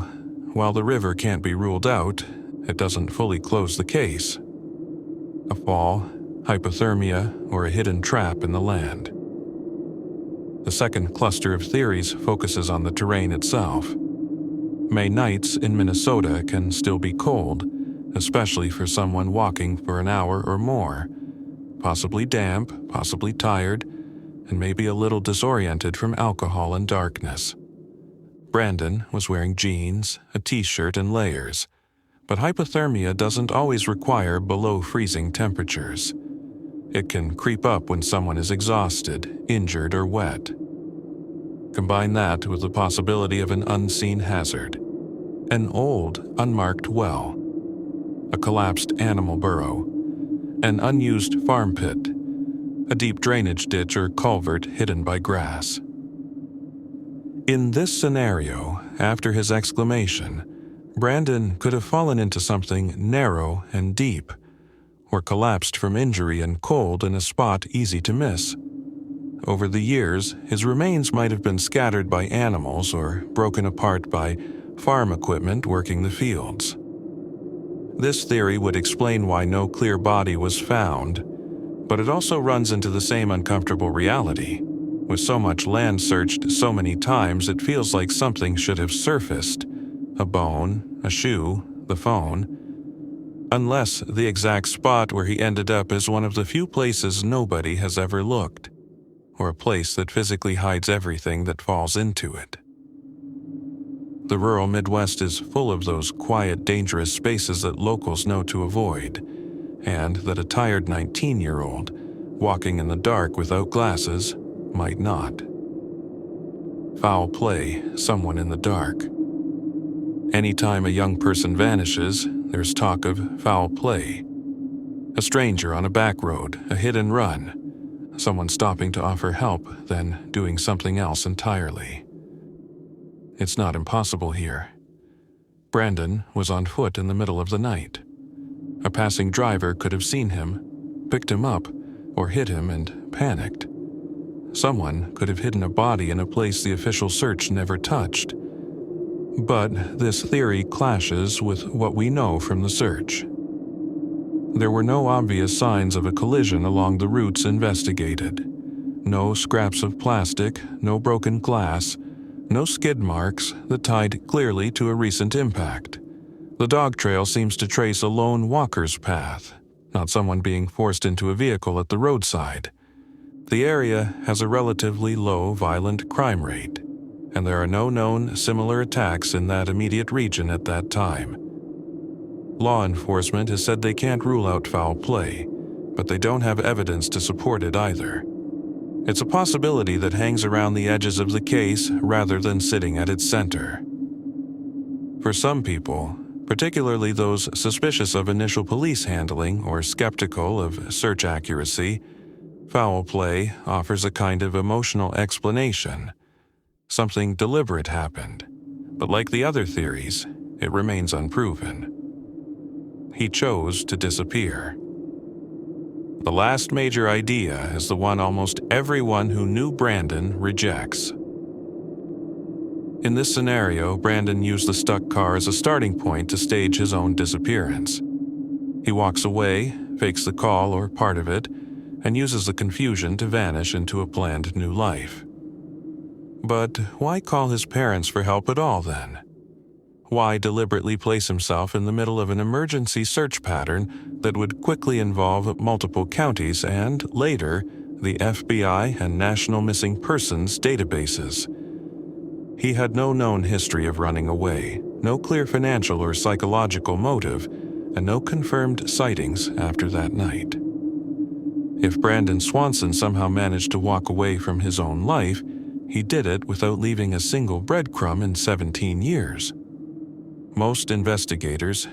while the river can't be ruled out, it doesn't fully close the case. A fall, hypothermia, or a hidden trap in the land. The second cluster of theories focuses on the terrain itself. May nights in Minnesota can still be cold, especially for someone walking for an hour or more, possibly damp, possibly tired, and maybe a little disoriented from alcohol and darkness. Brandon was wearing jeans, a t-shirt, and layers, but hypothermia doesn't always require below-freezing temperatures. It can creep up when someone is exhausted, injured, or wet. Combine that with the possibility of an unseen hazard. An old, unmarked well. A collapsed animal burrow. An unused farm pit. A deep drainage ditch or culvert hidden by grass. In this scenario, after his exclamation, Brandon could have fallen into something narrow and deep, or collapsed from injury and cold in a spot easy to miss. Over the years, his remains might have been scattered by animals or broken apart by farm equipment working the fields. This theory would explain why no clear body was found, but it also runs into the same uncomfortable reality. With so much land searched so many times, it feels like something should have surfaced. A bone, a shoe, the phone. Unless the exact spot where he ended up is one of the few places nobody has ever looked, or a place that physically hides everything that falls into it. The rural Midwest is full of those quiet, dangerous spaces that locals know to avoid, and that a tired 19-year-old, walking in the dark without glasses, might not. Foul play, someone in the dark. Anytime a young person vanishes, there's talk of foul play. A stranger on a back road, a hit and run. Someone stopping to offer help, then doing something else entirely. It's not impossible here. Brandon was on foot in the middle of the night. A passing driver could have seen him, picked him up, or hit him and panicked. Someone could have hidden a body in a place the official search never touched. But this theory clashes with what we know from the search. There were no obvious signs of a collision along the routes investigated. No scraps of plastic, no broken glass, no skid marks that tied clearly to a recent impact. The dog trail seems to trace a lone walker's path, not someone being forced into a vehicle at the roadside. The area has a relatively low violent crime rate, and there are no known similar attacks in that immediate region at that time. Law enforcement has said they can't rule out foul play, but they don't have evidence to support it either. It's a possibility that hangs around the edges of the case rather than sitting at its center. For some people, particularly those suspicious of initial police handling or skeptical of search accuracy, foul play offers a kind of emotional explanation. Something deliberate happened, but like the other theories, it remains unproven. He chose to disappear. The last major idea is the one almost everyone who knew Brandon rejects. In this scenario, Brandon used the stuck car as a starting point to stage his own disappearance. He walks away, fakes the call or part of it, and uses the confusion to vanish into a planned new life. But why call his parents for help at all then? Why deliberately place himself in the middle of an emergency search pattern that would quickly involve multiple counties and, later, the FBI and National Missing Persons databases? He had no known history of running away, no clear financial or psychological motive, and no confirmed sightings after that night. If Brandon Swanson somehow managed to walk away from his own life, he did it without leaving a single breadcrumb in 17 years. Most investigators,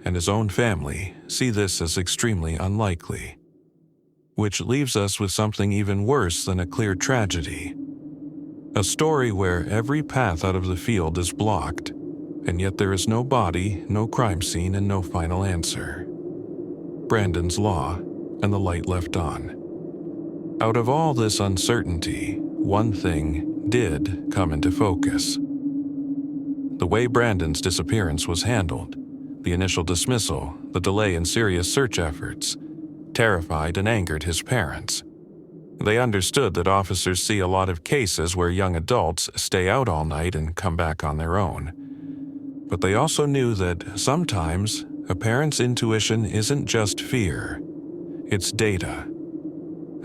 and his own family, see this as extremely unlikely. Which leaves us with something even worse than a clear tragedy. A story where every path out of the field is blocked, and yet there is no body, no crime scene, and no final answer. Brandon's Law and the light left on. Out of all this uncertainty, one thing did come into focus. The way Brandon's disappearance was handled, the initial dismissal, the delay in serious search efforts, terrified and angered his parents. They understood that officers see a lot of cases where young adults stay out all night and come back on their own. But they also knew that sometimes a parent's intuition isn't just fear, it's data.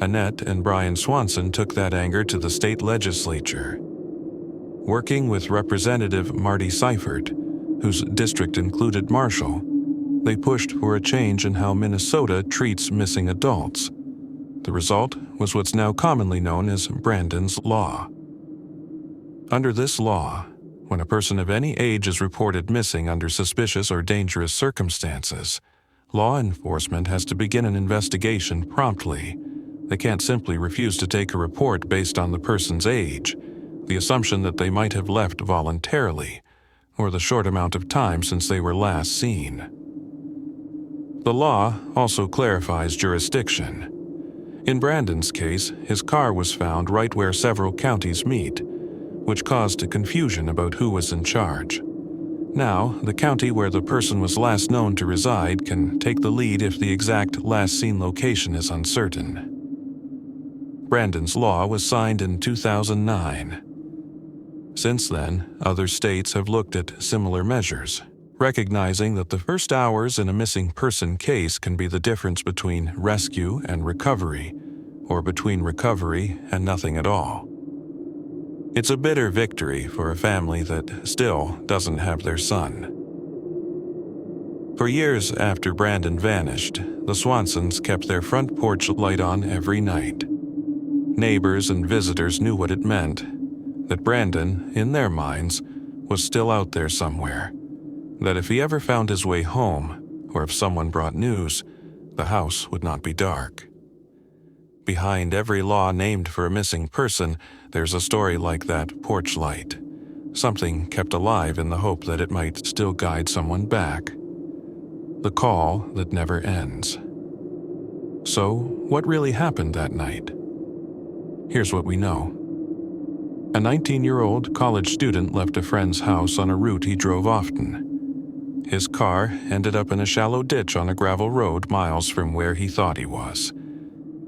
Annette and Brian Swanson took that anger to the state legislature. Working with Representative Marty Seifert, whose district included Marshall, they pushed for a change in how Minnesota treats missing adults. The result was what's now commonly known as Brandon's Law. Under this law, when a person of any age is reported missing under suspicious or dangerous circumstances, law enforcement has to begin an investigation promptly. They can't simply refuse to take a report based on the person's age, the assumption that they might have left voluntarily, or the short amount of time since they were last seen. The law also clarifies jurisdiction. In Brandon's case, his car was found right where several counties meet, which caused confusion about who was in charge. Now, the county where the person was last known to reside can take the lead if the exact last seen location is uncertain. Brandon's Law was signed in 2009. Since then, other states have looked at similar measures, recognizing that the first hours in a missing person case can be the difference between rescue and recovery, or between recovery and nothing at all. It's a bitter victory for a family that still doesn't have their son. For years after Brandon vanished, the Swansons kept their front porch light on every night. Neighbors and visitors knew what it meant, that Brandon, in their minds, was still out there somewhere, that if he ever found his way home, or if someone brought news, the house would not be dark. Behind every law named for a missing person, there's a story like that porch light, something kept alive in the hope that it might still guide someone back. The call that never ends. So, what really happened that night? Here's what we know. A 19-year-old college student left a friend's house on a route he drove often. His car ended up in a shallow ditch on a gravel road miles from where he thought he was.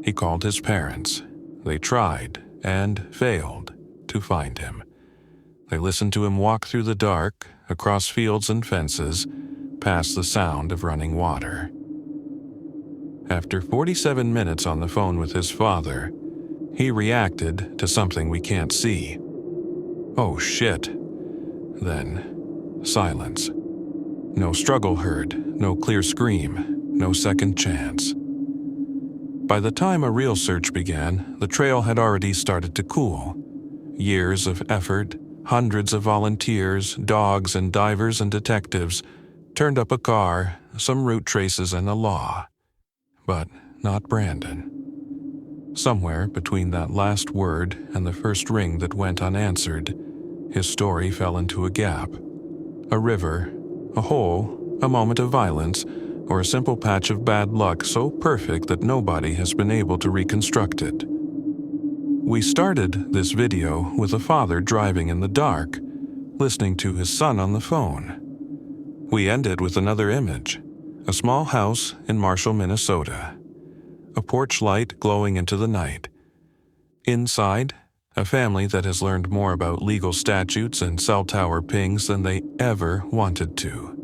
He called his parents. They tried, and failed, to find him. They listened to him walk through the dark, across fields and fences, past the sound of running water. After 47 minutes on the phone with his father, he reacted to something we can't see. Oh shit. Then, silence. No struggle heard, no clear scream, no second chance. By the time a real search began, the trail had already started to cool. Years of effort, hundreds of volunteers, dogs and divers and detectives turned up a car, some route traces and a law. But not Brandon. Somewhere between that last word and the first ring that went unanswered, his story fell into a gap. A river, a hole, a moment of violence, or a simple patch of bad luck so perfect that nobody has been able to reconstruct it. We started this video with a father driving in the dark, listening to his son on the phone. We ended with another image, a small house in Marshall, Minnesota, a porch light glowing into the night. Inside, a family that has learned more about legal statutes and cell tower pings than they ever wanted to.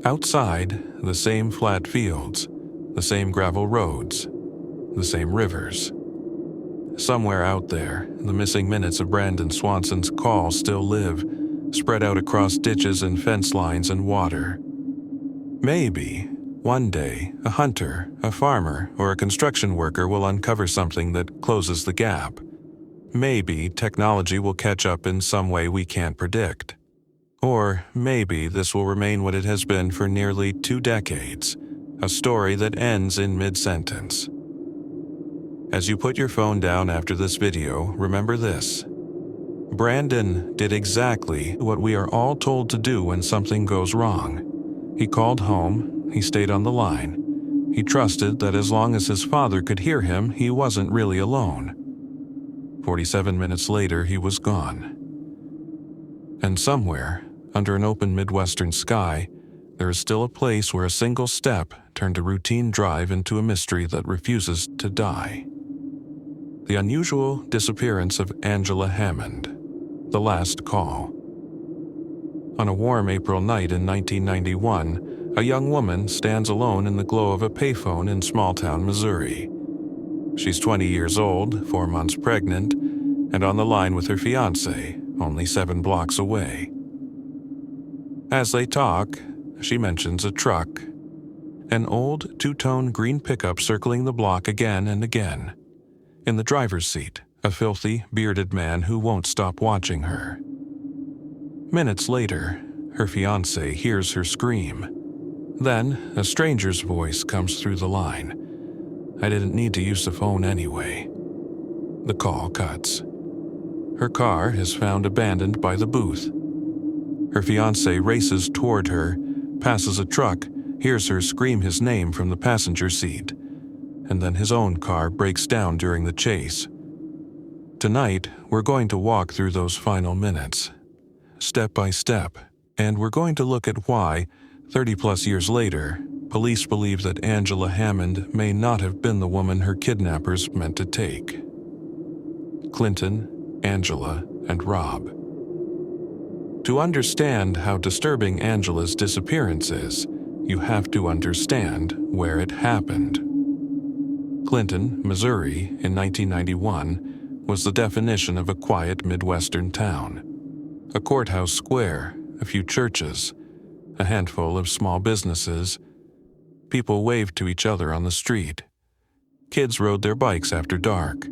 Outside, the same flat fields, the same gravel roads, the same rivers. Somewhere out there, the missing minutes of Brandon Swanson's call still live, spread out across ditches and fence lines and water. Maybe, one day, a hunter, a farmer, or a construction worker will uncover something that closes the gap. Maybe technology will catch up in some way we can't predict. Or maybe this will remain what it has been for nearly 2 decades, a story that ends in mid-sentence. As you put your phone down after this video, remember this. Brandon did exactly what we are all told to do when something goes wrong. He called home, he stayed on the line. He trusted that as long as his father could hear him, he wasn't really alone. 47 minutes later, he was gone. And somewhere, under an open Midwestern sky, there is still a place where a single step turned a routine drive into a mystery that refuses to die. The unusual disappearance of Angela Hammond. The last call. On a warm April night in 1991, a young woman stands alone in the glow of a payphone in small-town Missouri. She's 20 years old, 4 months pregnant, and on the line with her fiancé, only 7 blocks away. As they talk, she mentions a truck. An old 2-tone green pickup circling the block again and again. In the driver's seat, a filthy, bearded man who won't stop watching her. Minutes later, her fiancé hears her scream. Then, a stranger's voice comes through the line. "I didn't need to use the phone anyway." The call cuts. Her car is found abandoned by the booth. Her fiancé races toward her, passes a truck, hears her scream his name from the passenger seat, and then his own car breaks down during the chase. Tonight, we're going to walk through those final minutes, step by step, and we're going to look at why, 30-plus years later, police believe that Angela Hammond may not have been the woman her kidnappers meant to take. Clinton, Angela, and Rob. To understand how disturbing Angela's disappearance is, you have to understand where it happened. Clinton, Missouri, in 1991, was the definition of a quiet Midwestern town. A courthouse square, a few churches, a handful of small businesses. People waved to each other on the street. Kids rode their bikes after dark.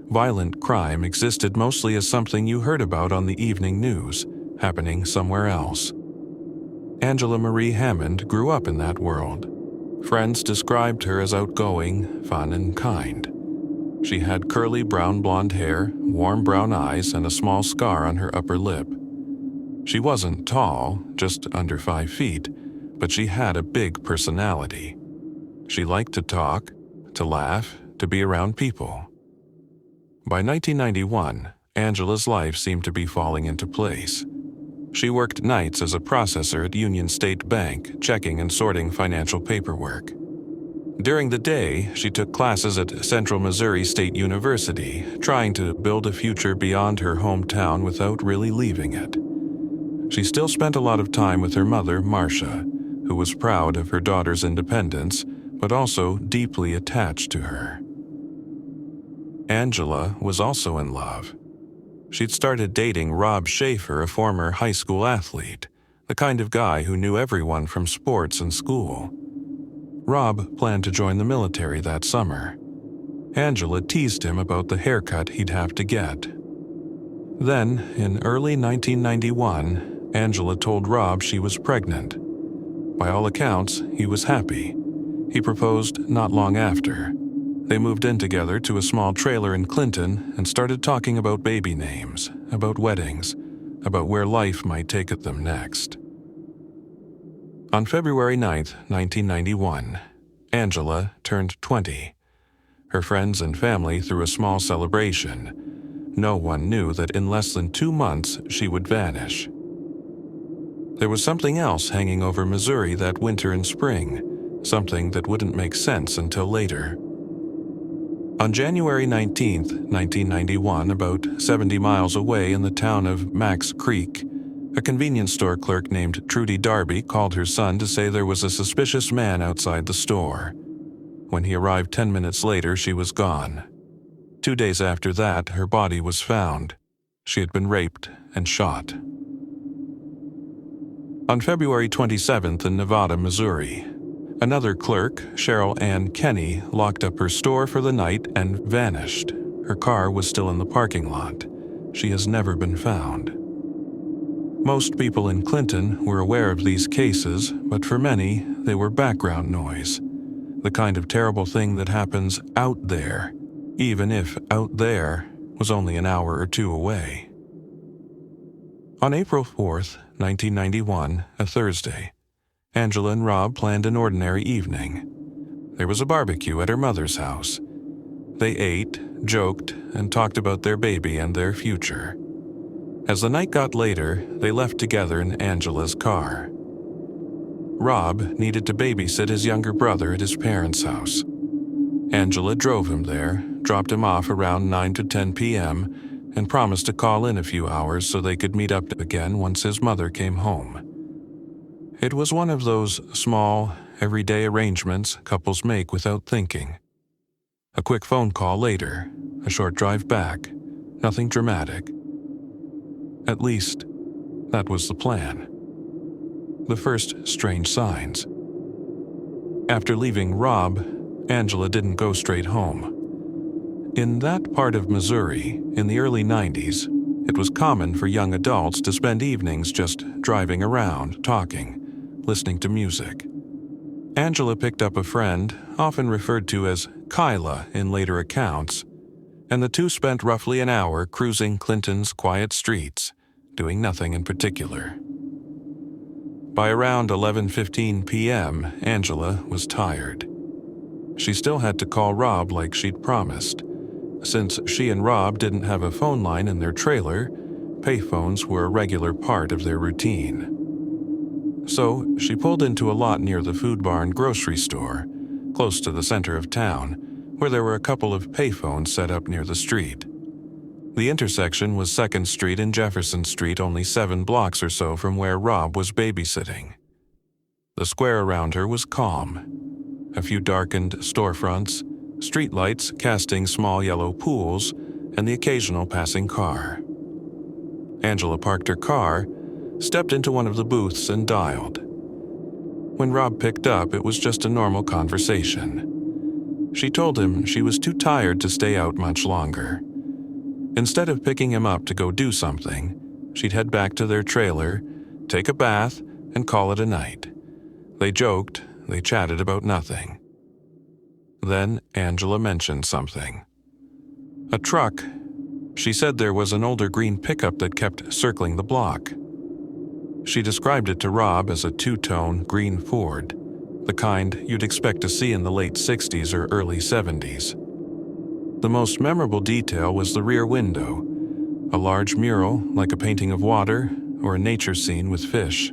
Violent crime existed mostly as something you heard about on the evening news, happening somewhere else. Angela Marie Hammond grew up in that world. Friends described her as outgoing, fun, and kind. She had curly brown blonde hair, warm brown eyes, and a small scar on her upper lip. She wasn't tall, just under 5 feet, but she had a big personality. She liked to talk, to laugh, to be around people. By 1991, Angela's life seemed to be falling into place. She worked nights as a processor at Union State Bank, checking and sorting financial paperwork. During the day, she took classes at Central Missouri State University, trying to build a future beyond her hometown without really leaving it. She still spent a lot of time with her mother, Marcia, who was proud of her daughter's independence, but also deeply attached to her. Angela was also in love. She'd started dating Rob Schaefer, a former high school athlete, the kind of guy who knew everyone from sports and school. Rob planned to join the military that summer. Angela teased him about the haircut he'd have to get. Then, in early 1991, Angela told Rob she was pregnant. By all accounts, he was happy. He proposed not long after. They moved in together to a small trailer in Clinton and started talking about baby names, about weddings, about where life might take them next. On February 9, 1991, Angela turned 20. Her friends and family threw a small celebration. No one knew that in less than 2 months she would vanish. There was something else hanging over Missouri that winter and spring, something that wouldn't make sense until later. On January 19, 1991, about 70 miles away in the town of Max Creek, a convenience store clerk named Trudy Darby called her son to say there was a suspicious man outside the store. When he arrived 10 minutes later, she was gone. 2 days after that, her body was found. She had been raped and shot. On February 27th in Nevada, Missouri, another clerk, Cheryl Ann Kenny, locked up her store for the night and vanished. Her car was still in the parking lot. She has never been found. Most people in Clinton were aware of these cases, but for many, they were background noise. The kind of terrible thing that happens out there, even if out there was only an hour or two away. On April 4th, 1991, a Thursday, Angela and Rob planned an ordinary evening. There was a barbecue at her mother's house. They ate, joked, and talked about their baby and their future. As the night got later, they left together in Angela's car. Rob needed to babysit his younger brother at his parents' house. Angela drove him there, dropped him off around 9 to 10 p.m., and promised to call in a few hours so they could meet up again once his mother came home. It was one of those small, everyday arrangements couples make without thinking. A quick phone call later, a short drive back, nothing dramatic. At least, that was the plan. The first strange signs. After leaving Rob, Angela didn't go straight home. In that part of Missouri, in the early 90s, it was common for young adults to spend evenings just driving around, talking, listening to music. Angela picked up a friend, often referred to as Kyla in later accounts, and the two spent roughly an hour cruising Clinton's quiet streets, doing nothing in particular. By around 11:15 p.m., Angela was tired. She still had to call Rob like she'd promised. Since she and Rob didn't have a phone line in their trailer, payphones were a regular part of their routine. So she pulled into a lot near the Food Barn grocery store, close to the center of town, where there were a couple of payphones set up near the street. The intersection was 2nd Street and Jefferson Street, only 7 blocks or so from where Rob was babysitting. The square around her was calm. A few darkened storefronts, streetlights casting small yellow pools, and the occasional passing car. Angela parked her car, stepped into one of the booths, and dialed. When Rob picked up, it was just a normal conversation. She told him she was too tired to stay out much longer. Instead of picking him up to go do something, she'd head back to their trailer, take a bath, and call it a night. They joked, they chatted about nothing. Then Angela mentioned something. A truck. She said there was an older green pickup that kept circling the block. She described it to Rob as a 2-tone green Ford, the kind you'd expect to see in the late 60s or early 70s. The most memorable detail was the rear window, a large mural like a painting of water or a nature scene with fish.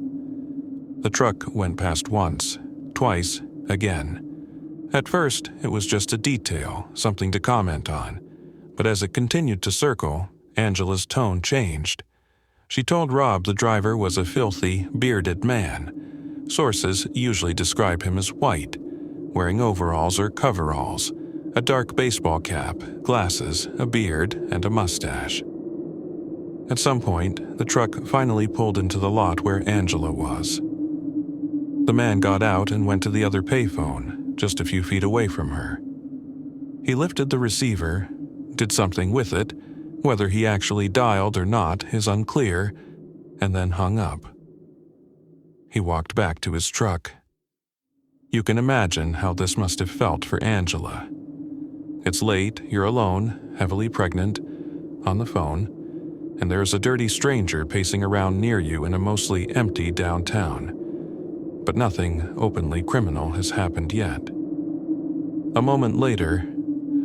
The truck went past once, twice, again. At first, it was just a detail, something to comment on, but as it continued to circle, Angela's tone changed. She told Rob the driver was a filthy, bearded man. Sources usually describe him as white, wearing overalls or coveralls, a dark baseball cap, glasses, a beard, and a mustache. At some point, the truck finally pulled into the lot where Angela was. The man got out and went to the other payphone, just a few feet away from her. He lifted the receiver, did something with it, whether he actually dialed or not is unclear, and then hung up. He walked back to his truck. You can imagine how this must have felt for Angela. It's late, you're alone, heavily pregnant, on the phone, and there's a dirty stranger pacing around near you in a mostly empty downtown. But nothing openly criminal has happened yet. A moment later,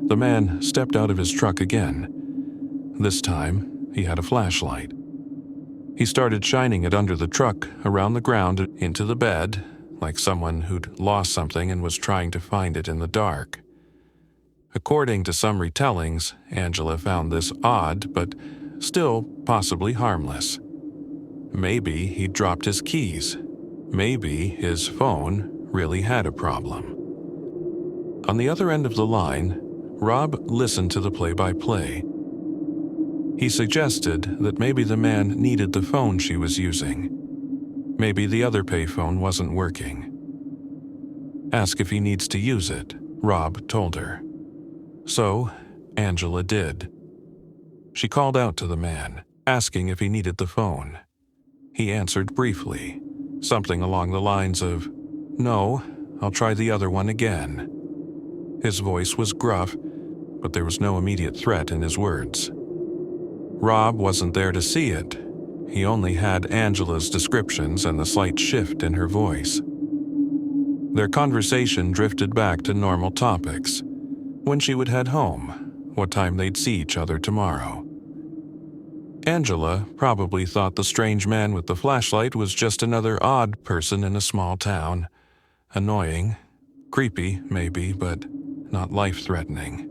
the man stepped out of his truck again. This time, he had a flashlight. He started shining it under the truck, around the ground, into the bed, like someone who'd lost something and was trying to find it in the dark. According to some retellings, Angela found this odd, but still possibly harmless. Maybe he'd dropped his keys. Maybe his phone really had a problem. On the other end of the line, Rob listened to the play-by-play. He suggested that maybe the man needed the phone she was using. Maybe the other payphone wasn't working. Ask if he needs to use it, Rob told her. So, Angela did. She called out to the man, asking if he needed the phone. He answered briefly, something along the lines of, "No, I'll try the other one again." His voice was gruff, but there was no immediate threat in his words. Rob wasn't there to see it. He only had Angela's descriptions and the slight shift in her voice. Their conversation drifted back to normal topics. When she would head home, what time they'd see each other tomorrow. Angela probably thought the strange man with the flashlight was just another odd person in a small town. Annoying, creepy maybe, but not life-threatening.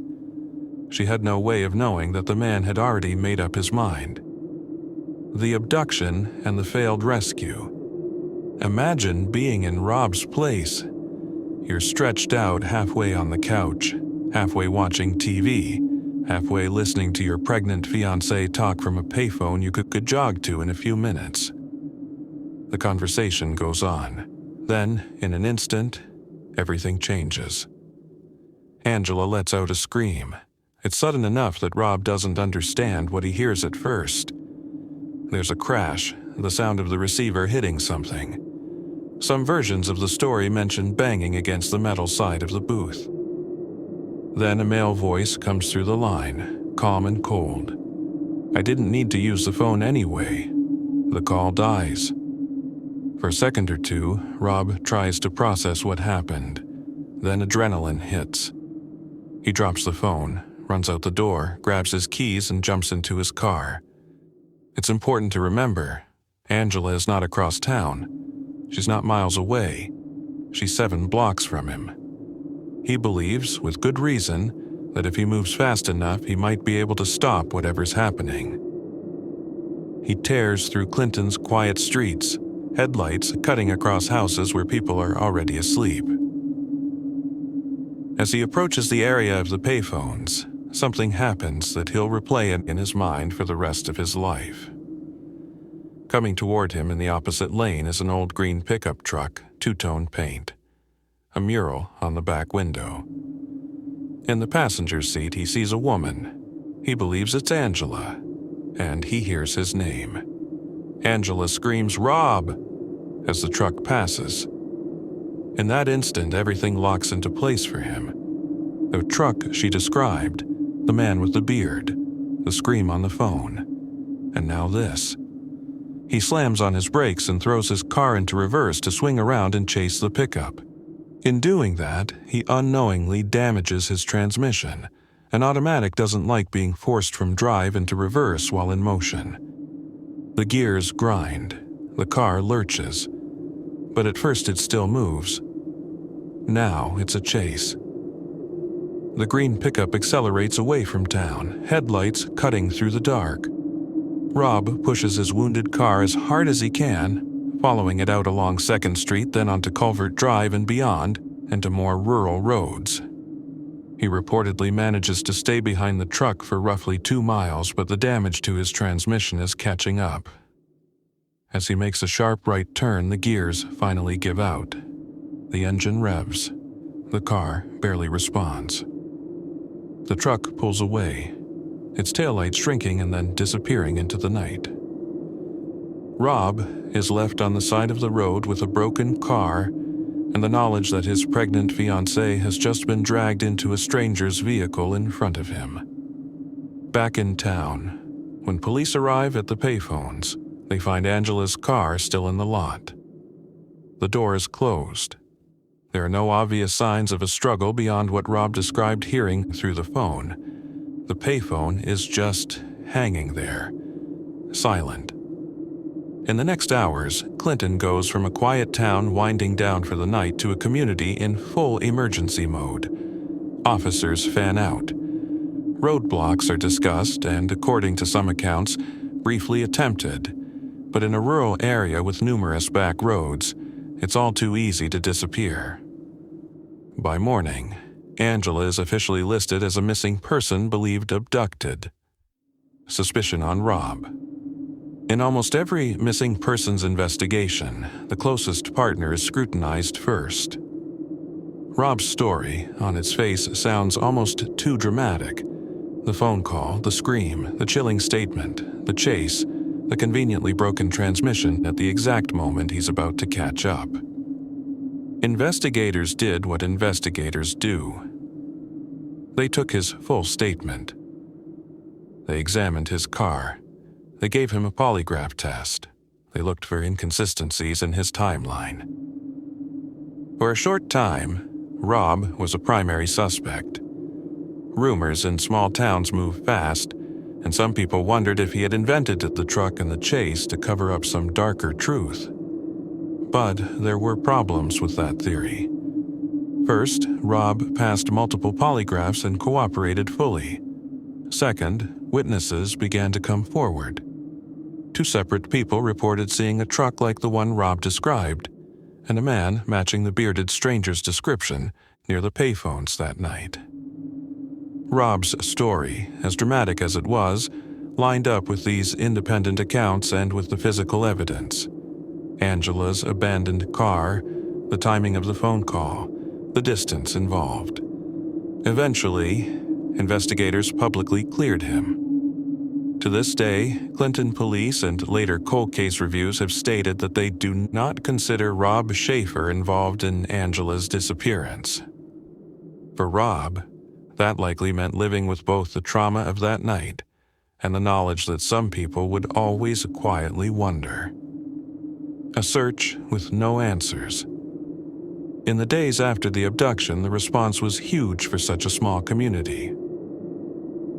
She had no way of knowing that the man had already made up his mind. The abduction and the failed rescue. Imagine being in Rob's place. You're stretched out halfway on the couch, halfway watching TV, halfway listening to your pregnant fiancé talk from a payphone you could jog to in a few minutes. The conversation goes on. Then, in an instant, everything changes. Angela lets out a scream. It's sudden enough that Rob doesn't understand what he hears at first. There's a crash, the sound of the receiver hitting something. Some versions of the story mention banging against the metal side of the booth. Then a male voice comes through the line, calm and cold. "I didn't need to use the phone anyway." The call dies. For a second or two, Rob tries to process what happened. Then adrenaline hits. He drops the phone, runs out the door, grabs his keys, and jumps into his car. It's important to remember, Angela is not across town. She's not miles away. She's 7 blocks from him. He believes, with good reason, that if he moves fast enough, he might be able to stop whatever's happening. He tears through Clinton's quiet streets, headlights cutting across houses where people are already asleep. As he approaches the area of the payphones, something happens that he'll replay in his mind for the rest of his life. Coming toward him in the opposite lane is an old green pickup truck, two-tone paint. A mural on the back window. In the passenger seat, he sees a woman. He believes it's Angela, and he hears his name. Angela screams, "Rob!" as the truck passes. In that instant, everything locks into place for him. The truck she described, the man with the beard, the scream on the phone, and now this. He slams on his brakes and throws his car into reverse to swing around and chase the pickup. In doing that, he unknowingly damages his transmission. An automatic doesn't like being forced from drive into reverse while in motion. The gears grind, the car lurches, but at first it still moves. Now it's a chase. The green pickup accelerates away from town, headlights cutting through the dark. Rob pushes his wounded car as hard as he can, following it out along 2nd Street, then onto Culvert Drive and beyond, and to more rural roads. He reportedly manages to stay behind the truck for roughly 2 miles, but the damage to his transmission is catching up. As he makes a sharp right turn, the gears finally give out. The engine revs. The car barely responds. The truck pulls away, its taillights shrinking and then disappearing into the night. Rob is left on the side of the road with a broken car and the knowledge that his pregnant fiancée has just been dragged into a stranger's vehicle in front of him. Back in town, When police arrive at the payphones, they find Angela's car still in the lot. The door is closed. There are no obvious signs of a struggle beyond what Rob described hearing through the phone. The payphone is just hanging there, silent. In the next hours, Clinton goes from a quiet town winding down for the night to a community in full emergency mode. Officers fan out. Roadblocks are discussed and, according to some accounts, briefly attempted. But in a rural area with numerous back roads, it's all too easy to disappear. By morning, Angela is officially listed as a missing person believed abducted. Suspicion on Rob. In almost every missing persons investigation, the closest partner is scrutinized first. Rob's story, on its face, sounds almost too dramatic. The phone call, the scream, the chilling statement, the chase, the conveniently broken transmission at the exact moment he's about to catch up. Investigators did what investigators do. They took his full statement. They examined his car. They gave him a polygraph test. They looked for inconsistencies in his timeline. For a short time, Rob was a primary suspect. Rumors in small towns move fast, and some people wondered if he had invented the truck and the chase to cover up some darker truth. But there were problems with that theory. First, Rob passed multiple polygraphs and cooperated fully. Second, witnesses began to come forward. 2 separate people reported seeing a truck like the one Rob described, and a man matching the bearded stranger's description near the payphones that night. Rob's story, as dramatic as it was, lined up with these independent accounts and with the physical evidence. Angela's abandoned car, the timing of the phone call, the distance involved. Eventually, investigators publicly cleared him. To this day, Clinton police and later cold case reviews have stated that they do not consider Rob Schaefer involved in Angela's disappearance. For Rob, that likely meant living with both the trauma of that night and the knowledge that some people would always quietly wonder. A search with no answers. In the days after the abduction, the response was huge for such a small community.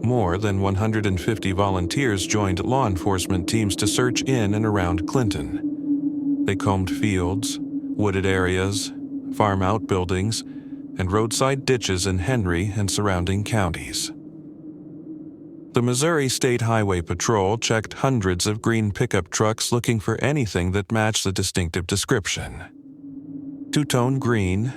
More than 150 volunteers joined law enforcement teams to search in and around Clinton. They combed fields, wooded areas, farm outbuildings, and roadside ditches in Henry and surrounding counties. The Missouri State Highway Patrol checked hundreds of green pickup trucks looking for anything that matched the distinctive description. Two-tone green,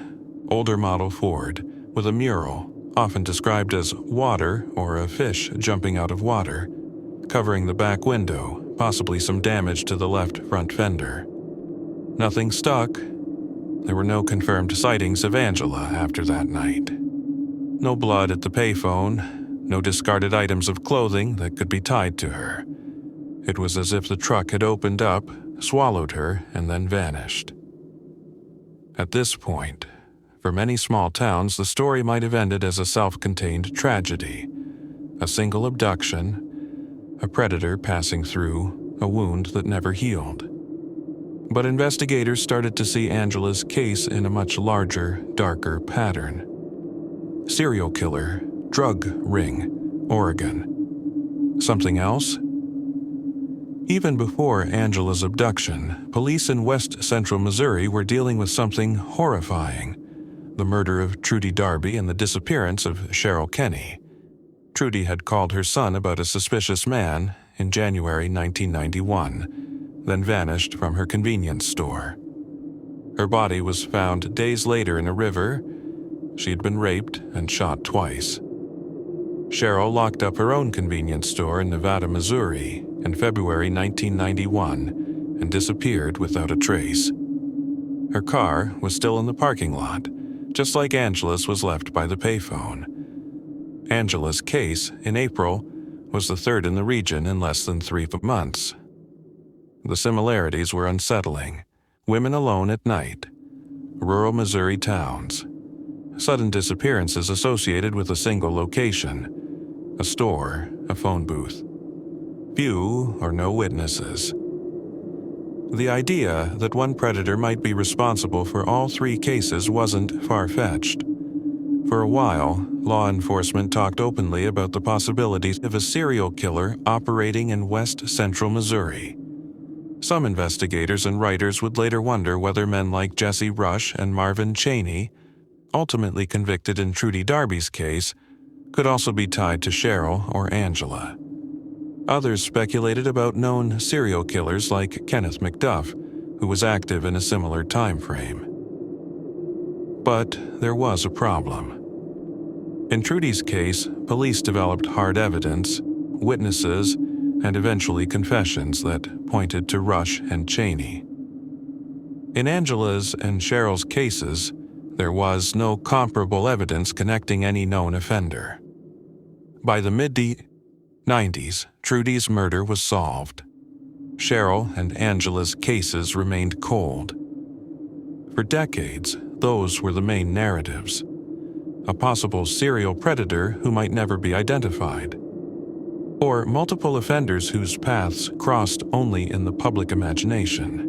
older model Ford, with a mural, often described as water or a fish jumping out of water, covering the back window, possibly some damage to the left front fender. Nothing stuck. There were no confirmed sightings of Angela after that night. No blood at the payphone, no discarded items of clothing that could be tied to her. It was as if the truck had opened up, swallowed her, and then vanished. At this point, for many small towns, the story might have ended as a self-contained tragedy. A single abduction, a predator passing through, a wound that never healed. But investigators started to see Angela's case in a much larger, darker pattern. Serial killer, drug ring, Oregon. Something else? Even before Angela's abduction, police in west central Missouri were dealing with something horrifying: the murder of Trudy Darby and the disappearance of Cheryl Kenny. Trudy had called her son about a suspicious man in January 1991, then vanished from her convenience store. Her body was found days later in a river. She had been raped and shot twice. Cheryl locked up her own convenience store in Nevada, Missouri in February 1991 and disappeared without a trace. Her car was still in the parking lot, just like Angela's was left by the payphone. Angela's case, in April, was the third in the region in less than 3 months. The similarities were unsettling. Women alone at night. Rural Missouri towns. Sudden disappearances associated with a single location. A store, a phone booth. Few or no witnesses. The idea that one predator might be responsible for all 3 cases wasn't far-fetched. For a while, law enforcement talked openly about the possibilities of a serial killer operating in West Central Missouri. Some investigators and writers would later wonder whether men like Jesse Rush and Marvin Chaney, ultimately convicted in Trudy Darby's case, could also be tied to Cheryl or Angela. Others speculated about known serial killers like Kenneth McDuff, who was active in a similar time frame. But there was a problem. In Trudy's case, police developed hard evidence, witnesses, and eventually confessions that pointed to Rush and Chaney. In Angela's and Cheryl's cases, there was no comparable evidence connecting any known offender. By the mid-90s, Trudy's murder was solved. Cheryl and Angela's cases remained cold. For decades, those were the main narratives. A possible serial predator who might never be identified. Or multiple offenders whose paths crossed only in the public imagination.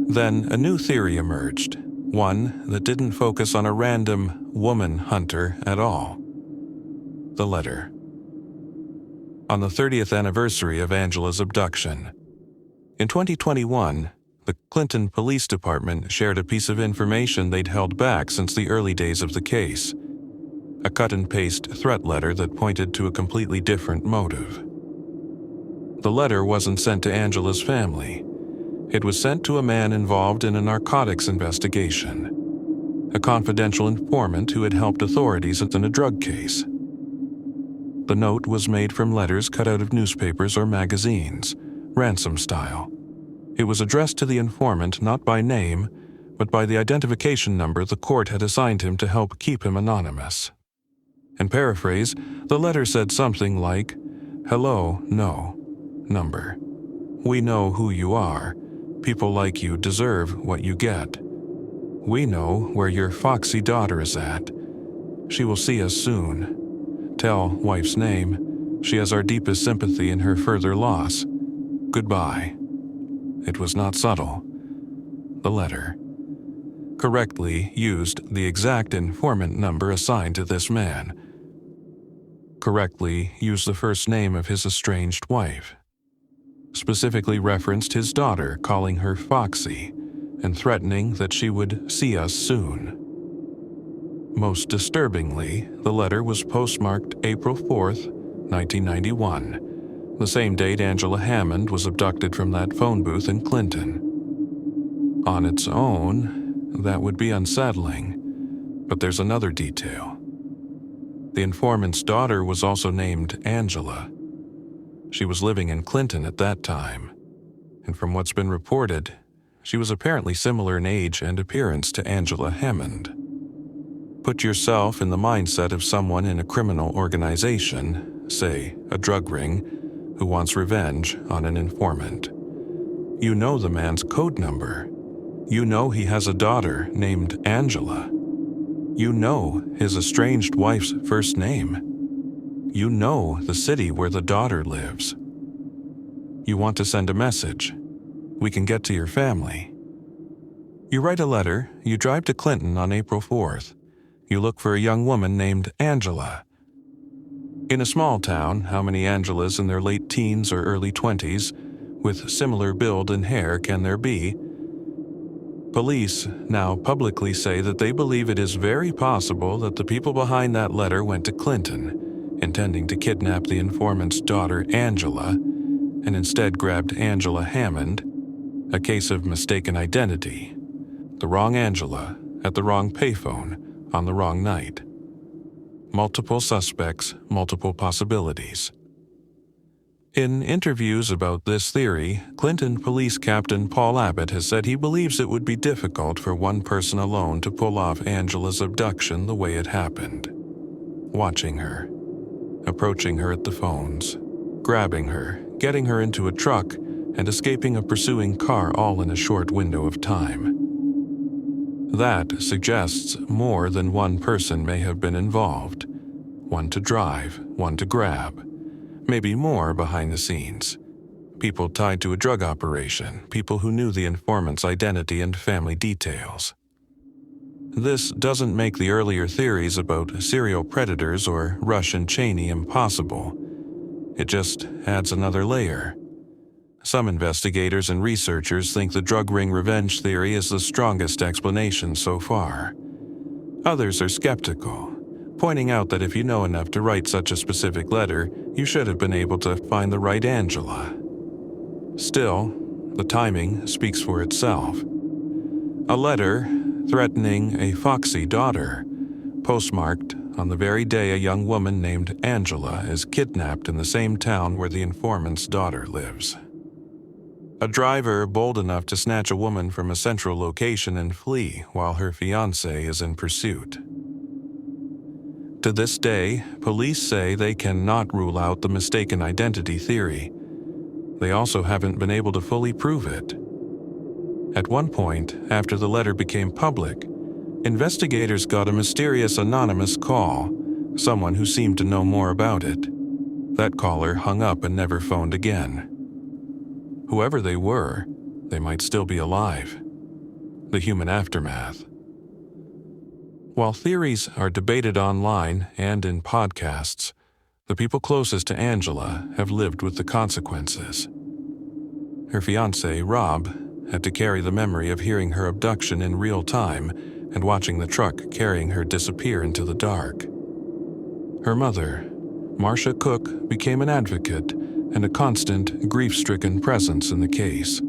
Then a new theory emerged, one that didn't focus on a random woman hunter at all. The letter. On the 30th anniversary of Angela's abduction, in 2021, the Clinton Police Department shared a piece of information they'd held back since the early days of the case. A cut-and-paste threat letter that pointed to a completely different motive. The letter wasn't sent to Angela's family. It was sent to a man involved in a narcotics investigation, a confidential informant who had helped authorities in a drug case. The note was made from letters cut out of newspapers or magazines, ransom style. It was addressed to the informant not by name, but by the identification number the court had assigned him to help keep him anonymous. In paraphrase, the letter said something like, "Hello, no, number. We know who you are. People like you deserve what you get. We know where your foxy daughter is at. She will see us soon. Tell wife's name. She has our deepest sympathy in her further loss. Goodbye." It was not subtle. The letter correctly used the exact informant number assigned to this man. Correctly used the first name of his estranged wife. Specifically referenced his daughter, calling her Foxy, and threatening that she would see us soon. Most disturbingly, the letter was postmarked April 4th, 1991, the same date Angela Hammond was abducted from that phone booth in Clinton. On its own, that would be unsettling, but there's another detail. The informant's daughter was also named Angela. She was living in Clinton at that time, and from what's been reported, she was apparently similar in age and appearance to Angela Hammond. Put yourself in the mindset of someone in a criminal organization, say a drug ring, who wants revenge on an informant. You know the man's code number. You know he has a daughter named Angela. You know his estranged wife's first name. You know the city where the daughter lives. You want to send a message. We can get to your family. You write a letter, you drive to Clinton on April 4th. You look for a young woman named Angela. In a small town, how many Angelas in their late teens or early 20s, with similar build and hair, can there be? Police now publicly say that they believe it is very possible that the people behind that letter went to Clinton, intending to kidnap the informant's daughter Angela, and instead grabbed Angela Hammond, a case of mistaken identity. The wrong Angela at the wrong payphone on the wrong night. Multiple suspects, multiple possibilities. In interviews about this theory, Clinton Police Captain Paul Abbott has said he believes it would be difficult for one person alone to pull off Angela's abduction the way it happened. Watching her, approaching her at the phones, grabbing her, getting her into a truck, and escaping a pursuing car all in a short window of time. That suggests more than one person may have been involved. One to drive, one to grab. maybe more behind the scenes. People tied to a drug operation, people who knew the informant's identity and family details. This doesn't make the earlier theories about serial predators or Rush and Cheney impossible. It just adds another layer. Some investigators and researchers think the drug ring revenge theory is the strongest explanation so far. Others are skeptical, pointing out that if you know enough to write such a specific letter, you should have been able to find the right Angela. Still, the timing speaks for itself. A letter threatening a foxy daughter, postmarked on the very day a young woman named Angela is kidnapped in the same town where the informant's daughter lives. A driver bold enough to snatch a woman from a central location and flee while her fiancé is in pursuit. To this day, police say they cannot rule out the mistaken identity theory. They also haven't been able to fully prove it. At one point, after the letter became public, investigators got a mysterious anonymous call, someone who seemed to know more about it. That caller hung up and never phoned again. Whoever they were, they might still be alive. The human aftermath. While theories are debated online and in podcasts, the people closest to Angela have lived with the consequences. Her fiancé, Rob, had to carry the memory of hearing her abduction in real time and watching the truck carrying her disappear into the dark. Her mother, Marcia Cook, became an advocate and a constant, grief-stricken presence in the case.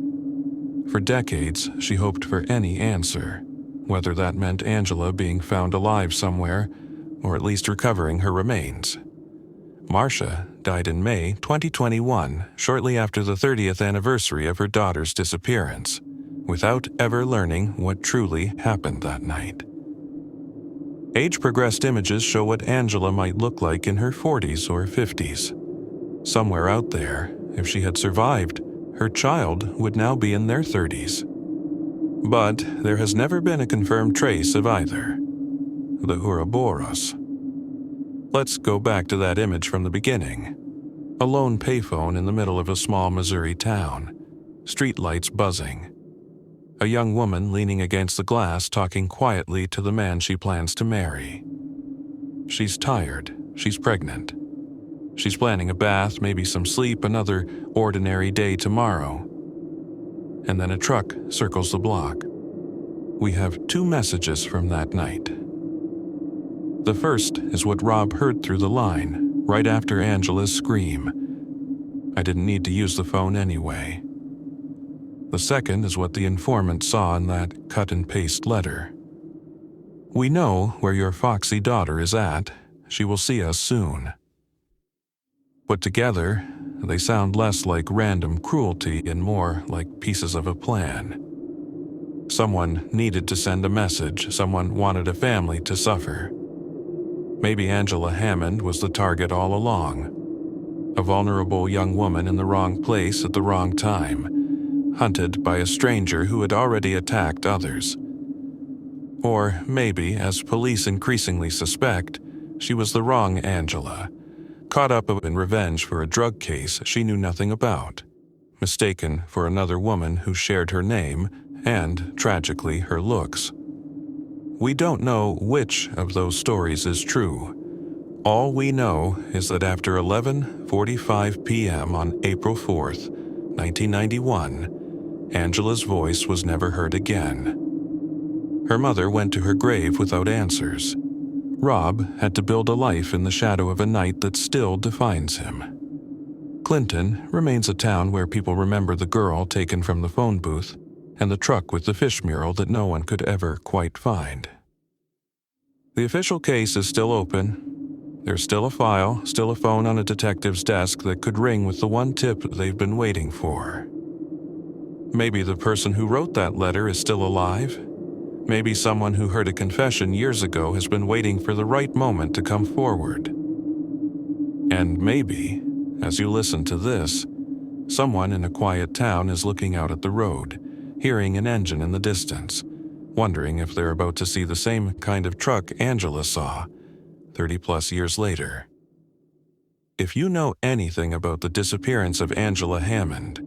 For decades, she hoped for any answer, whether that meant Angela being found alive somewhere or at least recovering her remains. Marcia died in May 2021, shortly after the 30th anniversary of her daughter's disappearance, without ever learning what truly happened that night. Age-progressed images show what Angela might look like in her 40s or 50s. Somewhere out there, if she had survived, her child would now be in their 30s. But there has never been a confirmed trace of either. The Ouroboros. Let's go back to that image from the beginning. A lone payphone in the middle of a small Missouri town. Streetlights buzzing. A young woman leaning against the glass talking quietly to the man she plans to marry. She's tired. She's pregnant. She's planning a bath, maybe some sleep, another ordinary day tomorrow. And then a truck circles the block. We have 2 messages from that night. The first is what Rob heard through the line, right after Angela's scream. I didn't need to use the phone anyway. The second is what the informant saw in that cut-and-paste letter. We know where your foxy daughter is at. She will see us soon. Put together, they sound less like random cruelty and more like pieces of a plan. Someone needed to send a message. Someone wanted a family to suffer. Maybe Angela Hammond was the target all along. A vulnerable young woman in the wrong place at the wrong time, hunted by a stranger who had already attacked others. Or maybe, as police increasingly suspect, she was the wrong Angela, caught up in revenge for a drug case she knew nothing about, mistaken for another woman who shared her name and, tragically, her looks. We don't know which of those stories is true. All we know is that after 11:45 p.m. on April 4th, 1991, Angela's voice was never heard again. Her mother went to her grave without answers. Rob had to build a life in the shadow of a night that still defines him. Clinton remains a town where people remember the girl taken from the phone booth and the truck with the fish mural that no one could ever quite find. The official case is still open. There's still a file, still a phone on a detective's desk that could ring with the one tip they've been waiting for. Maybe the person who wrote that letter is still alive. Maybe someone who heard a confession years ago has been waiting for the right moment to come forward. And maybe, as you listen to this, someone in a quiet town is looking out at the road, hearing an engine in the distance, wondering if they're about to see the same kind of truck Angela saw 30-plus years later. If you know anything about the disappearance of Angela Hammond,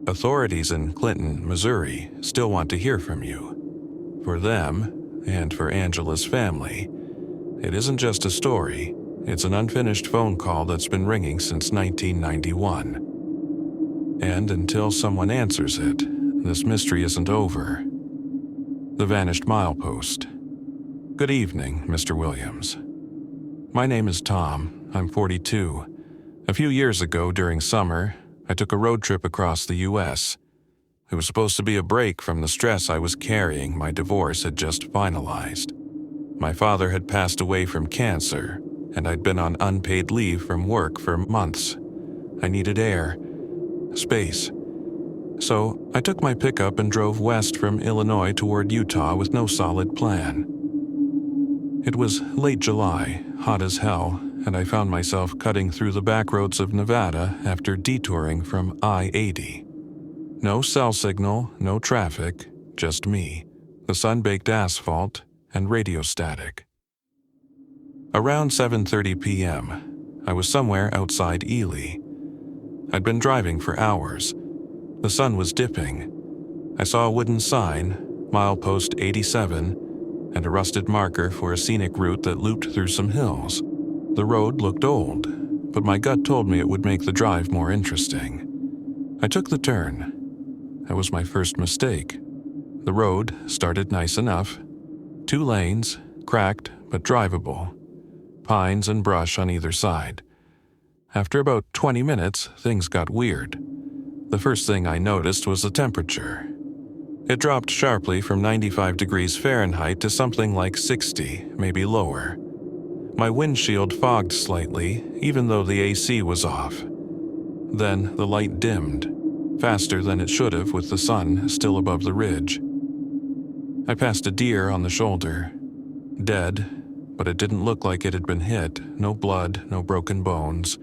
authorities in Clinton, Missouri still want to hear from you. For them, and for Angela's family, it isn't just a story, it's an unfinished phone call that's been ringing since 1991. And until someone answers it, this mystery isn't over. The Vanished Milepost. Good evening, Mr. Williams. My name is Tom. I'm 42. A few years ago, during summer, I took a road trip across the U.S. It was supposed to be a break from the stress I was carrying. My divorce had just finalized. My father had passed away from cancer, and I'd been on unpaid leave from work for months. I needed air, space. So I took my pickup and drove west from Illinois toward Utah with no solid plan. It was late July, hot as hell, and I found myself cutting through the back roads of Nevada after detouring from I-80. No cell signal, no traffic, just me, the sun-baked asphalt, and radio static. Around 7:30 p.m., I was somewhere outside Ely. I'd been driving for hours. The sun was dipping. I saw a wooden sign, Milepost 87, and a rusted marker for a scenic route that looped through some hills. The road looked old, but my gut told me it would make the drive more interesting. I took the turn. That was my first mistake. The road started nice enough. 2 lanes, cracked but drivable. Pines and brush on either side. After about 20 minutes, things got weird. The first thing I noticed was the temperature. It dropped sharply from 95 degrees Fahrenheit to something like 60, maybe lower. My windshield fogged slightly, even though the AC was off. Then the light dimmed, faster than it should have with the sun still above the ridge. I passed a deer on the shoulder. Dead, but it didn't look like it had been hit. No blood, no broken bones.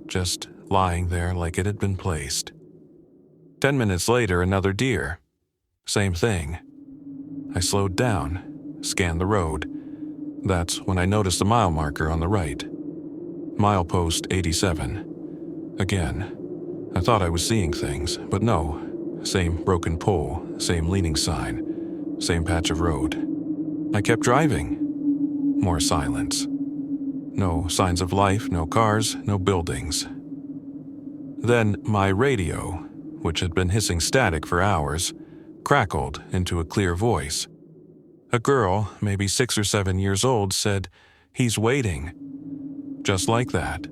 Just lying there like it had been placed. 10 minutes later, another deer. Same thing. I slowed down, scanned the road. That's when I noticed the mile marker on the right. Milepost 87. Again. I thought I was seeing things, but no. Same broken pole, same leaning sign, same patch of road. I kept driving. More silence. No signs of life, no cars, no buildings. Then my radio, which had been hissing static for hours, crackled into a clear voice. A girl, maybe 6 or 7 years old, said, "He's waiting." Just like that.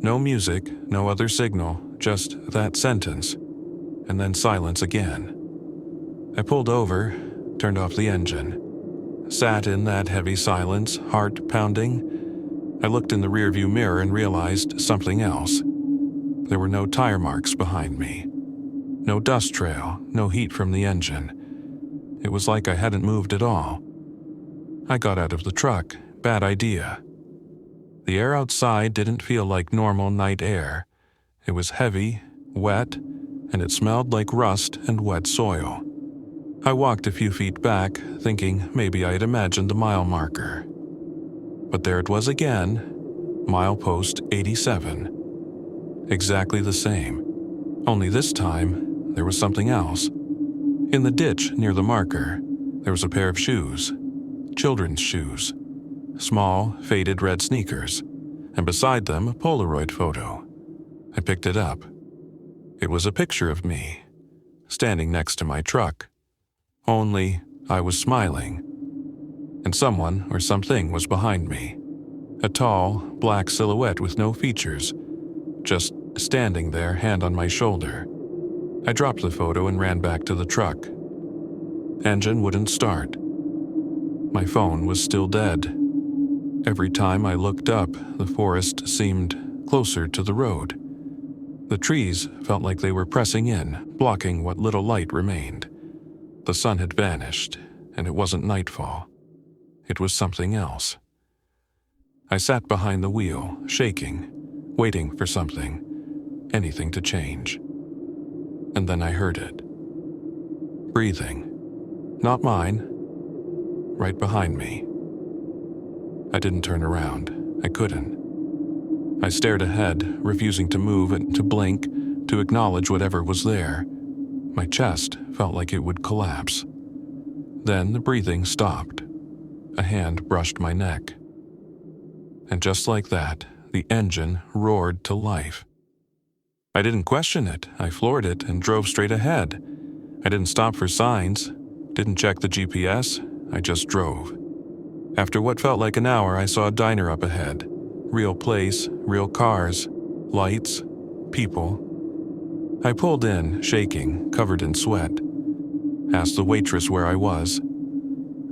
No music, no other signal, just that sentence. And then silence again. I pulled over, turned off the engine. Sat in that heavy silence, heart pounding. I looked in the rearview mirror and realized something else. There were no tire marks behind me. No dust trail, no heat from the engine. It was like I hadn't moved at all. I got out of the truck. Bad idea. The air outside didn't feel like normal night air. It was heavy, wet, and it smelled like rust and wet soil. I walked a few feet back, thinking maybe I had imagined the mile marker. But there it was again, Milepost 87. Exactly the same. Only this time, there was something else. In the ditch near the marker, there was a pair of shoes. Children's shoes. Small, faded red sneakers. And beside them, a Polaroid photo. I picked it up. It was a picture of me, standing next to my truck. Only I was smiling. And someone or something was behind me. A tall, black silhouette with no features. Just standing there, hand on my shoulder. I dropped the photo and ran back to the truck. Engine wouldn't start. My phone was still dead. Every time I looked up, the forest seemed closer to the road. The trees felt like they were pressing in, blocking what little light remained. The sun had vanished, and it wasn't nightfall. It was something else. I sat behind the wheel, shaking, waiting for something, anything to change. And then I heard it. Breathing. Not mine. Right behind me. I didn't turn around. I couldn't. I stared ahead, refusing to move and to blink, to acknowledge whatever was there. My chest felt like it would collapse. Then the breathing stopped. A hand brushed my neck. And just like that, the engine roared to life. I didn't question it. I floored it and drove straight ahead. I didn't stop for signs, didn't check the GPS, I just drove. After what felt like an hour, I saw a diner up ahead. Real place, real cars, lights, people. I pulled in, shaking, covered in sweat. Asked the waitress where I was.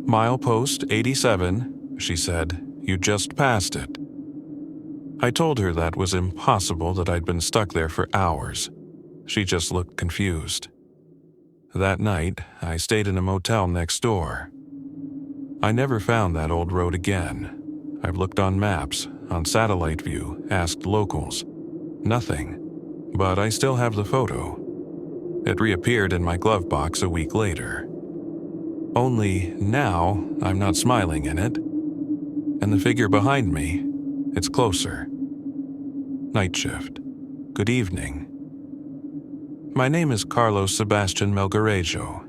"Milepost 87, she said. "You just passed it." I told her that was impossible, that I'd been stuck there for hours. She just looked confused. That night, I stayed in a motel next door. I never found that old road again. I've looked on maps, on satellite view, asked locals. Nothing. But I still have the photo. It reappeared in my glove box a week later. Only now, I'm not smiling in it. And the figure behind me, it's closer. Night shift. Good evening. My name is Carlos Sebastian Melgarejo.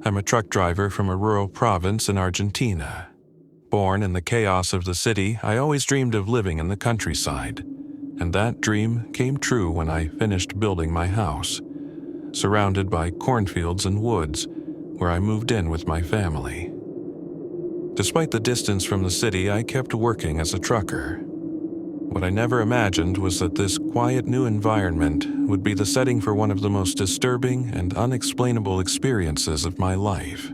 I'm a truck driver from a rural province in Argentina. Born in the chaos of the city, I always dreamed of living in the countryside. And that dream came true when I finished building my house, surrounded by cornfields and woods, where I moved in with my family. Despite the distance from the city, I kept working as a trucker. What I never imagined was that this quiet new environment would be the setting for one of the most disturbing and unexplainable experiences of my life.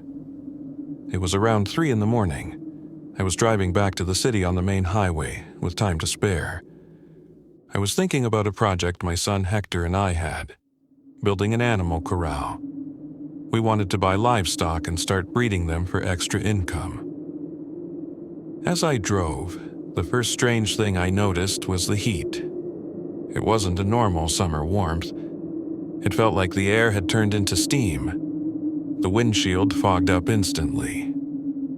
It was around 3 a.m. I was driving back to the city on the main highway, with time to spare. I was thinking about a project my son Hector and I had, building an animal corral. We wanted to buy livestock and start breeding them for extra income. As I drove, the first strange thing I noticed was the heat. It wasn't a normal summer warmth. It felt like the air had turned into steam. The windshield fogged up instantly.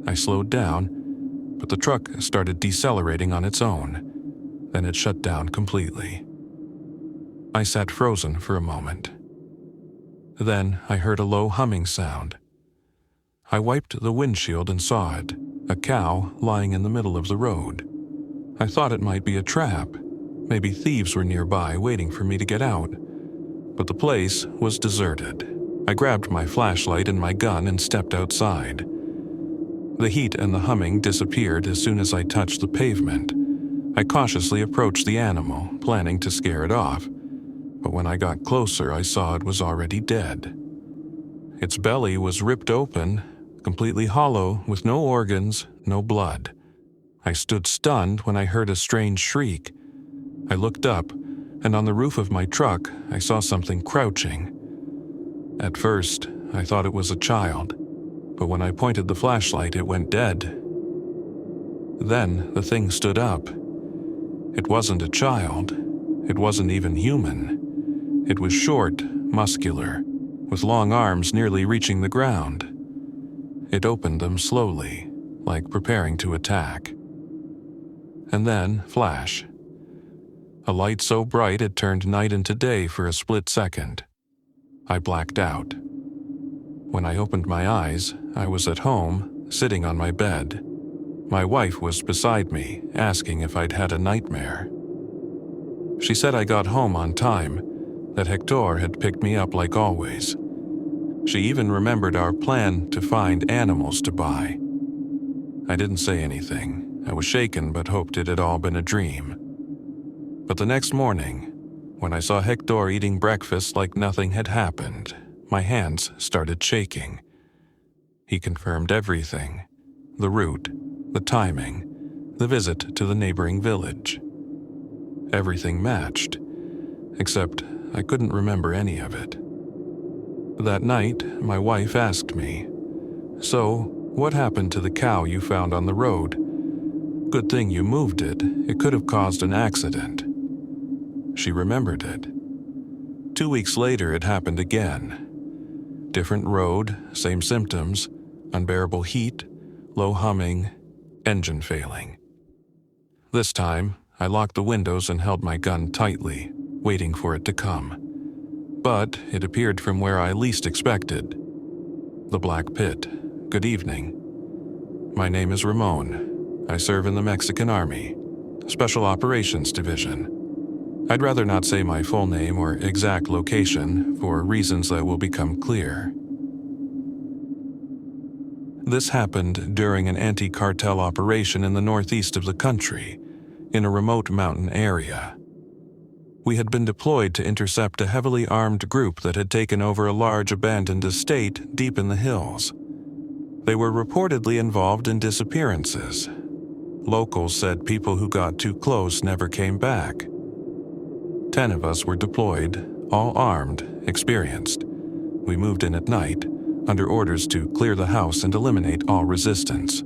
I slowed down, but the truck started decelerating on its own. Then it shut down completely. I sat frozen for a moment. Then I heard a low humming sound. I wiped the windshield and saw it, a cow lying in the middle of the road. I thought it might be a trap. Maybe thieves were nearby waiting for me to get out. But the place was deserted. I grabbed my flashlight and my gun and stepped outside. The heat and the humming disappeared as soon as I touched the pavement. I cautiously approached the animal, planning to scare it off. But when I got closer, I saw it was already dead. Its belly was ripped open, completely hollow, with no organs, no blood. I stood stunned when I heard a strange shriek. I looked up, and on the roof of my truck, I saw something crouching. At first, I thought it was a child, but when I pointed the flashlight, it went dead. Then the thing stood up. It wasn't a child. It wasn't even human. It was short, muscular, with long arms nearly reaching the ground. It opened them slowly, like preparing to attack. And then, flash. A light so bright it turned night into day for a split second. I blacked out. When I opened my eyes, I was at home, sitting on my bed. My wife was beside me, asking if I'd had a nightmare. She said I got home on time, that Hector had picked me up like always. She even remembered our plan to find animals to buy. I didn't say anything. I was shaken but hoped it had all been a dream. But the next morning, when I saw Hector eating breakfast like nothing had happened, my hands started shaking. He confirmed everything: the route, the timing, the visit to the neighboring village. Everything matched, except I couldn't remember any of it. That night, my wife asked me, "So, what happened to the cow you found on the road? Good thing you moved it. It could have caused an accident." She remembered it. 2 weeks later, it happened again. Different road, same symptoms: unbearable heat, low humming, engine failing. This time, I locked the windows and held my gun tightly, waiting for it to come. But it appeared from where I least expected. The Black Pit. Good evening. My name is Ramon. I serve in the Mexican Army, Special Operations Division. I'd rather not say my full name or exact location for reasons that will become clear. This happened during an anti-cartel operation in the northeast of the country, in a remote mountain area. We had been deployed to intercept a heavily armed group that had taken over a large abandoned estate deep in the hills. They were reportedly involved in disappearances. Locals said people who got too close never came back. 10 of us were deployed, all armed, experienced. We moved in at night, under orders to clear the house and eliminate all resistance.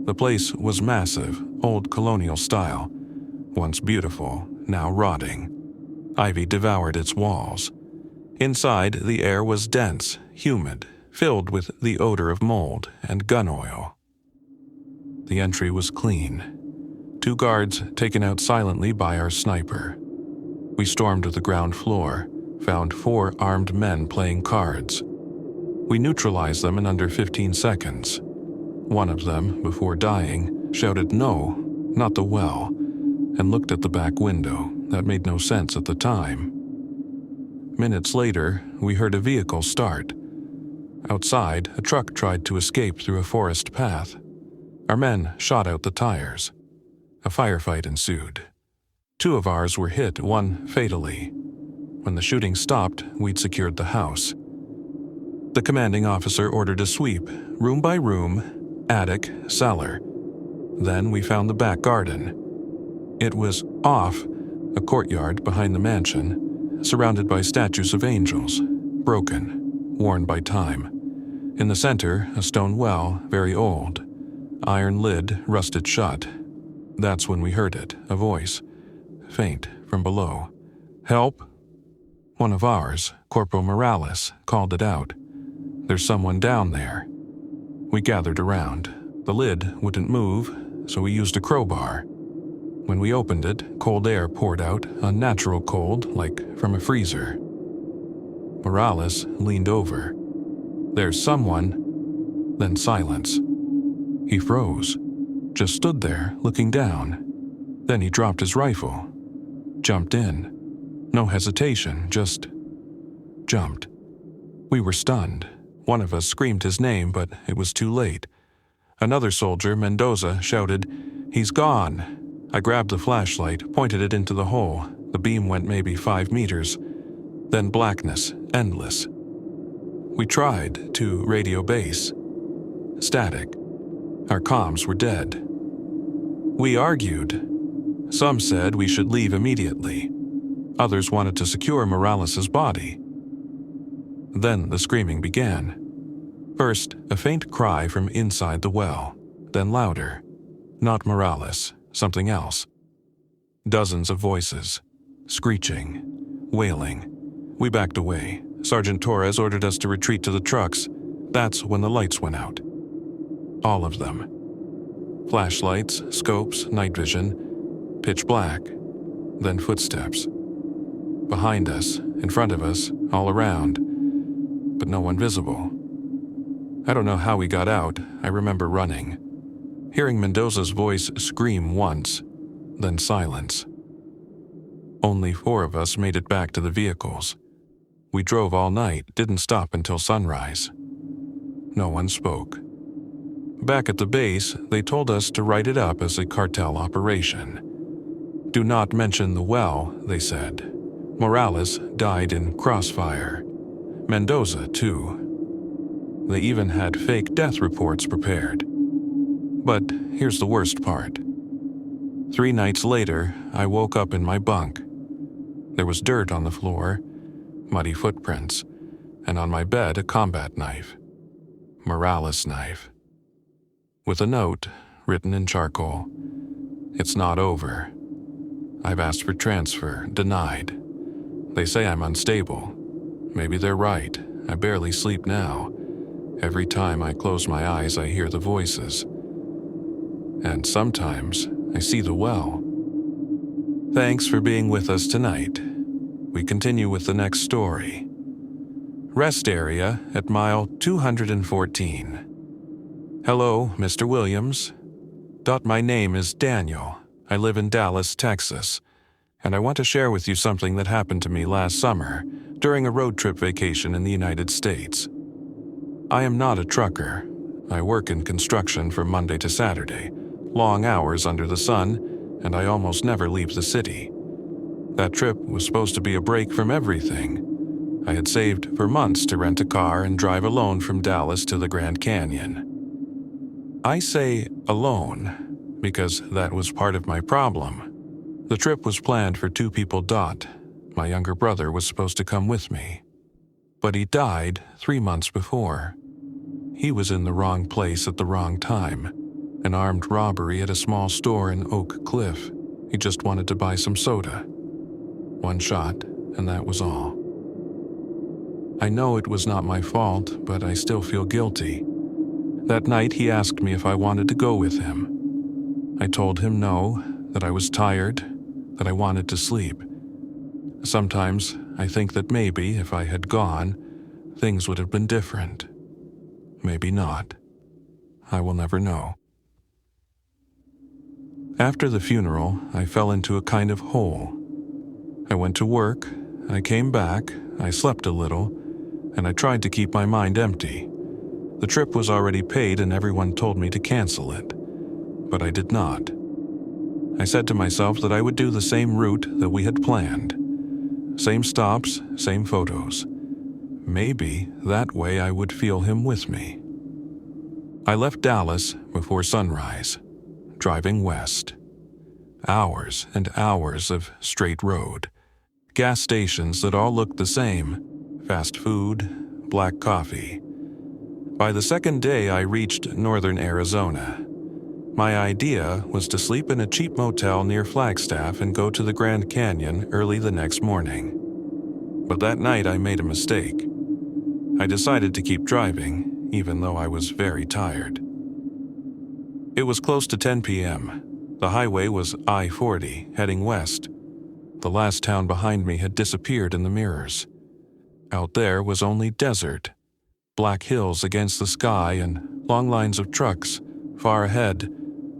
The place was massive, old colonial style, once beautiful, now rotting. Ivy devoured its walls. Inside, the air was dense, humid, filled with the odor of mold and gun oil. The entry was clean. 2 guards taken out silently by our sniper. We stormed to the ground floor, found 4 armed men playing cards. We neutralized them in under 15 seconds. One of them, before dying, shouted no, not the well, and looked at the back window. That made no sense at the time. Minutes later, we heard a vehicle start. Outside, a truck tried to escape through a forest path. Our men shot out the tires. A firefight ensued. 2 of ours were hit, one fatally. When the shooting stopped, we'd secured the house. The commanding officer ordered a sweep, room by room, attic, cellar. Then we found the back garden. It was off, a courtyard behind the mansion, surrounded by statues of angels, broken, worn by time. In the center, a stone well, very old. Iron lid, rusted shut. That's when we heard it, a voice, faint, from below. Help! One of ours, Corporal Morales, called it out. There's someone down there. We gathered around. The lid wouldn't move, so we used a crowbar. When we opened it, cold air poured out, unnatural cold, like from a freezer. Morales leaned over. There's someone. Then silence. He froze, just stood there, looking down. Then he dropped his rifle, jumped in. No hesitation, just jumped. We were stunned. One of us screamed his name, but it was too late. Another soldier, Mendoza, shouted, "He's gone!" I grabbed the flashlight, pointed it into the hole. The beam went maybe 5 meters. Then blackness, endless. We tried to radio base. Static. Our comms were dead. We argued. Some said we should leave immediately. Others wanted to secure Morales' body. Then the screaming began. First, a faint cry from inside the well, then louder. Not Morales, something else. Dozens of voices, screeching, wailing. We backed away. Sergeant Torres ordered us to retreat to the trucks. That's when the lights went out. All of them. Flashlights, scopes, night vision, pitch black, then footsteps. Behind us, in front of us, all around, but no one visible. I don't know how we got out. I remember running. Hearing Mendoza's voice scream once, then silence. Only 4 of us made it back to the vehicles. We drove all night, didn't stop until sunrise. No one spoke. Back at the base, they told us to write it up as a cartel operation. Do not mention the well, they said. Morales died in crossfire. Mendoza, too. They even had fake death reports prepared. But here's the worst part. 3 nights later, I woke up in my bunk. There was dirt on the floor, muddy footprints, and on my bed a combat knife. Morales' knife. With a note, written in charcoal. It's not over. I've asked for transfer, denied. They say I'm unstable. Maybe they're right. I barely sleep now. Every time I close my eyes, I hear the voices. And sometimes I see the well. Thanks for being with us tonight. We continue with the next story. Rest area at mile 214. Hello, Mr. Williams. My name is Daniel. I live in Dallas, Texas, and I want to share with you something that happened to me last summer during a road trip vacation in the United States. I am not a trucker. I work in construction from Monday to Saturday, long hours under the sun, and I almost never leave the city. That trip was supposed to be a break from everything. I had saved for months to rent a car and drive alone from Dallas to the Grand Canyon. I say alone because that was part of my problem. The trip was planned for 2 people. My younger brother was supposed to come with me, but he died 3 months before. He was in the wrong place at the wrong time. An armed robbery at a small store in Oak Cliff. He just wanted to buy some soda. 1 shot, and that was all. I know it was not my fault, but I still feel guilty. That night he asked me if I wanted to go with him. I told him no, that I was tired, that I wanted to sleep. Sometimes I think that maybe if I had gone, things would have been different. Maybe not. I will never know. After the funeral, I fell into a kind of hole. I went to work, I came back, I slept a little, and I tried to keep my mind empty. The trip was already paid and everyone told me to cancel it, but I did not. I said to myself that I would do the same route that we had planned. Same stops, same photos. Maybe that way I would feel him with me. I left Dallas before sunrise, driving west. Hours and hours of straight road. Gas stations that all looked the same. Fast food, black coffee. By the second day, I reached northern Arizona. My idea was to sleep in a cheap motel near Flagstaff and go to the Grand Canyon early the next morning. But that night I made a mistake. I decided to keep driving, even though I was very tired. It was close to 10 p.m. The highway was I-40, heading west. The last town behind me had disappeared in the mirrors. Out there was only desert, black hills against the sky and long lines of trucks, far ahead,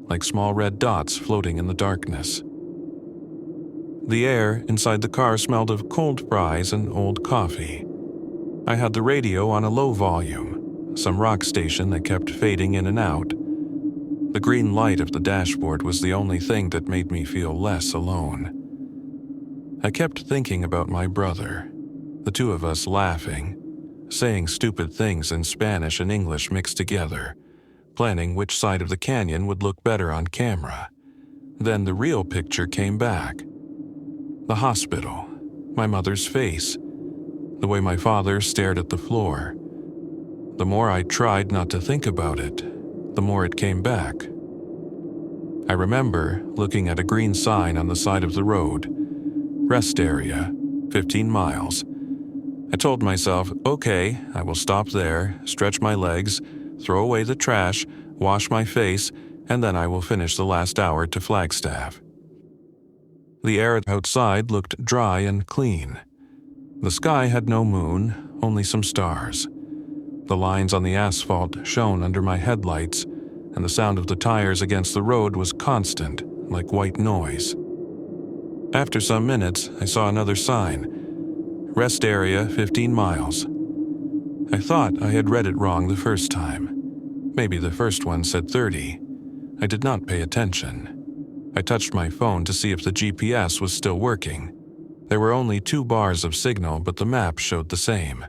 like small red dots floating in the darkness. The air inside the car smelled of cold fries and old coffee. I had the radio on a low volume, some rock station that kept fading in and out. The green light of the dashboard was the only thing that made me feel less alone. I kept thinking about my brother, the 2 of us laughing, saying stupid things in Spanish and English mixed together, planning which side of the canyon would look better on camera. Then the real picture came back. The hospital, my mother's face, the way my father stared at the floor. The more I tried not to think about it, the more it came back. I remember looking at a green sign on the side of the road, rest area, 15 miles. I told myself, okay, I will stop there, stretch my legs, throw away the trash, wash my face, and then I will finish the last hour to Flagstaff. The air outside looked dry and clean. The sky had no moon, only some stars. The lines on the asphalt shone under my headlights, and the sound of the tires against the road was constant, like white noise. After some minutes, I saw another sign. Rest area 15 miles. I thought I had read it wrong the first time. Maybe the first one said 30. I did not pay attention. I touched my phone to see if the GPS was still working. There were only 2 bars of signal, but the map showed the same.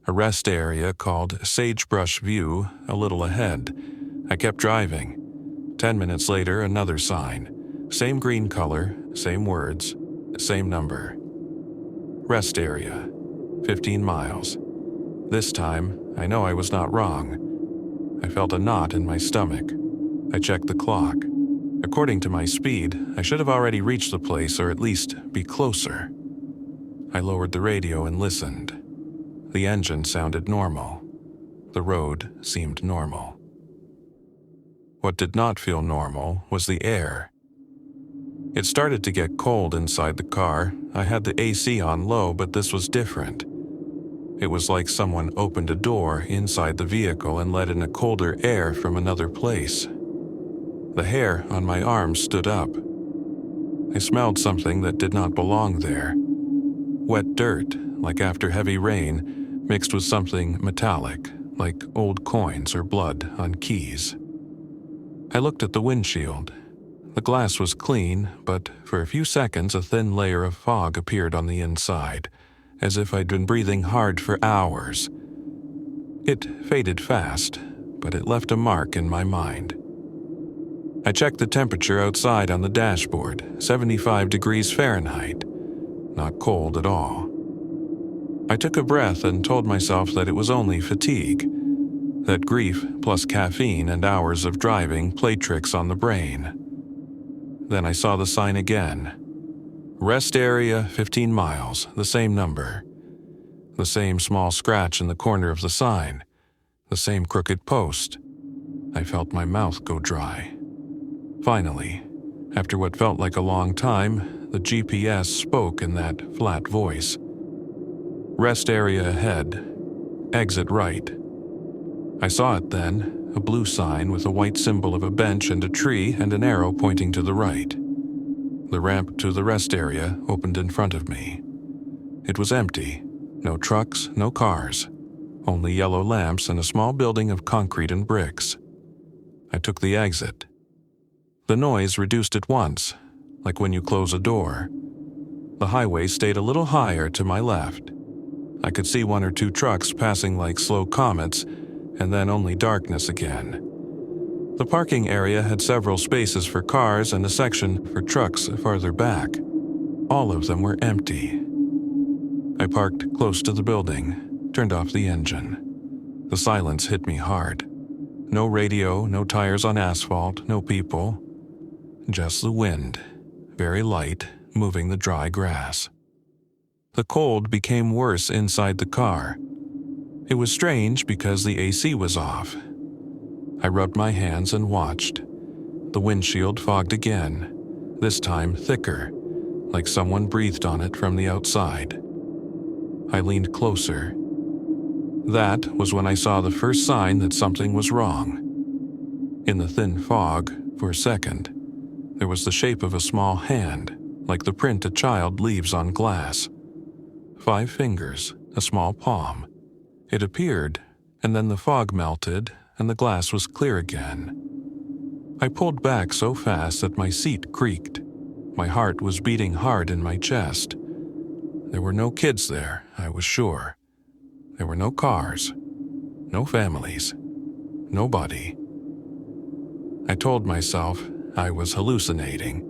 A rest area called Sagebrush View, a little ahead. I kept driving. 10 minutes later, another sign. Same green color, same words, same number. Rest area, 15 miles. This time, I know I was not wrong. I felt a knot in my stomach. I checked the clock. According to my speed, I should have already reached the place or at least be closer. I lowered the radio and listened. The engine sounded normal. The road seemed normal. What did not feel normal was the air. It started to get cold inside the car. I had the AC on low, but this was different. It was like someone opened a door inside the vehicle and let in a colder air from another place. The hair on my arms stood up. I smelled something that did not belong there. Wet dirt, like after heavy rain, mixed with something metallic, like old coins or blood on keys. I looked at the windshield. The glass was clean, but for a few seconds a thin layer of fog appeared on the inside, as if I'd been breathing hard for hours. It faded fast, but it left a mark in my mind. I checked the temperature outside on the dashboard, 75 degrees Fahrenheit. Not cold at all. I took a breath and told myself that it was only fatigue, that grief plus caffeine and hours of driving played tricks on the brain. Then I saw the sign again. Rest area 15 miles, the same number. The same small scratch in the corner of the sign. The same crooked post. I felt my mouth go dry. Finally, after what felt like a long time, the GPS spoke in that flat voice. Rest area ahead. Exit right. I saw it then, a blue sign with a white symbol of a bench and a tree and an arrow pointing to the right. The ramp to the rest area opened in front of me. It was empty. No trucks, no cars. Only yellow lamps and a small building of concrete and bricks. I took the exit. The noise reduced at once, like when you close a door. The highway stayed a little higher to my left. I could see one or two trucks passing like slow comets, and then only darkness again. The parking area had several spaces for cars and a section for trucks farther back. All of them were empty. I parked close to the building, turned off the engine. The silence hit me hard. No radio, no tires on asphalt, no people. Just the wind, very light, moving the dry grass. The cold became worse inside the car. It was strange because the AC was off. I rubbed my hands and watched. The windshield fogged again, this time thicker, like someone breathed on it from the outside. I leaned closer. That was when I saw the first sign that something was wrong. In the thin fog, for a second, there was the shape of a small hand, like the print a child leaves on glass. 5 fingers, a small palm. It appeared, and then the fog melted, and the glass was clear again. I pulled back so fast that my seat creaked. My heart was beating hard in my chest. There were no kids there, I was sure. There were no cars, no families, nobody. I told myself I was hallucinating.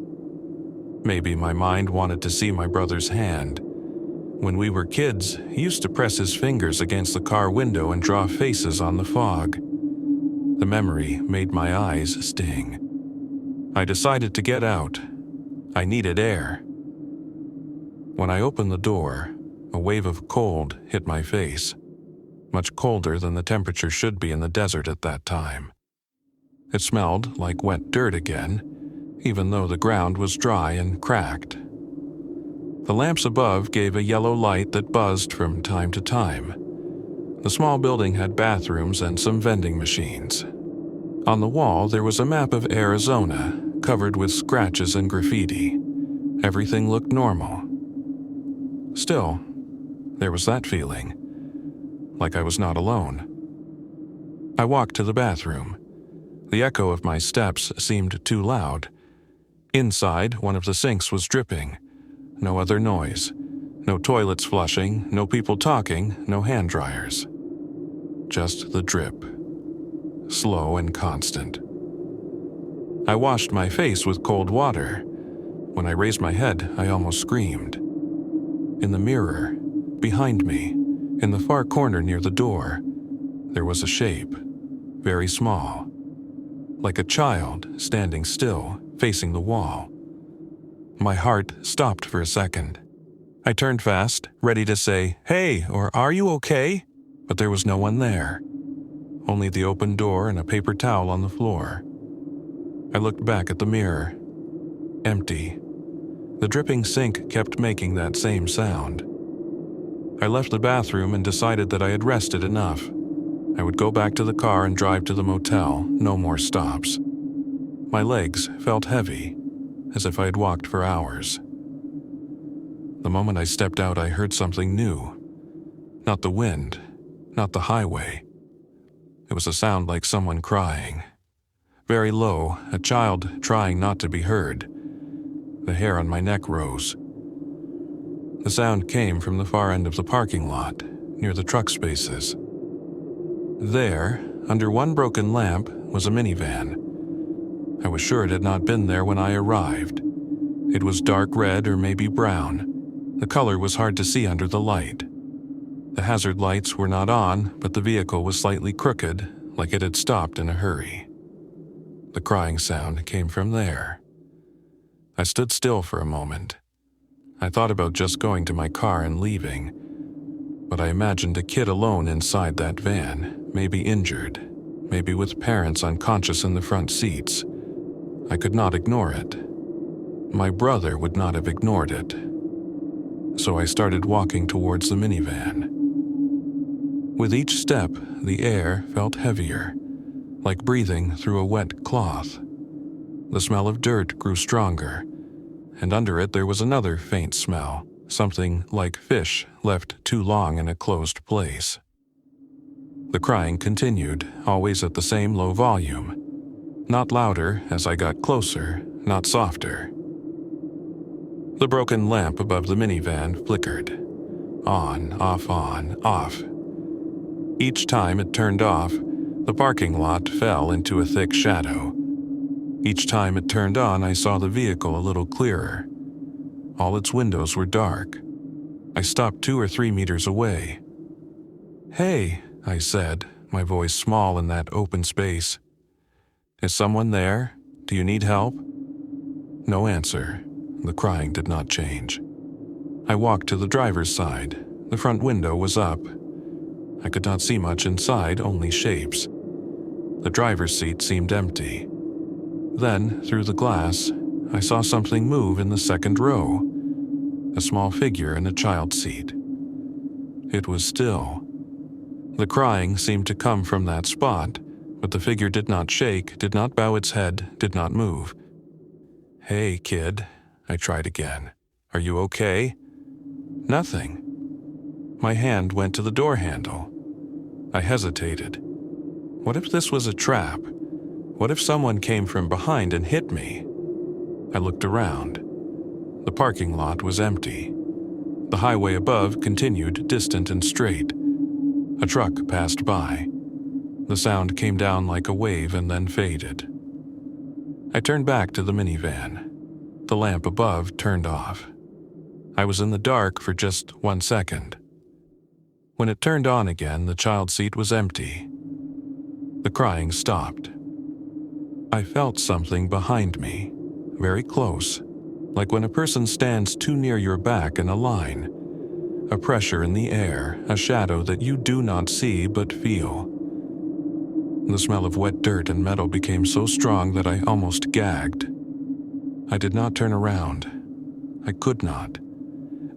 Maybe my mind wanted to see my brother's hand. When we were kids, he used to press his fingers against the car window and draw faces on the fog. The memory made my eyes sting. I decided to get out. I needed air. When I opened the door, a wave of cold hit my face, much colder than the temperature should be in the desert at that time. It smelled like wet dirt again, even though the ground was dry and cracked. The lamps above gave a yellow light that buzzed from time to time. The small building had bathrooms and some vending machines. On the wall, there was a map of Arizona, covered with scratches and graffiti. Everything looked normal. Still, there was that feeling, like I was not alone. I walked to the bathroom. The echo of my steps seemed too loud. Inside, one of the sinks was dripping. No other noise. No toilets flushing, no people talking, no hand dryers. Just the drip. Slow and constant. I washed my face with cold water. When I raised my head, I almost screamed. In the mirror, behind me, in the far corner near the door, there was a shape, very small, like a child standing still, facing the wall. My heart stopped for a second. I turned fast, ready to say, "Hey," or "Are you okay?" But there was no one there. Only the open door and a paper towel on the floor. I looked back at the mirror. Empty, The dripping sink kept making that same sound. I left the bathroom and decided that I had rested enough. I would go back to the car and drive to the motel, no more stops. My legs felt heavy, as if I had walked for hours. The moment I stepped out, I heard something new. Not the wind, not the highway. It was a sound like someone crying. Very low, a child trying not to be heard. The hair on my neck rose. The sound came from the far end of the parking lot, near the truck spaces. There, under one broken lamp, was a minivan. I was sure it had not been there when I arrived. It was dark red or maybe brown. The color was hard to see under the light. The hazard lights were not on, but the vehicle was slightly crooked, like it had stopped in a hurry. The crying sound came from there. I stood still for a moment. I thought about just going to my car and leaving, but I imagined a kid alone inside that van, maybe injured, maybe with parents unconscious in the front seats. I could not ignore it. My brother would not have ignored it. So I started walking towards the minivan. With each step, the air felt heavier, like breathing through a wet cloth. The smell of dirt grew stronger, and under it there was another faint smell, something like fish left too long in a closed place. The crying continued, always at the same low volume. Not louder as I got closer, not softer. The broken lamp above the minivan flickered. On, off. Each time it turned off, the parking lot fell into a thick shadow. Each time it turned on, I saw the vehicle a little clearer. All its windows were dark. I stopped 2 or 3 meters away. "Hey," I said, my voice small in that open space. "Is someone there? Do you need help?" No answer. The crying did not change. I walked to the driver's side. The front window was up. I could not see much inside, only shapes. The driver's seat seemed empty. Then, through the glass, I saw something move in the second row. A small figure in a child's seat. It was still. The crying seemed to come from that spot, but the figure did not shake, did not bow its head, did not move. "Hey, kid," I tried again. "Are you okay?" Nothing. My hand went to the door handle. I hesitated. What if this was a trap? What if someone came from behind and hit me? I looked around. The parking lot was empty. The highway above continued distant and straight. A truck passed by. The sound came down like a wave and then faded. I turned back to the minivan. The lamp above turned off. I was in the dark for just 1 second. When it turned on again, the child's seat was empty. The crying stopped. I felt something behind me, very close, like when a person stands too near your back in a line. A pressure in the air, a shadow that you do not see but feel. The smell of wet dirt and metal became so strong that I almost gagged. I did not turn around. I could not.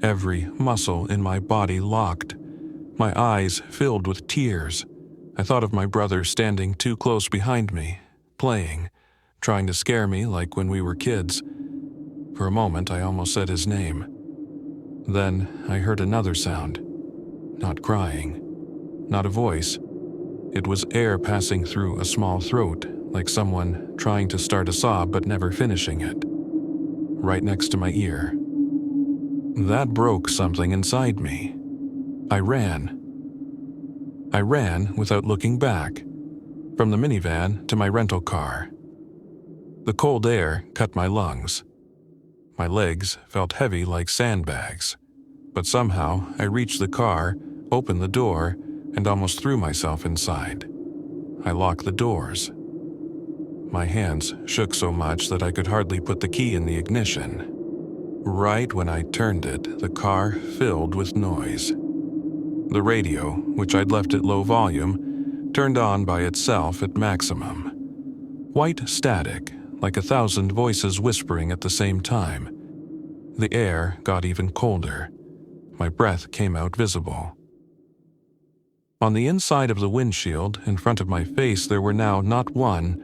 Every muscle in my body locked. My eyes filled with tears. I thought of my brother standing too close behind me, playing, trying to scare me like when we were kids. For a moment, I almost said his name. Then I heard another sound. Not crying. Not a voice. It was air passing through a small throat, like someone trying to start a sob but never finishing it. Right next to my ear. That broke something inside me. I ran. I ran without looking back, from the minivan to my rental car. The cold air cut my lungs. My legs felt heavy like sandbags, but somehow I reached the car, opened the door, and almost threw myself inside. I locked the doors. My hands shook so much that I could hardly put the key in the ignition. Right when I turned it, the car filled with noise. The radio, which I'd left at low volume, turned on by itself at maximum. White static, like 1,000 voices whispering at the same time. The air got even colder. My breath came out visible. On the inside of the windshield, in front of my face, there were now not one,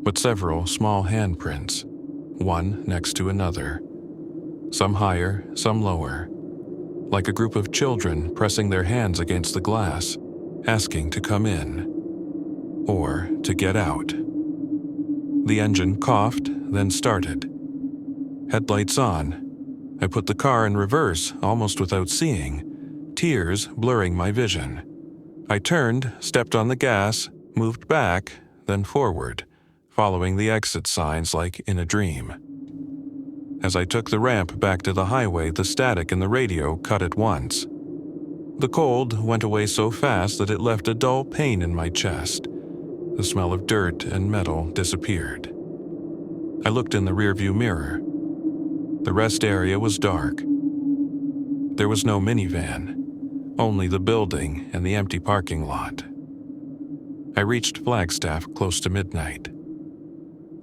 but several small handprints, one next to another. Some higher, some lower, like a group of children pressing their hands against the glass, asking to come in, or to get out. The engine coughed, then started. Headlights on. I put the car in reverse almost without seeing, tears blurring my vision. I turned, stepped on the gas, moved back, then forward, following the exit signs like in a dream. As I took the ramp back to the highway, the static in the radio cut at once. The cold went away so fast that it left a dull pain in my chest. The smell of dirt and metal disappeared. I looked in the rearview mirror. The rest area was dark. There was no minivan, only the building and the empty parking lot. I reached Flagstaff close to midnight.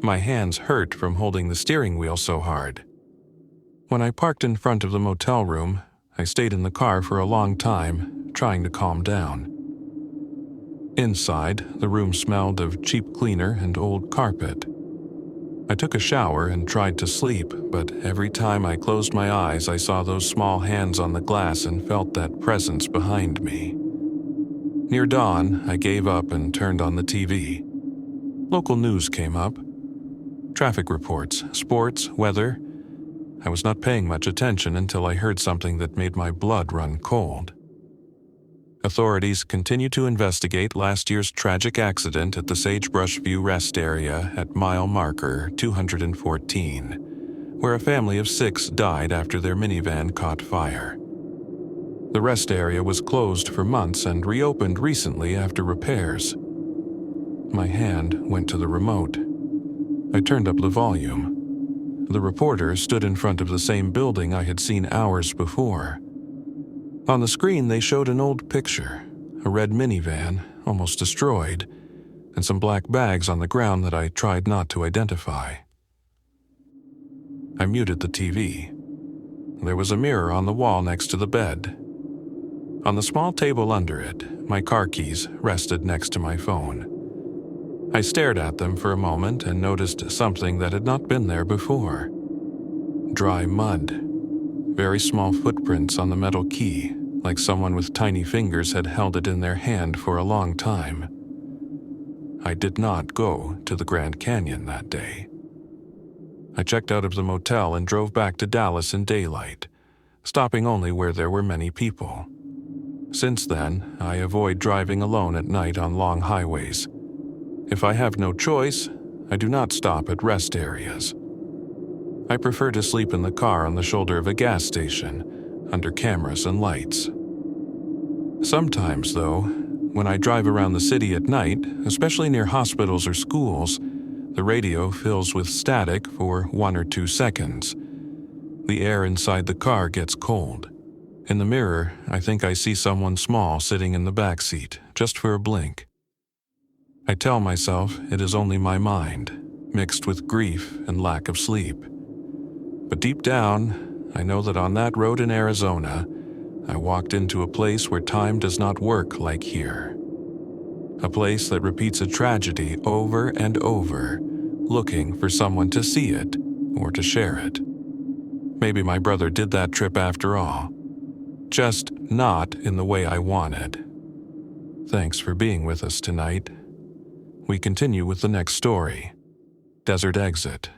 My hands hurt from holding the steering wheel so hard. When I parked in front of the motel room, I stayed in the car for a long time, trying to calm down. Inside, the room smelled of cheap cleaner and old carpet. I took a shower and tried to sleep, but every time I closed my eyes, I saw those small hands on the glass and felt that presence behind me. Near dawn, I gave up and turned on the TV. Local news came up. Traffic reports, sports, weather. I was not paying much attention until I heard something that made my blood run cold. Authorities continue to investigate last year's tragic accident at the Sagebrush View Rest Area at mile marker 214, where a family of 6 died after their minivan caught fire. The rest area was closed for months and reopened recently after repairs. My hand went to the remote. I turned up the volume. The reporter stood in front of the same building I had seen hours before. On the screen, they showed an old picture, a red minivan, almost destroyed, and some black bags on the ground that I tried not to identify. I muted the TV. There was a mirror on the wall next to the bed. On the small table under it, my car keys rested next to my phone. I stared at them for a moment and noticed something that had not been there before. Dry mud. Very small footprints on the metal key, like someone with tiny fingers had held it in their hand for a long time. I did not go to the Grand Canyon that day. I checked out of the motel and drove back to Dallas in daylight, stopping only where there were many people. Since then, I avoid driving alone at night on long highways. If I have no choice, I do not stop at rest areas. I prefer to sleep in the car on the shoulder of a gas station, under cameras and lights. Sometimes, though, when I drive around the city at night, especially near hospitals or schools, the radio fills with static for 1 or 2 seconds. The air inside the car gets cold. In the mirror, I think I see someone small sitting in the back seat, just for a blink. I tell myself it is only my mind, mixed with grief and lack of sleep. But deep down, I know that on that road in Arizona, I walked into a place where time does not work like here. A place that repeats a tragedy over and over, looking for someone to see it or to share it. Maybe my brother did that trip after all, just not in the way I wanted. Thanks for being with us tonight. We continue with the next story, Desert Exit.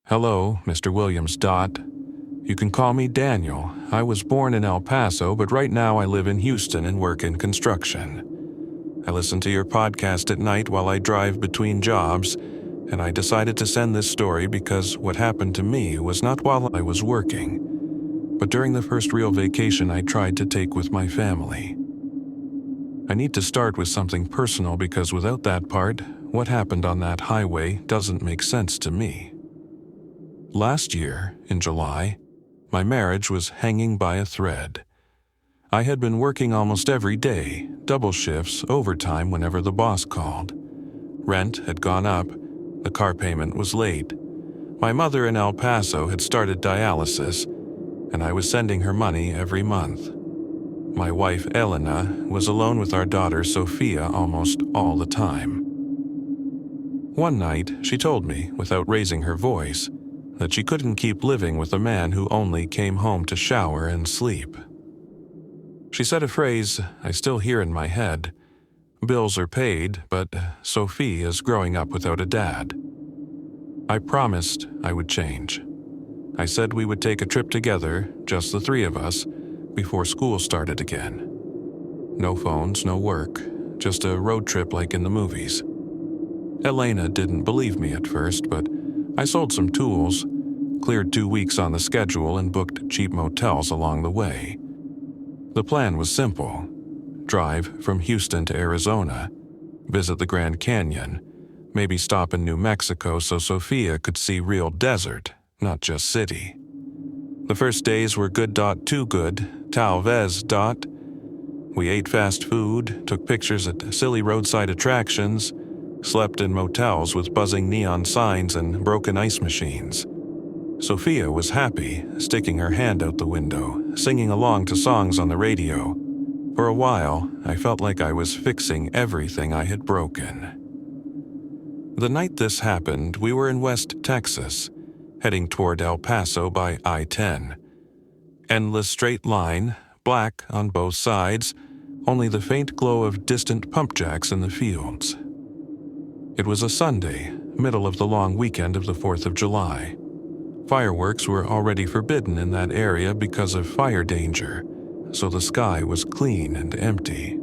Hello, Mr. Williams. You can call me Daniel. I was born in El Paso, but right now I live in Houston and work in construction. I listen to your podcast at night while I drive between jobs, and I decided to send this story because what happened to me was not while I was working, but during the first real vacation I tried to take with my family. I need to start with something personal because without that part, what happened on that highway doesn't make sense to me. Last year, in July, my marriage was hanging by a thread. I had been working almost every day, double shifts, overtime whenever the boss called. Rent had gone up, the car payment was late. My mother in El Paso had started dialysis, and I was sending her money every month. My wife, Elena, was alone with our daughter, Sophia, almost all the time. One night, she told me, without raising her voice, that she couldn't keep living with a man who only came home to shower and sleep. She said a phrase I still hear in my head: "Bills are paid, but Sophie is growing up without a dad." I promised I would change. I said we would take a trip together, just the three of us, before school started again. No phones, no work, just a road trip like in the movies. Elena didn't believe me at first, but I sold some tools, cleared 2 weeks on the schedule, and booked cheap motels along the way. The plan was simple: drive from Houston to Arizona, visit the Grand Canyon, maybe stop in New Mexico so Sophia could see real desert, not just city. The first days were good. Too good, talvez. We ate fast food, took pictures at silly roadside attractions, slept in motels with buzzing neon signs and broken ice machines. Sophia was happy, sticking her hand out the window, singing along to songs on the radio. For a while, I felt like I was fixing everything I had broken. The night this happened, we were in West Texas, heading toward El Paso by I-10. Endless straight line, black on both sides, only the faint glow of distant pump jacks in the fields. It was a Sunday, middle of the long weekend of the 4th of July. Fireworks were already forbidden in that area because of fire danger, so the sky was clean and empty.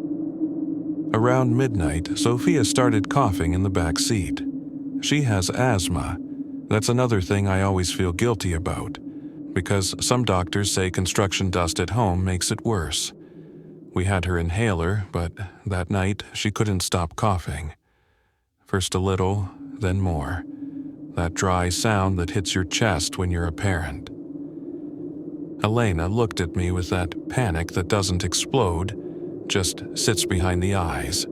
Around midnight, Sophia started coughing in the back seat. She has asthma. That's another thing I always feel guilty about, because some doctors say construction dust at home makes it worse. We had her inhaler, but that night she couldn't stop coughing. First a little, then more. That dry sound that hits your chest when you're a parent. Elena looked at me with that panic that doesn't explode, just sits behind the eyes.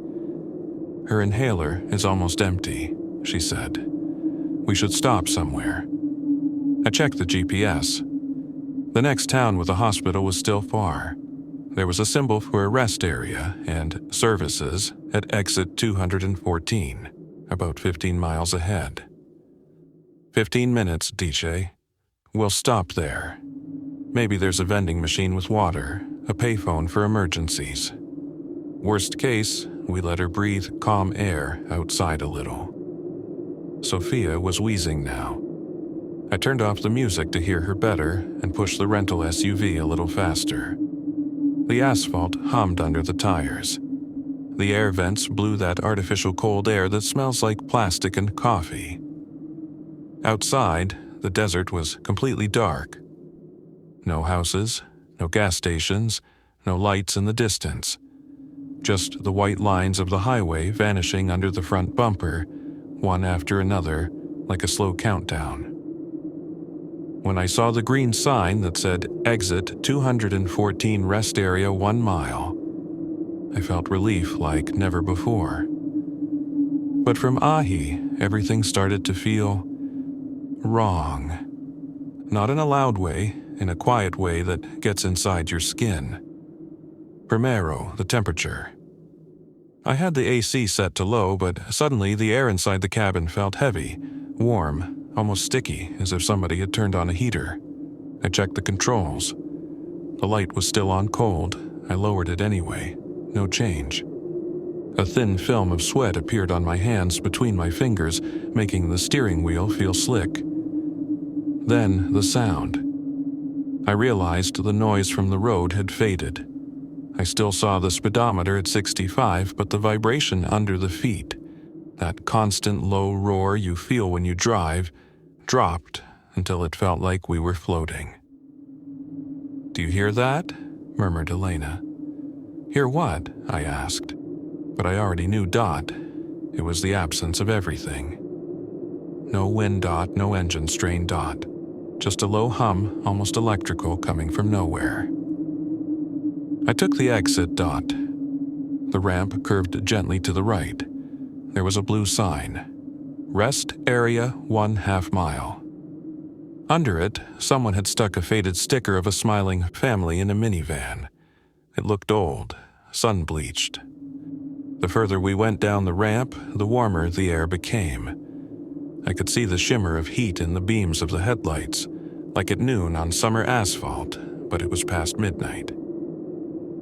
Her inhaler is almost empty, she said. We should stop somewhere. I checked the GPS. The next town with a hospital was still far. There was a symbol for a rest area and services at exit 214, about 15 miles ahead. 15 minutes, DJ. We'll stop there. Maybe there's a vending machine with water, a payphone for emergencies. Worst case, we let her breathe calm air outside a little. Sophia was wheezing now. I turned off the music to hear her better and pushed the rental SUV a little faster. The asphalt hummed under the tires. The air vents blew that artificial cold air that smells like plastic and coffee. Outside, the desert was completely dark. No houses, no gas stations, no lights in the distance. Just the white lines of the highway vanishing under the front bumper, one after another, like a slow countdown. When I saw the green sign that said Exit 214 Rest Area 1 mile, I felt relief like never before. But from Ahi, everything started to feel wrong. Not in a loud way, in a quiet way that gets inside your skin. Primero, the temperature. I had the AC set to low, but suddenly the air inside the cabin felt heavy, warm, almost sticky, as if somebody had turned on a heater. I checked the controls. The light was still on cold. I lowered it anyway. No change. A thin film of sweat appeared on my hands between my fingers, making the steering wheel feel slick. Then the sound. I realized the noise from the road had faded. I still saw the speedometer at 65, but the vibration under the feet, that constant low roar you feel when you drive, dropped until it felt like we were floating. "Do you hear that?" murmured Elena. "Hear what?" I asked. But I already knew Dot. It was the absence of everything. No wind dot, no engine strain dot. Just a low hum, almost electrical, coming from nowhere. I took the exit dot. The ramp curved gently to the right. There was a blue sign. Rest Area 1/2 mile. Under it, someone had stuck a faded sticker of a smiling family in a minivan. It looked old, sun-bleached. The further we went down the ramp, the warmer the air became. I could see the shimmer of heat in the beams of the headlights, like at noon on summer asphalt, but it was past midnight.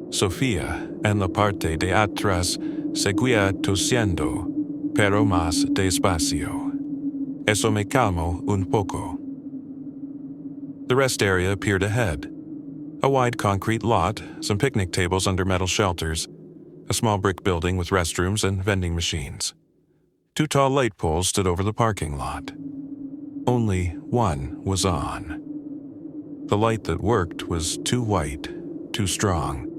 Sofia, en la parte de atrás, seguía tosiendo, pero más despacio. Eso me calmó un poco. The rest area appeared ahead. A wide concrete lot, some picnic tables under metal shelters, a small brick building with restrooms and vending machines. 2 tall light poles stood over the parking lot. Only one was on. The light that worked was too white, too strong.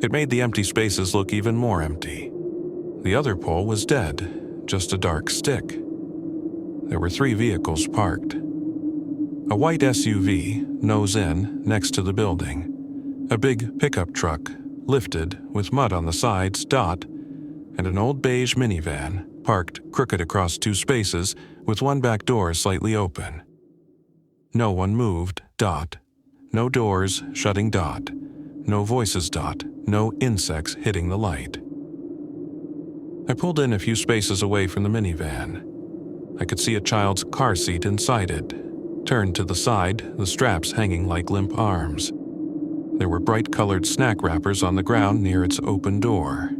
It made the empty spaces look even more empty. The other pole was dead, just a dark stick. There were 3 vehicles parked. A white SUV, nose in, next to the building. A big pickup truck, lifted, with mud on the sides, dot, and an old beige minivan, parked crooked across 2 spaces, with one back door slightly open. No one moved, dot. No doors shutting, dot. No voices, dot. No insects hitting the light. I pulled in a few spaces away from the minivan. I could see a child's car seat inside it, turned to the side, the straps hanging like limp arms. There were bright-colored snack wrappers on the ground near its open door.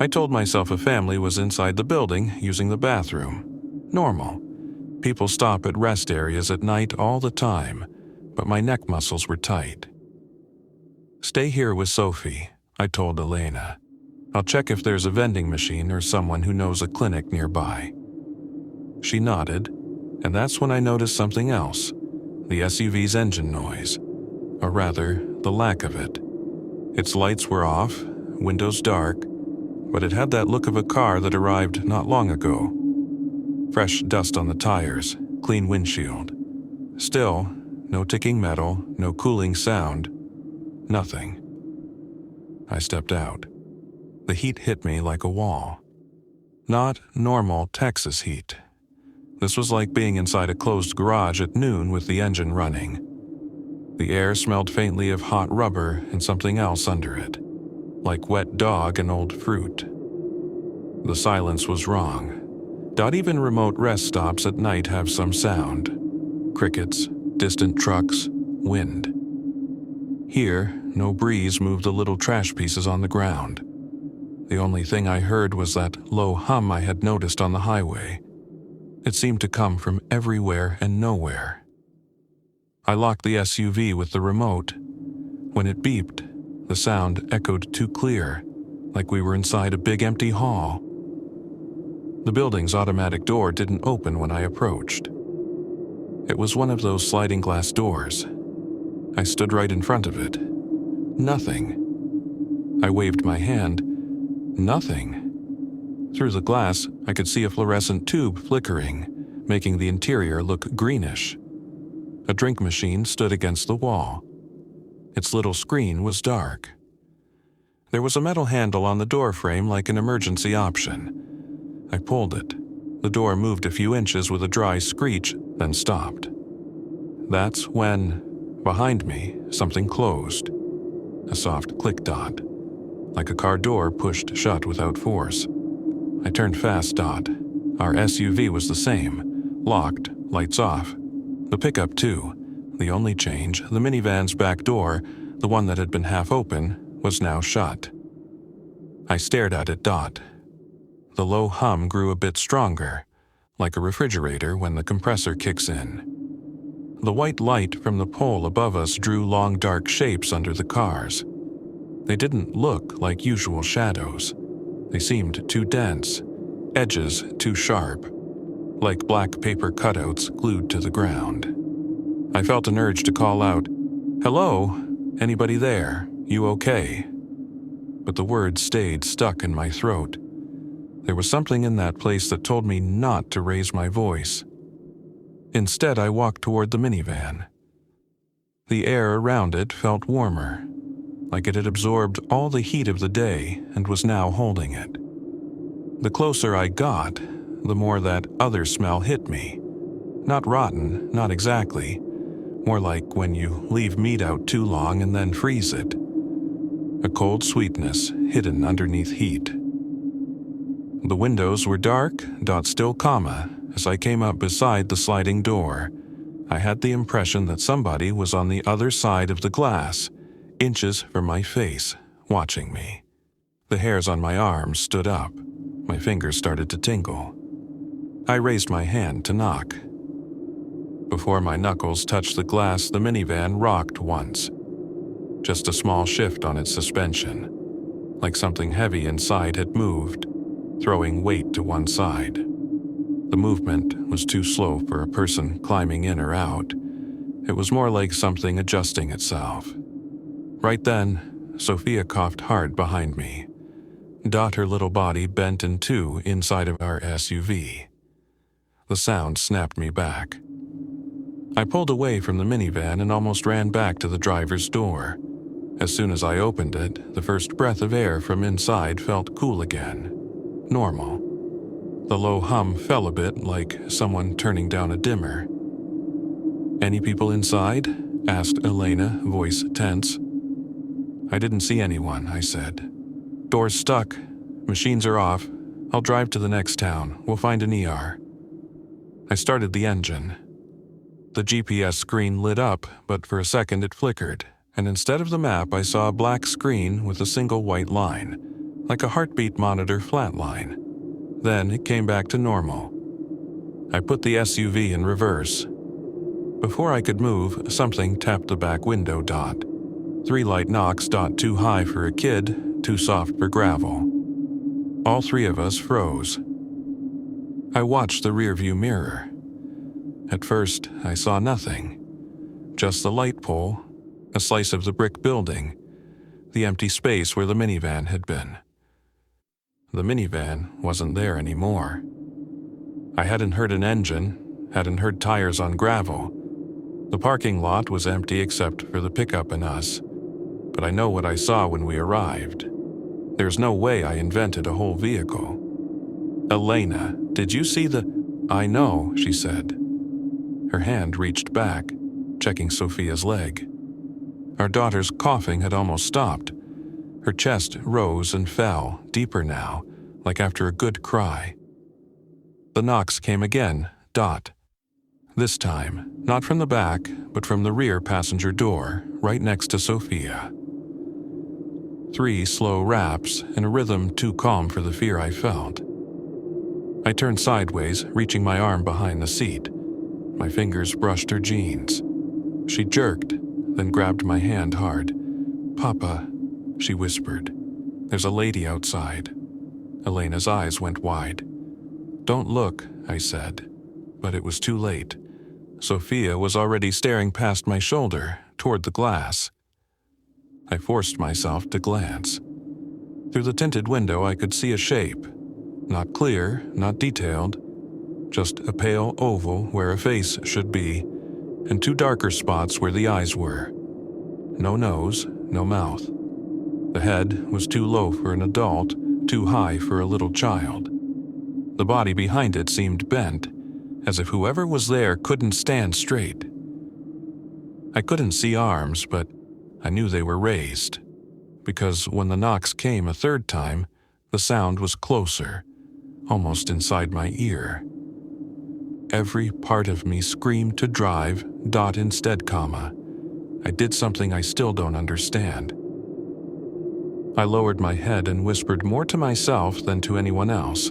I told myself a family was inside the building using the bathroom. Normal. People stop at rest areas at night all the time, but my neck muscles were tight. Stay here with Sophie, I told Elena. I'll check if there's a vending machine or someone who knows a clinic nearby. She nodded, and that's when I noticed something else, the SUV's engine noise, or rather, the lack of it. Its lights were off, windows dark, but it had that look of a car that arrived not long ago. Fresh dust on the tires, clean windshield. Still, no ticking metal, no cooling sound, nothing. I stepped out. The heat hit me like a wall. Not normal Texas heat. This was like being inside a closed garage at noon with the engine running. The air smelled faintly of hot rubber and something else under it, like wet dog and old fruit. The silence was wrong. Not even remote rest stops at night have some sound. Crickets, distant trucks, wind. Here, no breeze moved the little trash pieces on the ground. The only thing I heard was that low hum I had noticed on the highway. It seemed to come from everywhere and nowhere. I locked the SUV with the remote. When it beeped, the sound echoed too clear, like we were inside a big empty hall. The building's automatic door didn't open when I approached. It was one of those sliding glass doors. I stood right in front of it. Nothing. I waved my hand. Nothing. Through the glass, I could see a fluorescent tube flickering, making the interior look greenish. A drink machine stood against the wall. Its little screen was dark. There was a metal handle on the door frame like an emergency option. I pulled it. The door moved a few inches with a dry screech, then stopped. That's when, behind me, something closed. A soft click dot, like a car door pushed shut without force. I turned fast, dot. Our SUV was the same, locked, lights off. The pickup too. The only change, the minivan's back door, the one that had been half open, was now shut. I stared at it, dot. The low hum grew a bit stronger, like a refrigerator when the compressor kicks in. The white light from the pole above us drew long dark shapes under the cars. They didn't look like usual shadows. They seemed too dense, edges too sharp, like black paper cutouts glued to the ground. I felt an urge to call out, "Hello? Anybody there? You okay?" But the words stayed stuck in my throat. There was something in that place that told me not to raise my voice. Instead, I walked toward the minivan. The air around it felt warmer, like it had absorbed all the heat of the day and was now holding it. The closer I got, the more that other smell hit me. Not rotten, not exactly. More like when you leave meat out too long and then freeze it. A cold sweetness hidden underneath heat. The windows were dark, still comma. As I came up beside the sliding door, I had the impression that somebody was on the other side of the glass, inches from my face, watching me. The hairs on my arms stood up. My fingers started to tingle. I raised my hand to knock. Before my knuckles touched the glass, the minivan rocked once. Just a small shift on its suspension, like something heavy inside had moved, throwing weight to one side. The movement was too slow for a person climbing in or out. It was more like something adjusting itself. Right then, Sophia coughed hard behind me. Her little body bent in two inside of our SUV. The sound snapped me back. I pulled away from the minivan and almost ran back to the driver's door. As soon as I opened it, the first breath of air from inside felt cool again. Normal. The low hum fell a bit, like someone turning down a dimmer. "Any people inside?" asked Elena, voice tense. "I didn't see anyone," I said. "Door's stuck. Machines are off. I'll drive to the next town. We'll find an ER." I started the engine. The GPS screen lit up, but for a second it flickered, and instead of the map I saw a black screen with a single white line, like a heartbeat monitor flatline. Then it came back to normal. I put the SUV in reverse. Before I could move, something tapped the back window. 3 light knocks. Too high for a kid, too soft for gravel. All 3 of us froze. I watched the rearview mirror. At first, I saw nothing. Just the light pole, a slice of the brick building, the empty space where the minivan had been. The minivan wasn't there anymore. I hadn't heard an engine, hadn't heard tires on gravel. The parking lot was empty except for the pickup and us. But I know what I saw when we arrived. There's no way I invented a whole vehicle. "Elena, did you see the—" "I know," she said. Her hand reached back, checking Sophia's leg. Our daughter's coughing had almost stopped. Her chest rose and fell, deeper now, like after a good cry. The knocks came again. This time, not from the back, but from the rear passenger door, right next to Sophia. 3 slow raps, in a rhythm too calm for the fear I felt. I turned sideways, reaching my arm behind the seat. My fingers brushed her jeans. She jerked, then grabbed my hand hard. "Papa," she whispered. "There's a lady outside." Elena's eyes went wide. "Don't look," I said. But it was too late. Sophia was already staring past my shoulder, toward the glass. I forced myself to glance. Through the tinted window I could see a shape. Not clear, not detailed. Just a pale oval where a face should be, and 2 darker spots where the eyes were. No nose, no mouth. The head was too low for an adult, too high for a little child. The body behind it seemed bent, as if whoever was there couldn't stand straight. I couldn't see arms, but I knew they were raised, because when the knocks came a 3rd time, the sound was closer, almost inside my ear. Every part of me screamed to drive, instead, comma. I did something I still don't understand. I lowered my head and whispered more to myself than to anyone else.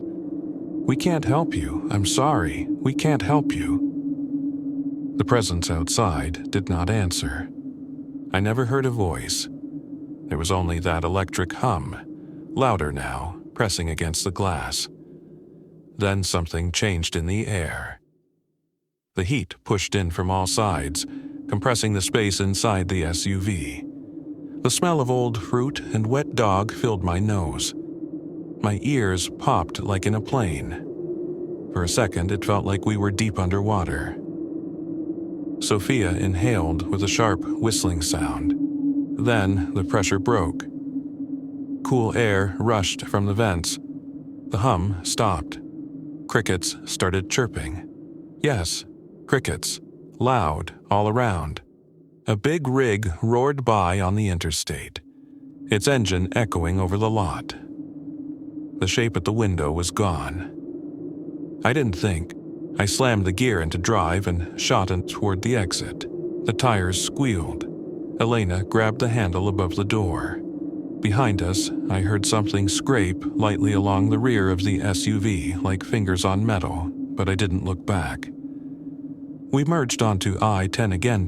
"We can't help you. I'm sorry. We can't help you." The presence outside did not answer. I never heard a voice. There was only that electric hum, louder now, pressing against the glass. Then something changed in the air. The heat pushed in from all sides, compressing the space inside the SUV. The smell of old fruit and wet dog filled my nose. My ears popped like in a plane. For a second, it felt like we were deep underwater. Sophia inhaled with a sharp whistling sound. Then the pressure broke. Cool air rushed from the vents. The hum stopped. Crickets started chirping. Yes, Crickets, loud all around. A big rig roared by on the interstate, its engine echoing over the lot. The shape at the window was gone. I didn't think. I slammed the gear into drive and shot it toward the exit. The tires squealed. Elena grabbed the handle above the door. Behind us, I heard something scrape lightly along the rear of the SUV like fingers on metal, but I didn't look back. We merged onto I-10 again.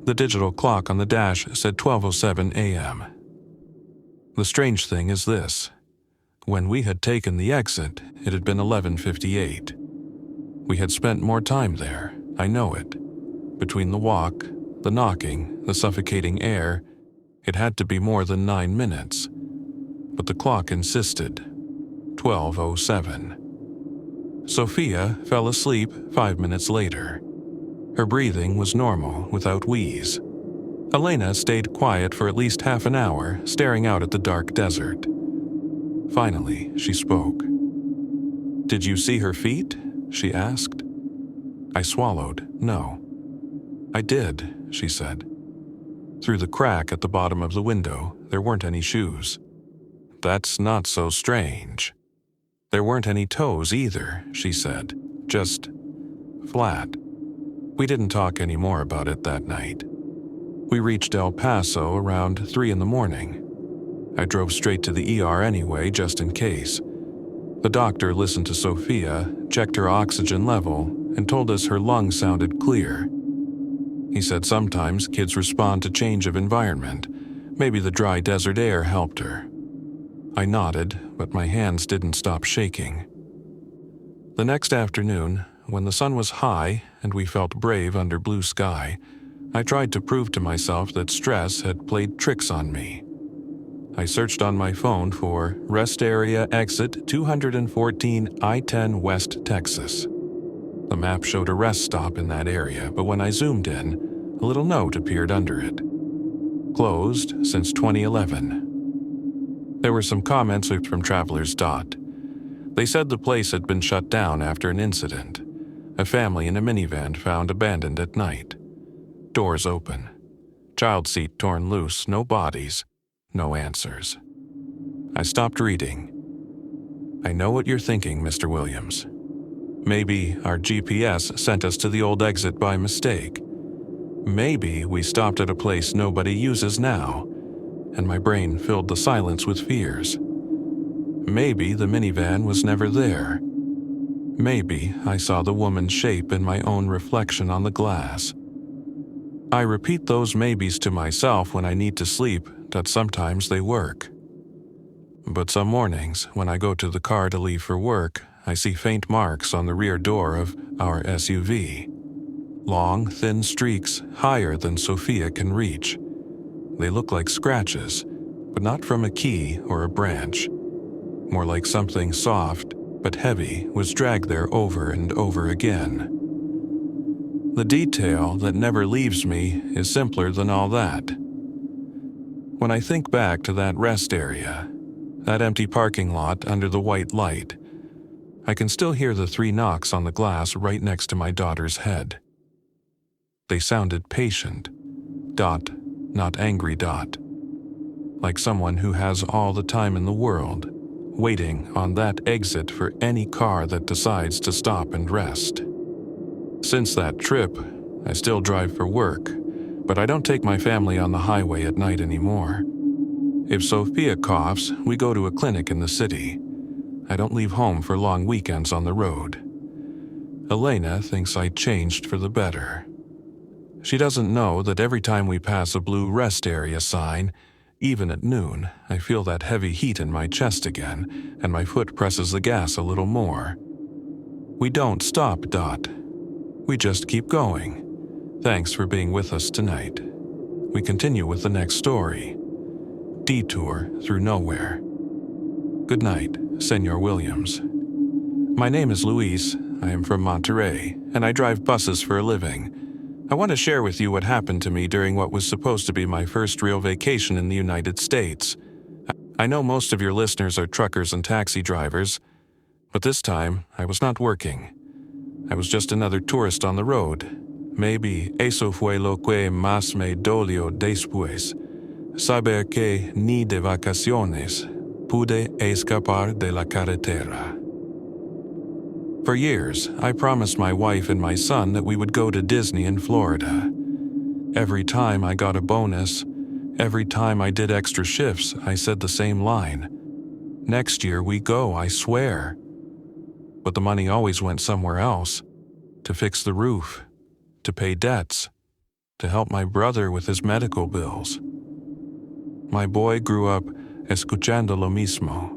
The digital clock on the dash said 12:07 a.m. The strange thing is this. When we had taken the exit, it had been 11:58. We had spent more time there, I know it. Between the walk, the knocking, the suffocating air, it had to be more than 9 minutes. But the clock insisted. 12:07. Sophia fell asleep 5 minutes later. Her breathing was normal, without wheeze. Elena stayed quiet for at least half an hour, staring out at the dark desert. Finally, she spoke. "Did you see her feet?" she asked. I swallowed, no. "I did," she said. Through the crack at the bottom of the window, there weren't any shoes. "That's not so strange." "There weren't any toes either," she said. "Just flat." We didn't talk any more about it that night. We reached El Paso around 3 in the morning. I drove straight to the ER anyway, just in case. The doctor listened to Sophia, checked her oxygen level, and told us her lungs sounded clear. He said sometimes kids respond to change of environment. Maybe the dry desert air helped her. I nodded, but my hands didn't stop shaking. The next afternoon, when the sun was high and we felt brave under blue sky, I tried to prove to myself that stress had played tricks on me. I searched on my phone for Rest Area Exit 214 I-10 West Texas. The map showed a rest stop in that area, but when I zoomed in, a little note appeared under it. Closed since 2011. There were some comments from Travelers. They said the place had been shut down after an incident. A family in a minivan found abandoned at night. Doors open. Child seat torn loose, no bodies, no answers. I stopped reading. I know what you're thinking, Mr. Williams. Maybe our GPS sent us to the old exit by mistake. Maybe we stopped at a place nobody uses now, and my brain filled the silence with fears. Maybe the minivan was never there. Maybe I saw the woman's shape in my own reflection on the glass. I repeat those maybes to myself when I need to sleep, that sometimes they work. But some mornings, when I go to the car to leave for work, I see faint marks on the rear door of our SUV. Long, thin streaks higher than Sophia can reach. They look like scratches, but not from a key or a branch. More like something soft but heavy was dragged there over and over again. The detail that never leaves me is simpler than all that. When I think back to that rest area, that empty parking lot under the white light, I can still hear the 3 knocks on the glass right next to my daughter's head. They sounded patient. Not angry. Like someone who has all the time in the world, waiting on that exit for any car that decides to stop and rest. Since that trip, I still drive for work, but I don't take my family on the highway at night anymore. If Sophia coughs, we go to a clinic in the city. I don't leave home for long weekends on the road. Elena thinks I changed for the better. She doesn't know that every time we pass a blue rest area sign, even at noon, I feel that heavy heat in my chest again, and my foot presses the gas a little more. We don't stop, We just keep going. Thanks for being with us tonight. We continue with the next story. Detour through nowhere. Good night, Senor Williams. My name is Luis. I am from Monterrey, and I drive buses for a living. I want to share with you what happened to me during what was supposed to be my first real vacation in the United States. I know most of your listeners are truckers and taxi drivers, but this time I was not working. I was just another tourist on the road. Maybe eso fue lo que más me dolió después. Saber que ni de vacaciones pude escapar de la carretera. For years, I promised my wife and my son that we would go to Disney in Florida. Every time I got a bonus, every time I did extra shifts, I said the same line. Next year we go, I swear. But the money always went somewhere else. To fix the roof, to pay debts, to help my brother with his medical bills. My boy grew up escuchando lo mismo.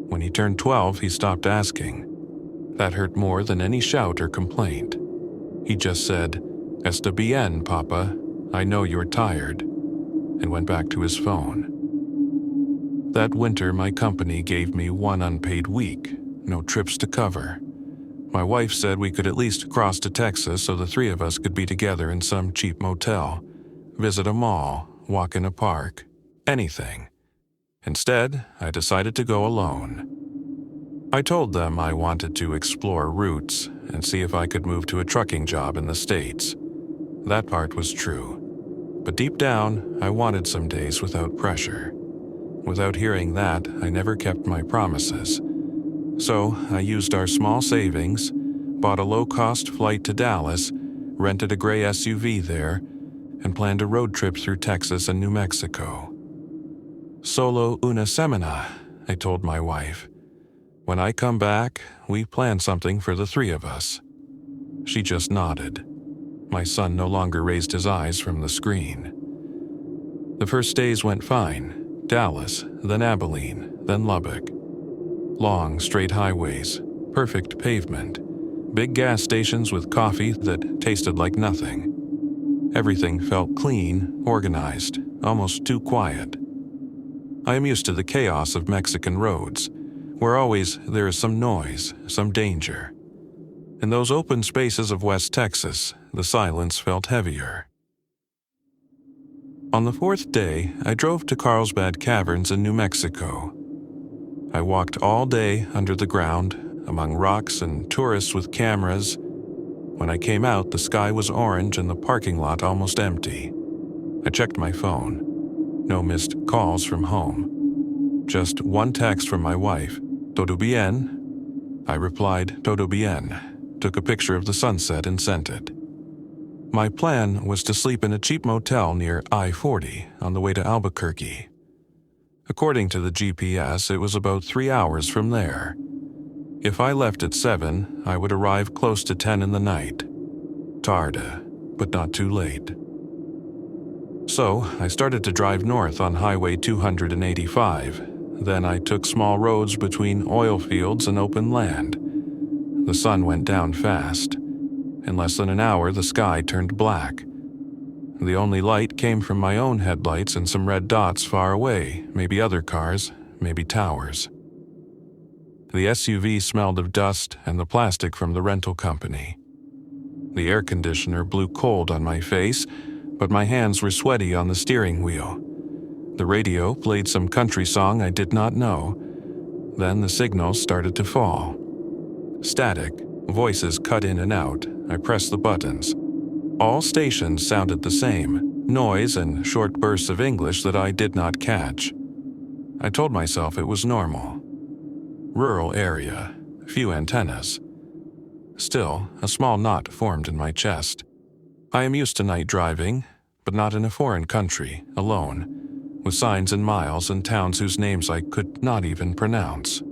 When he turned 12, he stopped asking. That hurt more than any shout or complaint. He just said, "Está bien, Papa. I know you're tired," and went back to his phone. That winter, my company gave me one unpaid week, no trips to cover. My wife said we could at least cross to Texas so the three of us could be together in some cheap motel, visit a mall, walk in a park, anything. Instead, I decided to go alone. I told them I wanted to explore routes and see if I could move to a trucking job in the States. That part was true. But deep down, I wanted some days without pressure. Without hearing that, I never kept my promises. So I used our small savings, bought a low-cost flight to Dallas, rented a gray SUV there, and planned a road trip through Texas and New Mexico. Solo una semana, I told my wife. When I come back, we plan something for the three of us. She just nodded. My son no longer raised his eyes from the screen. The first days went fine. Dallas, then Abilene, then Lubbock. Long, straight highways, perfect pavement, big gas stations with coffee that tasted like nothing. Everything felt clean, organized, almost too quiet. I am used to the chaos of Mexican roads, where always there is some noise, some danger. In those open spaces of West Texas, the silence felt heavier. On the fourth day, I drove to Carlsbad Caverns in New Mexico. I walked all day under the ground, among rocks and tourists with cameras. When I came out, the sky was orange and the parking lot almost empty. I checked my phone. No missed calls from home. Just one text from my wife. "Todo bien?" I replied, "Todo bien," took a picture of the sunset and sent it. My plan was to sleep in a cheap motel near I-40 on the way to Albuquerque. According to the GPS, it was about 3 hours from there. If I left at 7, I would arrive close to 10 in the night. Tarde, but not too late. So, I started to drive north on Highway 285. Then I took small roads between oil fields and open land. The sun went down fast. In less than an hour, the sky turned black. The only light came from my own headlights and some red dots far away, maybe other cars, maybe towers. The SUV smelled of dust and the plastic from the rental company. The air conditioner blew cold on my face, but my hands were sweaty on the steering wheel. The radio played some country song I did not know. Then the signals started to fall. Static, voices cut in and out. I pressed the buttons. All stations sounded the same, noise and short bursts of English that I did not catch. I told myself it was normal. Rural area, few antennas. Still, a small knot formed in my chest. I am used to night driving, but not in a foreign country, alone, with signs and miles and towns whose names I could not even pronounce.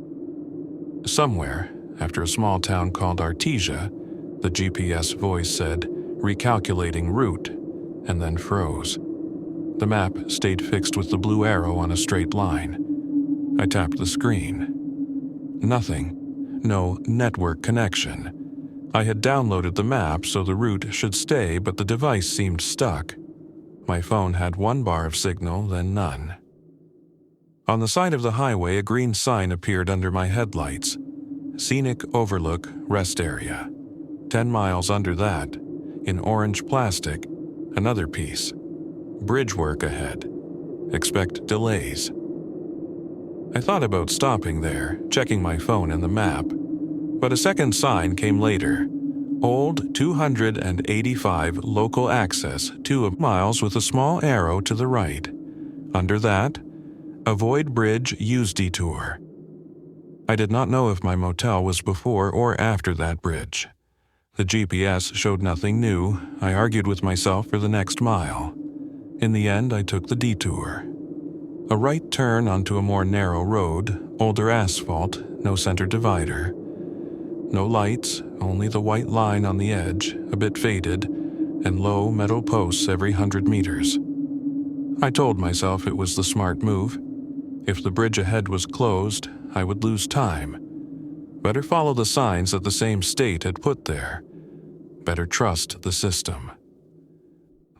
Somewhere, after a small town called Artesia, the GPS voice said, "Recalculating route," and then froze. The map stayed fixed with the blue arrow on a straight line. I tapped the screen. Nothing. No network connection. I had downloaded the map so the route should stay, but the device seemed stuck. My phone had one bar of signal, then none. On the side of the highway, a green sign appeared under my headlights. Scenic Overlook Rest Area. 10 miles under that, in orange plastic, another piece. Bridge work ahead. Expect delays. I thought about stopping there, checking my phone and the map, but a second sign came later. Old 285 local access 2 miles with a small arrow to the right. Under that, avoid bridge, use detour. I did not know if my motel was before or after that bridge. The GPS showed nothing new. I argued with myself for the next mile. In the end, I took the detour. A right turn onto a more narrow road, older asphalt, no center divider. No lights, only the white line on the edge, a bit faded, and low metal posts every 100 meters. I told myself it was the smart move. If the bridge ahead was closed, I would lose time. Better follow the signs that the same state had put there. Better trust the system.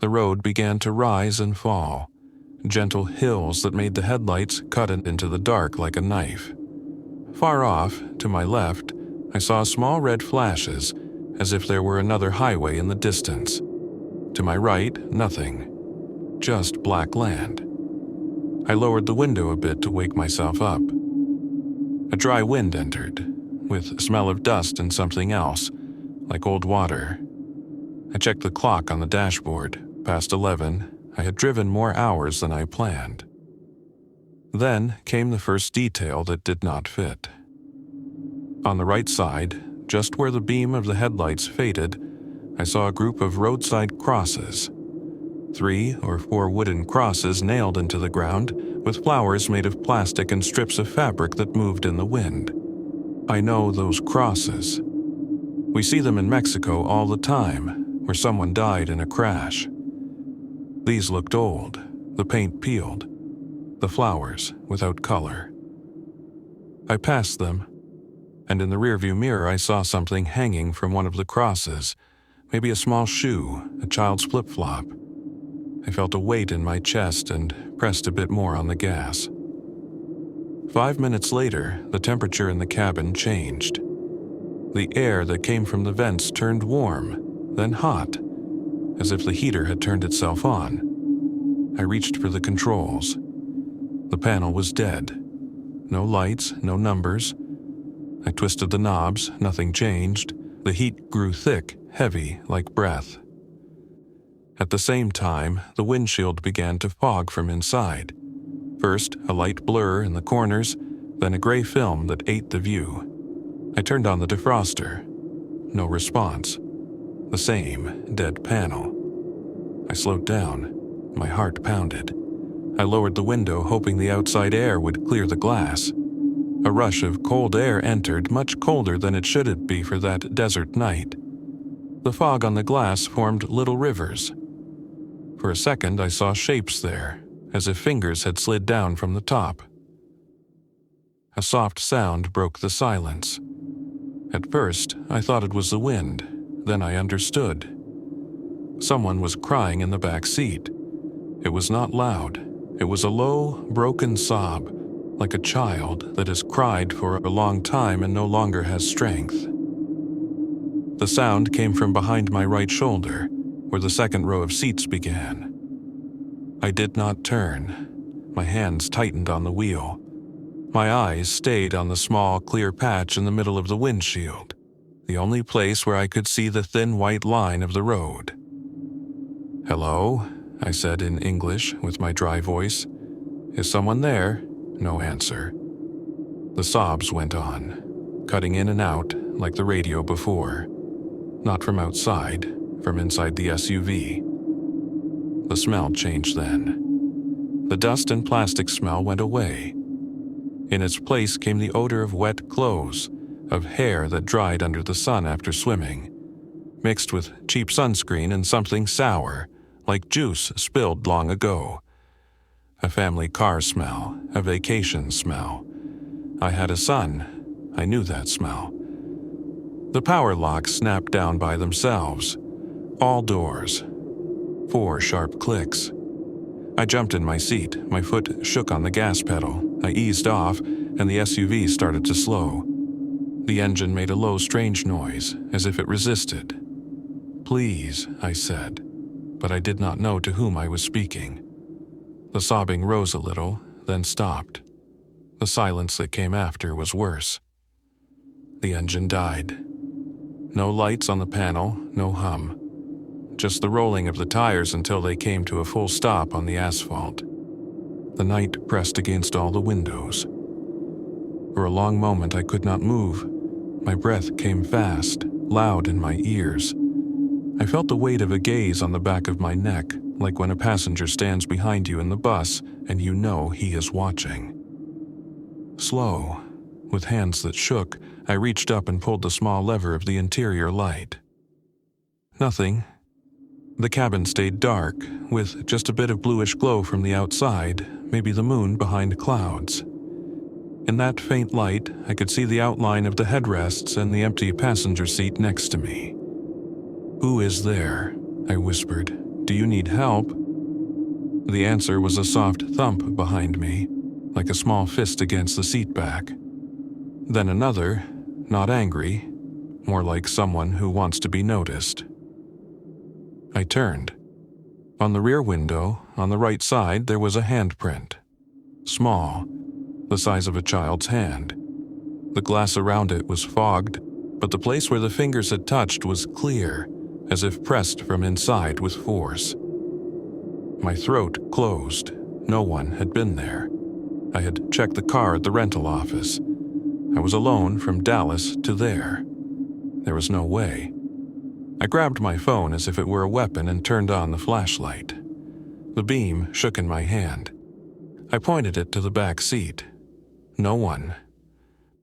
The road began to rise and fall, gentle hills that made the headlights cut it into the dark like a knife. Far off, to my left, I saw small red flashes, as if there were another highway in the distance. To my right, nothing. Just black land. I lowered the window a bit to wake myself up. A dry wind entered, with smell of dust and something else, like old water. I checked the clock on the dashboard. Past 11, I had driven more hours than I planned. Then came the first detail that did not fit. On the right side, just where the beam of the headlights faded, I saw a group of roadside crosses. 3 or 4 wooden crosses nailed into the ground, with flowers made of plastic and strips of fabric that moved in the wind. I know those crosses. We see them in Mexico all the time, where someone died in a crash. These looked old, the paint peeled, the flowers without color. I passed them, and in the rearview mirror I saw something hanging from one of the crosses, maybe a small shoe, a child's flip-flop. I felt a weight in my chest and pressed a bit more on the gas. 5 minutes later, the temperature in the cabin changed. The air that came from the vents turned warm, then hot, as if the heater had turned itself on. I reached for the controls. The panel was dead. No lights, no numbers. I twisted the knobs, nothing changed. The heat grew thick, heavy, like breath. At the same time, the windshield began to fog from inside. First, a light blur in the corners, then a gray film that ate the view. I turned on the defroster. No response. The same dead panel. I slowed down. My heart pounded. I lowered the window, hoping the outside air would clear the glass. A rush of cold air entered, much colder than it should be for that desert night. The fog on the glass formed little rivers. For a second, I saw shapes there, as if fingers had slid down from the top. A soft sound broke the silence. At first, I thought it was the wind. Then I understood. Someone was crying in the back seat. It was not loud. It was a low, broken sob, like a child that has cried for a long time and no longer has strength. The sound came from behind my right shoulder, where the second row of seats began. I did not turn. My hands tightened on the wheel. My eyes stayed on the small, clear patch in the middle of the windshield, the only place where I could see the thin white line of the road. "Hello?" I said in English with my dry voice. "Is someone there?" No answer. The sobs went on, cutting in and out like the radio before. Not from outside, from inside the SUV. The smell changed then. The dust and plastic smell went away. In its place came the odor of wet clothes, of hair that dried under the sun after swimming, mixed with cheap sunscreen and something sour, like juice spilled long ago. A family car smell, a vacation smell. I had a son. I knew that smell. The power locks snapped down by themselves. All doors. 4 sharp clicks. I jumped in my seat. My foot shook on the gas pedal. I eased off, and the SUV started to slow. The engine made a low, strange noise, as if it resisted. "Please," I said, but I did not know to whom I was speaking. The sobbing rose a little, then stopped. The silence that came after was worse. The engine died. No lights on the panel, no hum. Just the rolling of the tires until they came to a full stop on the asphalt. The night pressed against all the windows. For a long moment I could not move. My breath came fast, loud in my ears. I felt the weight of a gaze on the back of my neck, like when a passenger stands behind you in the bus and you know he is watching. Slow, with hands that shook, I reached up and pulled the small lever of the interior light. Nothing. The cabin stayed dark, with just a bit of bluish glow from the outside, maybe the moon behind clouds. In that faint light, I could see the outline of the headrests and the empty passenger seat next to me. "Who is there?" I whispered. "Do you need help?" The answer was a soft thump behind me, like a small fist against the seat back. Then another, not angry, more like someone who wants to be noticed. I turned. On the rear window, on the right side, there was a handprint. Small, the size of a child's hand. The glass around it was fogged, but the place where the fingers had touched was clear, as if pressed from inside with force. My throat closed. No one had been there. I had checked the car at the rental office. I was alone from Dallas to there. There was no way. I grabbed my phone as if it were a weapon and turned on the flashlight. The beam shook in my hand. I pointed it to the back seat. No one.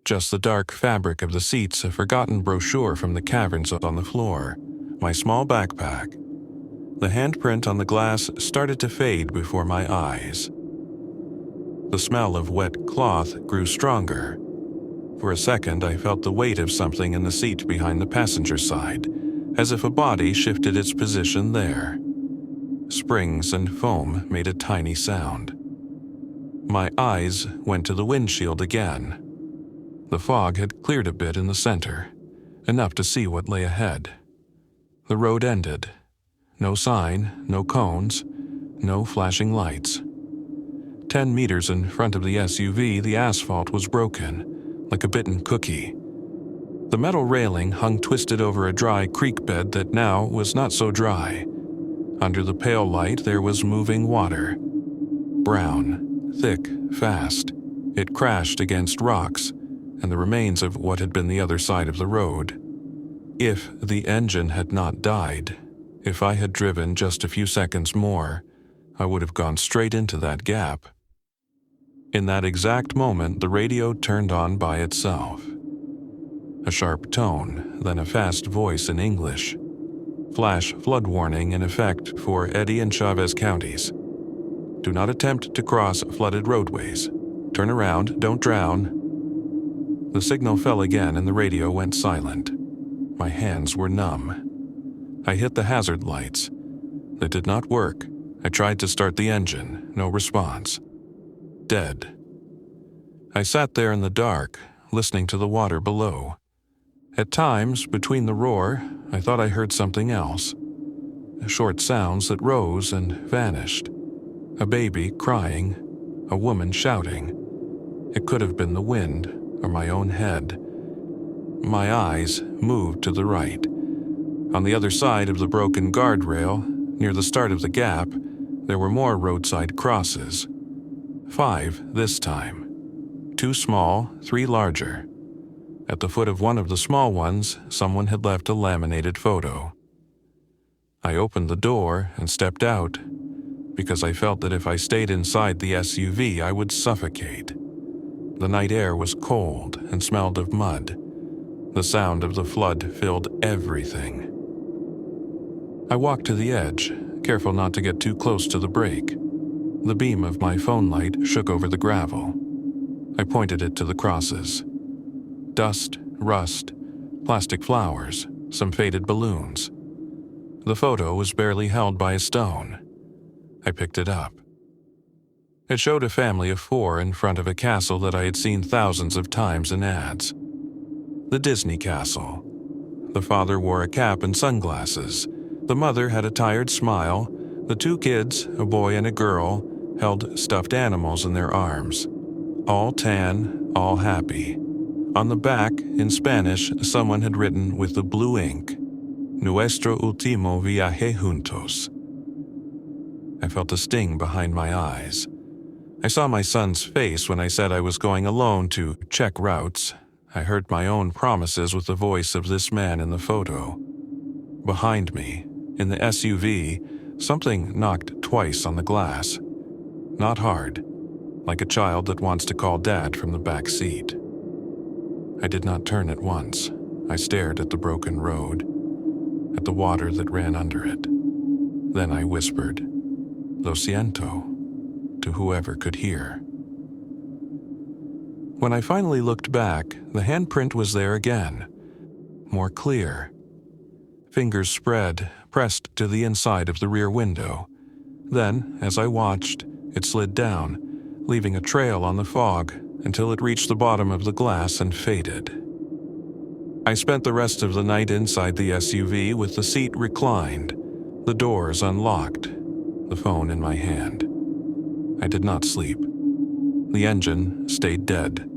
Just the dark fabric of the seats, a forgotten brochure from the caverns on the floor, my small backpack. The handprint on the glass started to fade before my eyes. The smell of wet cloth grew stronger. For a second, I felt the weight of something in the seat behind the passenger side, as if a body shifted its position there. Springs and foam made a tiny sound. My eyes went to the windshield again. The fog had cleared a bit in the center, enough to see what lay ahead. The road ended. No sign, no cones, no flashing lights. 10 meters in front of the SUV, the asphalt was broken, like a bitten cookie. The metal railing hung twisted over a dry creek bed that now was not so dry. Under the pale light, there was moving water. Brown, thick, fast. It crashed against rocks and the remains of what had been the other side of the road. If the engine had not died, if I had driven just a few seconds more, I would have gone straight into that gap. In that exact moment, the radio turned on by itself. A sharp tone, then a fast voice in English. Flash flood warning in effect for Eddy and Chavez counties. Do not attempt to cross flooded roadways. Turn around, don't drown. The signal fell again and the radio went silent. My hands were numb. I hit the hazard lights. They did not work. I tried to start the engine, no response. Dead. I sat there in the dark, listening to the water below. At times, between the roar, I thought I heard something else. Short sounds that rose and vanished. A baby crying, a woman shouting. It could have been the wind or my own head. My eyes moved to the right. On the other side of the broken guardrail, near the start of the gap, there were more roadside crosses. 5 this time. 2 small, 3 larger. At the foot of one of the small ones, someone had left a laminated photo. I opened the door and stepped out, because I felt that if I stayed inside the SUV, I would suffocate. The night air was cold and smelled of mud. The sound of the flood filled everything. I walked to the edge, careful not to get too close to the brake. The beam of my phone light shook over the gravel. I pointed it to the crosses. Dust, rust, plastic flowers, some faded balloons. The photo was barely held by a stone. I picked it up. It showed a family of 4 in front of a castle that I had seen thousands of times in ads. The Disney castle. The father wore a cap and sunglasses. The mother had a tired smile. The 2 kids, a boy and a girl, held stuffed animals in their arms. All tan, all happy. On the back, in Spanish, someone had written with the blue ink, Nuestro último viaje juntos. I felt a sting behind my eyes. I saw my son's face when I said I was going alone to check routes. I heard my own promises with the voice of this man in the photo. Behind me, in the SUV, something knocked twice on the glass. Not hard, like a child that wants to call Dad from the back seat. I did not turn at once. I stared at the broken road, at the water that ran under it. Then I whispered, "Lo siento," to whoever could hear. When I finally looked back, the handprint was there again, more clear. Fingers spread, pressed to the inside of the rear window. Then, as I watched, it slid down, leaving a trail on the fog until it reached the bottom of the glass and faded. I spent the rest of the night inside the SUV with the seat reclined, the doors unlocked, the phone in my hand. I did not sleep. The engine stayed dead.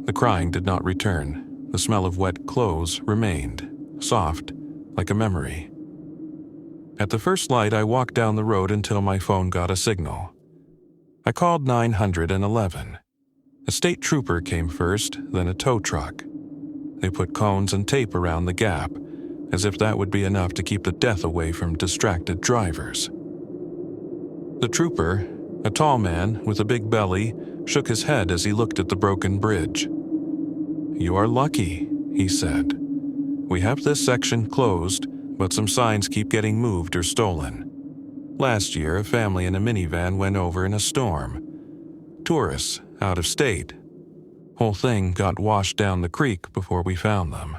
The crying did not return. The smell of wet clothes remained, soft, like a memory. At the first light, I walked down the road until my phone got a signal. I called 911. A state trooper came first, then a tow truck. They put cones and tape around the gap, as if that would be enough to keep the death away from distracted drivers. The trooper, a tall man with a big belly, shook his head as he looked at the broken bridge. "You are lucky," he said. "We have this section closed, but some signs keep getting moved or stolen. Last year, a family in a minivan went over in a storm. Tourists, out of state. Whole thing got washed down the creek before we found them."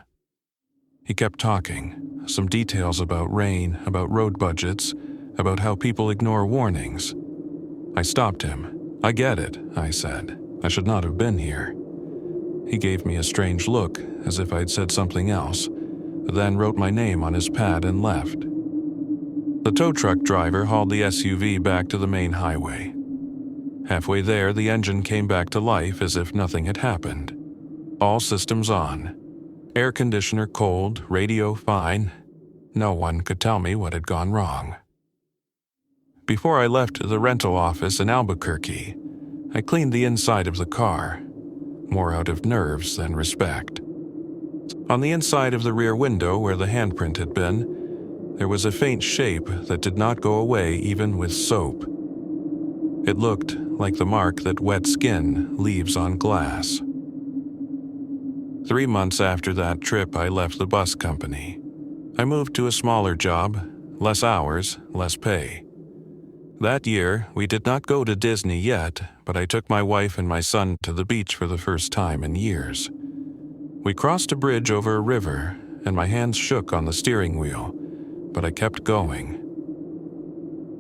He kept talking, some details about rain, about road budgets, about how people ignore warnings. I stopped him. "I get it," I said. "I should not have been here." He gave me a strange look, as if I'd said something else, then wrote my name on his pad and left. The tow truck driver hauled the SUV back to the main highway. Halfway there, the engine came back to life as if nothing had happened. All systems on. Air conditioner cold, radio fine. No one could tell me what had gone wrong. Before I left the rental office in Albuquerque, I cleaned the inside of the car, more out of nerves than respect. On the inside of the rear window where the handprint had been, there was a faint shape that did not go away even with soap. It looked like the mark that wet skin leaves on glass. 3 months after that trip, I left the bus company. I moved to a smaller job, less hours, less pay. That year, we did not go to Disney yet, but I took my wife and my son to the beach for the first time in years. We crossed a bridge over a river, and my hands shook on the steering wheel, but I kept going.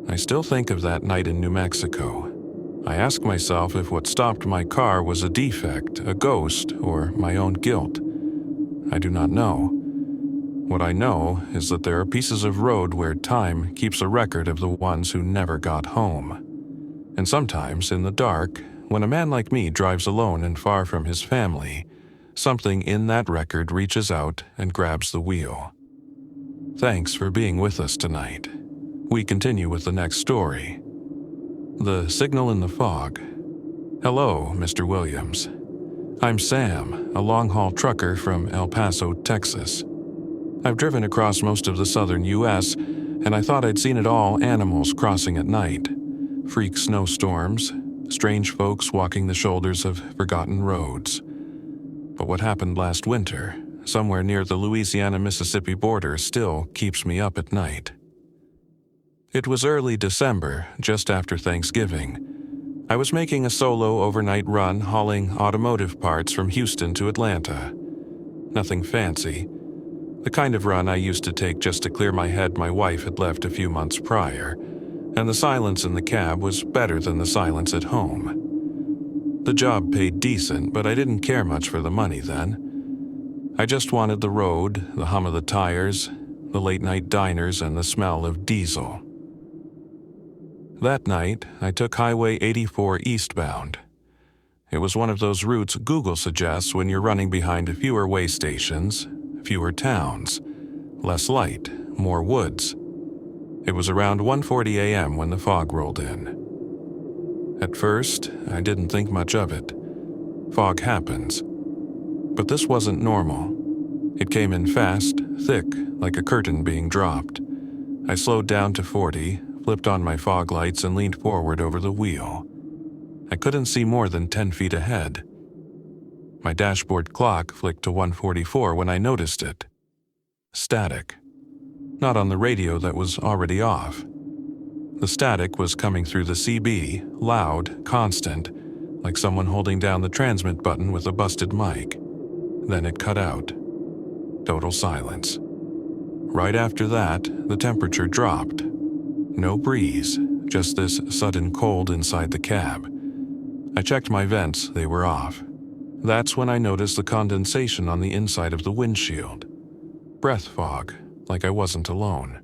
I still think of that night in New Mexico. I ask myself if what stopped my car was a defect, a ghost, or my own guilt. I do not know. What I know is that there are pieces of road where time keeps a record of the ones who never got home. And sometimes, in the dark, when a man like me drives alone and far from his family, something in that record reaches out and grabs the wheel. Thanks for being with us tonight. We continue with the next story. The Signal in the Fog. Hello, Mr. Williams. I'm Sam, a long-haul trucker from El Paso, Texas. I've driven across most of the southern U.S., and I thought I'd seen it all: animals crossing at night, freak snowstorms, strange folks walking the shoulders of forgotten roads. But what happened last winter, somewhere near the Louisiana-Mississippi border, still keeps me up at night. It was early December, just after Thanksgiving. I was making a solo overnight run hauling automotive parts from Houston to Atlanta. Nothing fancy. The kind of run I used to take just to clear my head my wife had left a few months prior, and the silence in the cab was better than the silence at home. The job paid decent, but I didn't care much for the money then. I just wanted the road, the hum of the tires, the late-night diners, and the smell of diesel. That night, I took Highway 84 eastbound. It was one of those routes Google suggests when you're running behind fewer way stations, fewer towns, less light, more woods. It was around 1:40 a.m. when the fog rolled in. At first, I didn't think much of it. Fog happens. But this wasn't normal. It came in fast, thick, like a curtain being dropped. I slowed down to 40, flipped on my fog lights, and leaned forward over the wheel. I couldn't see more than 10 feet ahead. My dashboard clock flicked to 1:44 when I noticed it. Static. Not on the radio that was already off. The static was coming through the CB, loud, constant, like someone holding down the transmit button with a busted mic. Then it cut out. Total silence. Right after that, the temperature dropped. No breeze, just this sudden cold inside the cab. I checked my vents, they were off. That's when I noticed the condensation on the inside of the windshield. Breath fog, like I wasn't alone.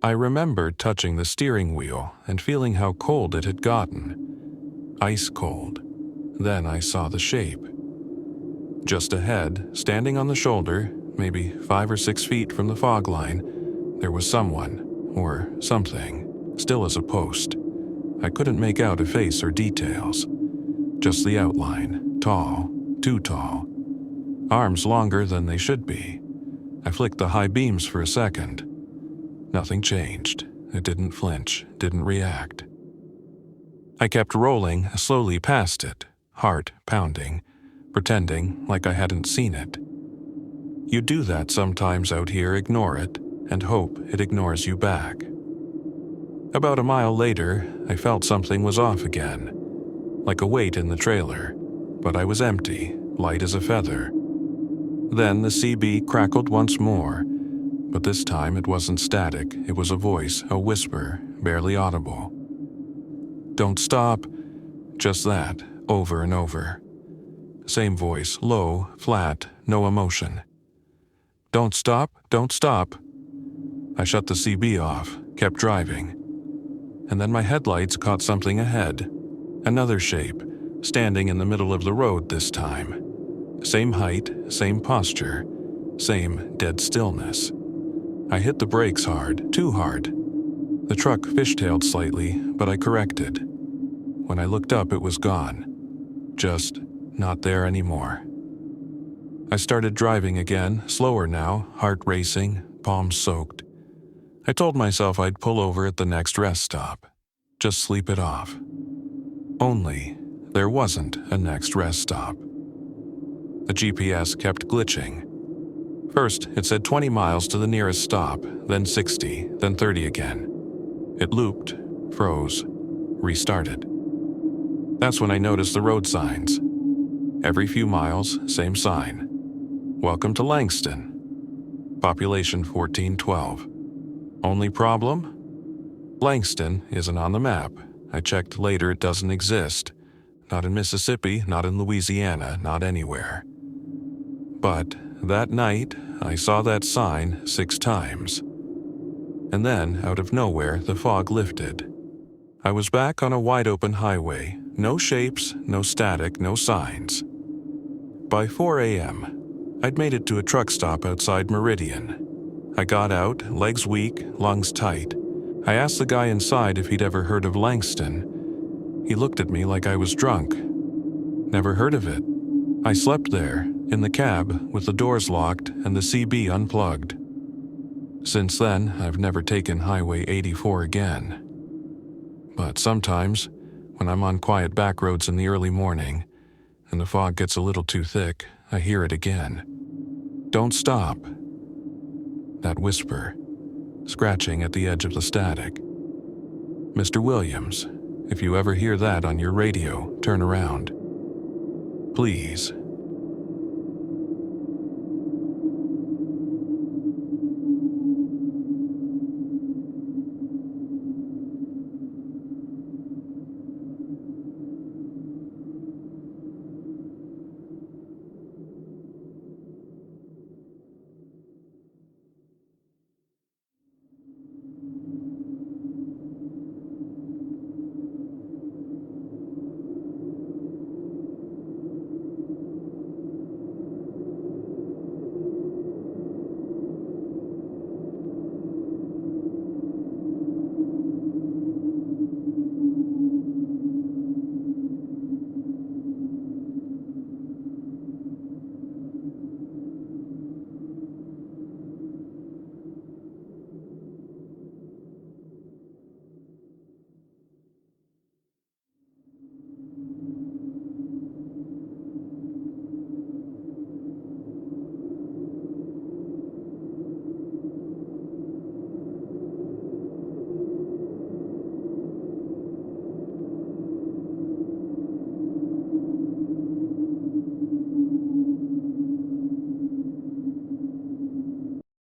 I remembered touching the steering wheel and feeling how cold it had gotten. Ice cold. Then I saw the shape. Just ahead, standing on the shoulder, maybe 5 or 6 feet from the fog line, there was someone, or something, still as a post. I couldn't make out a face or details. Just the outline, tall, too tall. Arms longer than they should be. I flicked the high beams for a second. Nothing changed. It didn't flinch, didn't react. I kept rolling slowly past it, heart pounding, pretending like I hadn't seen it. You do that sometimes out here, ignore it, and hope it ignores you back. About a mile later, I felt something was off again, like a weight in the trailer, but I was empty, light as a feather. Then the CB crackled once more, but this time it wasn't static, it was a voice, a whisper, barely audible. Don't stop. Just that, over and over. Same voice, low, flat, no emotion. Don't stop, don't stop. I shut the CB off, kept driving. And then my headlights caught something ahead. Another shape, standing in the middle of the road this time. Same height, same posture, same dead stillness. I hit the brakes hard, too hard. The truck fishtailed slightly, but I corrected. When I looked up, it was gone. Just not there anymore. I started driving again, slower now, heart racing, palms soaked. I told myself I'd pull over at the next rest stop. Just sleep it off. Only there wasn't a next rest stop. The GPS kept glitching. First, it said 20 miles to the nearest stop, then 60, then 30 again. It looped, froze, restarted. That's when I noticed the road signs. Every few miles, same sign. Welcome to Langston. Population 1412. Only problem? Langston isn't on the map. I checked later, it doesn't exist. Not in Mississippi, not in Louisiana, not anywhere. But that night, I saw that sign 6 times. And then, out of nowhere, the fog lifted. I was back on a wide-open highway. No shapes, no static, no signs. By 4 a.m., I'd made it to a truck stop outside Meridian. I got out, legs weak, lungs tight. I asked the guy inside if he'd ever heard of Langston. He looked at me like I was drunk. Never heard of it. I slept there, in the cab, with the doors locked and the CB unplugged. Since then, I've never taken Highway 84 again. But sometimes, when I'm on quiet back roads in the early morning, and the fog gets a little too thick, I hear it again. Don't stop. That whisper, scratching at the edge of the static. Mr. Williams, if you ever hear that on your radio, turn around. Please.